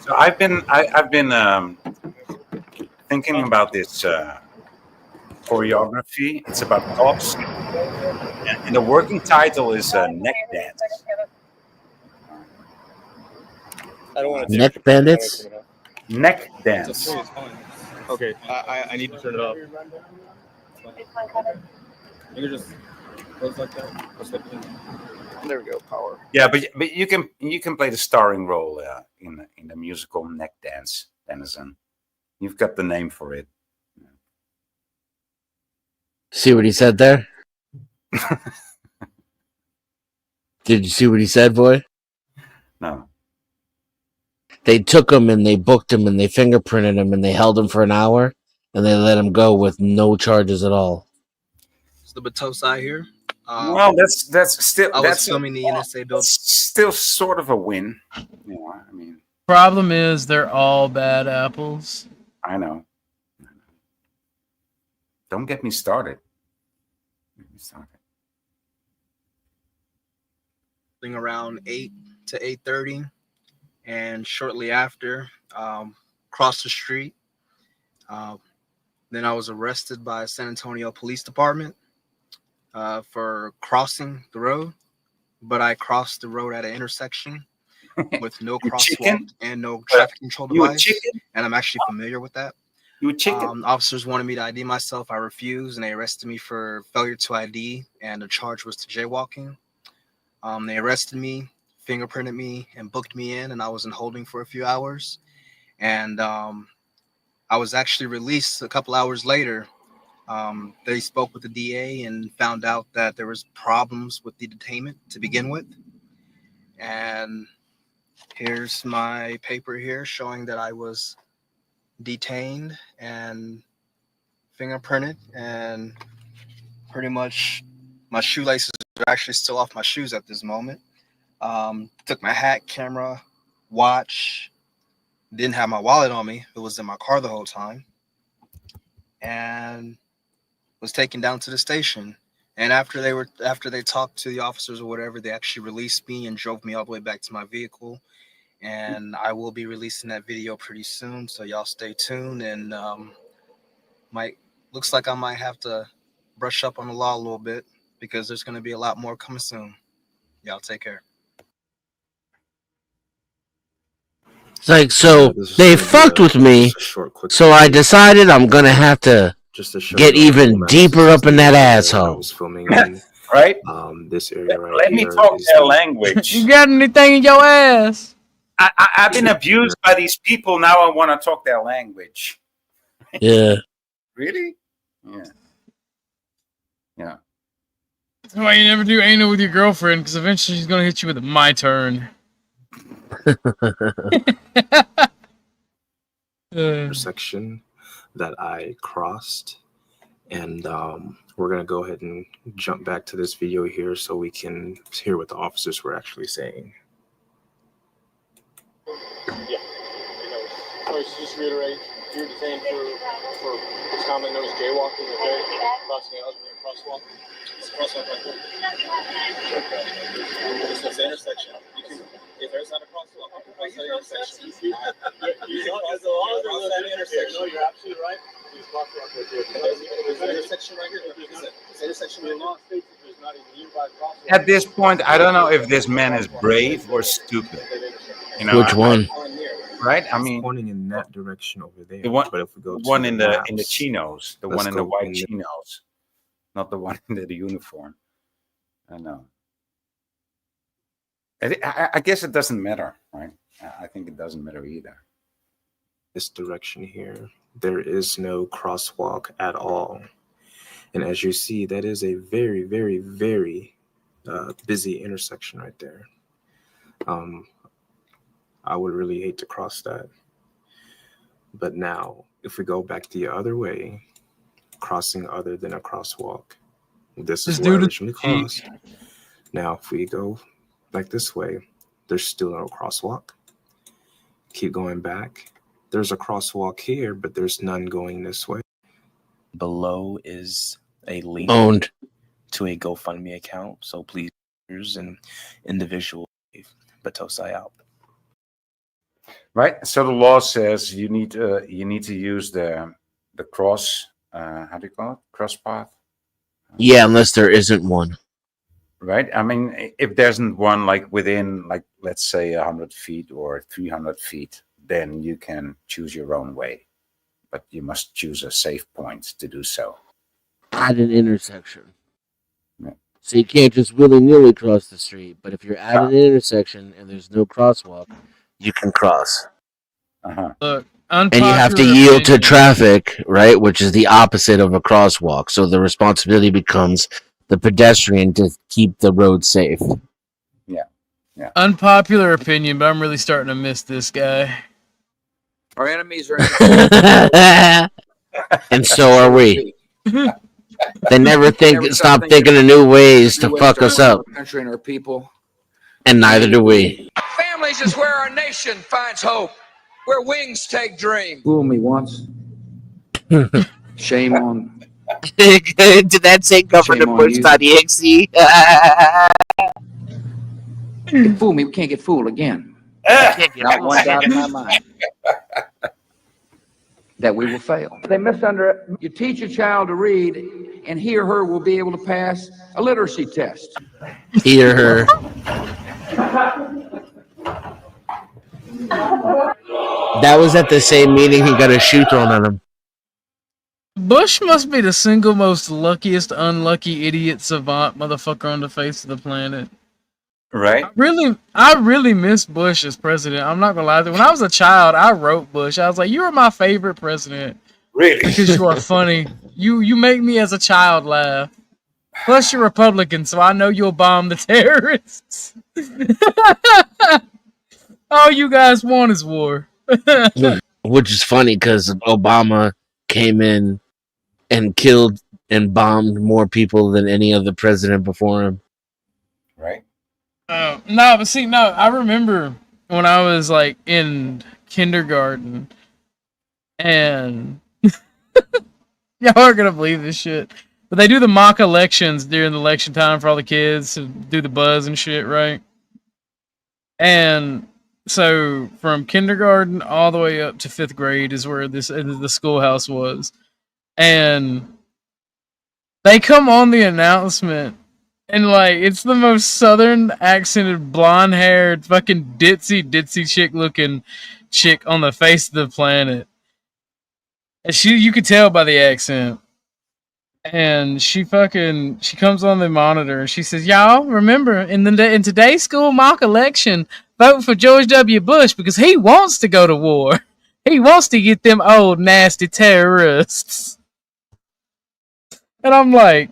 So I've been thinking about this choreography. It's about cops, and the working title is neck dance. I don't want to. Neck bandits? Neck dance. Okay, I need to turn it off. You can just close like that. There we go. Power. Yeah, but you can play the starring role in the musical Neck Dance, Denizen. You've got the name for it. See what he said there? Did you see what he said, boy? No. They took him and they booked him and they fingerprinted him and they held him for an hour and they let him go with no charges at all. It's the Batosai here. Well, that's still I was filming the interstate build. Still sort of a win. You know, I mean, Problem is, they're all bad apples. I know. Don't get me started. Around 8 to 8:30, and shortly after, crossed the street. Then I was arrested by San Antonio Police Department for crossing the road, but I crossed the road at an intersection with no crosswalk and no traffic control device, and I'm actually familiar with that. You a chicken? Officers wanted me to ID myself. I refused, and they arrested me for failure to ID, and the charge was to jaywalking. They arrested me, fingerprinted me, and booked me in, and I was in holding for a few hours. And I was actually released a couple hours later. They spoke with the DA and found out that there was problems with the detainment to begin with. And here's my paper here showing that I was detained and fingerprinted, and pretty much my shoelaces are actually still off my shoes at this moment. Took my hat, camera, watch. Didn't have my wallet on me. It was in my car the whole time. And was taken down to the station. And after they talked to the officers or whatever, they actually released me and drove me all the way back to my vehicle. And I will be releasing that video pretty soon, so y'all stay tuned. And looks like I might have to brush up on the law a little bit, because there's going to be a lot more coming soon. Y'all take care. It's like, so they fucked with me, so I decided I'm gonna have to get even deeper up in that asshole. Right? This area right Let me talk their language. You got anything in your ass? I've been abused by these people. Now I want to talk their language. Yeah. Really? Yeah. Yeah. That's why you never do anal with your girlfriend, because eventually she's gonna hit you with a my turn. Intersection that I crossed, and we're gonna go ahead and jump back to this video here so we can hear what the officers were actually saying. Yeah. So just reiterate, you were detained for this comment known as jaywalking, okay? Crossing a crosswalk. It's a crosswalk right there. This is the intersection. You can, if there's not a crosswalk, you can cross that intersection. As long as there's that intersection. No, you're absolutely right. There's a crosswalk right there. There's an intersection right here. This intersection right now. There's not even nearby crosswalk. At this point, I don't know if this man is brave or stupid. You know, Which one? Right? I mean, pointing in that direction over there. The one, but if we go one to in the the maps, chinos, the let's one in the go white in chinos, not the one in the uniform. I know. I guess it doesn't matter, right? I think it doesn't matter either. this direction here, there is no crosswalk at all. And as you see, that is a very, very, very busy intersection right there. I would really hate to cross that. But now, if we go back the other way, crossing other than a crosswalk, this is where I originally crossed. Now, if we go back this way, there's still no crosswalk. Keep going back. There's a crosswalk here, but there's none going this way. Below is a link Owned. to a GoFundMe account. So please, and individual, Batosai out. Right. So the law says you need to use the cross. How do you call it? Cross path. Yeah, unless there isn't one. Right. I mean, if there isn't one, like within, like let's say 100 feet or 300 feet, then you can choose your own way, but you must choose a safe point to do so. At an intersection. Yeah. So you can't just willy-nilly cross the street, but if you're at an intersection and there's no crosswalk, you can cross. Look, And you have to yield to traffic, right? Which is the opposite of a crosswalk. So the responsibility becomes the pedestrian to keep the road safe. Yeah. Yeah. Unpopular opinion, but I'm really starting to miss this guy. Our enemies are. And so are we. They never stop thinking of new ways to fuck us up. Our country and our people. And neither do we. Families is where our nation finds hope, where wings take dream. Fool me once. Shame on. Did that say governor.bush.exe? Fool me, we can't get fooled again. Not one doubt in my mind that we will fail. They You teach a child to read, and he or her will be able to pass a literacy test. He or her. That was at the same meeting he got a shoe thrown at him. Bush must be the single most luckiest, unlucky idiot savant motherfucker on the face of the planet. Right. I really miss Bush as president. I'm not gonna lie. When I was a child, I wrote Bush. I was like, "You are my favorite president." Really? Because you are funny. You make me as a child laugh. Plus, you're Republican, so I know you'll bomb the terrorists. All you guys want is war. Which is funny because Obama came in and killed and bombed more people than any other president before him. Right. No, but see, no, I remember when I was like in kindergarten, and y'all are gonna believe this shit, but they do the mock elections during the election time for all the kids to do the buzz and shit, right? And so from kindergarten all the way up to 5th grade is where the schoolhouse was, and they come on the announcement. And, like, it's the most southern accented, blonde-haired, fucking ditzy chick-looking chick on the face of the planet. And you could tell by the accent. And she comes on the monitor and she says, "Y'all, remember, in today's school mock election, vote for George W. Bush because he wants to go to war. He wants to get them old, nasty terrorists." And I'm like,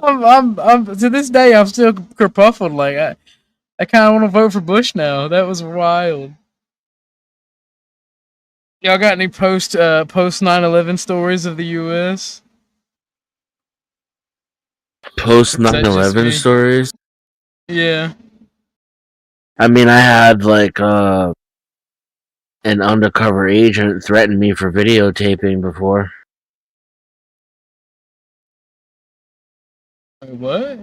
I'm to this day I'm still kerfuffled. Like I kind of want to vote for Bush now. That was wild. Y'all got any post 9/11 stories of the U.S.? Post Is that just 9/11 me? stories. Yeah. I mean, I had like an undercover agent threaten me for videotaping before. Wait, what?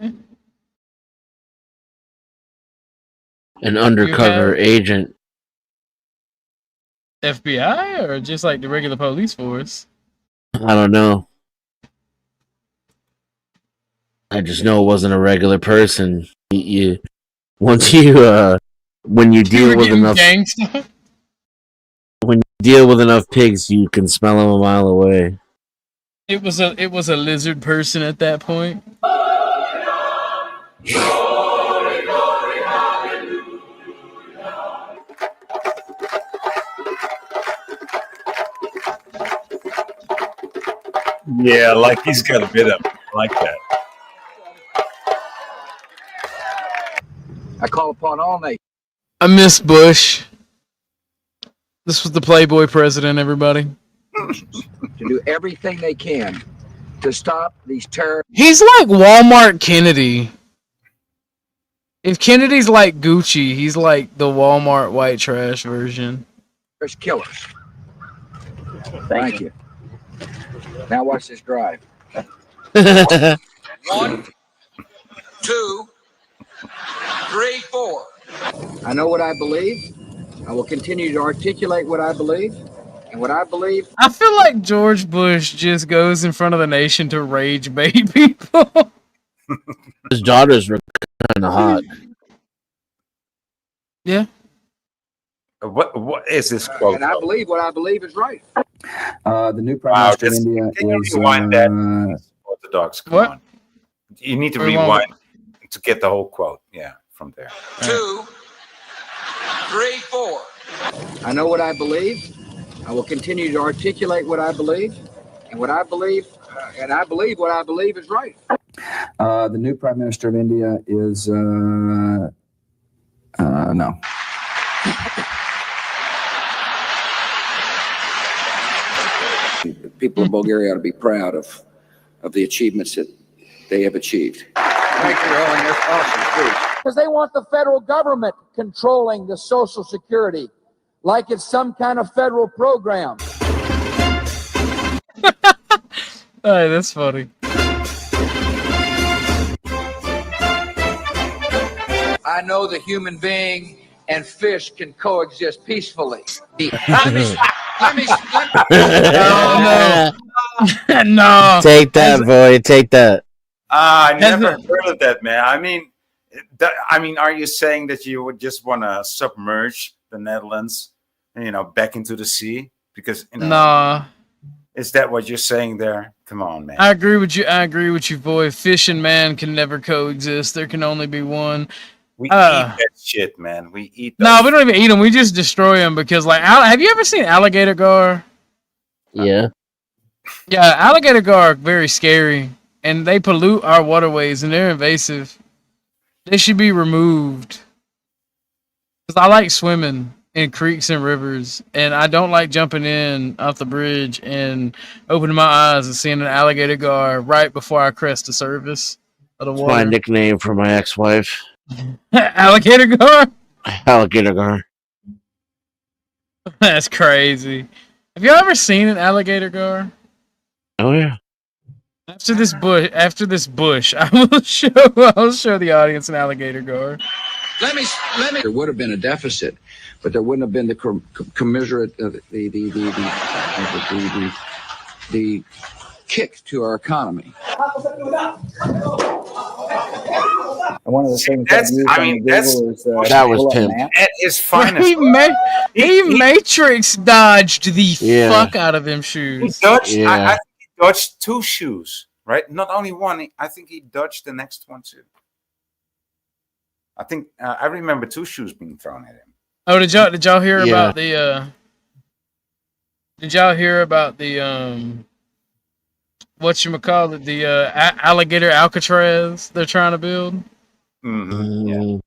An You undercover have agent. FBI or just like the regular police force? I don't know. I just know it wasn't a regular person. You once you when you You deal were with getting enough gangsta. when you deal with enough pigs, you can smell them a mile away. It was a lizard person at that point. Yeah, like he's got a bit of it. I like that. I call upon all nations I miss Bush. This was the Playboy president, everybody. to do everything they can to stop these terrorist He's like Walmart Kennedy. If Kennedy's like Gucci, he's like the Walmart white trash version. killers. Thank you. Now watch this drive. 1, 2, 3, 4. I know what I believe. I will continue to articulate what I believe. And what I believe. I feel like George Bush just goes in front of the nation to rage bait people. His daughters were kind of hot. Yeah. What is this quote? And I believe what I believe is right. The new Prime Minister of India Can you is. rewind that? Orthodox, come on. You need to rewind to get the whole quote. Yeah, from there. 2, 3, 4. I know what I believe. I will continue to articulate what I believe. And what I believe, and I believe what I believe is right. The new Prime Minister of India is. No. People of Bulgaria ought to be proud of the achievements that they have achieved. Thank you, Ellen. That's awesome speech. Because they want the federal government controlling the Social Security like it's some kind of federal program. Hey, that's funny. I know the human being and fish can coexist peacefully. Oh no. No. Take that, boy. Take that. I never heard of that, man. I mean, are you saying that you would just want to submerge the Netherlands, back into the sea? Because Nah. Is that what you're saying there? Come on, man. I agree with you, boy. Fish and man can never coexist. There can only be one. We eat that shit, man. We eat. No, we don't even eat them. We just destroy them because, like, have you ever seen alligator gar? Yeah. Yeah, alligator gar are very scary, and they pollute our waterways, and they're invasive. They should be removed. Because I like swimming in creeks and rivers, and I don't like jumping in off the bridge and opening my eyes and seeing an alligator gar right before I crest the surface of the It's water. my nickname for my ex-wife. Alligator gar? Alligator gar. That's crazy. Have you ever seen an alligator gar? Oh yeah. After this bush, I'll show the audience an alligator gar. Let me. There would have been a deficit, but there wouldn't have been the commensurate the kick to our economy. And one of the things That was pimp. At his finest. He matrix dodged the fuck out of them shoes. He dodged. I think he dodged 2 shoes, right? Not only one. I think he dodged the next one too. I think I remember 2 shoes being thrown at him. Oh, did y'all hear about the? Did y'all hear about the whatchamacallit, the alligator Alcatraz they're trying to build. Yeah.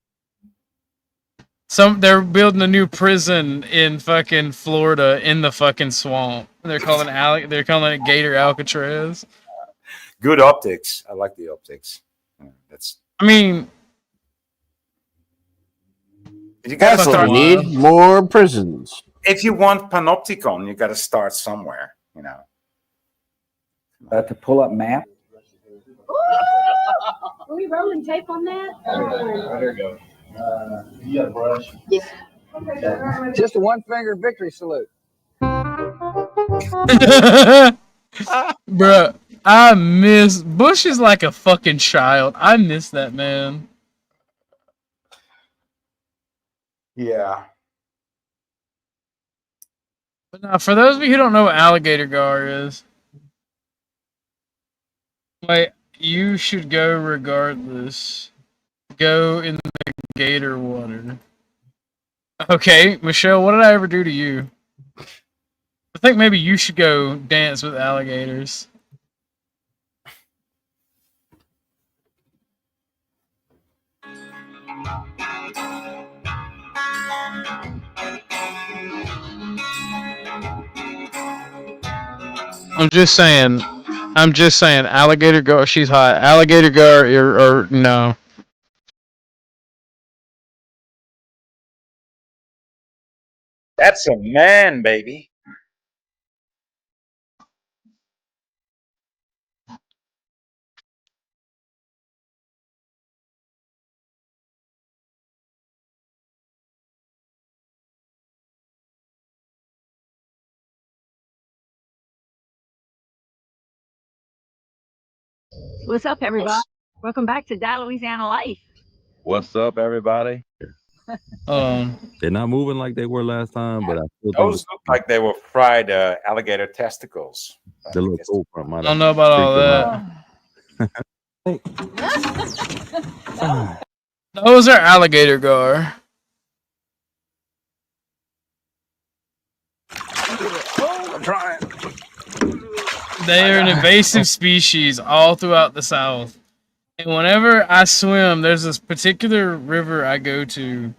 They're building a new prison in fucking Florida in the fucking swamp. They're calling it Gator Alcatraz. Good optics. I like the optics. That's. I mean, You got what we need, more prisons. If you want panopticon, you got to start somewhere. You know. To pull up map. Are we rolling tape on that? There you go. You got a brush? Yeah. Just a one finger victory salute. Bruh, I miss Bush is like a fucking child. I miss that man. Yeah. But now, for those of you who don't know what alligator gar is, wait, you should go regardless. Go in the gator water. Okay, Michelle, what did I ever do to you? I think maybe you should go dance with alligators. I'm just saying, alligator gar, she's hot. Alligator gar, or no. That's a man, baby. What's up, everybody? Welcome back to Die Louisiana Life. What's up, everybody? They're not moving like they were last time, but I still think Those look like they were fried alligator testicles. the little cold front might I don't know about all that. Those are alligator gar. I'm trying. They are an invasive species all throughout the South. And whenever I swim, there's this particular river I go to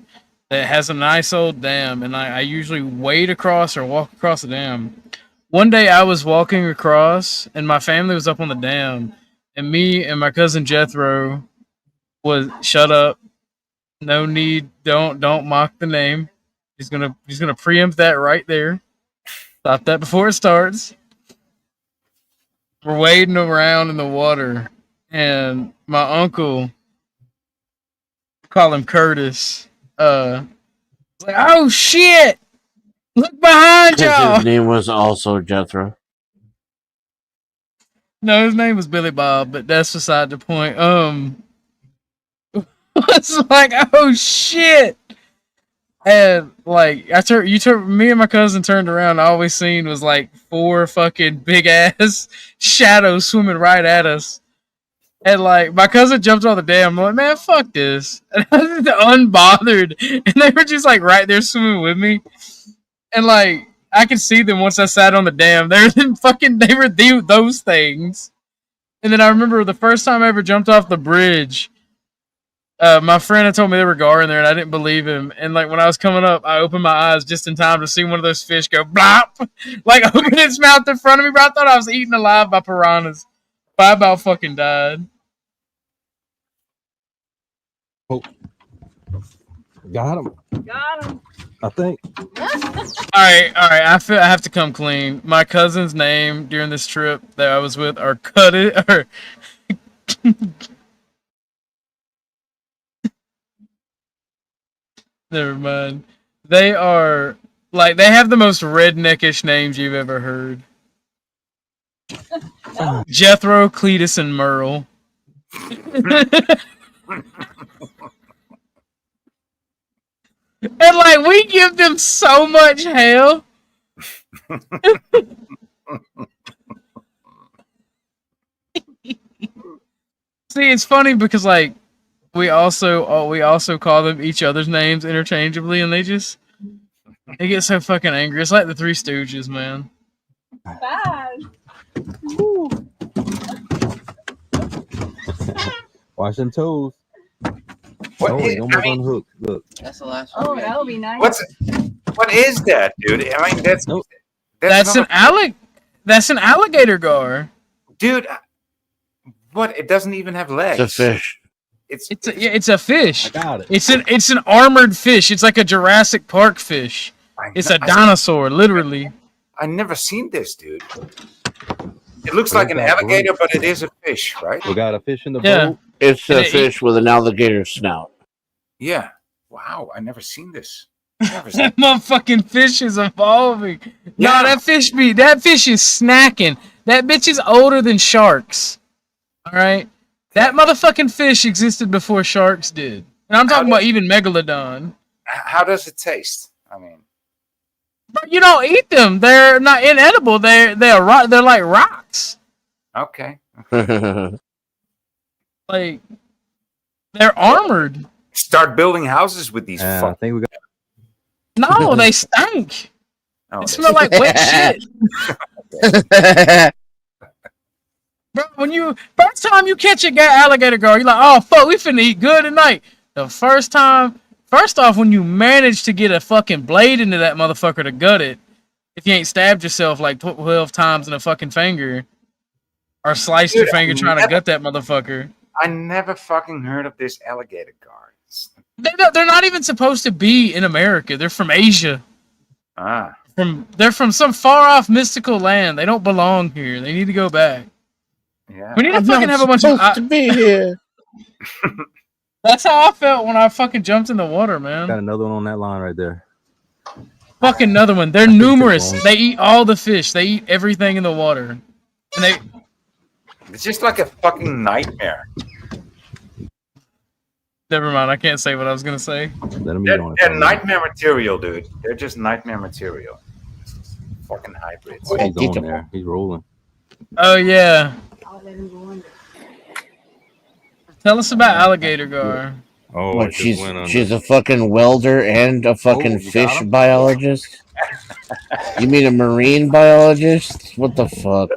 that has a nice old dam, and I usually wade across or walk across the dam. One day I was walking across, and my family was up on the dam, and me and my cousin Jethro was shut up. No need, don't mock the name. He's gonna preempt that right there. Stop that before it starts. We're wading around in the water, and my uncle, call him Curtis, like, oh shit! Look behind y'all! His name was also Jethro. No, his name was Billy Bob, but that's beside the point. It's like, oh shit! And like, me and my cousin turned around. All we seen was like 4 fucking big ass shadows swimming right at us. And like, my cousin jumped on the dam. I'm like, man, fuck this. And I was unbothered. And they were just like right there swimming with me. And like, I could see them once I sat on the dam. They were those things. And then I remember the first time I ever jumped off the bridge. My friend had told me there were gar in there, and I didn't believe him. And like when I was coming up, I opened my eyes just in time to see one of those fish go blop, like open its mouth in front of me. Bro, I thought I was eaten alive by piranhas. But I about fucking died. Oh. Got him. Got him. I think. All right. I have to come clean. My cousin's name during this trip that I was with are Cut It or. Never mind. They are like they have the most redneckish names you've ever heard. Jethro, Cletus, and Merle. And like we give them so much hell. See, it's funny because like we also call them each other's names interchangeably, and they get so fucking angry. It's like the Three Stooges, man. Bad. Wash them toes. What Oh, is, they almost unhooked. Look. That's the last one. Oh, that'll be nice. What is that, dude? I mean, That's an alligator gar. Dude, what? It doesn't even have legs. It's a fish. It's a fish. I got it. It's an armored fish. It's like a Jurassic Park fish. It's a dinosaur, literally. I never seen this, dude. It looks like an alligator, but it is a fish, right? We got a fish in the boat. It's a fish with an alligator snout. Yeah. Wow, I never seen this. That motherfucking fish is evolving. No, that fish is snacking. That bitch is older than sharks. All right, that motherfucking fish existed before sharks did, and I'm talking about even megalodon. How does it taste? I mean, you don't eat them. They're not inedible. They're like rocks. Okay. Like they're armored. Start building houses with these. I think we got. No, they stink. Oh, they smell like wet shit. Bro, first time you catch a alligator gar, you're like, oh fuck, we finna eat good tonight. The first off, when you manage to get a fucking blade into that motherfucker to gut it, if you ain't stabbed yourself like 12 times in a fucking finger, or sliced your finger trying to gut that motherfucker. I never fucking heard of this alligator gar. They're not even supposed to be in America. They're from Asia. They're from some far off mystical land. They don't belong here. They need to go back. Yeah. We need to fucking have a bunch of to be here. That's how I felt when I fucking jumped in the water, man. Got another one on that line right there. Fucking another one. They're numerous. They eat all the fish. They eat everything in the water. And it's just like a fucking nightmare. Never mind. I can't say what I was gonna say. They're nightmare material, dude. They're just nightmare material. Fucking hybrids. Oh, he's on there. He's rolling. Oh yeah. Tell us about alligator gar. Oh, what, she's a fucking welder and a fucking fish biologist? You mean a marine biologist? What the fuck?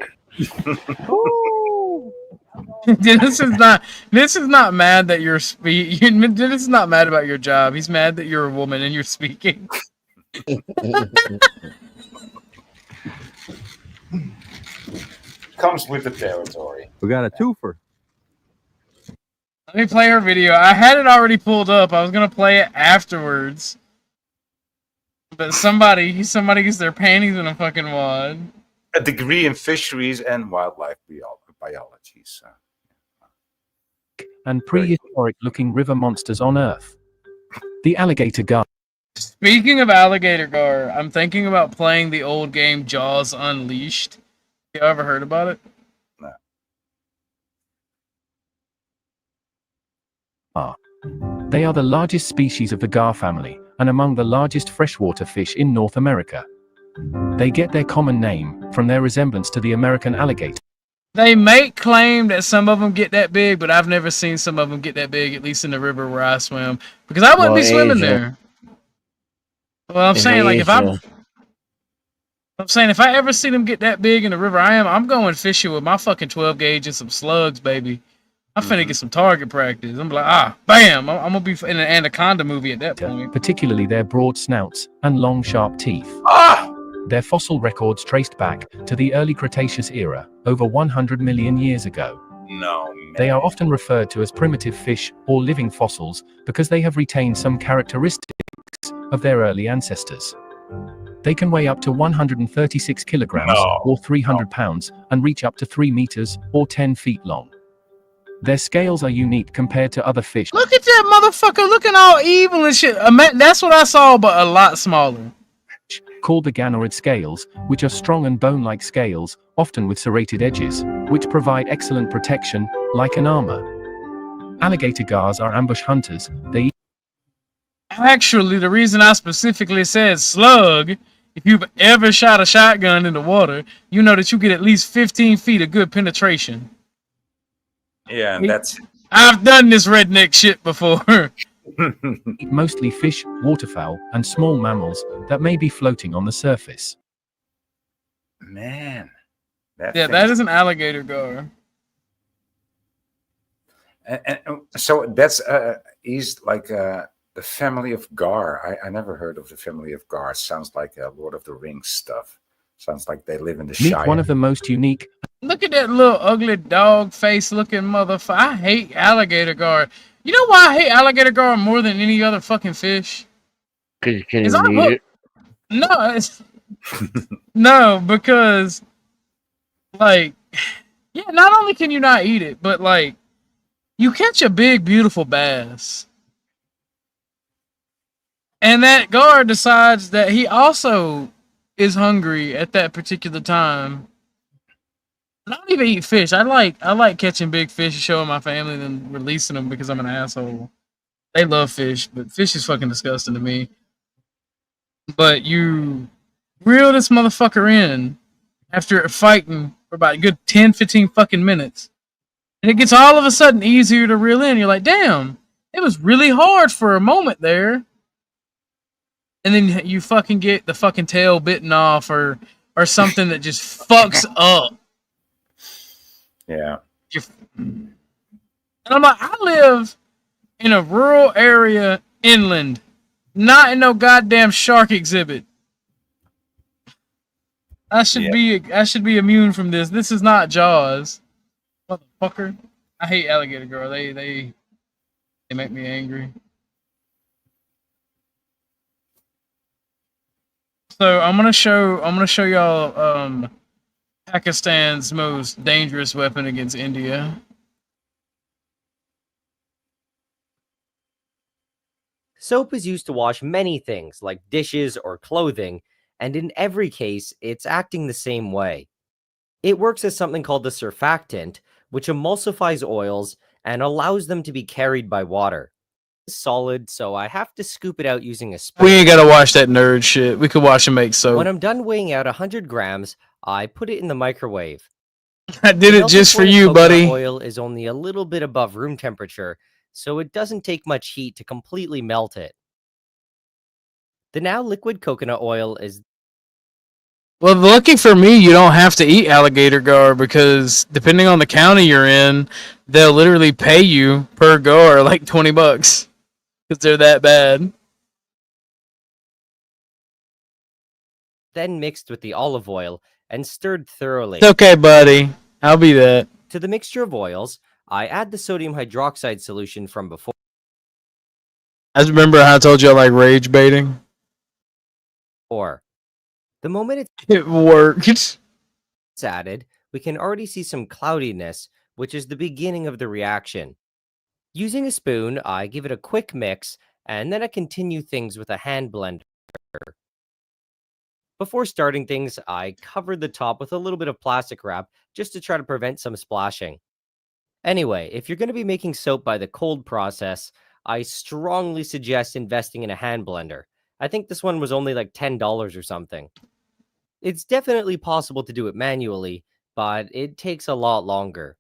This is not mad that you're speaking. This is not mad about your job. He's mad that you're a woman and you're speaking. Comes with the territory. We got a twofer. Let me play her video. I had it already pulled up. I was gonna play it afterwards, but somebody gets their panties in a fucking wad. A degree in fisheries and wildlife biology. So. And prehistoric-looking river monsters on Earth. The alligator gar. Speaking of alligator gar, I'm thinking about playing the old game Jaws Unleashed. You ever heard about it? No. They are the largest species of the gar family, and among the largest freshwater fish in North America. They get their common name from their resemblance to the American alligator. They make claim that some of them get that big, but I've never seen some of them get that big, at least in the river where I swim, because I wouldn't be swimming there. Well, I'm saying, like, if I ever see them get that big in the river I'm going fishing with my fucking 12 gauge and some slugs, baby. I'm finna get some target practice. I'm like, bam! I'm gonna be in an anaconda movie at that point. Particularly their broad snouts and long, sharp teeth. Their fossil records traced back to the early Cretaceous era, over 100 million years ago. No, man. They are often referred to as primitive fish or living fossils because they have retained some characteristics of their early ancestors. They can weigh up to 136 kilograms or 300 pounds and reach up to 3 meters or 10 feet long. Their scales are unique compared to other fish. Look at that motherfucker looking all evil and shit. That's what I saw, but a lot smaller. Called the ganoid scales, which are strong and bone-like scales, often with serrated edges, which provide excellent protection, like an armor. Alligator gars are ambush hunters. They Actually, the reason I specifically said slug, if you've ever shot a shotgun in the water, you know that you get at least 15 feet of good penetration. Yeah, and that's... I've done this redneck shit before. eat mostly fish, waterfowl, and small mammals that may be floating on the surface. Man. That is an alligator gar. And so that's he's like the family of Gar. I never heard of the family of Gar. Sounds like Lord of the Rings stuff. Sounds like they live in the Meet one Shire. of the most unique. Look at that little ugly dog face looking motherfucker. I hate alligator gar. You know why I hate alligator gar more than any other fucking fish? Because you can't Is even I eat look. it. No, no, because like, yeah, not only can you not eat it, but like, you catch a big, beautiful bass, and that guard decides that he also is hungry at that particular time. I don't even eat fish. I like catching big fish, showing my family, and then releasing them because I'm an asshole. They love fish, but fish is fucking disgusting to me. But you reel this motherfucker in after fighting for about a good 10, 15 fucking minutes. And it gets all of a sudden easier to reel in. You're like, damn, it was really hard for a moment there. And then you fucking get the fucking tail bitten off or something that just fucks up. Yeah. And I'm like, I live in a rural area inland, not in no goddamn shark exhibit. I should be immune from this. This is not Jaws, motherfucker. I hate alligator girl. They make me angry. So I'm gonna show y'all Pakistan's most dangerous weapon against India. Soap is used to wash many things like dishes or clothing, and in every case, it's acting the same way. It works as something called the surfactant, which emulsifies oils and allows them to be carried by water. It's solid, so I have to scoop it out using a spoon. We ain't gotta watch that nerd shit. We could watch him make soap. When I'm done weighing out 100 grams, I put it in the microwave. I did it just for you, buddy. Oil is only a little bit above room temperature, so it doesn't take much heat to completely melt it. The now liquid coconut oil is... Well, lucky for me, you don't have to eat alligator gar because depending on the county you're in, they'll literally pay you per gar like $20 because they're that bad. Then mixed with the olive oil and stirred thoroughly. It's okay, buddy. I'll be that. To the mixture of oils, I add the sodium hydroxide solution from before. I just remember how I told you I like rage baiting. The moment it worked. It's added, we can already see some cloudiness, which is the beginning of the reaction. Using a spoon, I give it a quick mix, and then I continue things with a hand blender. Before starting things, I covered the top with a little bit of plastic wrap just to try to prevent some splashing. Anyway, if you're going to be making soap by the cold process, I strongly suggest investing in a hand blender. I think this one was only like $10 or something. It's definitely possible to do it manually, but it takes a lot longer.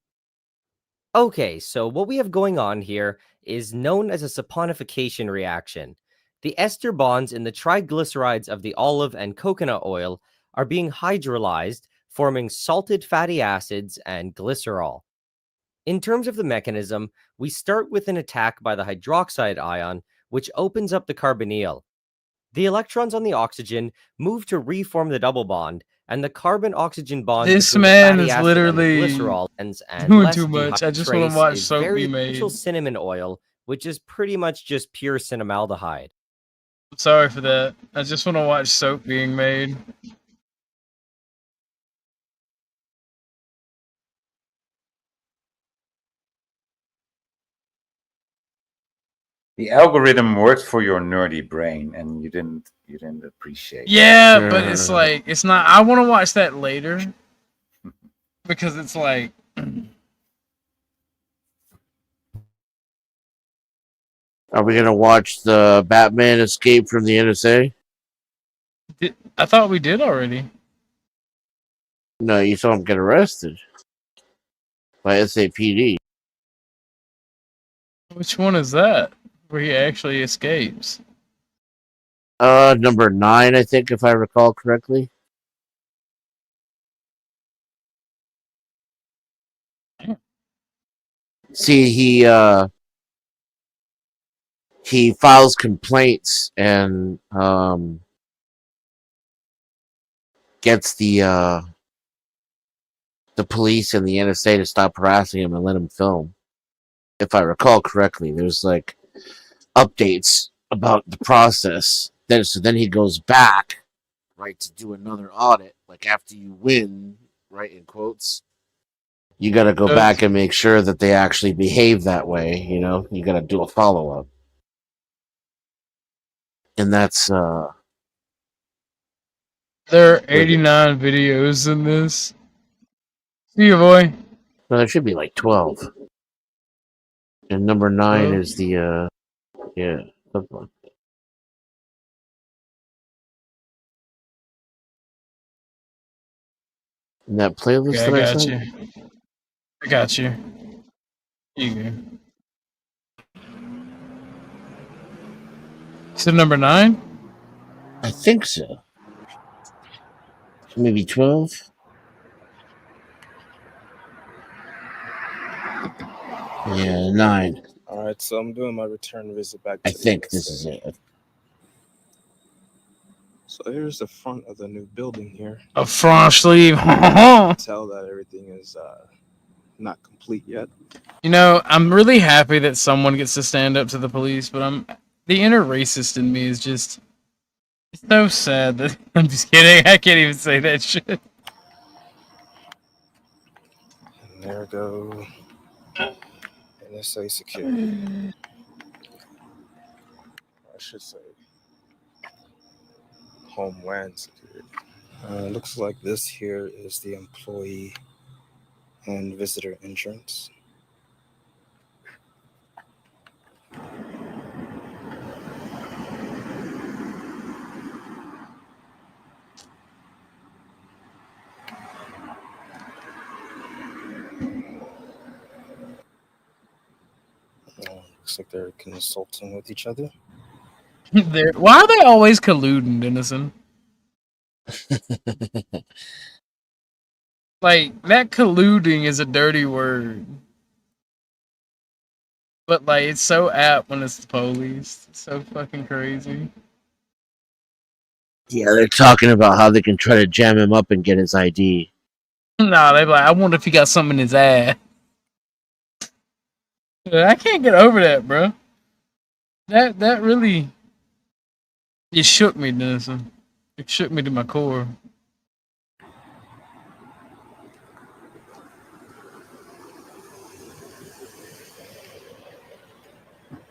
Okay, so what we have going on here is known as a saponification reaction. The ester bonds in the triglycerides of the olive and coconut oil are being hydrolyzed, forming salted fatty acids and glycerol. In terms of the mechanism, we start with an attack by the hydroxide ion, which opens up the carbonyl. The electrons on the oxygen move to reform the double bond, and the carbon-oxygen bond This between the man fatty is acid literally and glycerol and doing less too much. I just want trace to watch is soap very be made. essential cinnamon oil, which is pretty much just pure cinnamaldehyde. I'm sorry for that. I just want to watch soap being made. The algorithm worked for your nerdy brain, and you didn't appreciate. Yeah, but it's like it's not. I want to watch that later because it's like. Are we gonna watch the Batman escape from the NSA? I thought we did already. No, you saw him get arrested by SAPD. Which one is that? Where he actually escapes? Number 9, I think, if I recall correctly. See, he files complaints and gets the police and the NSA to stop harassing him and let him film. If I recall correctly, there's like updates about the process. Then he goes back, right, to do another audit. Like after you win, right, in quotes, you got to go back and make sure that they actually behave that way. You know, you got to do a follow up, and that's There are 89 videos in this. See you, boy. no, there should be like 12. And number 9 is the yeah. In that playlist Yeah, that I I got sent? you. I got you. You go. So number 9? I think so. Maybe 12? Yeah, 9. All right, so I'm doing my return visit back to I think this is it. So here's the front of the new building here. A front sleeve. Tell that everything is not complete yet. You know, I'm really happy that someone gets to stand up to the police, but the inner racist in me is just it's so sad that I'm just kidding. I can't even say that shit. And there go NSA security. I should say Homeland Security. Looks like this here is the employee and visitor entrance. Looks like they're consulting with each other. Why are they always colluding, Dennison? Like, that colluding is a dirty word. But, like, it's so apt when it's the police. It's so fucking crazy. Yeah, they're talking about how they can try to jam him up and get his ID. Nah, they're like, I wonder if he got something in his ass. I can't get over that, bro. That really... It shook me, Dennison. It shook me to my core.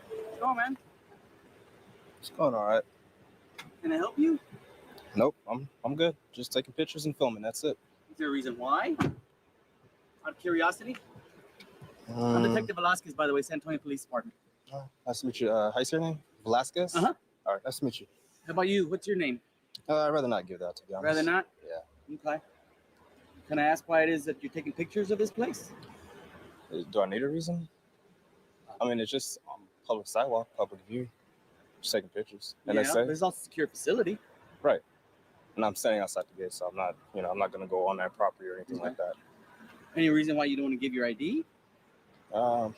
What's going on, man? It's going all right. Can I help you? Nope, I'm good. Just taking pictures and filming. That's it. Is there a reason why? Out of curiosity? I'm Detective Velasquez, by the way, San Antonio Police Department. Nice to meet you. How's your name? Velasquez? Uh-huh. All right, nice to meet you. How about you? What's your name? I'd rather not give that, to be honest. Rather not? Yeah. Okay. Can I ask why it is that you're taking pictures of this place? Do I need a reason? I mean, it's just public sidewalk, public view. Just taking pictures. And yeah, they say, there's also a secure facility. right. And I'm standing outside the gate, so I'm not, I'm not going to go on that property or anything like that. Any reason why you don't want to give your ID? I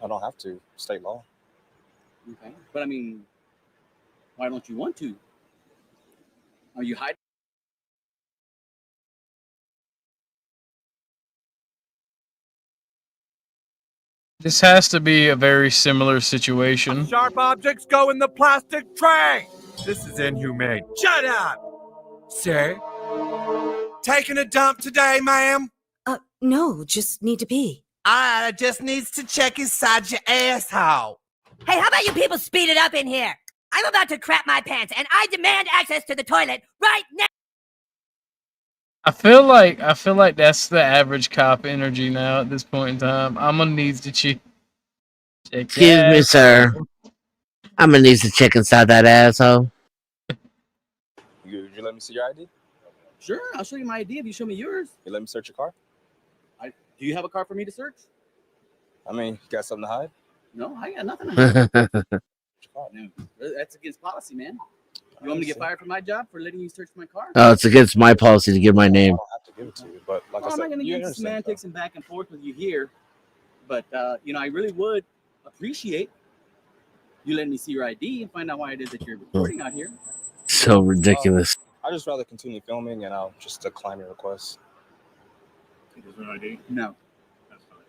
don't have to. State law. Okay. But I mean, why don't you want to? Are you hiding? This has to be a very similar situation. Sharp objects go in the plastic tray. This is inhumane. Shut up! Sir? Taking a dump today, ma'am? No, just need to pee. I just needs to check inside your asshole. Hey, how about you people speed it up in here? I'm about to crap my pants, and I demand access to the toilet right now. I feel like that's the average cop energy now at this point in time. I'm gonna need to check. Excuse me, sir. I'm gonna need to check inside that asshole. You let me see your ID? Sure, I'll show you my ID if you show me yours. You let me search your car? Do you have a car for me to search? I mean, you got something to hide? No, I got nothing to hide. No, that's against policy, man. You want me to get fired from my job for letting you search my car? Oh, it's against my policy to give my name. I don't have to give it to you, but like Well, I I'm said, not going to you get understand, semantics and back and forth with you here. But I really would appreciate you letting me see your ID and find out why it is that you're recording out here. So ridiculous. I'd just rather continue filming, and I'll just decline your request. There's no ID? No. That's fine.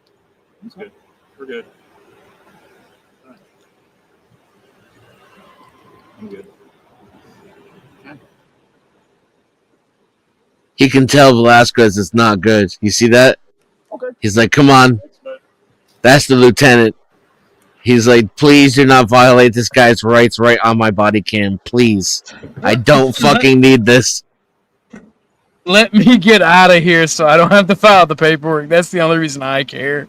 That's good. We're good. I'm good. He can tell Velasquez is not good. You see that? Okay. He's like, come on. That's the lieutenant. He's like, please do not violate this guy's rights right on my body cam. Please. I don't fucking need this. Let me get out of here so I don't have to file the paperwork. That's the only reason I care.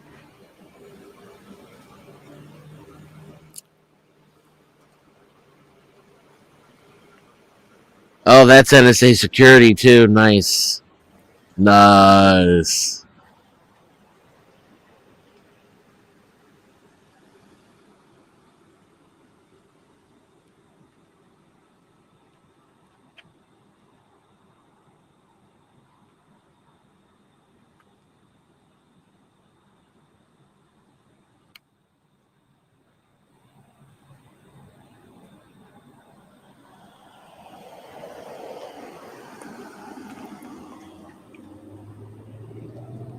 Oh, that's NSA security too. Nice. Nice.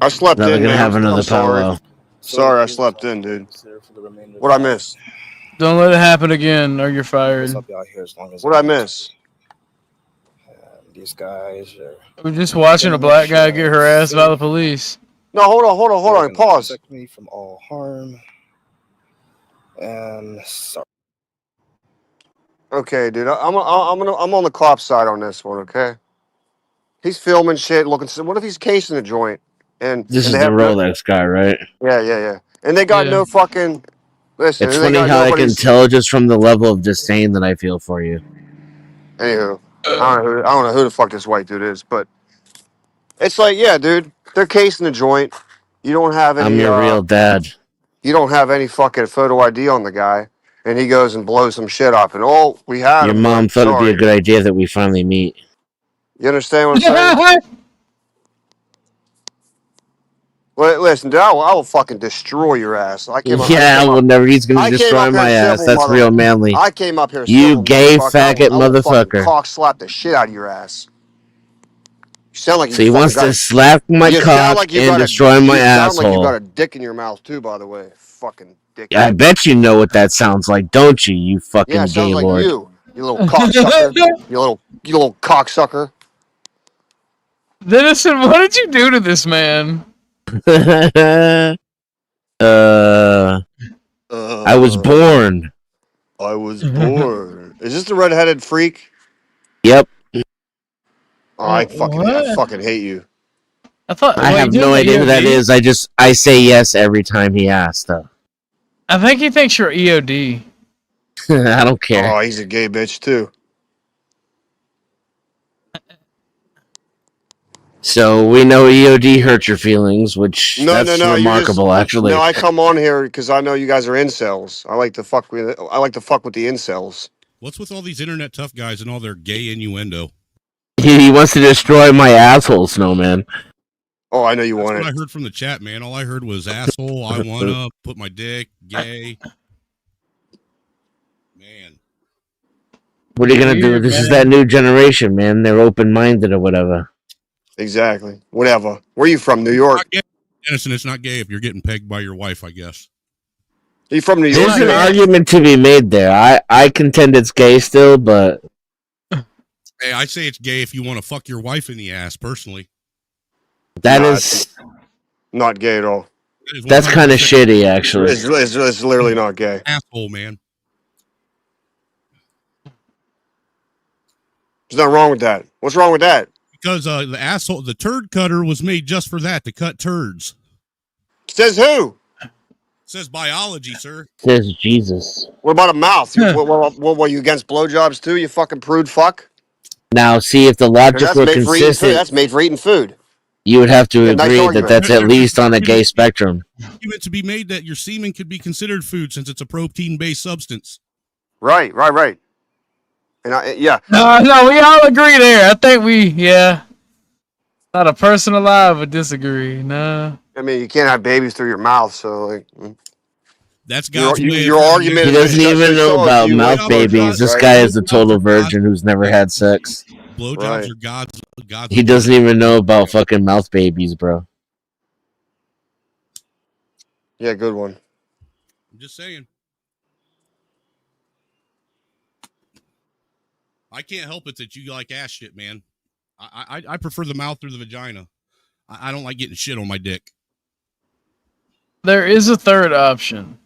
I slept Now they're in, gonna man. have another I'm sorry. powwow. Sorry, I slept in, dude. What'd I miss? Don't let it happen again, or you're fired. I'll be out here as long as What'd I miss? these guys are. We're just watching a black guy get harassed by the police. No, hold on. Pause. Protect me from all harm. And sorry. Okay, dude. I'm on the cop side on this one. Okay. He's filming shit, looking. What if he's casing a joint? And This and is they the have no, Rolex guy, right? yeah. And they got no fucking. Listen, It's and they funny got how I can nobody's. tell just from the level of disdain that I feel for you. Anywho, I don't know who the fuck this white dude is, but it's like, yeah, dude, they're casing the joint. You don't have I'm any. your real dad. You don't have any fucking photo ID on the guy, and he goes and blows some shit up, and we had Your him. mom But thought it'd be sorry. a good idea that we finally meet. You understand what I'm saying? Listen, dude, I will fucking destroy your ass. Yeah, well, never. He's gonna I came destroy up here my ass. civil, That's real manly. I came up here You civil, gay motherfucker. faggot I will fucking motherfucker. cock slap the shit out of your ass. You sound like So you he fucking wants got to slap my you sound cock like you and got destroy my you sound like you got asshole. a dick in your mouth too, by the way. Fucking dick. I bet you know what that sounds like, don't you? You fucking Yeah, it sounds like gaylord. you little cocksucker. you little cocksucker. Dennison, what did you do to this man? I was born. I was born. Is this the redheaded freak? Yep. Oh, I fucking hate you. I have no idea who that is. I say yes every time he asks, though. I think he thinks you're EOD. I don't care. Oh, he's a gay bitch too. So we know EOD hurt your feelings, which that's remarkable, actually. No, I come on here because I know you guys are incels. I like to fuck with the incels. What's with all these internet tough guys and all their gay innuendo? He wants to destroy my asshole, Snowman. Oh, I know you want That's it. what I heard from the chat, man. All I heard was asshole, I wanna, put my dick, gay. Man. What are you gonna do? This is that new generation, man. They're open-minded or whatever. Exactly. Whatever. Where are you from? New York? Innocent, it's not gay if you're getting pegged by your wife, I guess. Are you from New York? There's an argument to be made there. I contend it's gay still, but Hey, I say it's gay if you want to fuck your wife in the ass, personally. that is not gay at all. That's kind of shitty, actually. It's literally not gay. Asshole, man. There's nothing wrong with that. What's wrong with that? Because the turd cutter was made just for that, to cut turds. Says who? Says biology, sir. Says Jesus. What about a mouth? What were you against blowjobs too? You fucking prude fuck. Now, see, if the logic That's were made for eating food. consistent, That's made for eating food. you would have to Yeah, nice agree that argument. that's at least on a gay spectrum. Argument to be made that your semen could be considered food since it's a protein-based substance. Right. And yeah. No, we all agree there. I think not a person alive would disagree. No. I mean, you can't have babies through your mouth, so like. That's God's way. Your argument. He doesn't even know about mouth babies. This guy is a total virgin who's never had sex. Blowjobs are God's. He doesn't even know about fucking mouth babies, bro. Yeah, good one. I'm just saying. I can't help it that you like ass shit, man. I prefer the mouth through the vagina. I don't like getting shit on my dick. There is a third option.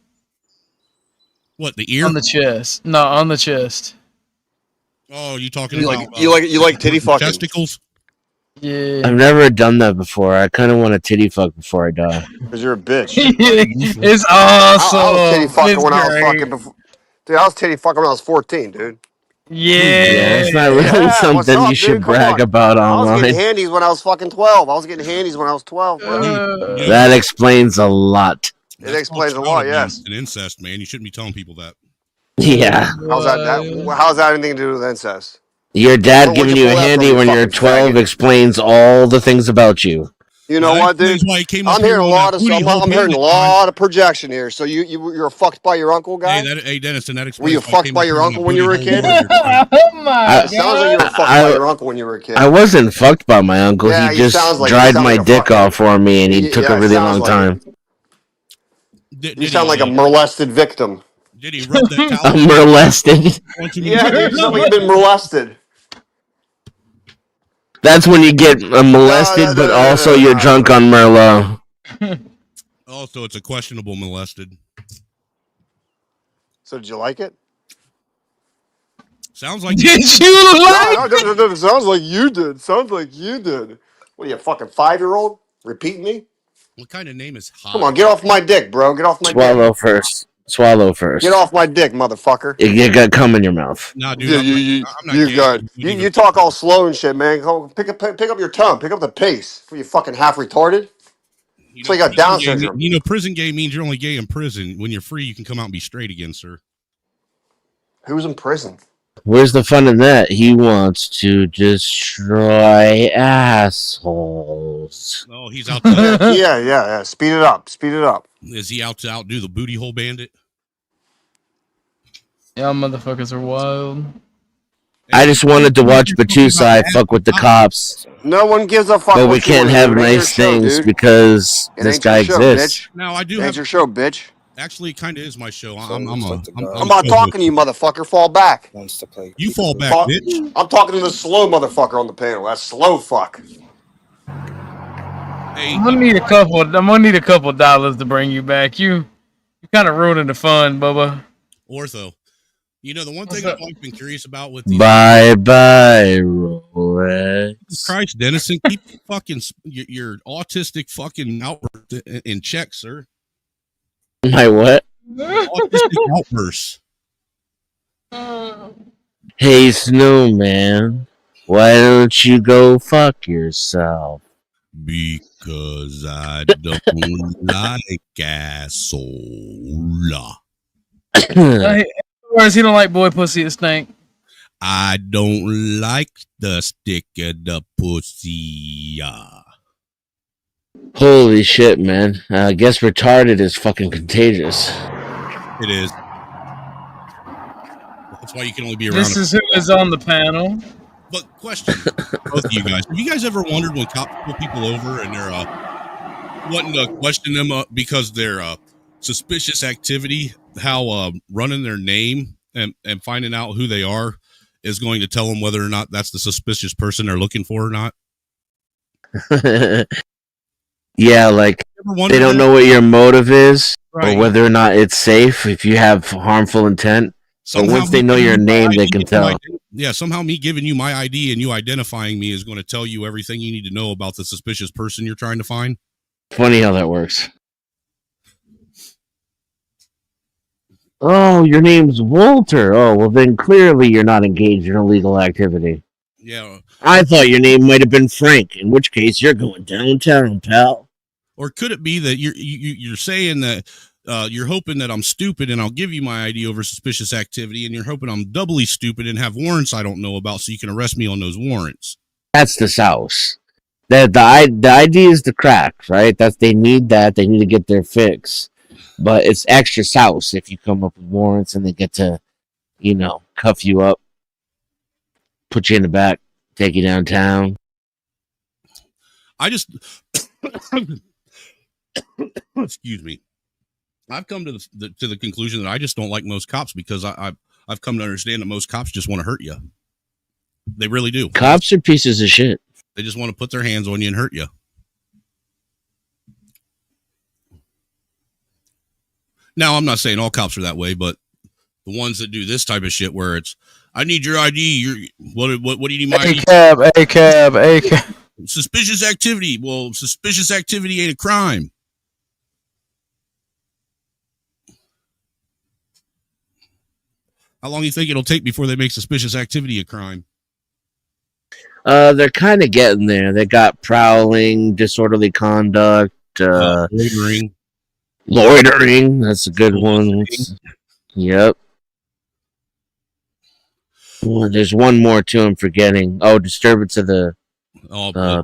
What, the ear? On the chest. No, on the chest. Oh, you talking You about you like titty fucking testicles? Yeah. I've never done that before. I kind of want to titty fuck before I die. Because you're a bitch. It's awesome. I was titty fucking It's when I was great. fucking before. Dude, I was titty fucking when I was 14, dude. Yeah, it's not really what's something up, you should dude? Come brag on. about I was online. getting handies when I was fucking 12. I was getting handies when I was 12, bro. That explains a lot. It explains a lot, yes. And incest, man. You shouldn't be telling people that. Yeah. How's that anything to do with incest? Your dad Where'd giving you you a pull that handy from, you when you're fucking 12 faggot? explains all the things about you. You know what, dude? Why he came up I'm here hearing a on lot that of booty hole I'm hearing a bandit lot of projection here. So you're fucked by your uncle, guy? Hey, Dennis, and that Were explains you why he fucked came by up your here on uncle that when you were a booty hole kid? Oh my It sounds like you were fucked by your uncle when you were a kid. I wasn't fucked by my uncle. Yeah, he he just sounds like- he dried sounds my like a dick fucking- off for me, and he took yeah, a it really sounds long like time. You sound like a molested victim. Did he rub that towel? I'm molested. Yeah, dude, you sound like you've been molested. That's when you get molested, but also you're drunk on Merlot. Oh, so it's a questionable molested. So did you like it? Sounds like. Did you like it? Sounds like you did. Sounds like you did. What are you, a fucking 5-year-old? Repeating me? What kind of name is hot? Come on, get off my dick, bro. Get off my dick. Swallow first. Swallow first. Get off my dick, motherfucker. You got cum in your mouth. Nah, dude. Yeah, I'm not you gay. got you talk all slow and shit, man. Go pick up your tongue. Pick up the pace. Are you fucking half retarded? So you got Down syndrome. You know, prison gay means you're only gay in prison. When you're free, you can come out and be straight again, sir. Who's in prison? Where's the fun in that? He wants to destroy assholes. Oh, he's out to yeah. Speed it up. Speed it up. Is he out to outdo the booty hole bandit? Y'all motherfuckers are wild. I just wanted to watch Batusai fuck with the cops. No one gives a fuck. But we what you can't wanna have do. It ain't your nice show, things dude. because It this ain't guy your show, exists. bitch. Now I do It have ain't your show, bitch. Actually, it kind of is my show. I'm I'm not talking to you, motherfucker. Fall back. Wants to play. You fall back, Fall- bitch. I'm talking to the slow motherfucker on the panel. That's slow fuck. Hey, I'm gonna need a couple dollars to bring you back. You kind of ruining the fun, Bubba. Ortho. You know, the one thing I've always been curious about with these Bye bye, Rolex. Christ, Dennison, keep fucking your autistic fucking outburst in check, sir. My what? Autistic outbursts. Hey, Snowman, why don't you go fuck yourself? Because I don't like asshole. Whereas he don't like boy pussy, it stink. I don't like the stick of the pussy. Holy shit, man. I guess retarded is fucking contagious. It is. That's why you can only be around. This is who is on the panel. But question, both of you guys, have you guys ever wondered when cops pull people over and they're wanting to question them because they're suspicious activity, how running their name and finding out who they are is going to tell them whether or not that's the suspicious person they're looking for or not? Yeah, like they don't know what your motive is Right. or whether or not it's safe if you have harmful intent. But once they know your name, they can tell. Yeah, somehow me giving you my ID and you identifying me is going to tell you everything you need to know about the suspicious person you're trying to find. Funny how that works. Oh, your name's Walter. Oh, well then clearly you're not engaged in illegal activity. Yeah. I thought your name might have been Frank, in which case you're going downtown, pal. Or could it be that you're saying that you're hoping that I'm stupid and I'll give you my ID over suspicious activity, and you're hoping I'm doubly stupid and have warrants I don't know about so you can arrest me on those warrants? That's the South. The idea is the cracks, right? They need that. They need to get their fix. But it's extra sauce if you come up with warrants and they get to, cuff you up, put you in the back, take you downtown. I just excuse me. I've come to the conclusion that I just don't like most cops because I've come to understand that most cops just want to hurt you. They really do. Cops are pieces of shit. They just want to put their hands on you and hurt you. Now, I'm not saying all cops are that way, but the ones that do this type of shit where it's, I need your ID. What do you need my ID? ACAB. Suspicious activity. Well, suspicious activity ain't a crime. How long do you think it'll take before they make suspicious activity a crime? They're kind of getting there. They got prowling, disorderly conduct, loitering. That's a good one. Yep. Well, there's one more too. I'm forgetting. Oh, disturbance of the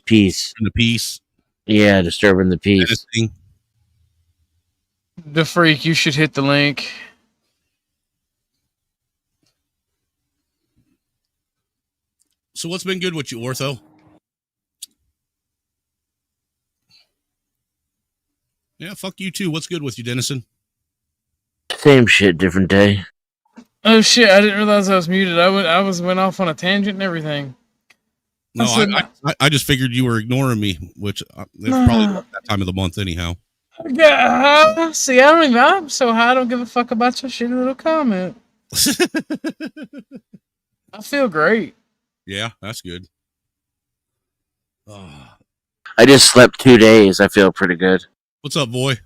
peace. The peace. Yeah, disturbing the peace. The freak. You should hit the link. So what's been good with you, Ortho? Yeah, fuck you too. What's good with you, Dennison? Same shit, different day. Oh shit! I didn't realize I was muted. I went off on a tangent and everything. No, I just figured you were ignoring me, which it's probably not that time of the month anyhow. Yeah, see, I don't even. I'm so high. I don't give a fuck about your shitty little comment. I feel great. Yeah, that's good. I just slept 2 days. I feel pretty good. What's up, boy?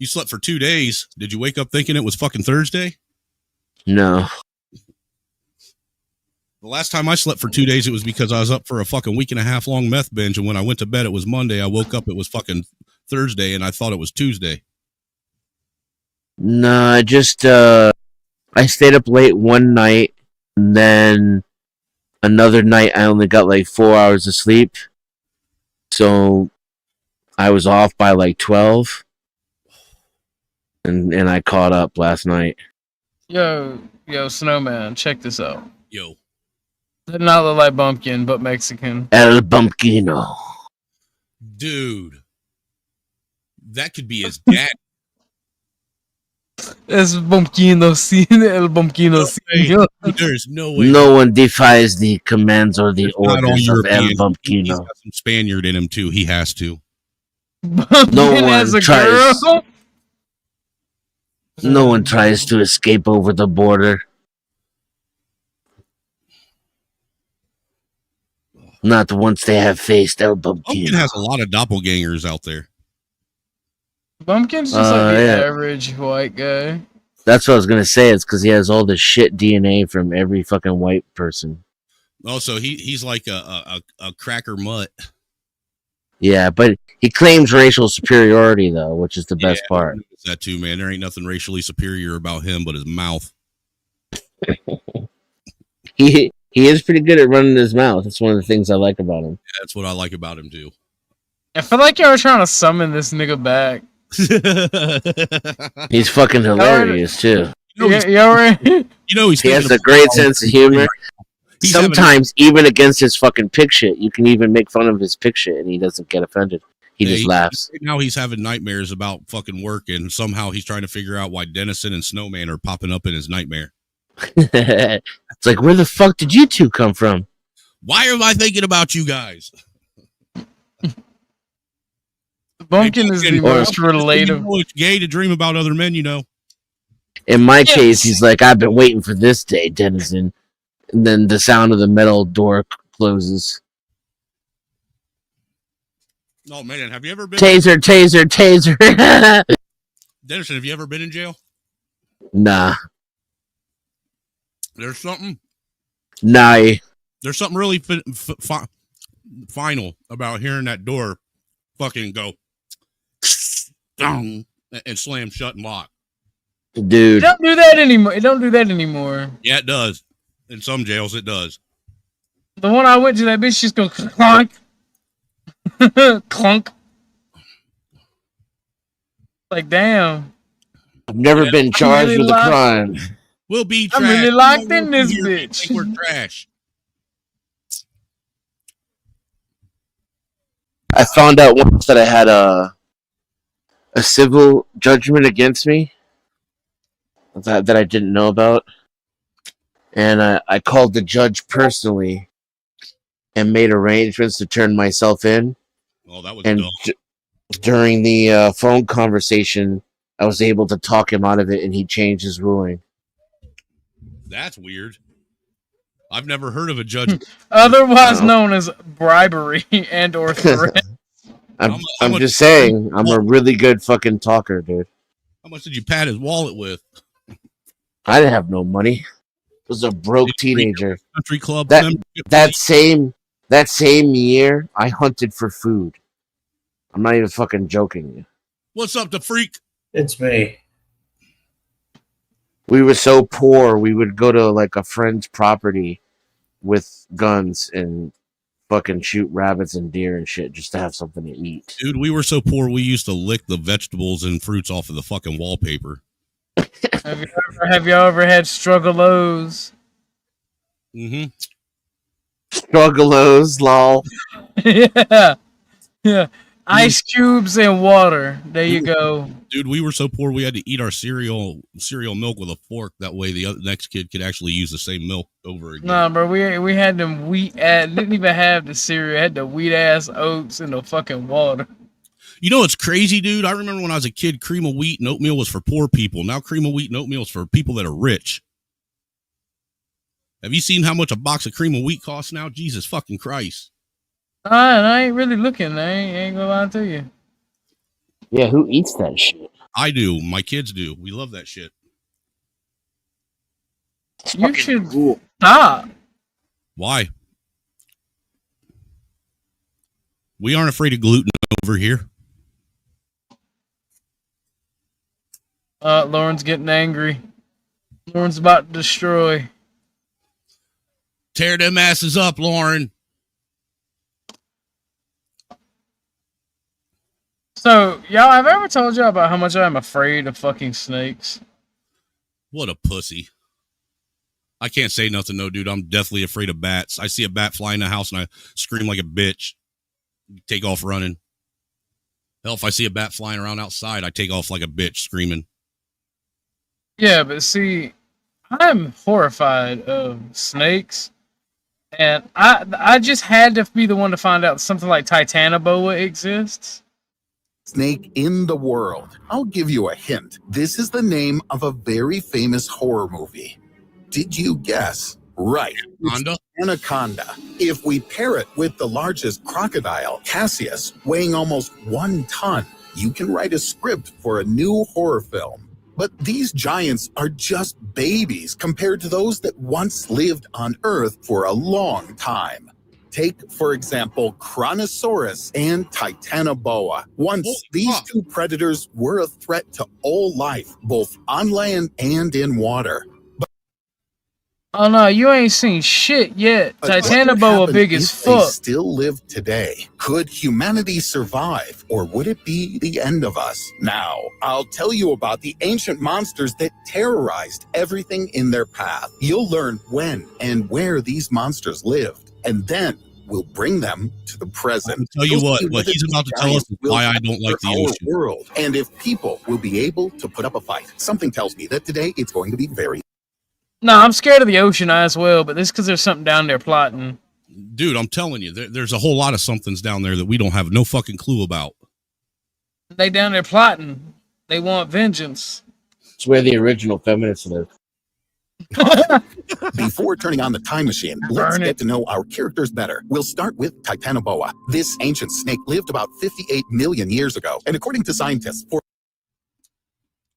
You slept for 2 days. Did you wake up thinking it was fucking Thursday? No. The last time I slept for 2 days, it was because I was up for a fucking week and a half long meth binge. And when I went to bed, it was Monday. I woke up, it was fucking Thursday, and I thought it was Tuesday. No, I stayed up late one night, and then another night I only got like 4 hours of sleep. So I was off by like 12. And I caught up last night. Yo, Snowman, check this out. Yo. Did not look like Bumpkin, but Mexican. El Bumpkino. Dude. That could be his dad. Es Bumpkino, el Bumpkino. There's no way. No one defies the commands or the orders of El He's Bumpkino. got some Spaniard in him, too. He has to. No one tries to escape over the border. Not once they have faced El Bumpkino. Bumpkin has a lot of doppelgangers out there. Bumpkin's just like the average white guy. That's what I was going to say. It's because he has all the shit DNA from every fucking white person. Also, he's like a cracker mutt. Yeah, but he claims racial superiority, though, which is the best part. That too, man. There ain't nothing racially superior about him but his mouth. He is pretty good at running his mouth. That's one of the things I like about him. Yeah, that's what I like about him, too. I feel like y'all were trying to summon this nigga back. He's fucking hilarious, too. He has a great sense of humor. Sometimes, even against his fucking pig shit, you can even make fun of his pig shit and he doesn't get offended. He just laughs. Now he's having nightmares about fucking work, and somehow he's trying to figure out why Dennison and Snowman are popping up in his nightmare. It's like, where the fuck did you two come from? Why am I thinking about you guys? Bumpkin is the most relatable. It's gay to dream about other men, you know. In my case, he's like, I've been waiting for this day, Dennison. And then the sound of the metal door closes. Oh, man, have you ever been... Taser. Dennison, have you ever been in jail? Nah. There's something... Nah. There's something really final about hearing that door fucking go... and slam shut and lock. Dude. Don't do that anymore. It don't do that anymore. Yeah, it does. In some jails, it does. The one I went to, that bitch just goes clonk. Clunk. Like, damn. I've never been charged with a crime. We'll be I'm trash. really You locked don't in work this here, you bitch. think we're trash. I found out once that I had a civil judgment against me that I didn't know about, and I called the judge personally and made arrangements to turn myself in. Oh, that was And dumb. during the phone conversation, I was able to talk him out of it, and he changed his ruling. That's weird. I've never heard of a judge. Otherwise known as bribery and or threat. I'm just saying, I'm a really good fucking talker, dude. How much did you pat his wallet with? I didn't have no money. I was a broke teenager. Country club That same year, I hunted for food. I'm not even fucking joking. What's up, the freak? It's me. We were so poor, we would go to like a friend's property with guns and fucking shoot rabbits and deer and shit just to have something to eat. Dude, we were so poor we used to lick the vegetables and fruits off of the fucking wallpaper. Have y'all ever had struggalos? Mm-hmm. Struggalos, lol. Yeah. Ice cubes and water. There you go. Dude, we were so poor we had to eat our cereal milk with a fork. That way the next kid could actually use the same milk over again. Nah, bro, we had them didn't even have the cereal. Had the wheat ass oats and the fucking water. You know what's crazy, dude? I remember when I was a kid, cream of wheat and oatmeal was for poor people. Now cream of wheat and oatmeal is for people that are rich. Have you seen how much a box of cream of wheat costs now? Jesus fucking Christ. I ain't really looking. I ain't gonna lie to you. Yeah, who eats that shit? I do. My kids do. We love that shit. You should stop. Why? We aren't afraid of gluten over here. Lauren's getting angry. Lauren's about to destroy. Tear them asses up, Lauren. So, y'all, have I ever told y'all about how much I'm afraid of fucking snakes? What a pussy. I can't say nothing, no, dude. I'm definitely afraid of bats. I see a bat fly in the house and I scream like a bitch. Take off running. Hell, if I see a bat flying around outside, I take off like a bitch screaming. Yeah, but see, I'm horrified of snakes. And I just had to be the one to find out something like Titanoboa exists. Snake in the world. I'll give you a hint. This is the name of a very famous horror movie. Did you guess? Right. Anaconda? Anaconda. If we pair it with the largest crocodile, Cassius, weighing almost 1 ton, you can write a script for a new horror film. But these giants are just babies compared to those that once lived on Earth for a long time. Take, for example, Chronosaurus and Titanoboa. Once, these two predators were a threat to all life, both on land and in water. Oh no, you ain't seen shit yet. Titanoboa big as If they fuck. still live today, could humanity survive, or would it be the end of us? Now, I'll tell you about the ancient monsters that terrorized everything in their path. You'll learn when and where these monsters lived, and then we'll bring them to the present. I'll tell you You'll what see he's whether about to these tell us giants is will why I don't like the our ocean. world, and if people will be able to put up a fight. Something tells me that today it's going to be very. No, I'm scared of the ocean as well, but this is because there's something down there plotting. Dude, I'm telling you, there's a whole lot of somethings down there that we don't have no fucking clue about. They down there plotting. They want vengeance. It's where the original feminists live. Before turning on the time machine, let's get to know our characters better. We'll start with Titanoboa. This ancient snake lived about 58 million years ago, and according to scientists,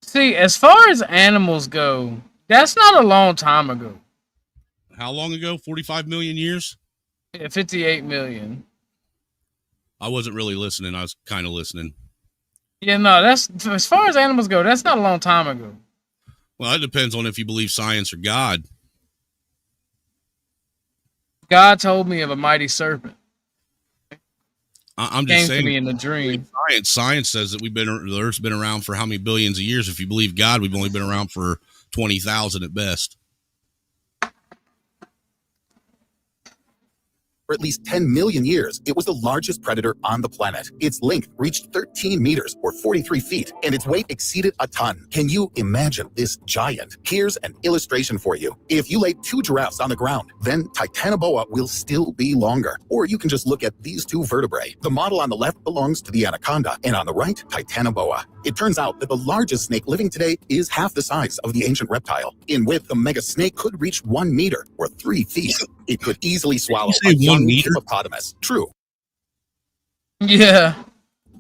See, as far as animals go, that's not a long time ago. How long ago? 45 million years? Yeah, 58 million. I wasn't really listening. I was kind of listening. Yeah, no, that's as far as animals go, that's not a long time ago. Well, it depends on if you believe science or God. God told me of a mighty serpent. I'm Came just to saying. me in a dream. Science says that the Earth's been around for how many billions of years? If you believe God, we've only been around for 20,000 at best. For at least 10 million years, it was the largest predator on the planet. Its length reached 13 meters or 43 feet, and its weight exceeded a ton. Can you imagine this giant? Here's an illustration for you. If you lay 2 giraffes on the ground, then Titanoboa will still be longer. Or you can just look at these 2 vertebrae. The model on the left belongs to the anaconda, and on the right, Titanoboa. It turns out that the largest snake living today is half the size of the ancient reptile. In width, the mega snake could reach 1 meter or 3 feet. It could easily swallow a young hippopotamus. True. Yeah.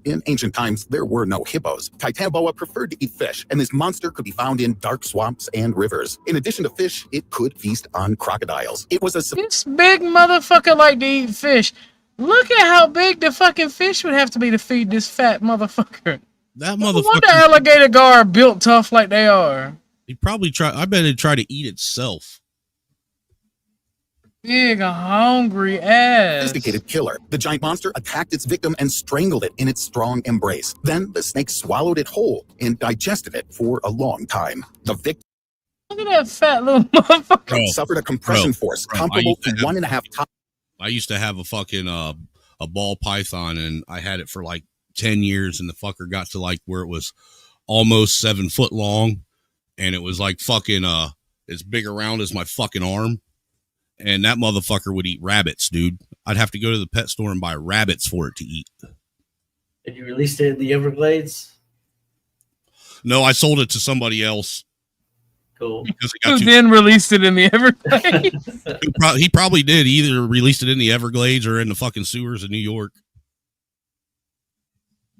In ancient times, there were no hippos. Titanoboa preferred to eat fish, and this monster could be found in dark swamps and rivers. In addition to fish, it could feast on crocodiles. It was a... This big motherfucker like to eat fish. Look at how big the fucking fish would have to be to feed this fat motherfucker. That No motherfucker. wonder alligator gar are built tough like they are. He probably try. I bet it'd try to eat itself. Big hungry ass. Sophisticated killer. The giant monster attacked its victim and strangled it in its strong embrace. Then the snake swallowed it whole and digested it for a long time. The victim Look at that fat little motherfucker. suffered a compression force comparable to 1.5 times. I used to have a fucking a ball python, and I had it for like 10 years, and the fucker got to like where it was almost 7 foot long, and it was like fucking as big around as my fucking arm. And that motherfucker would eat rabbits, dude. I'd have to go to the pet store and buy rabbits for it to eat. And you released it in the Everglades? No, I sold it to somebody else. Cool. Because it Who got then released it in the Everglades? he probably did. He either released it in the Everglades or in the fucking sewers of New York.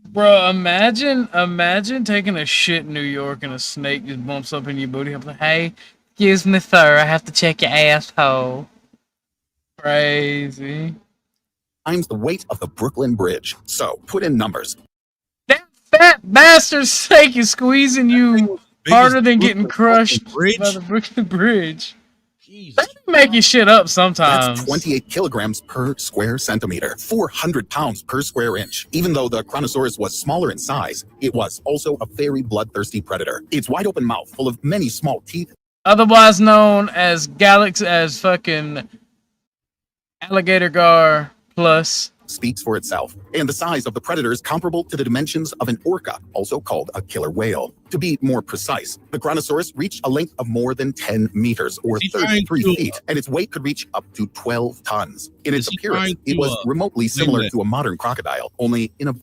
Bro, imagine taking a shit in New York and a snake just bumps up in your booty. I'm like, hey, excuse me, sir, I have to check your asshole. Crazy. Times the weight of the Brooklyn Bridge. So put in numbers. That fat bastard snake is squeezing you harder than getting crushed by the Brooklyn Bridge. They make your shit up sometimes. That's 28 kilograms per square centimeter, 400 pounds per square inch. Even though the Kronosaurus was smaller in size, it was also a very bloodthirsty predator. Its wide open mouth, full of many small teeth, Otherwise known as fucking alligator gar plus, speaks for itself, and the size of the predator is comparable to the dimensions of an orca, also called a killer whale. To be more precise, the Kronosaurus reached a length of more than 10 meters or 33 feet, and its weight could reach up to 12 tons. In its appearance, it was remotely similar to a modern crocodile, only in a...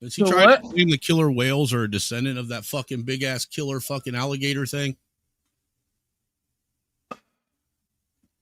Is he trying to claim the killer whales are a descendant of that fucking big ass killer fucking alligator thing?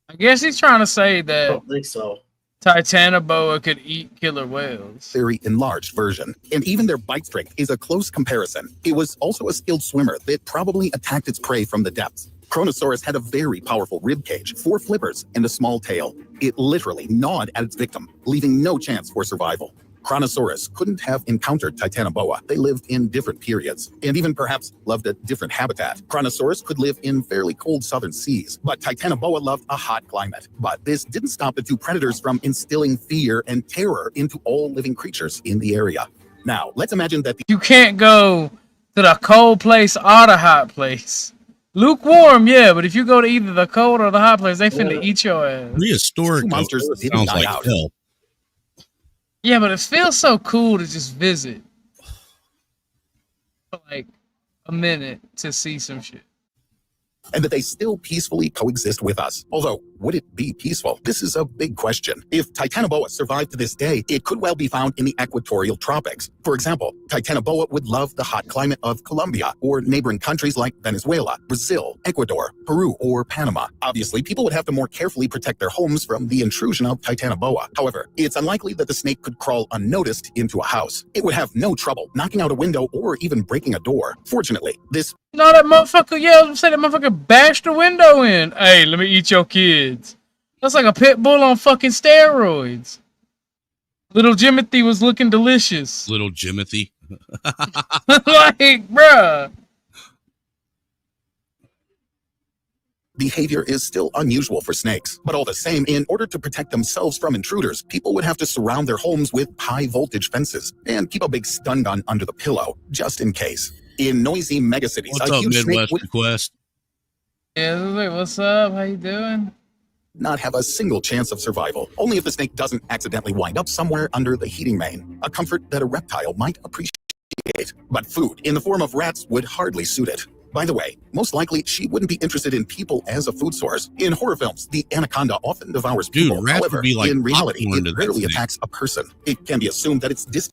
I guess he's trying to say that I don't think so. Titanoboa could eat killer whales. Very enlarged version, and even their bite strength is a close comparison. It was also a skilled swimmer that probably attacked its prey from the depths. Kronosaurus had a very powerful rib cage, 4 flippers, and a small tail. It literally gnawed at its victim, leaving no chance for survival. Kronosaurus couldn't have encountered Titanoboa. They lived in different periods, and even perhaps loved a different habitat. Kronosaurus could live in fairly cold southern seas, but Titanoboa loved a hot climate. But this didn't stop the two predators from instilling fear and terror into all living creatures in the area. Now, let's imagine that You can't go to the cold place or the hot place. Lukewarm, yeah, but if you go to either the cold or the hot place, they finna eat your ass. Prehistoric monsters didn't sounds die like out. hell. Yeah, but it feels so cool to just visit for like a minute to see some shit. and that they still peacefully coexist with us. Although, would it be peaceful? This is a big question. If Titanoboa survived to this day, it could well be found in the equatorial tropics. For example, Titanoboa would love the hot climate of Colombia or neighboring countries like Venezuela, Brazil, Ecuador, Peru, or Panama. Obviously, people would have to more carefully protect their homes from the intrusion of Titanoboa. However, it's unlikely that the snake could crawl unnoticed into a house. It would have no trouble knocking out a window or even breaking a door. Fortunately, this No, that motherfucker, yeah, I was gonna say that motherfucker bashed the window in. Hey, let me eat your kids. That's like a pit bull on fucking steroids. Little Jimothy was looking delicious. Little Jimothy. Like, bruh. behavior is still unusual for snakes. But all the same, in order to protect themselves from intruders, people would have to surround their homes with high-voltage fences and keep a big stun gun under the pillow, just in case. In noisy megacities, What's a up, huge snake Midwest would Request? Yeah, wait, what's up? How you doing? not have a single chance of survival, only if the snake doesn't accidentally wind up somewhere under the heating main, a comfort that a reptile might appreciate. But food, in the form of rats, would hardly suit it. By the way, most likely she wouldn't be interested in people as a food source. In horror films, the anaconda often devours people. rats However, would be like in reality, popcorn to it that rarely snake. attacks a person. It can be assumed that its distant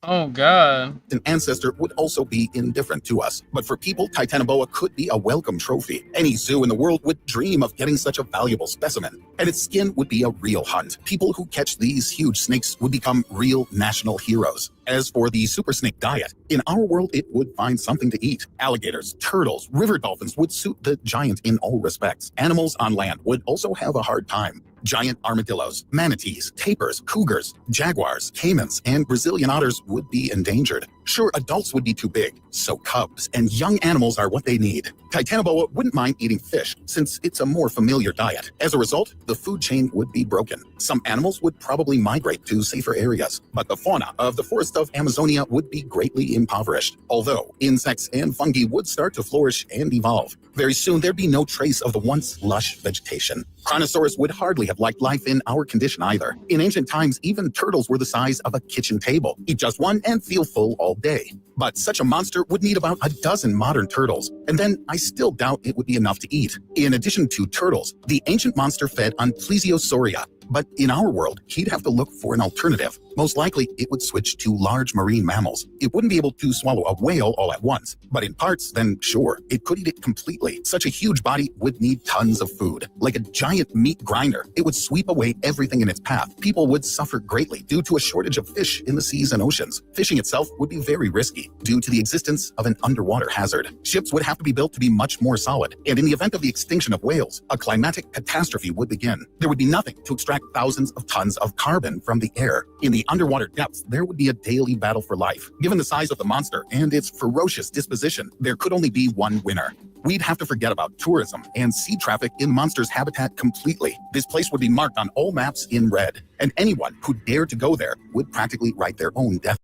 Oh God. ancestor would also be indifferent to us. But for people, Titanoboa could be a welcome trophy. Any zoo in the world would dream of getting such a valuable specimen, and its skin would be a real hunt. People who catch these huge snakes would become real national heroes. As for the super snake diet, in our world, it would find something to eat. Alligators, turtles, river dolphins would suit the giant in all respects. Animals on land would also have a hard time. Giant armadillos, manatees, tapirs, cougars, jaguars, caimans, and Brazilian otters would be endangered. Sure, adults would be too big, so cubs and young animals are what they need. Titanoboa wouldn't mind eating fish, since it's a more familiar diet. As a result, the food chain would be broken. Some animals would probably migrate to safer areas, but the fauna of the forest of Amazonia would be greatly impoverished, although insects and fungi would start to flourish and evolve. Very soon, there'd be no trace of the once lush vegetation. Kronosaurus would hardly have liked life in our condition either. In ancient times, even turtles were the size of a kitchen table. Eat just one and feel full all day. But such a monster would need about a dozen modern turtles, and then I still doubt it would be enough to eat. In addition to turtles, the ancient monster fed on Plesiosauria. But in our world, he'd have to look for an alternative. Most likely, it would switch to large marine mammals. It wouldn't be able to swallow a whale all at once, but in parts, then sure, it could eat it completely. Such a huge body would need tons of food. Like a giant meat grinder, it would sweep away everything in its path. People would suffer greatly due to a shortage of fish in the seas and oceans. Fishing itself would be very risky due to the existence of an underwater hazard. Ships would have to be built to be much more solid, and in the event of the extinction of whales, a climatic catastrophe would begin. There would be nothing to extract thousands of tons of carbon from the air. In the underwater depths, there would be a daily battle for life. Given the size of the monster and its ferocious disposition, there could only be one winner. We'd have to forget about tourism and sea traffic in monster's habitat completely. This place would be marked on all maps in red, and anyone who dared to go there would practically write their own death.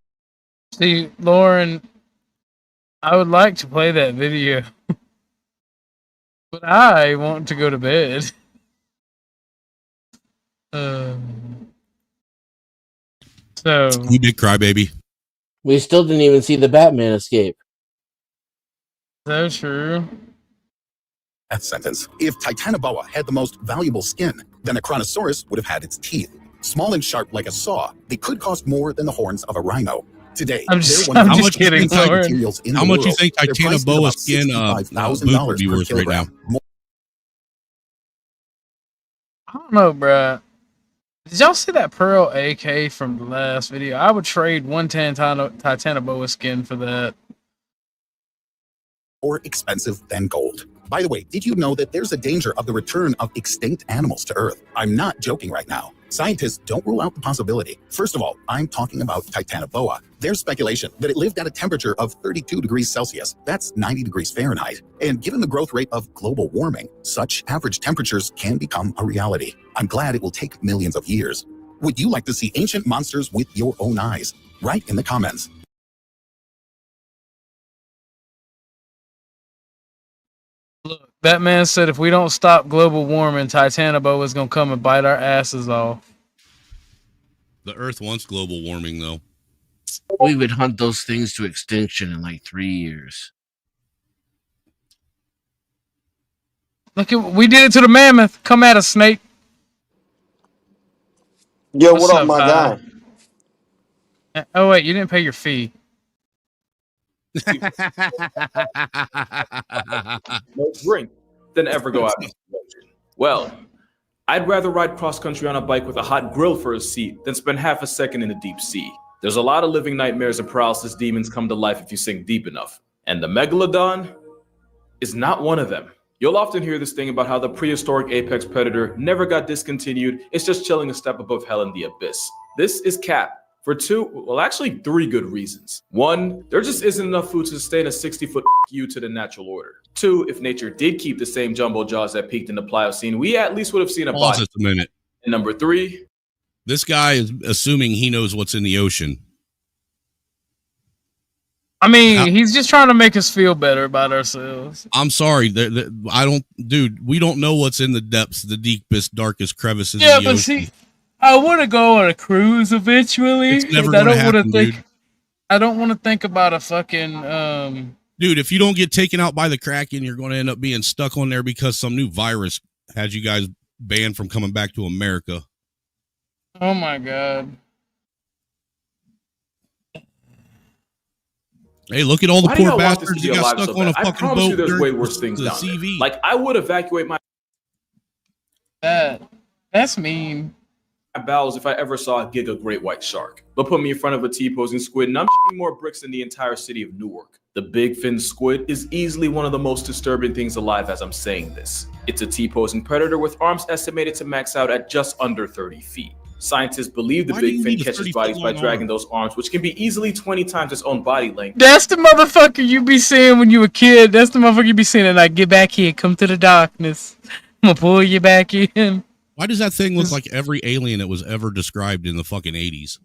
See, Lauren, I would like to play that video, but I want to go to bed. So You big crybaby. We still didn't even see the Batman escape. So true. Death sentence. If Titanoboa had the most valuable skin, then the Kronosaurus would have had its teeth. Small and sharp like a saw, they could cost more than the horns of a rhino. Today, I'm just kidding. Materials in How the much world. you think Their price is Titanoboa about skin $65,000 would be per worth right now? kilogram. I don't know, bruh. Did y'all see that Pearl AK from the last video? I would trade 110 Titanoboa skin for that. More expensive than gold. By the way, did you know that there's a danger of the return of extinct animals to Earth? I'm not joking right now. Scientists don't rule out the possibility. First of all, I'm talking about Titanoboa. There's speculation that it lived at a temperature of 32 degrees Celsius. That's 90 degrees Fahrenheit. And given the growth rate of global warming, such average temperatures can become a reality. I'm glad it will take millions of years. Would you like to see ancient monsters with your own eyes? Write in the comments. Look, that man said if we don't stop global warming, Titanoboa is gonna come and bite our asses off. The Earth wants global warming, though. We would hunt those things to extinction in like 3 years. Look, we did it to the mammoth. Come at us, snake. Yo, What's what up, my guy? Oh wait, you didn't pay your fee. No drink than ever go out on explosion. Well, I'd rather ride cross country on a bike with a hot grill for a seat than spend half a second in the deep sea. There's a lot of living nightmares and paralysis demons come to life if you sink deep enough. And the megalodon is not one of them. You'll often hear this thing about how the prehistoric apex predator never got discontinued. It's just chilling a step above hell in the abyss. This is cap. For actually 3 good reasons. 1, there just isn't enough food to sustain a 60-foot you to the natural order. 2, if nature did keep the same jumbo jaws that peaked in the Pliocene, we at least would have seen a Pause body. it a minute. And number 3, this guy is assuming he knows what's in the ocean. I mean, he's just trying to make us feel better about ourselves. I'm sorry, dude. We don't know what's in the depths, the deepest, darkest crevices. Yeah, of the but ocean. see, I want to go on a cruise eventually. It's never but gonna happen, dude. I don't want to think about a fucking Dude, if you don't get taken out by the Kraken, you're going to end up being stuck on there because some new virus has you guys banned from coming back to America. Oh my god. Hey, look at all the why do poor y'all want this bastards to that be got alive stuck so on a bad? I fucking promise you boat there's during way worse things the down there. CV. Like, I would evacuate my That's mean. bowels if I ever saw a giga great white shark. But put me in front of a T-posing squid and I'm more bricks than the entire city of Newark. The big fin squid is easily one of the most disturbing things alive as I'm saying this. It's a T-posing predator with arms estimated to max out at just under 30 feet. Scientists believe the Why do big you fin need a catches 30 bodies foot by long dragging arm? those arms, which can be easily 20 times its own body length. That's the motherfucker you be seeing when you a kid. That's the motherfucker you be seeing and like, get back here, come to the darkness. I'm gonna pull you back in. Why does that thing look like every alien that was ever described in the fucking 80s?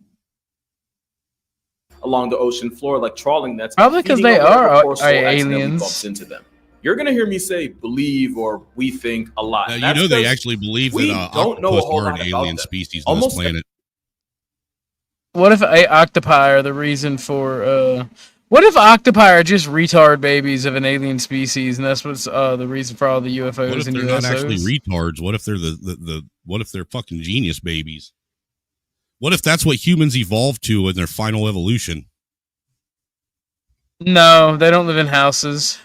Along the ocean floor like trawling nets. Probably 'cause feeding they on whatever are poor soul accidentally aliens. bumps into them. You're gonna hear me say believe or we think a lot. You That's know they 'cause actually believe we that don't know a octopus whole are lot an about alien them. species on Almost this planet. What if octopi are the reason for what if octopi are just retard babies of an alien species and that's what's the reason for all the UFOs What if and they're USOs? not actually retards? What if they're the what if they're fucking genius babies? What if that's what humans evolved to in their final evolution? No, they don't live in houses.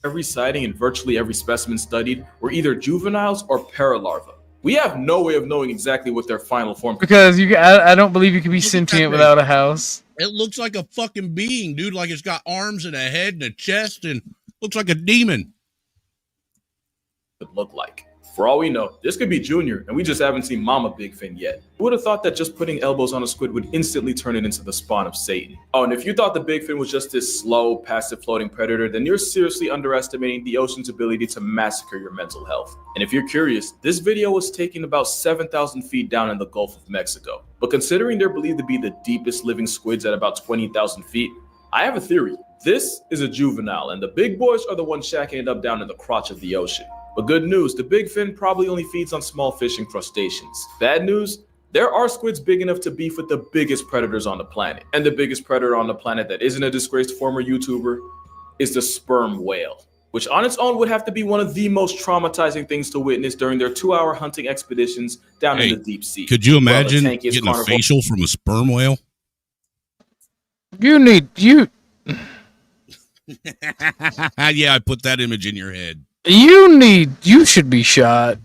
Every sighting and virtually every specimen studied were either juveniles or paralarvae. We have no way of knowing exactly what their final form. Because I don't believe you can be sentient without a house. It looks like a fucking being, dude. Like it's got arms and a head and a chest and looks like a demon. Could look like. For all we know, this could be Junior, and we just haven't seen Mama Big Fin yet. Who would have thought that just putting elbows on a squid would instantly turn it into the spawn of Satan? Oh, and if you thought the Big Fin was just this slow, passive floating predator, then you're seriously underestimating the ocean's ability to massacre your mental health. And if you're curious, this video was taken about 7,000 feet down in the Gulf of Mexico. But considering they're believed to be the deepest living squids at about 20,000 feet, I have a theory. This is a juvenile, and the big boys are the ones shacking it up down in the crotch of the ocean. But good news, the big fin probably only feeds on small fish and crustaceans. Bad news, there are squids big enough to beef with the biggest predators on the planet. And the biggest predator on the planet that isn't a disgraced former YouTuber is the sperm whale, which on its own would have to be one of the most traumatizing things to witness during their 2-hour hunting expeditions down in the deep sea. Could you imagine Well, the tankiest getting a carnivore- facial from a sperm whale? You Yeah, I put that image in your head. you should be shot.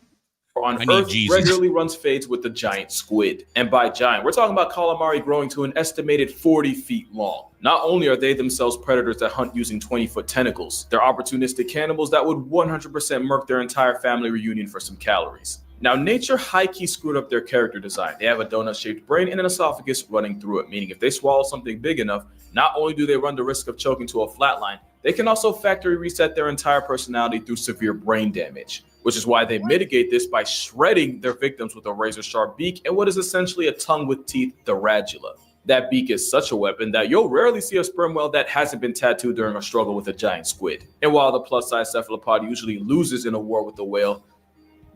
on I need Earth Jesus. regularly runs fades with the giant squid. And by giant, we're talking about calamari growing to an estimated 40 feet long. Not only are they themselves predators that hunt using 20-foot tentacles, they're opportunistic cannibals that would 100% murk their entire family reunion for some calories. Now, nature high-key screwed up their character design. They have a donut-shaped brain and an esophagus running through it, meaning if they swallow something big enough, not only do they run the risk of choking to a flatline, they can also factory reset their entire personality through severe brain damage, which is why they mitigate this by shredding their victims with a razor-sharp beak and what is essentially a tongue with teeth, the radula. That beak is such a weapon that you'll rarely see a sperm whale that hasn't been tattooed during a struggle with a giant squid. And while the plus-size cephalopod usually loses in a war with the whale,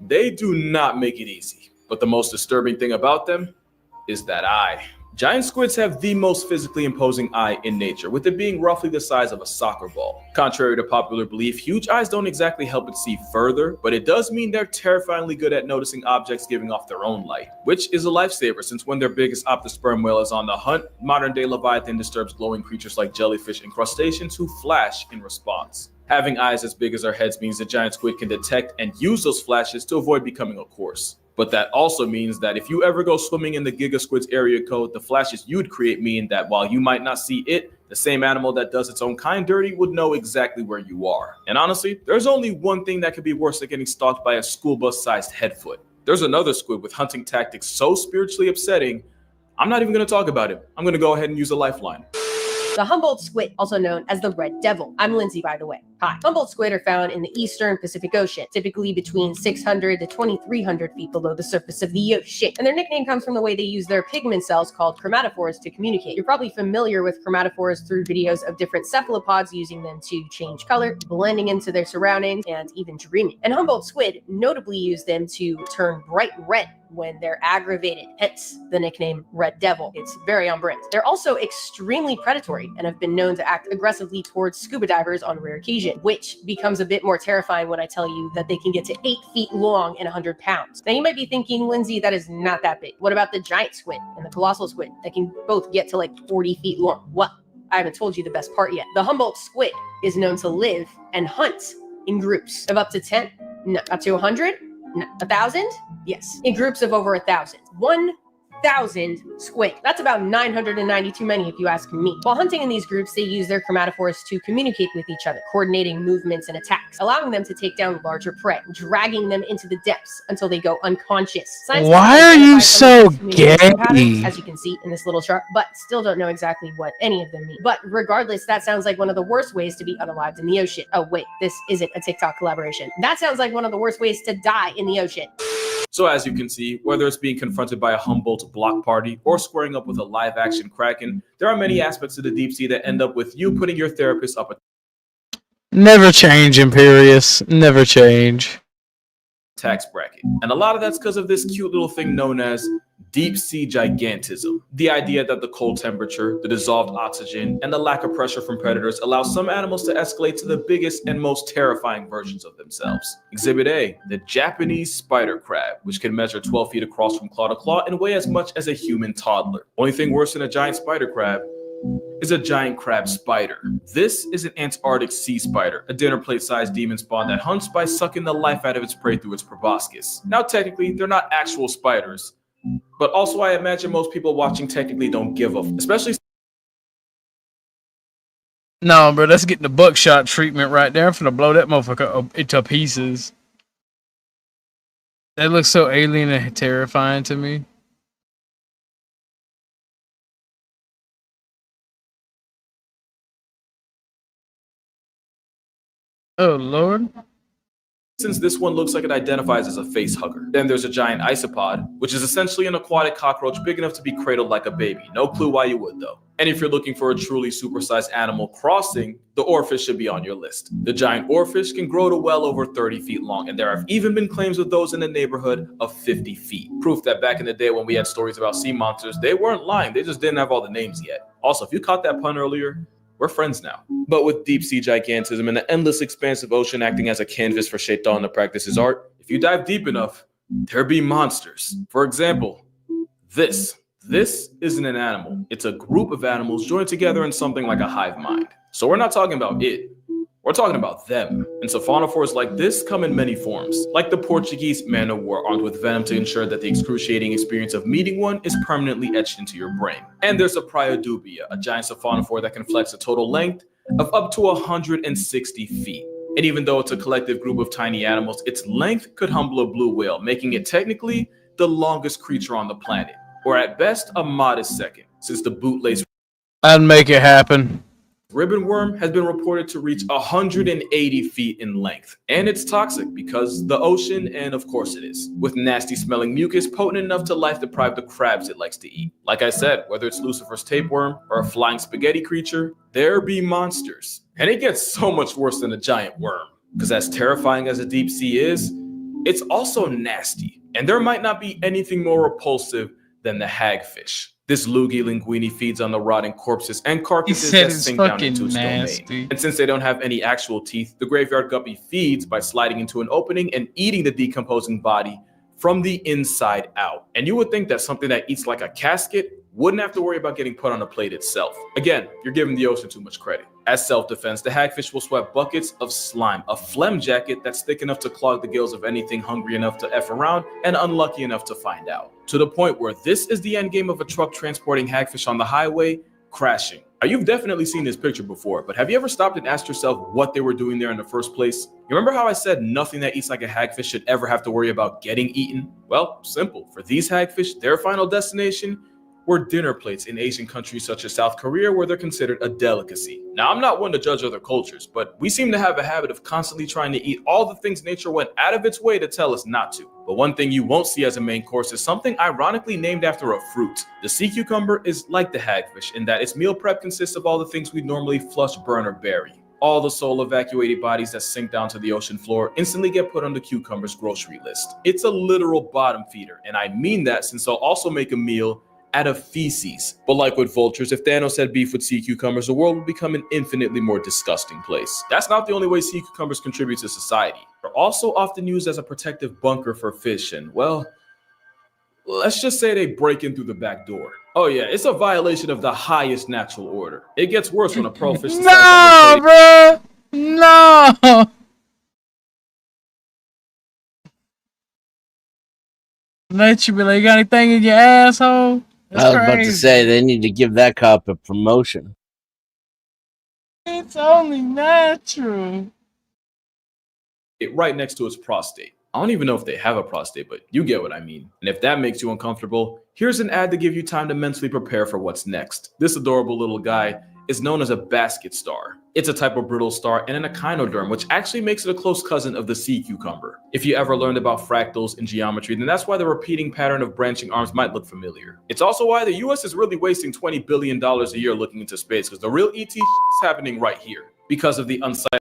they do not make it easy. But the most disturbing thing about them is that eye. Giant squids have the most physically imposing eye in nature, with it being roughly the size of a soccer ball. Contrary to popular belief, huge eyes don't exactly help it see further, but it does mean they're terrifyingly good at noticing objects giving off their own light, which is a lifesaver since when their biggest optosperm whale is on the hunt, modern-day Leviathan disturbs glowing creatures like jellyfish and crustaceans who flash in response. Having eyes as big as our heads means the giant squid can detect and use those flashes to avoid becoming a corpse. But that also means that if you ever go swimming in the Giga Squid's area code, the flashes you'd create mean that while you might not see it, the same animal that does its own kind dirty would know exactly where you are. And honestly, there's only one thing that could be worse than getting stalked by a school bus-sized headfoot. There's another squid with hunting tactics so spiritually upsetting, I'm not even going to talk about it. I'm going to go ahead and use a lifeline. The Humboldt squid, also known as the red devil. I'm Lindsay, by the way. Hi. Humboldt squid are found in the eastern Pacific Ocean, typically between 600 to 2,300 feet below the surface of the ocean. And their nickname comes from the way they use their pigment cells called chromatophores to communicate. You're probably familiar with chromatophores through videos of different cephalopods using them to change color, blending into their surroundings, and even dreaming. And Humboldt squid notably use them to turn bright red when they're aggravated, hence the nickname Red Devil. It's very on brand. They're also extremely predatory and have been known to act aggressively towards scuba divers on rare occasion, which becomes a bit more terrifying when I tell you that they can get to 8 feet long and 100 pounds. Now you might be thinking, Lindsay, that is not that big. What about the giant squid and the colossal squid that can both get to like 40 feet long? Well, I haven't told you the best part yet. The Humboldt squid is known to live and hunt in groups of up to 10, no, up to 100, no, 1,000? Yes, in groups of over 1,000. 1,000 squid. That's about 990 too many if you ask me. While hunting in these groups, they use their chromatophores to communicate with each other, coordinating movements and attacks, allowing them to take down larger prey, dragging them into the depths until they go unconscious. Why are you so gay? Patterns, as you can see in this little chart, but still don't know exactly what any of them mean. But regardless, that sounds like one of the worst ways to be unalived in the ocean. Oh wait, this isn't a TikTok collaboration. That sounds like one of the worst ways to die in the ocean. So as you can see, whether it's being confronted by a Humboldt block party or squaring up with a live action Kraken, there are many aspects of the deep sea that end up with you putting your therapist up a Never change, Imperious. Never change. tax bracket. And a lot of that's because of this cute little thing known as deep sea gigantism. The idea that the cold temperature, the dissolved oxygen, and the lack of pressure from predators allow some animals to escalate to the biggest and most terrifying versions of themselves. Exhibit A, the Japanese spider crab, which can measure 12 feet across from claw to claw and weigh as much as a human toddler. Only thing worse than a giant spider crab is a giant crab spider. This is an Antarctic sea spider, a dinner plate sized demon spawn that hunts by sucking the life out of its prey through its proboscis. Now technically, they're not actual spiders, but also I imagine most people watching technically don't give a especially. No, bro, that's getting the buckshot treatment right there. I'm finna blow that motherfucker into pieces. That looks so alien and terrifying to me. Oh, Lord. Since this one looks like it identifies as a face hugger. Then there's a giant isopod, which is essentially an aquatic cockroach big enough to be cradled like a baby. No clue why you would though. And if you're looking for a truly supersized animal crossing, the oarfish should be on your list. The giant oarfish can grow to well over 30 feet long, and there have even been claims of those in the neighborhood of 50 feet. Proof that back in the day when we had stories about sea monsters, they weren't lying, they just didn't have all the names yet. Also, if you caught that pun earlier, we're friends now. But with deep sea gigantism and the endless expanse of ocean acting as a canvas for Shaitan to practice his art, if you dive deep enough, there be monsters. For example, this isn't an animal. It's a group of animals joined together in something like a hive mind. So we're not talking about it. We're talking about them. And sophonophores like this come in many forms, like the Portuguese man of war armed with venom to ensure that the excruciating experience of meeting one is permanently etched into your brain. And there's a Priodubia, a giant sophonophore that can flex a total length of up to 160 feet. And even though it's a collective group of tiny animals, its length could humble a blue whale, making it technically the longest creature on the planet, or at best a modest second, since the bootlace I'd make it happen. ribbon worm has been reported to reach 180 feet in length. And it's toxic because the ocean, and of course it is, with nasty smelling mucus potent enough to life deprive the crabs it likes to eat. Like I said, whether it's Lucifer's tapeworm or a flying spaghetti creature, there be monsters. And it gets so much worse than a giant worm, because as terrifying as the deep sea is, it's also nasty. And there might not be anything more repulsive than the hagfish. This Lugi linguini feeds on the rotting corpses and carcasses that sink down into its domain. And since they don't have any actual teeth, the graveyard guppy feeds by sliding into an opening and eating the decomposing body from the inside out. And you would think that something that eats like a casket wouldn't have to worry about getting put on a plate itself. Again, you're giving the ocean too much credit. As self-defense, the hagfish will sweat buckets of slime, a phlegm jacket that's thick enough to clog the gills of anything hungry enough to F around and unlucky enough to find out. To the point where this is the end game of a truck transporting hagfish on the highway, crashing. Now, you've definitely seen this picture before, but have you ever stopped and asked yourself what they were doing there in the first place? You remember how I said nothing that eats like a hagfish should ever have to worry about getting eaten? Well, simple. For these hagfish, their final destination were dinner plates in Asian countries such as South Korea, where they're considered a delicacy. Now, I'm not one to judge other cultures, but we seem to have a habit of constantly trying to eat all the things nature went out of its way to tell us not to. But one thing you won't see as a main course is something ironically named after a fruit. The sea cucumber is like the hagfish in that its meal prep consists of all the things we normally flush, burn, or bury. All the soul evacuated bodies that sink down to the ocean floor instantly get put on the cucumber's grocery list. It's a literal bottom feeder, and I mean that since they'll also make a meal out of feces. But like with vultures, if Thanos had beef with sea cucumbers, the world would become an infinitely more disgusting place. That's not the only way sea cucumbers contribute to society. They're also often used as a protective bunker for fish, and well, let's just say they break in through the back door. Oh yeah, it's a violation of the highest natural order. It gets worse when a pearl fish decides No, bro. No. Let you be like, you got anything in your asshole? That's I was about to crazy. say they need to give that cop a promotion. It's only natural. it right next to its prostate. I don't even know if they have a prostate, but you get what I mean. And if that makes you uncomfortable, here's an ad to give you time to mentally prepare for what's next. This adorable little guy is known as a basket star. It's a type of brittle star and an echinoderm, which actually makes it a close cousin of the sea cucumber. If you ever learned about fractals in geometry, then that's why the repeating pattern of branching arms might look familiar. It's also why the US is really wasting $20 billion a year looking into space, because the real ET is happening right here. Because of the unsightly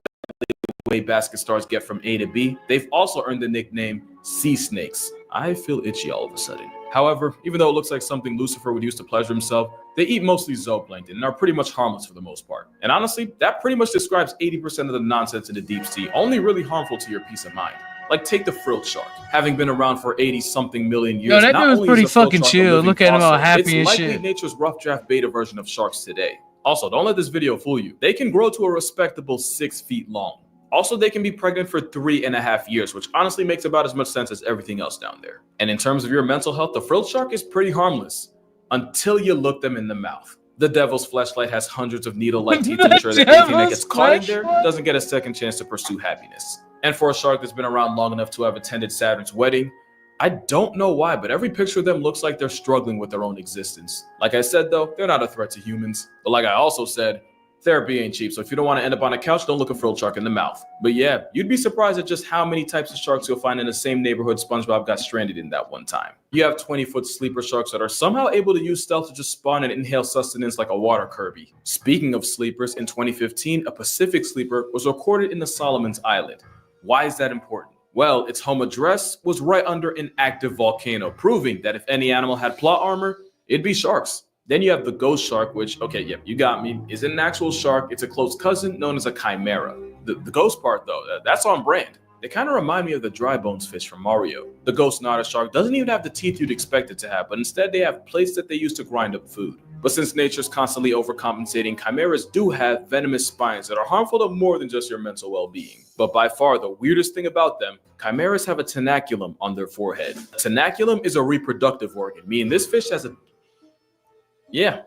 way basket stars get from A to B, they've also earned the nickname sea snakes. I feel itchy all of a sudden. However, even though it looks like something Lucifer would use to pleasure himself, they eat mostly zooplankton and are pretty much harmless for the most part. And honestly, that pretty much describes 80% of the nonsense in the deep sea, only really harmful to your peace of mind. Like take the frilled shark. Having been around for 80-something million years, Yo, that not dude's only pretty is the frilled fucking shark a chill. living Look at him all fossil, happy it's and likely shit. nature's rough draft beta version of sharks today. Also, don't let this video fool you. They can grow to a respectable 6 feet long. Also, they can be pregnant for 3.5 years, which honestly makes about as much sense as everything else down there. And in terms of your mental health, the frilled shark is pretty harmless until you look them in the mouth. The devil's fleshlight has hundreds of needle-like teeth to ensure that anything that gets caught in there doesn't get a second chance to pursue happiness. And for a shark that's been around long enough to have attended Saturn's wedding, I don't know why, but every picture of them looks like they're struggling with their own existence. Like I said though, they're not a threat to humans. But like I also said, therapy ain't cheap, so if you don't want to end up on a couch, don't look a frilled shark in the mouth. But yeah, you'd be surprised at just how many types of sharks you'll find in the same neighborhood SpongeBob got stranded in that one time. You have 20-foot sleeper sharks that are somehow able to use stealth to just spawn and inhale sustenance like a water Kirby. Speaking of sleepers, in 2015, a Pacific sleeper was recorded in the Solomons Island. Why is that important? Well, its home address was right under an active volcano, proving that if any animal had plot armor, it'd be sharks. Then you have the ghost shark, which, okay, yep, you got me, isn't an actual shark. It's a close cousin known as a chimera. The ghost part, though, that's on brand. They kind of remind me of the dry bones fish from Mario. The ghost otter shark doesn't even have the teeth you'd expect it to have, but instead they have plates that they use to grind up food. But since nature's constantly overcompensating, chimeras do have venomous spines that are harmful to more than just your mental well-being. But by far the weirdest thing about them, chimeras have a tenaculum on their forehead. A tenaculum is a reproductive organ, meaning this fish has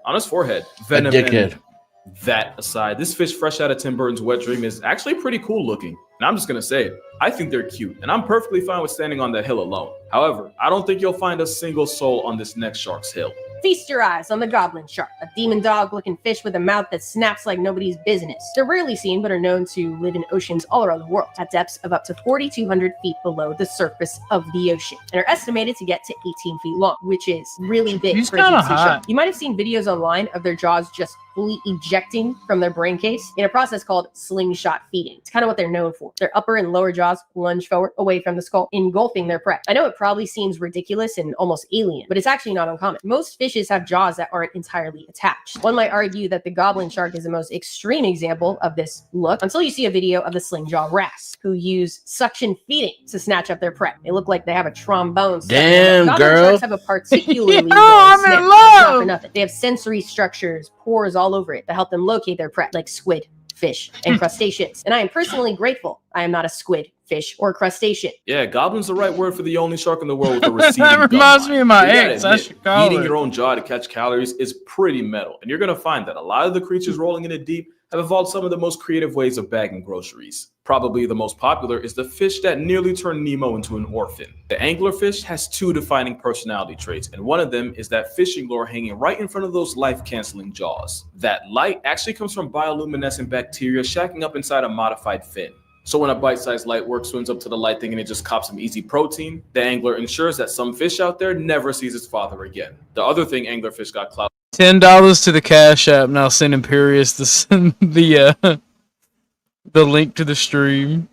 on his forehead. Venom. And that aside, this fish fresh out of Tim Burton's Wet Dream is actually pretty cool looking. And I'm just gonna say it, I think they're cute, and I'm perfectly fine with standing on that hill alone. However, I don't think you'll find a single soul on this next shark's hill. Feast your eyes on the goblin shark, a demon dog-looking fish with a mouth that snaps like nobody's business. They're rarely seen, but are known to live in oceans all around the world, at depths of up to 4,200 feet below the surface of the ocean, and are estimated to get to 18 feet long, which is really big He's for a deep kinda sea hot. shark. You might have seen videos online of their jaws just fully ejecting from their brain case in a process called slingshot feeding. It's kind of what they're known for. Their upper and lower jaws lunge forward away from the skull, engulfing their prey. I know it probably seems ridiculous and almost alien, but it's actually not uncommon. Most fishes have jaws that aren't entirely attached. One might argue that the goblin shark is the most extreme example of this look, until you see a video of the sling jaw wrasse, who use suction feeding to snatch up their prey. They look like they have a trombone. Damn, goblin girl. sharks have a particularly Yo, long I'm in snout. love. Not for nothing. They have sensory structures, pores all over it that help them locate their prey, like squid, fish, and crustaceans. And I am personally grateful I am not a squid, fish, or crustacean. Yeah, goblin's the right word for the only shark in the world with a receding That gum reminds line. me of my You gotta ex. I admit, should call eating her. your own jaw to catch calories is pretty metal, and you're gonna find that a lot of the creatures rolling in the deep have evolved some of the most creative ways of bagging groceries. Probably the most popular is the fish that nearly turned Nemo into an orphan. The anglerfish has two defining personality traits, and one of them is that fishing lure hanging right in front of those life-canceling jaws. That light actually comes from bioluminescent bacteria shacking up inside a modified fin. So when a bite-sized light work swims up to the light thinking it just cops some easy protein, the angler ensures that some fish out there never sees its father again. The other thing anglerfish got clout $10 to the Cash App. Now send Imperious the link to the stream.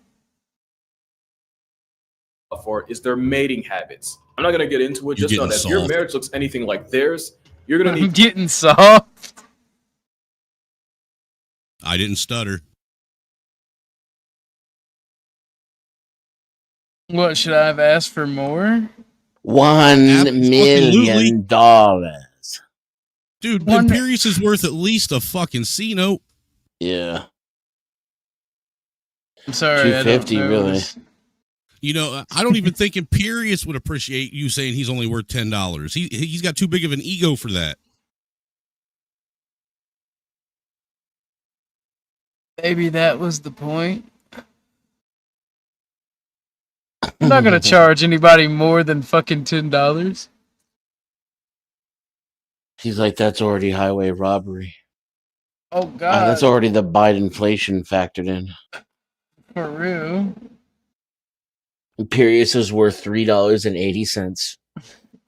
for is their mating habits. I'm not gonna get into it. You're Just know getting that if your soft. marriage looks anything like theirs, you're gonna I'm need getting soft. I didn't stutter. What, should I have asked for more? $1 million. Dude, Imperious is worth at least a fucking C note. Yeah. I'm sorry, I don't 250 know. really. You know, I don't even think Imperious would appreciate you saying he's only worth $10. He's got too big of an ego for that. Maybe that was the point. I'm not gonna charge anybody more than fucking $10. He's like, that's already highway robbery. Oh god, That's already the Biden inflation factored in. for real. Imperious is worth $3.80.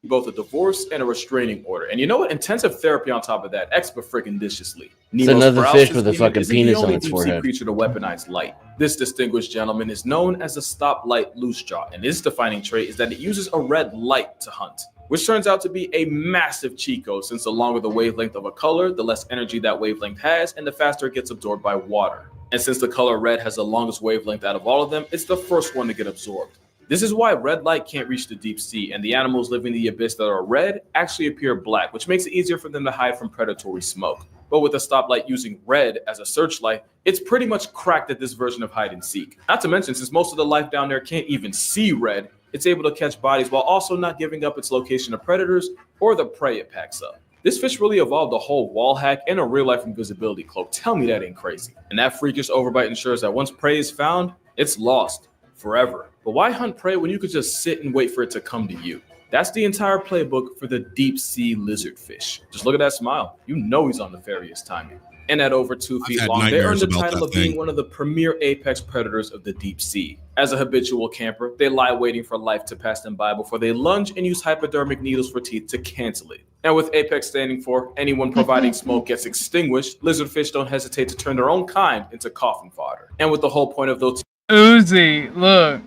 both a divorce and a restraining order. And you know what? Intensive therapy on top of that, expeditiously. It's another fish with a fucking isn't the penis only on its deep-sea forehead. creature to weaponize light. This distinguished gentleman is known as the stoplight loosejaw, and its defining trait is that it uses a red light to hunt, which turns out to be a massive cheat code, since the longer the wavelength of a color, the less energy that wavelength has, and the faster it gets absorbed by water. And since the color red has the longest wavelength out of all of them, it's the first one to get absorbed. This is why red light can't reach the deep sea, and the animals living in the abyss that are red actually appear black, which makes it easier for them to hide from predatory smoke. But with a stoplight using red as a searchlight, it's pretty much cracked at this version of hide and seek. Not to mention, since most of the life down there can't even see red, it's able to catch bodies while also not giving up its location to predators or the prey it packs up. This fish really evolved a whole wall hack and a real-life invisibility cloak. Tell me that ain't crazy. And that freakish overbite ensures that once prey is found, it's lost forever. But why hunt prey when you could just sit and wait for it to come to you? That's the entire playbook for the deep sea lizardfish. Just look at that smile. You know he's on nefarious timing. And at over 2 feet had long, they earned nightmares the about title that of being thing. one of the premier apex predators of the deep sea. As a habitual camper, they lie waiting for life to pass them by before they lunge and use hypodermic needles for teeth to cancel it. And with apex standing for anyone providing smoke gets extinguished, lizardfish don't hesitate to turn their own kind into coffin fodder. And with the whole point of those Uzi, look.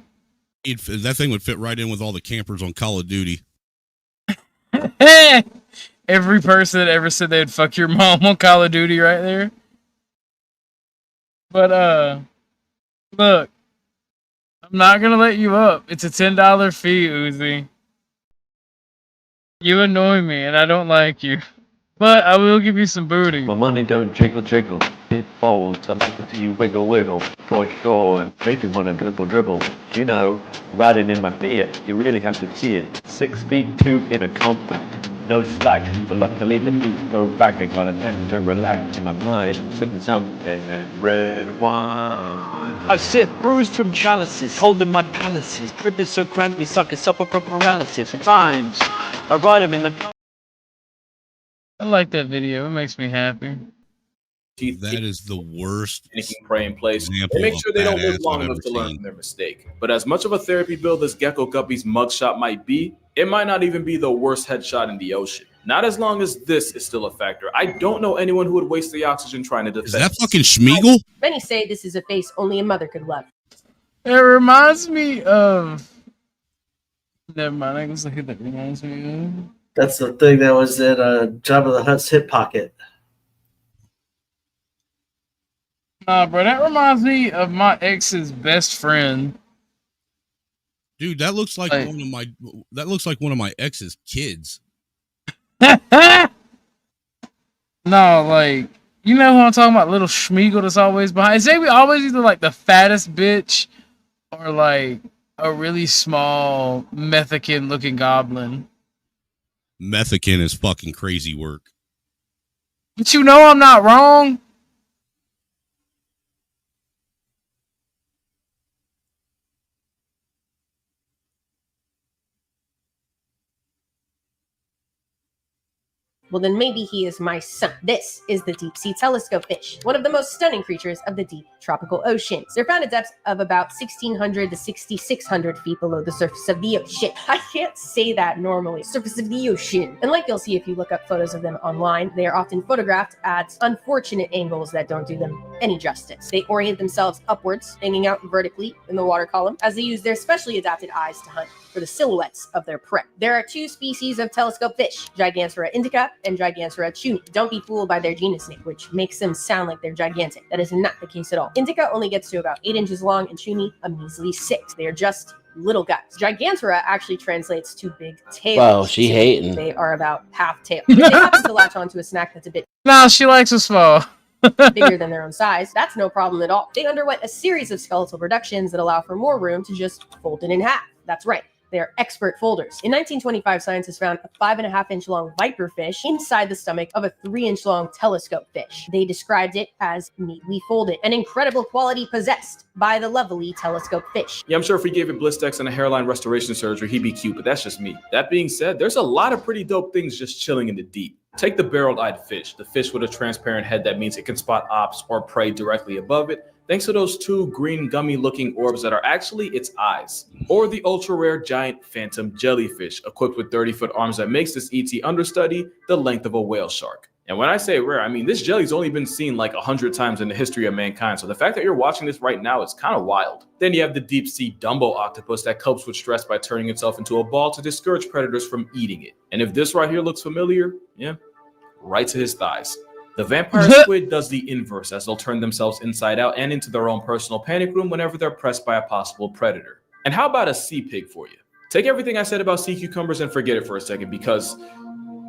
That thing would fit right in with all the campers on Call of Duty. Every person that ever said they'd fuck your mom on Call of Duty right there. But look, I'm not gonna let you up. It's a $10 fee, Uzi. You annoy me and I don't like you. But I will give you some booty. My money don't jiggle jiggle, it falls. I'm looking to you wiggle wiggle, for sure, and maybe wanna dribble dribble. You know, riding in my Fiat, you really have to see it. 6 feet 2 in a comfort, no slack, but luckily the feet go back. I got a time to relax in my mind, sipping something red wine. I sit bruised from chalices, holding my palaces, dripping so crampy, sucking supper from paralysis. At times, I ride him in the I like that video. It makes me happy. That is the worst sneaking prey in place. example They make of sure they don't live badass long I've enough ever to learn seen. from their mistake. But as much of a therapy bill this Gecko Guppy's mugshot might be, it might not even be the worst headshot in the ocean. Not as long as this is still a factor. I don't know anyone who would waste the oxygen trying to defend. Is that fucking Schmeagle? Many say this is a face only a mother could love. It reminds me of. Never mind. I guess who that reminds me of. That's the thing that was in Jabba the Hutt's hip pocket. Nah, bro, that reminds me of my ex's best friend. Dude, that looks like one of my ex's kids. No, like, you know who I'm talking about? Little Schmeagle that's always behind. Say we always either like the fattest bitch or like a really small Mexican looking goblin. Mexican is fucking crazy work. But you know I'm not wrong. Well, then maybe he is my son. This is the deep sea telescope fish, one of the most stunning creatures of the deep tropical oceans. They're found at depths of about 1,600 to 6,600 feet below the surface of the ocean. I can't say that normally. Surface of the ocean. And like you'll see if you look up photos of them online, they are often photographed at unfortunate angles that don't do them any justice. They orient themselves upwards, hanging out vertically in the water column, as they use their specially adapted eyes to hunt for the silhouettes of their prey. There are two species of telescope fish, Gigantora indica and Gigantora chuni. Don't be fooled by their genus name, which makes them sound like they're gigantic. That is not the case at all. Indica only gets to about 8 inches long, and chuni a measly 6. They are just little guys. Gigantora actually translates to big tails. Wow, she hating. They are about half tail. If they happen to latch onto a snack that's a bit No, she likes us small. bigger than their own size, that's no problem at all. They underwent a series of skeletal reductions that allow for more room to just fold it in half. That's right. They are expert folders. In 1925, scientists found a 5.5-inch long viper fish inside the stomach of a 3-inch long telescope fish. They described it as neatly folded, an incredible quality possessed by the lovely telescope fish. Yeah, I'm sure if we gave it Blistex and a hairline restoration surgery, he'd be cute, but that's just me. That being said, there's a lot of pretty dope things just chilling in the deep. Take the barrel-eyed fish, the fish with a transparent head that means it can spot ops or prey directly above it, thanks to those two green gummy-looking orbs that are actually its eyes. Or the ultra-rare giant phantom jellyfish, equipped with 30-foot arms that makes this ET understudy the length of a whale shark. And when I say rare, I mean this jelly's only been seen like 100 times in the history of mankind, so the fact that you're watching this right now is kind of wild. Then you have the deep-sea Dumbo octopus that copes with stress by turning itself into a ball to discourage predators from eating it. And if this right here looks familiar, yeah, right to his thighs. The vampire squid does the inverse, as they'll turn themselves inside out and into their own personal panic room whenever they're pressed by a possible predator. And how about a sea pig for you? Take everything I said about sea cucumbers and forget it for a second, because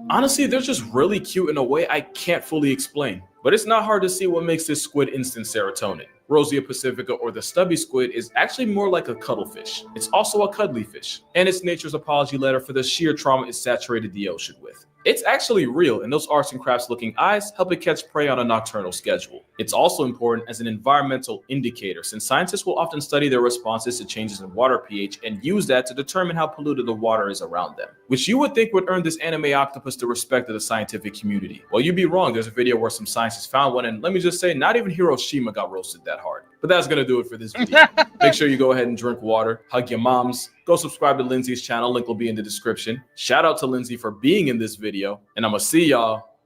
honestly, they're just really cute in a way I can't fully explain. But it's not hard to see what makes this squid instant serotonin. Rosia pacifica, or the stubby squid, is actually more like a cuttlefish. It's also a cuddly fish, and it's nature's apology letter for the sheer trauma it saturated the ocean with. It's actually real, and those arts and crafts looking eyes help it catch prey on a nocturnal schedule. It's also important as an environmental indicator, since scientists will often study their responses to changes in water pH and use that to determine how polluted the water is around them, which you would think would earn this anime octopus the respect of the scientific community. Well, you'd be wrong. There's a video where some scientists found one, and let me just say, not even Hiroshima got roasted that hard. But that's gonna do it for this video. Make sure you go ahead and drink water, hug your moms, go subscribe to Lindsay's channel, link will be in the description. Shout out to Lindsay for being in this video, and I'm gonna see y'all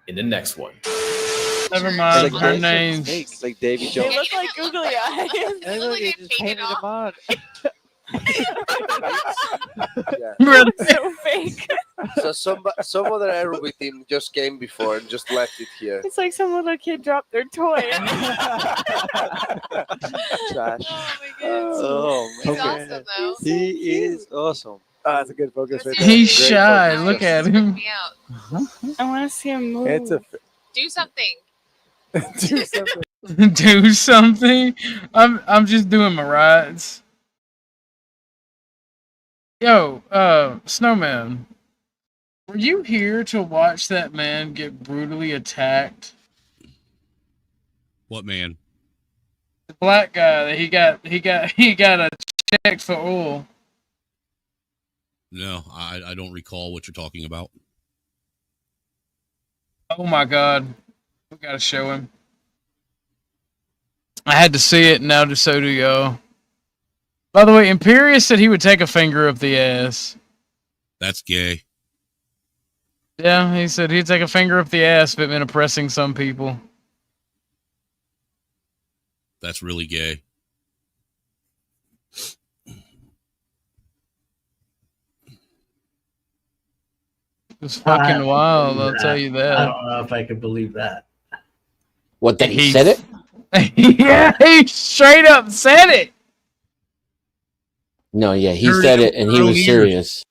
in the next one. Never mind, her name's It's like Davy Jones. They look like googly eyes. They look like they just painted them on. Really? So fake. So some other aerobic team just came before and just left it here. It's like some little kid dropped their toy. Trash. Oh my He's god. awesome though. He is awesome. That's a good focus right there. He's Great shy. focus. Look at him. Me out. I want to see him move. It's a Do something. do something. Do something. I'm just doing my rides. Yo, Snowman, were you here to watch that man get brutally attacked? What man? The black guy that he got a check for oil. No, I don't recall what you're talking about. Oh my god, we gotta show him. I had to see it, now so do y'all. By the way, Imperious said he would take a finger up the ass. That's gay. Yeah, he said he'd take a finger up the ass if it meant oppressing some people. That's really gay. It's fucking wild, I'll tell you that. I don't know if I could believe that. What, that he said it? Yeah, he straight up said it. No, yeah, he said it, and he was serious.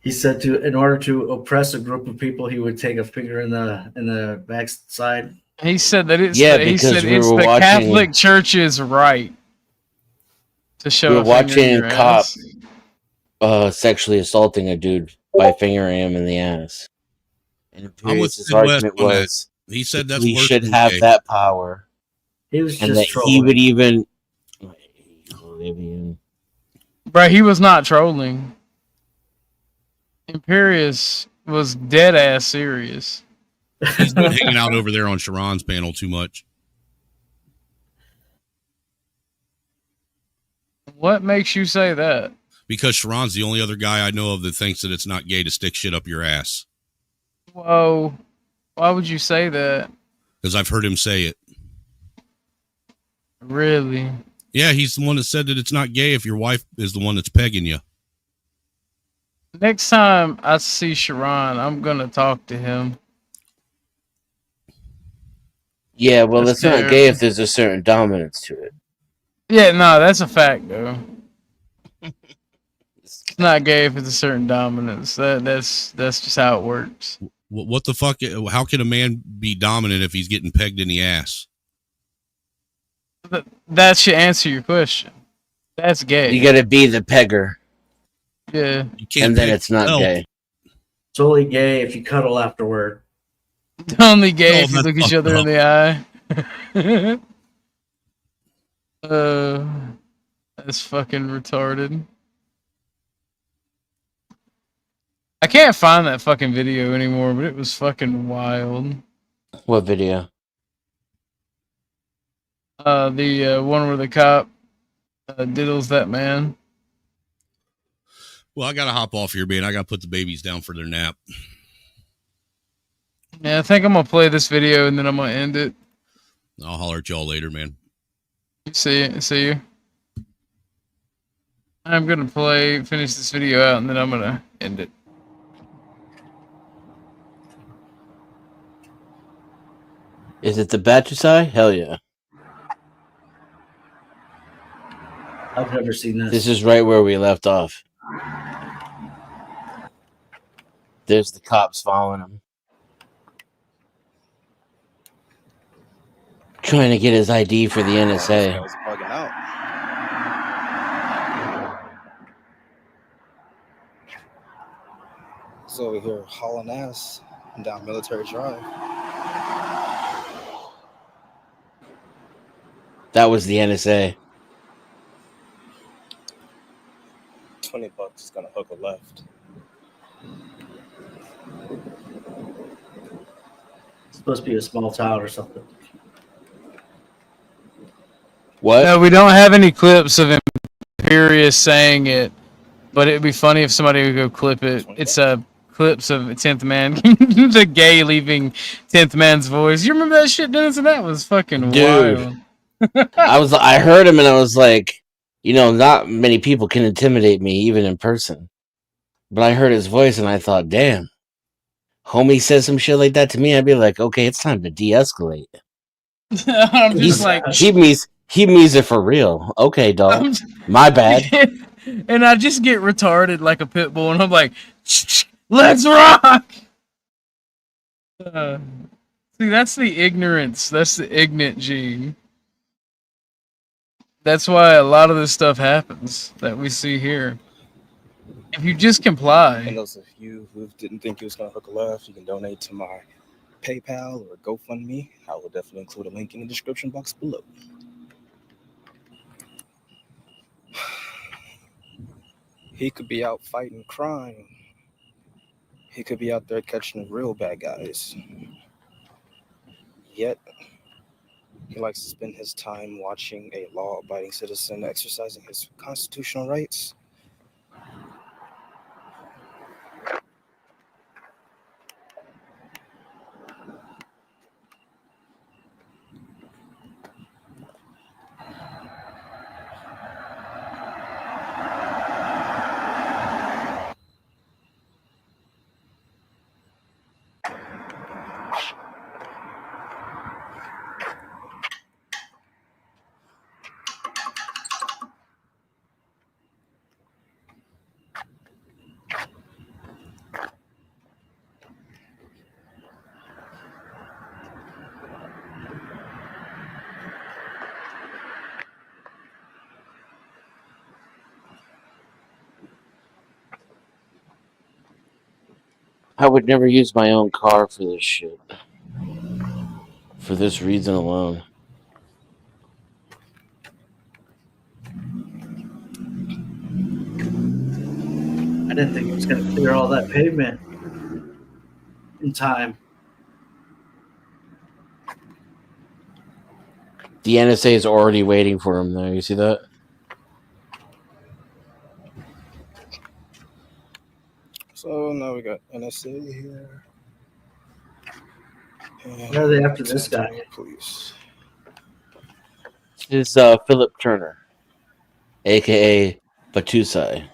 He said in order to oppress a group of people, he would take a finger in the backside. He said that it's Yeah, he because said we it's were the watching- Catholic Church's right to show. We were a finger in watching your a cop ass. sexually assaulting a dude by fingering him in the ass. And I'm with his Sid West argument on that. was He said that's we worse should than have gay. that power. He was And just that he trolling. would even Bro, he was not trolling. Imperius was dead ass serious. He's been hanging out over there on Sharon's panel too much. What makes you say that? Because Sharon's the only other guy I know of that thinks that it's not gay to stick shit up your ass. Whoa. Why would you say that? Because I've heard him say it. Really? Yeah, he's the one that said that it's not gay if your wife is the one that's pegging you. Next time I see Sharon, I'm gonna talk to him. Yeah, well, That's it's not fair. gay if there's a certain dominance to it. Yeah, no, that's a fact though. It's not gay if it's a certain dominance. That's just how it works. What the fuck? How can a man be dominant if he's getting pegged in the ass? That should answer your question. That's gay. You gotta be the pegger. Yeah. And then it's not gay. It's only gay if you cuddle afterward. Only gay Oh, if you that's look each fucked other in up. the eye. That's fucking retarded. I can't find that fucking video anymore, but it was fucking wild. What video? The one where the cop diddles that man. Well, I gotta hop off here, man. I gotta put the babies down for their nap. Yeah, I think I'm gonna play this video and then I'm gonna end it. I'll holler at y'all later, man. See you. I'm gonna finish this video out and then I'm gonna end it. Is it the Bachisai? Hell yeah. I've never seen this. This is right where we left off. There's the cops following him. Trying to get his ID for the NSA. was bugging out. He's over here hauling ass down Military Drive. That was the NSA. $20 is gonna hook a left. It's supposed to be a small town or something. What? No, we don't have any clips of Imperius saying it, but it'd be funny if somebody would go clip it. It's clips of 10th Man, the gay leaving 10th Man's voice. You remember that shit, Dennis? And that was fucking wild. I heard him and I was like, not many people can intimidate me, even in person. But I heard his voice and I thought, damn, homie says some shit like that to me, I'd be like, okay, it's time to de-escalate. I'm just like, he means it for real. Okay, dog. My bad. and I just get retarded like a pit bull, and I'm like, let's rock. See, that's the ignorance. That's the ignorant gene. That's why a lot of this stuff happens that we see here. If you just comply. And those of you who didn't think it was gonna hook a left, you can donate to my PayPal or GoFundMe. I will definitely include a link in the description box below. He could be out fighting crime. He could be out there catching real bad guys. Yet, he likes to spend his time watching a law-abiding citizen exercising his constitutional rights. I would never use my own car for this shit. For this reason alone. I didn't think he was going to clear all that pavement in time. The NSA is already waiting for him there. You see that? So now we got NSA here. Why are they after this guy? Police. This is Philip Turner, aka Batusai.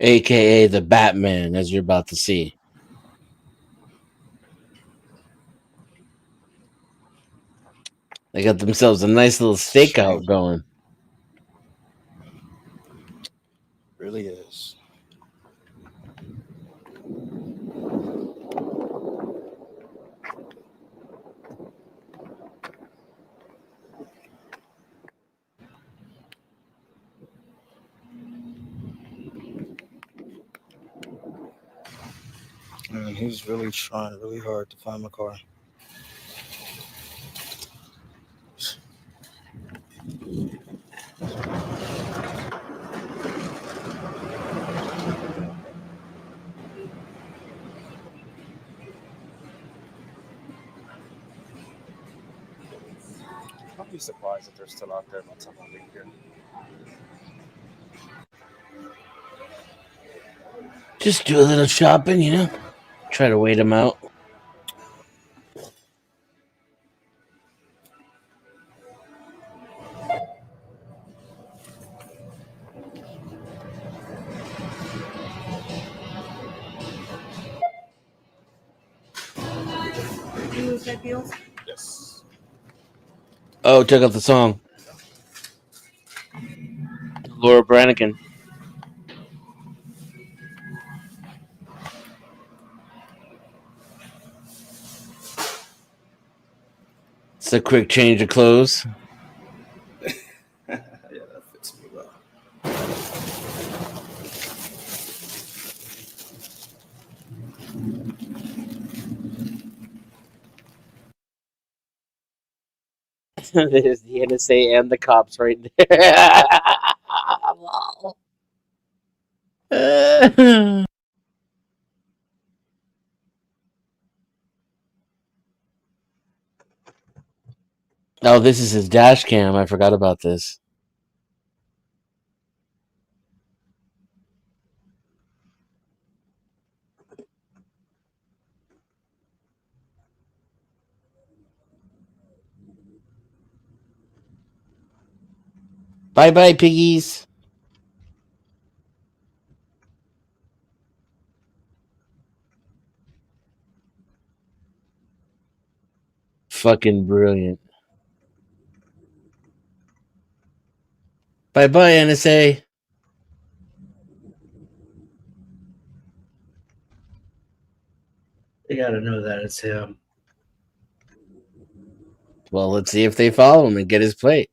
AKA the Batman, as you're about to see. They got themselves a nice little stakeout going. Really is. And he's really trying really hard to find my car. I'd be surprised if they're still out there once I'm leaving here. Just do a little shopping, you know? Try to wait them out. Yes. Oh, check out the song. Laura Branigan. It's a quick change of clothes. Yeah, that fits me well. There's the NSA and the cops right there. Oh, this is his dash cam. I forgot about this. Bye-bye, piggies. Fucking brilliant. Bye-bye, NSA. They got to know that it's him. Well, let's see if they follow him and get his plate.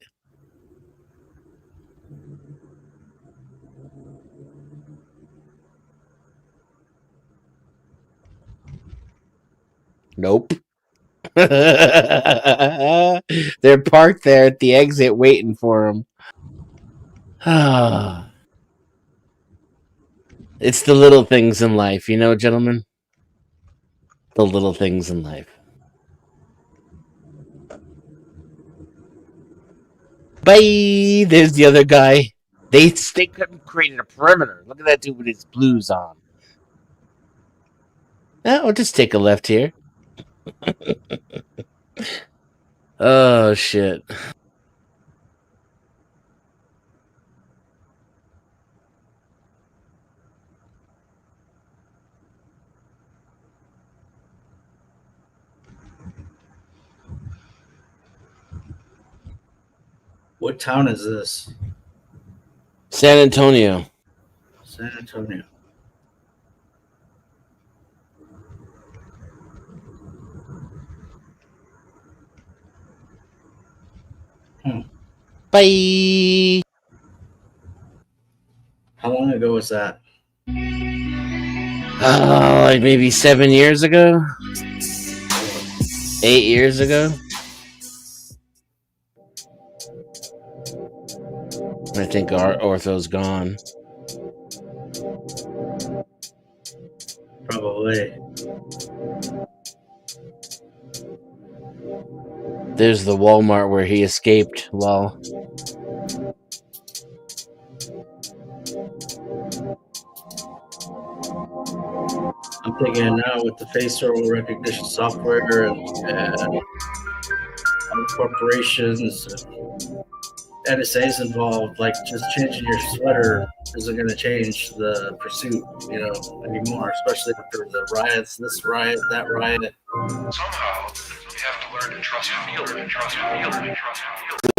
Nope. They're parked there at the exit waiting for him. It's the little things in life, you know, gentlemen? The little things in life. Bye! There's the other guy. They created a perimeter. Look at that dude with his blues on. We'll just take a left here. Oh, shit. What town is this? San Antonio. San Antonio. Bye! How long ago was that? Like maybe 7 years ago? 8 years ago? I think Ortho's gone. Probably. There's the Walmart where he escaped. Lol. I'm thinking now with the facial recognition software and corporations, NSA's involved, like just changing your sweater isn't going to change the pursuit, anymore, especially after the riots, this riot, that riot. Somehow, you have to learn to trust and feel it and trust and feel it and trust and feel it.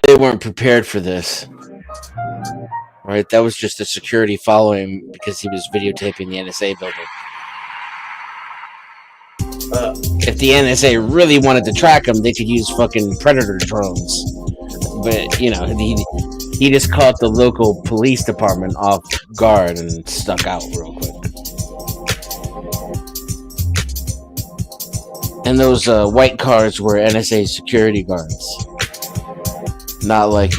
They weren't prepared for this. Right? That was just the security following him because he was videotaping the NSA building. If the NSA really wanted to track him, they could use fucking Predator drones. But, he just caught the local police department off guard and stuck out real quick. And those white cars were NSA security guards. Not like,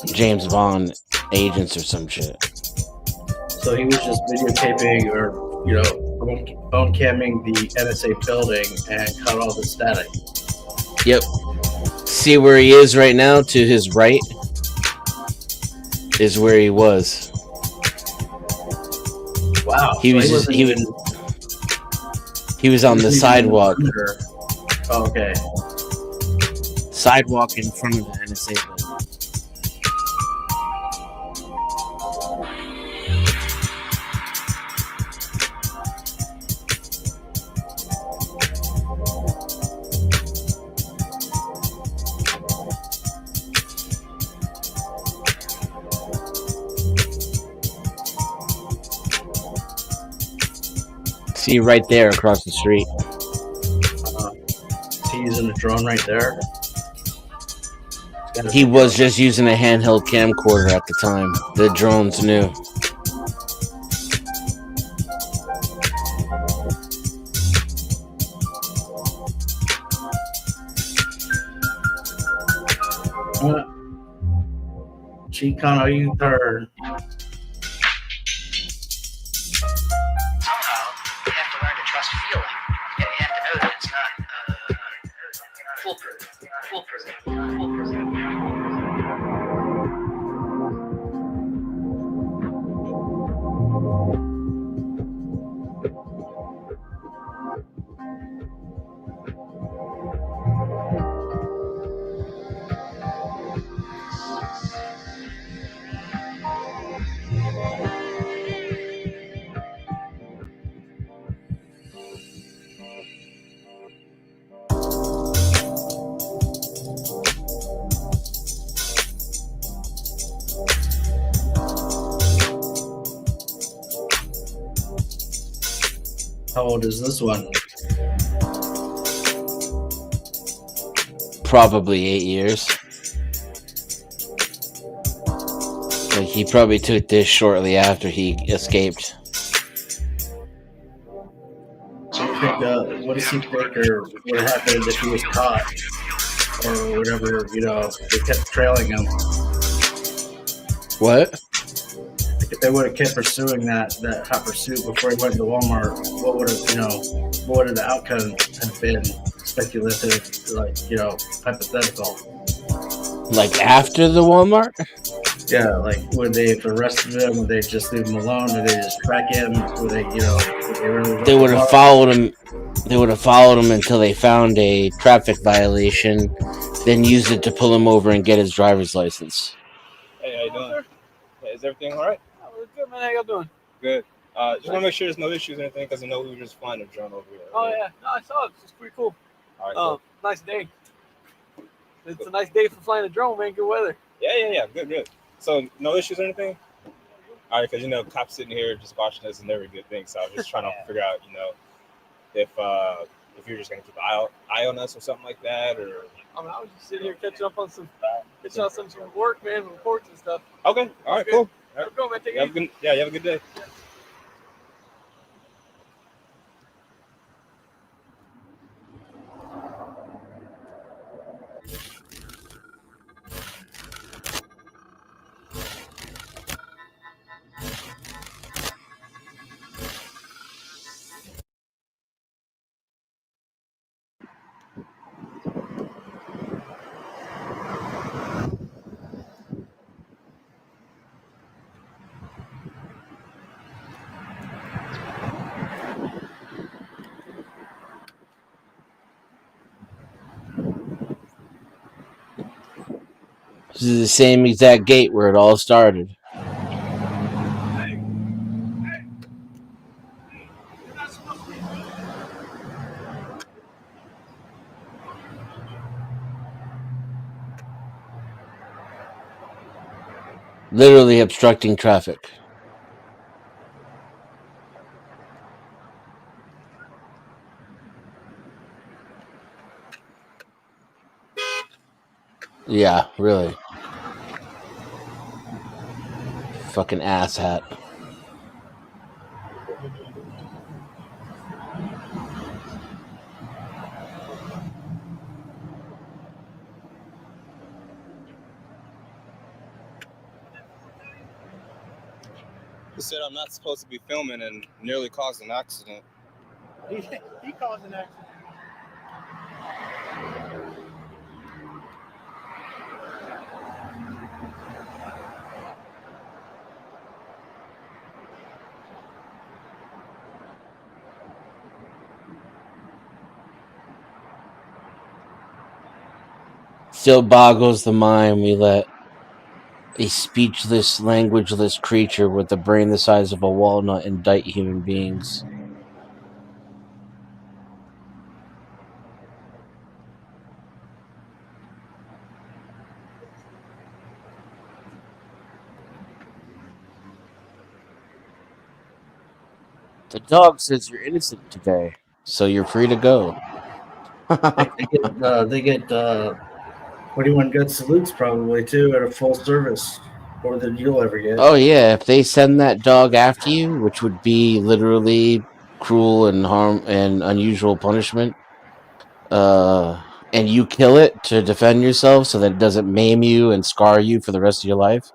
James Bond agents or some shit. So he was just videotaping or, phone camming the NSA building and caught all the static. Yep. See where he is right now? To his right is where he was. Wow. He was on the sidewalk. Oh, okay. Sidewalk in front of the NSA building. See right there across the street. Is he using a drone right there? He was just using a handheld camcorder at the time. The drone's new. Chicano, you turn. Somehow, you have to learn to trust feeling. You have to know that it's not foolproof. How old is this one? Probably 8 years. Like he probably took this shortly after he escaped. What does he think or what happened if he was caught or whatever, they kept trailing him? What? Like if they would have kept pursuing that hot pursuit before he went to Walmart, what would the outcome have been? Speculative, hypothetical. Like after the Walmart? Yeah, like would they have arrested him? Would they just leave him alone? Would they just track him? Would they, They would have followed him. They would have followed him until they found a traffic violation, then used it to pull him over and get his driver's license. Hey, how you doing? Hey, is everything all right? We're good, man. How y'all doing? Good. Just want to make sure there's no issues or anything because I know we were just flying a drone over here. Oh, yeah. No, I saw it. It's pretty cool. All right, cool. Nice day. It's a nice day for flying a drone, man. Good weather. Yeah. Good. So, no issues or anything? All right, because, cops sitting here just watching us is never a good thing. So, I was just trying to figure out, if you're just going to keep an eye on us or something like that, or... I was just sitting here catching up on some work, man, reports and stuff. Okay. All right, cool. How's it going, man? Take it easy. You have a good day. This is the same exact gate where it all started. Literally obstructing traffic. Yeah, really. Fucking asshat. He said I'm not supposed to be filming and nearly caused an accident. He caused an accident. Still boggles the mind we let a speechless, languageless creature with a brain the size of a walnut indict human beings. The dog says you're innocent today, so you're free to go. They get 21 good salutes probably too at a full service, more than you'll ever get. Oh yeah, if they send that dog after you, which would be literally cruel and harm and unusual punishment, and you kill it to defend yourself so that it doesn't maim you and scar you for the rest of your life,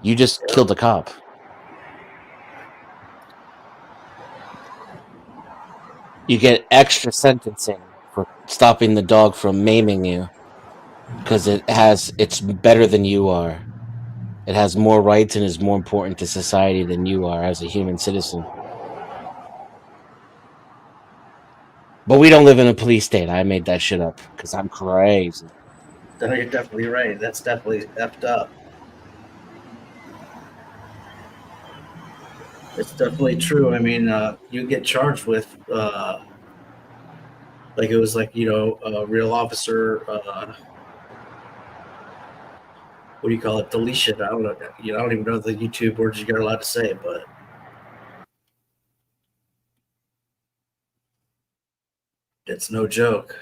you just killed a cop. You get extra sentencing for stopping the dog from maiming you because it's better than you are. It has more rights and is more important to society than you are as a human citizen. But we don't live in a police state. I made that shit up because I'm crazy. No, you're definitely right. That's definitely effed up. It's definitely true. I mean, you get charged with, like it was like, a real officer, what do you call it? Deletion. I don't know. I don't even know the YouTube words you got allowed to say, but it's no joke.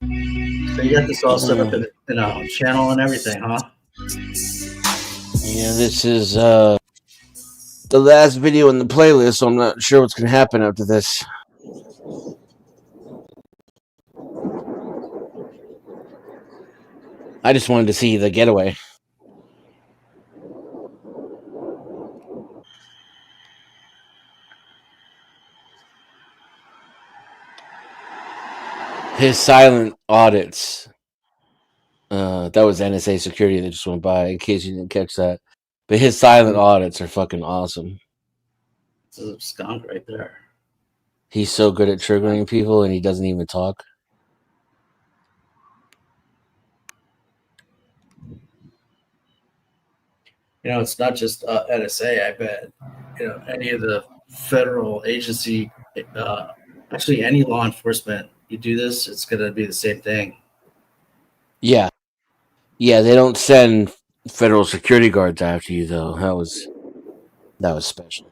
So you got this all set up in a channel and everything, huh? Yeah, this is the last video in the playlist, so I'm not sure what's going to happen after this. I just wanted to see the getaway. His silent audits. That was NSA security that just went by, in case you didn't catch that. But his silent audits are fucking awesome. This is a skunk right there. He's so good at triggering people, and he doesn't even talk. It's not just NSA. I bet, any of the federal agency, actually any law enforcement, you do this, it's going to be the same thing. Yeah. Yeah, they don't send federal security guards after you, though. That was special.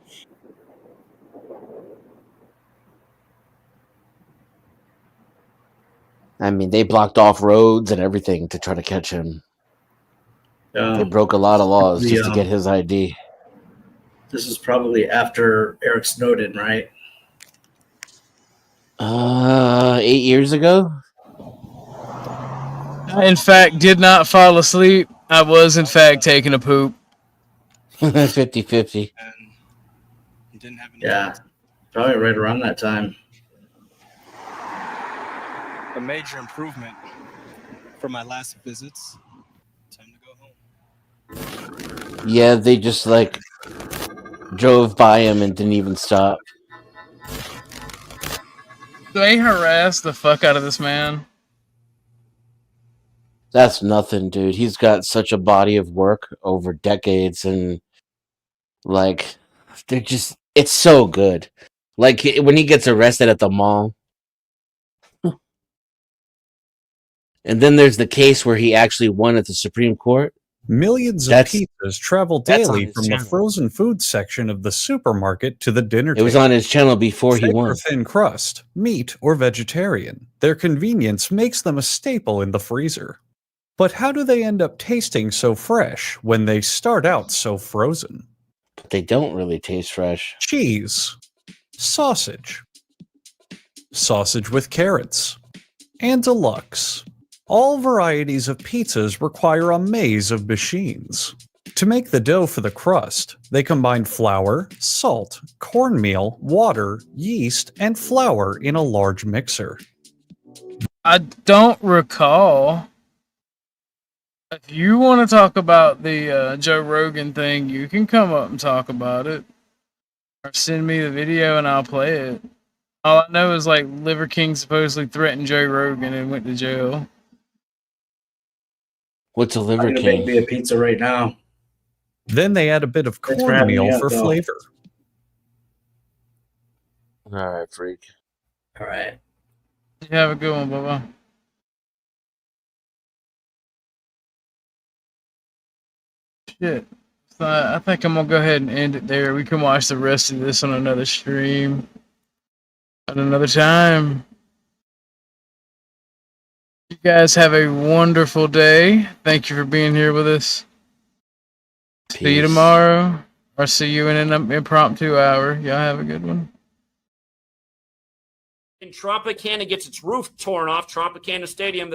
I mean, they blocked off roads and everything to try to catch him. They broke a lot of laws just to get his ID. This is probably after Eric Snowden, right? 8 years ago? I, in fact, did not fall asleep. I was, in fact, taking a poop. 50-50. Yeah, probably right around that time. A major improvement from my last visits. Time to go home. Yeah, they just drove by him and didn't even stop. They harass the fuck out of this man. That's nothing, dude. He's got such a body of work over decades, and like, they're just, it's so good. Like, when he gets arrested at the mall. And then there's the case where he actually won at the Supreme Court. Millions of That's- pizzas travel that's on daily his from the channel. frozen food section of the supermarket to the dinner It was table. on his channel before he Thick won. or thin crust, meat or vegetarian. Their convenience makes them a staple in the freezer. But how do they end up tasting so fresh when they start out so frozen? But they don't really taste fresh. Cheese, sausage, sausage with carrots, and deluxe. All varieties of pizzas require a maze of machines. To make the dough for the crust, they combine flour, salt, cornmeal, water, yeast, and flour in a large mixer. I don't recall. If you want to talk about the Joe Rogan thing, you can come up and talk about it. Or send me the video and I'll play it. All I know is like Liver King supposedly threatened Joe Rogan and went to jail. What's a I'm Liver gonna King? make me a pizza right now. Then they add a bit of Thanks for having me cornmeal up, for though. flavor. All right, freak. All right. You have a good one, Bubba. Shit. So I think I'm gonna go ahead and end it there. We can watch the rest of this on another stream at another time. You guys have a wonderful day. Thank you for being here with us. See you Peace. tomorrow, or see you in an impromptu hour. Y'all have a good one. And Tropicana gets its roof torn off. Tropicana Stadium, the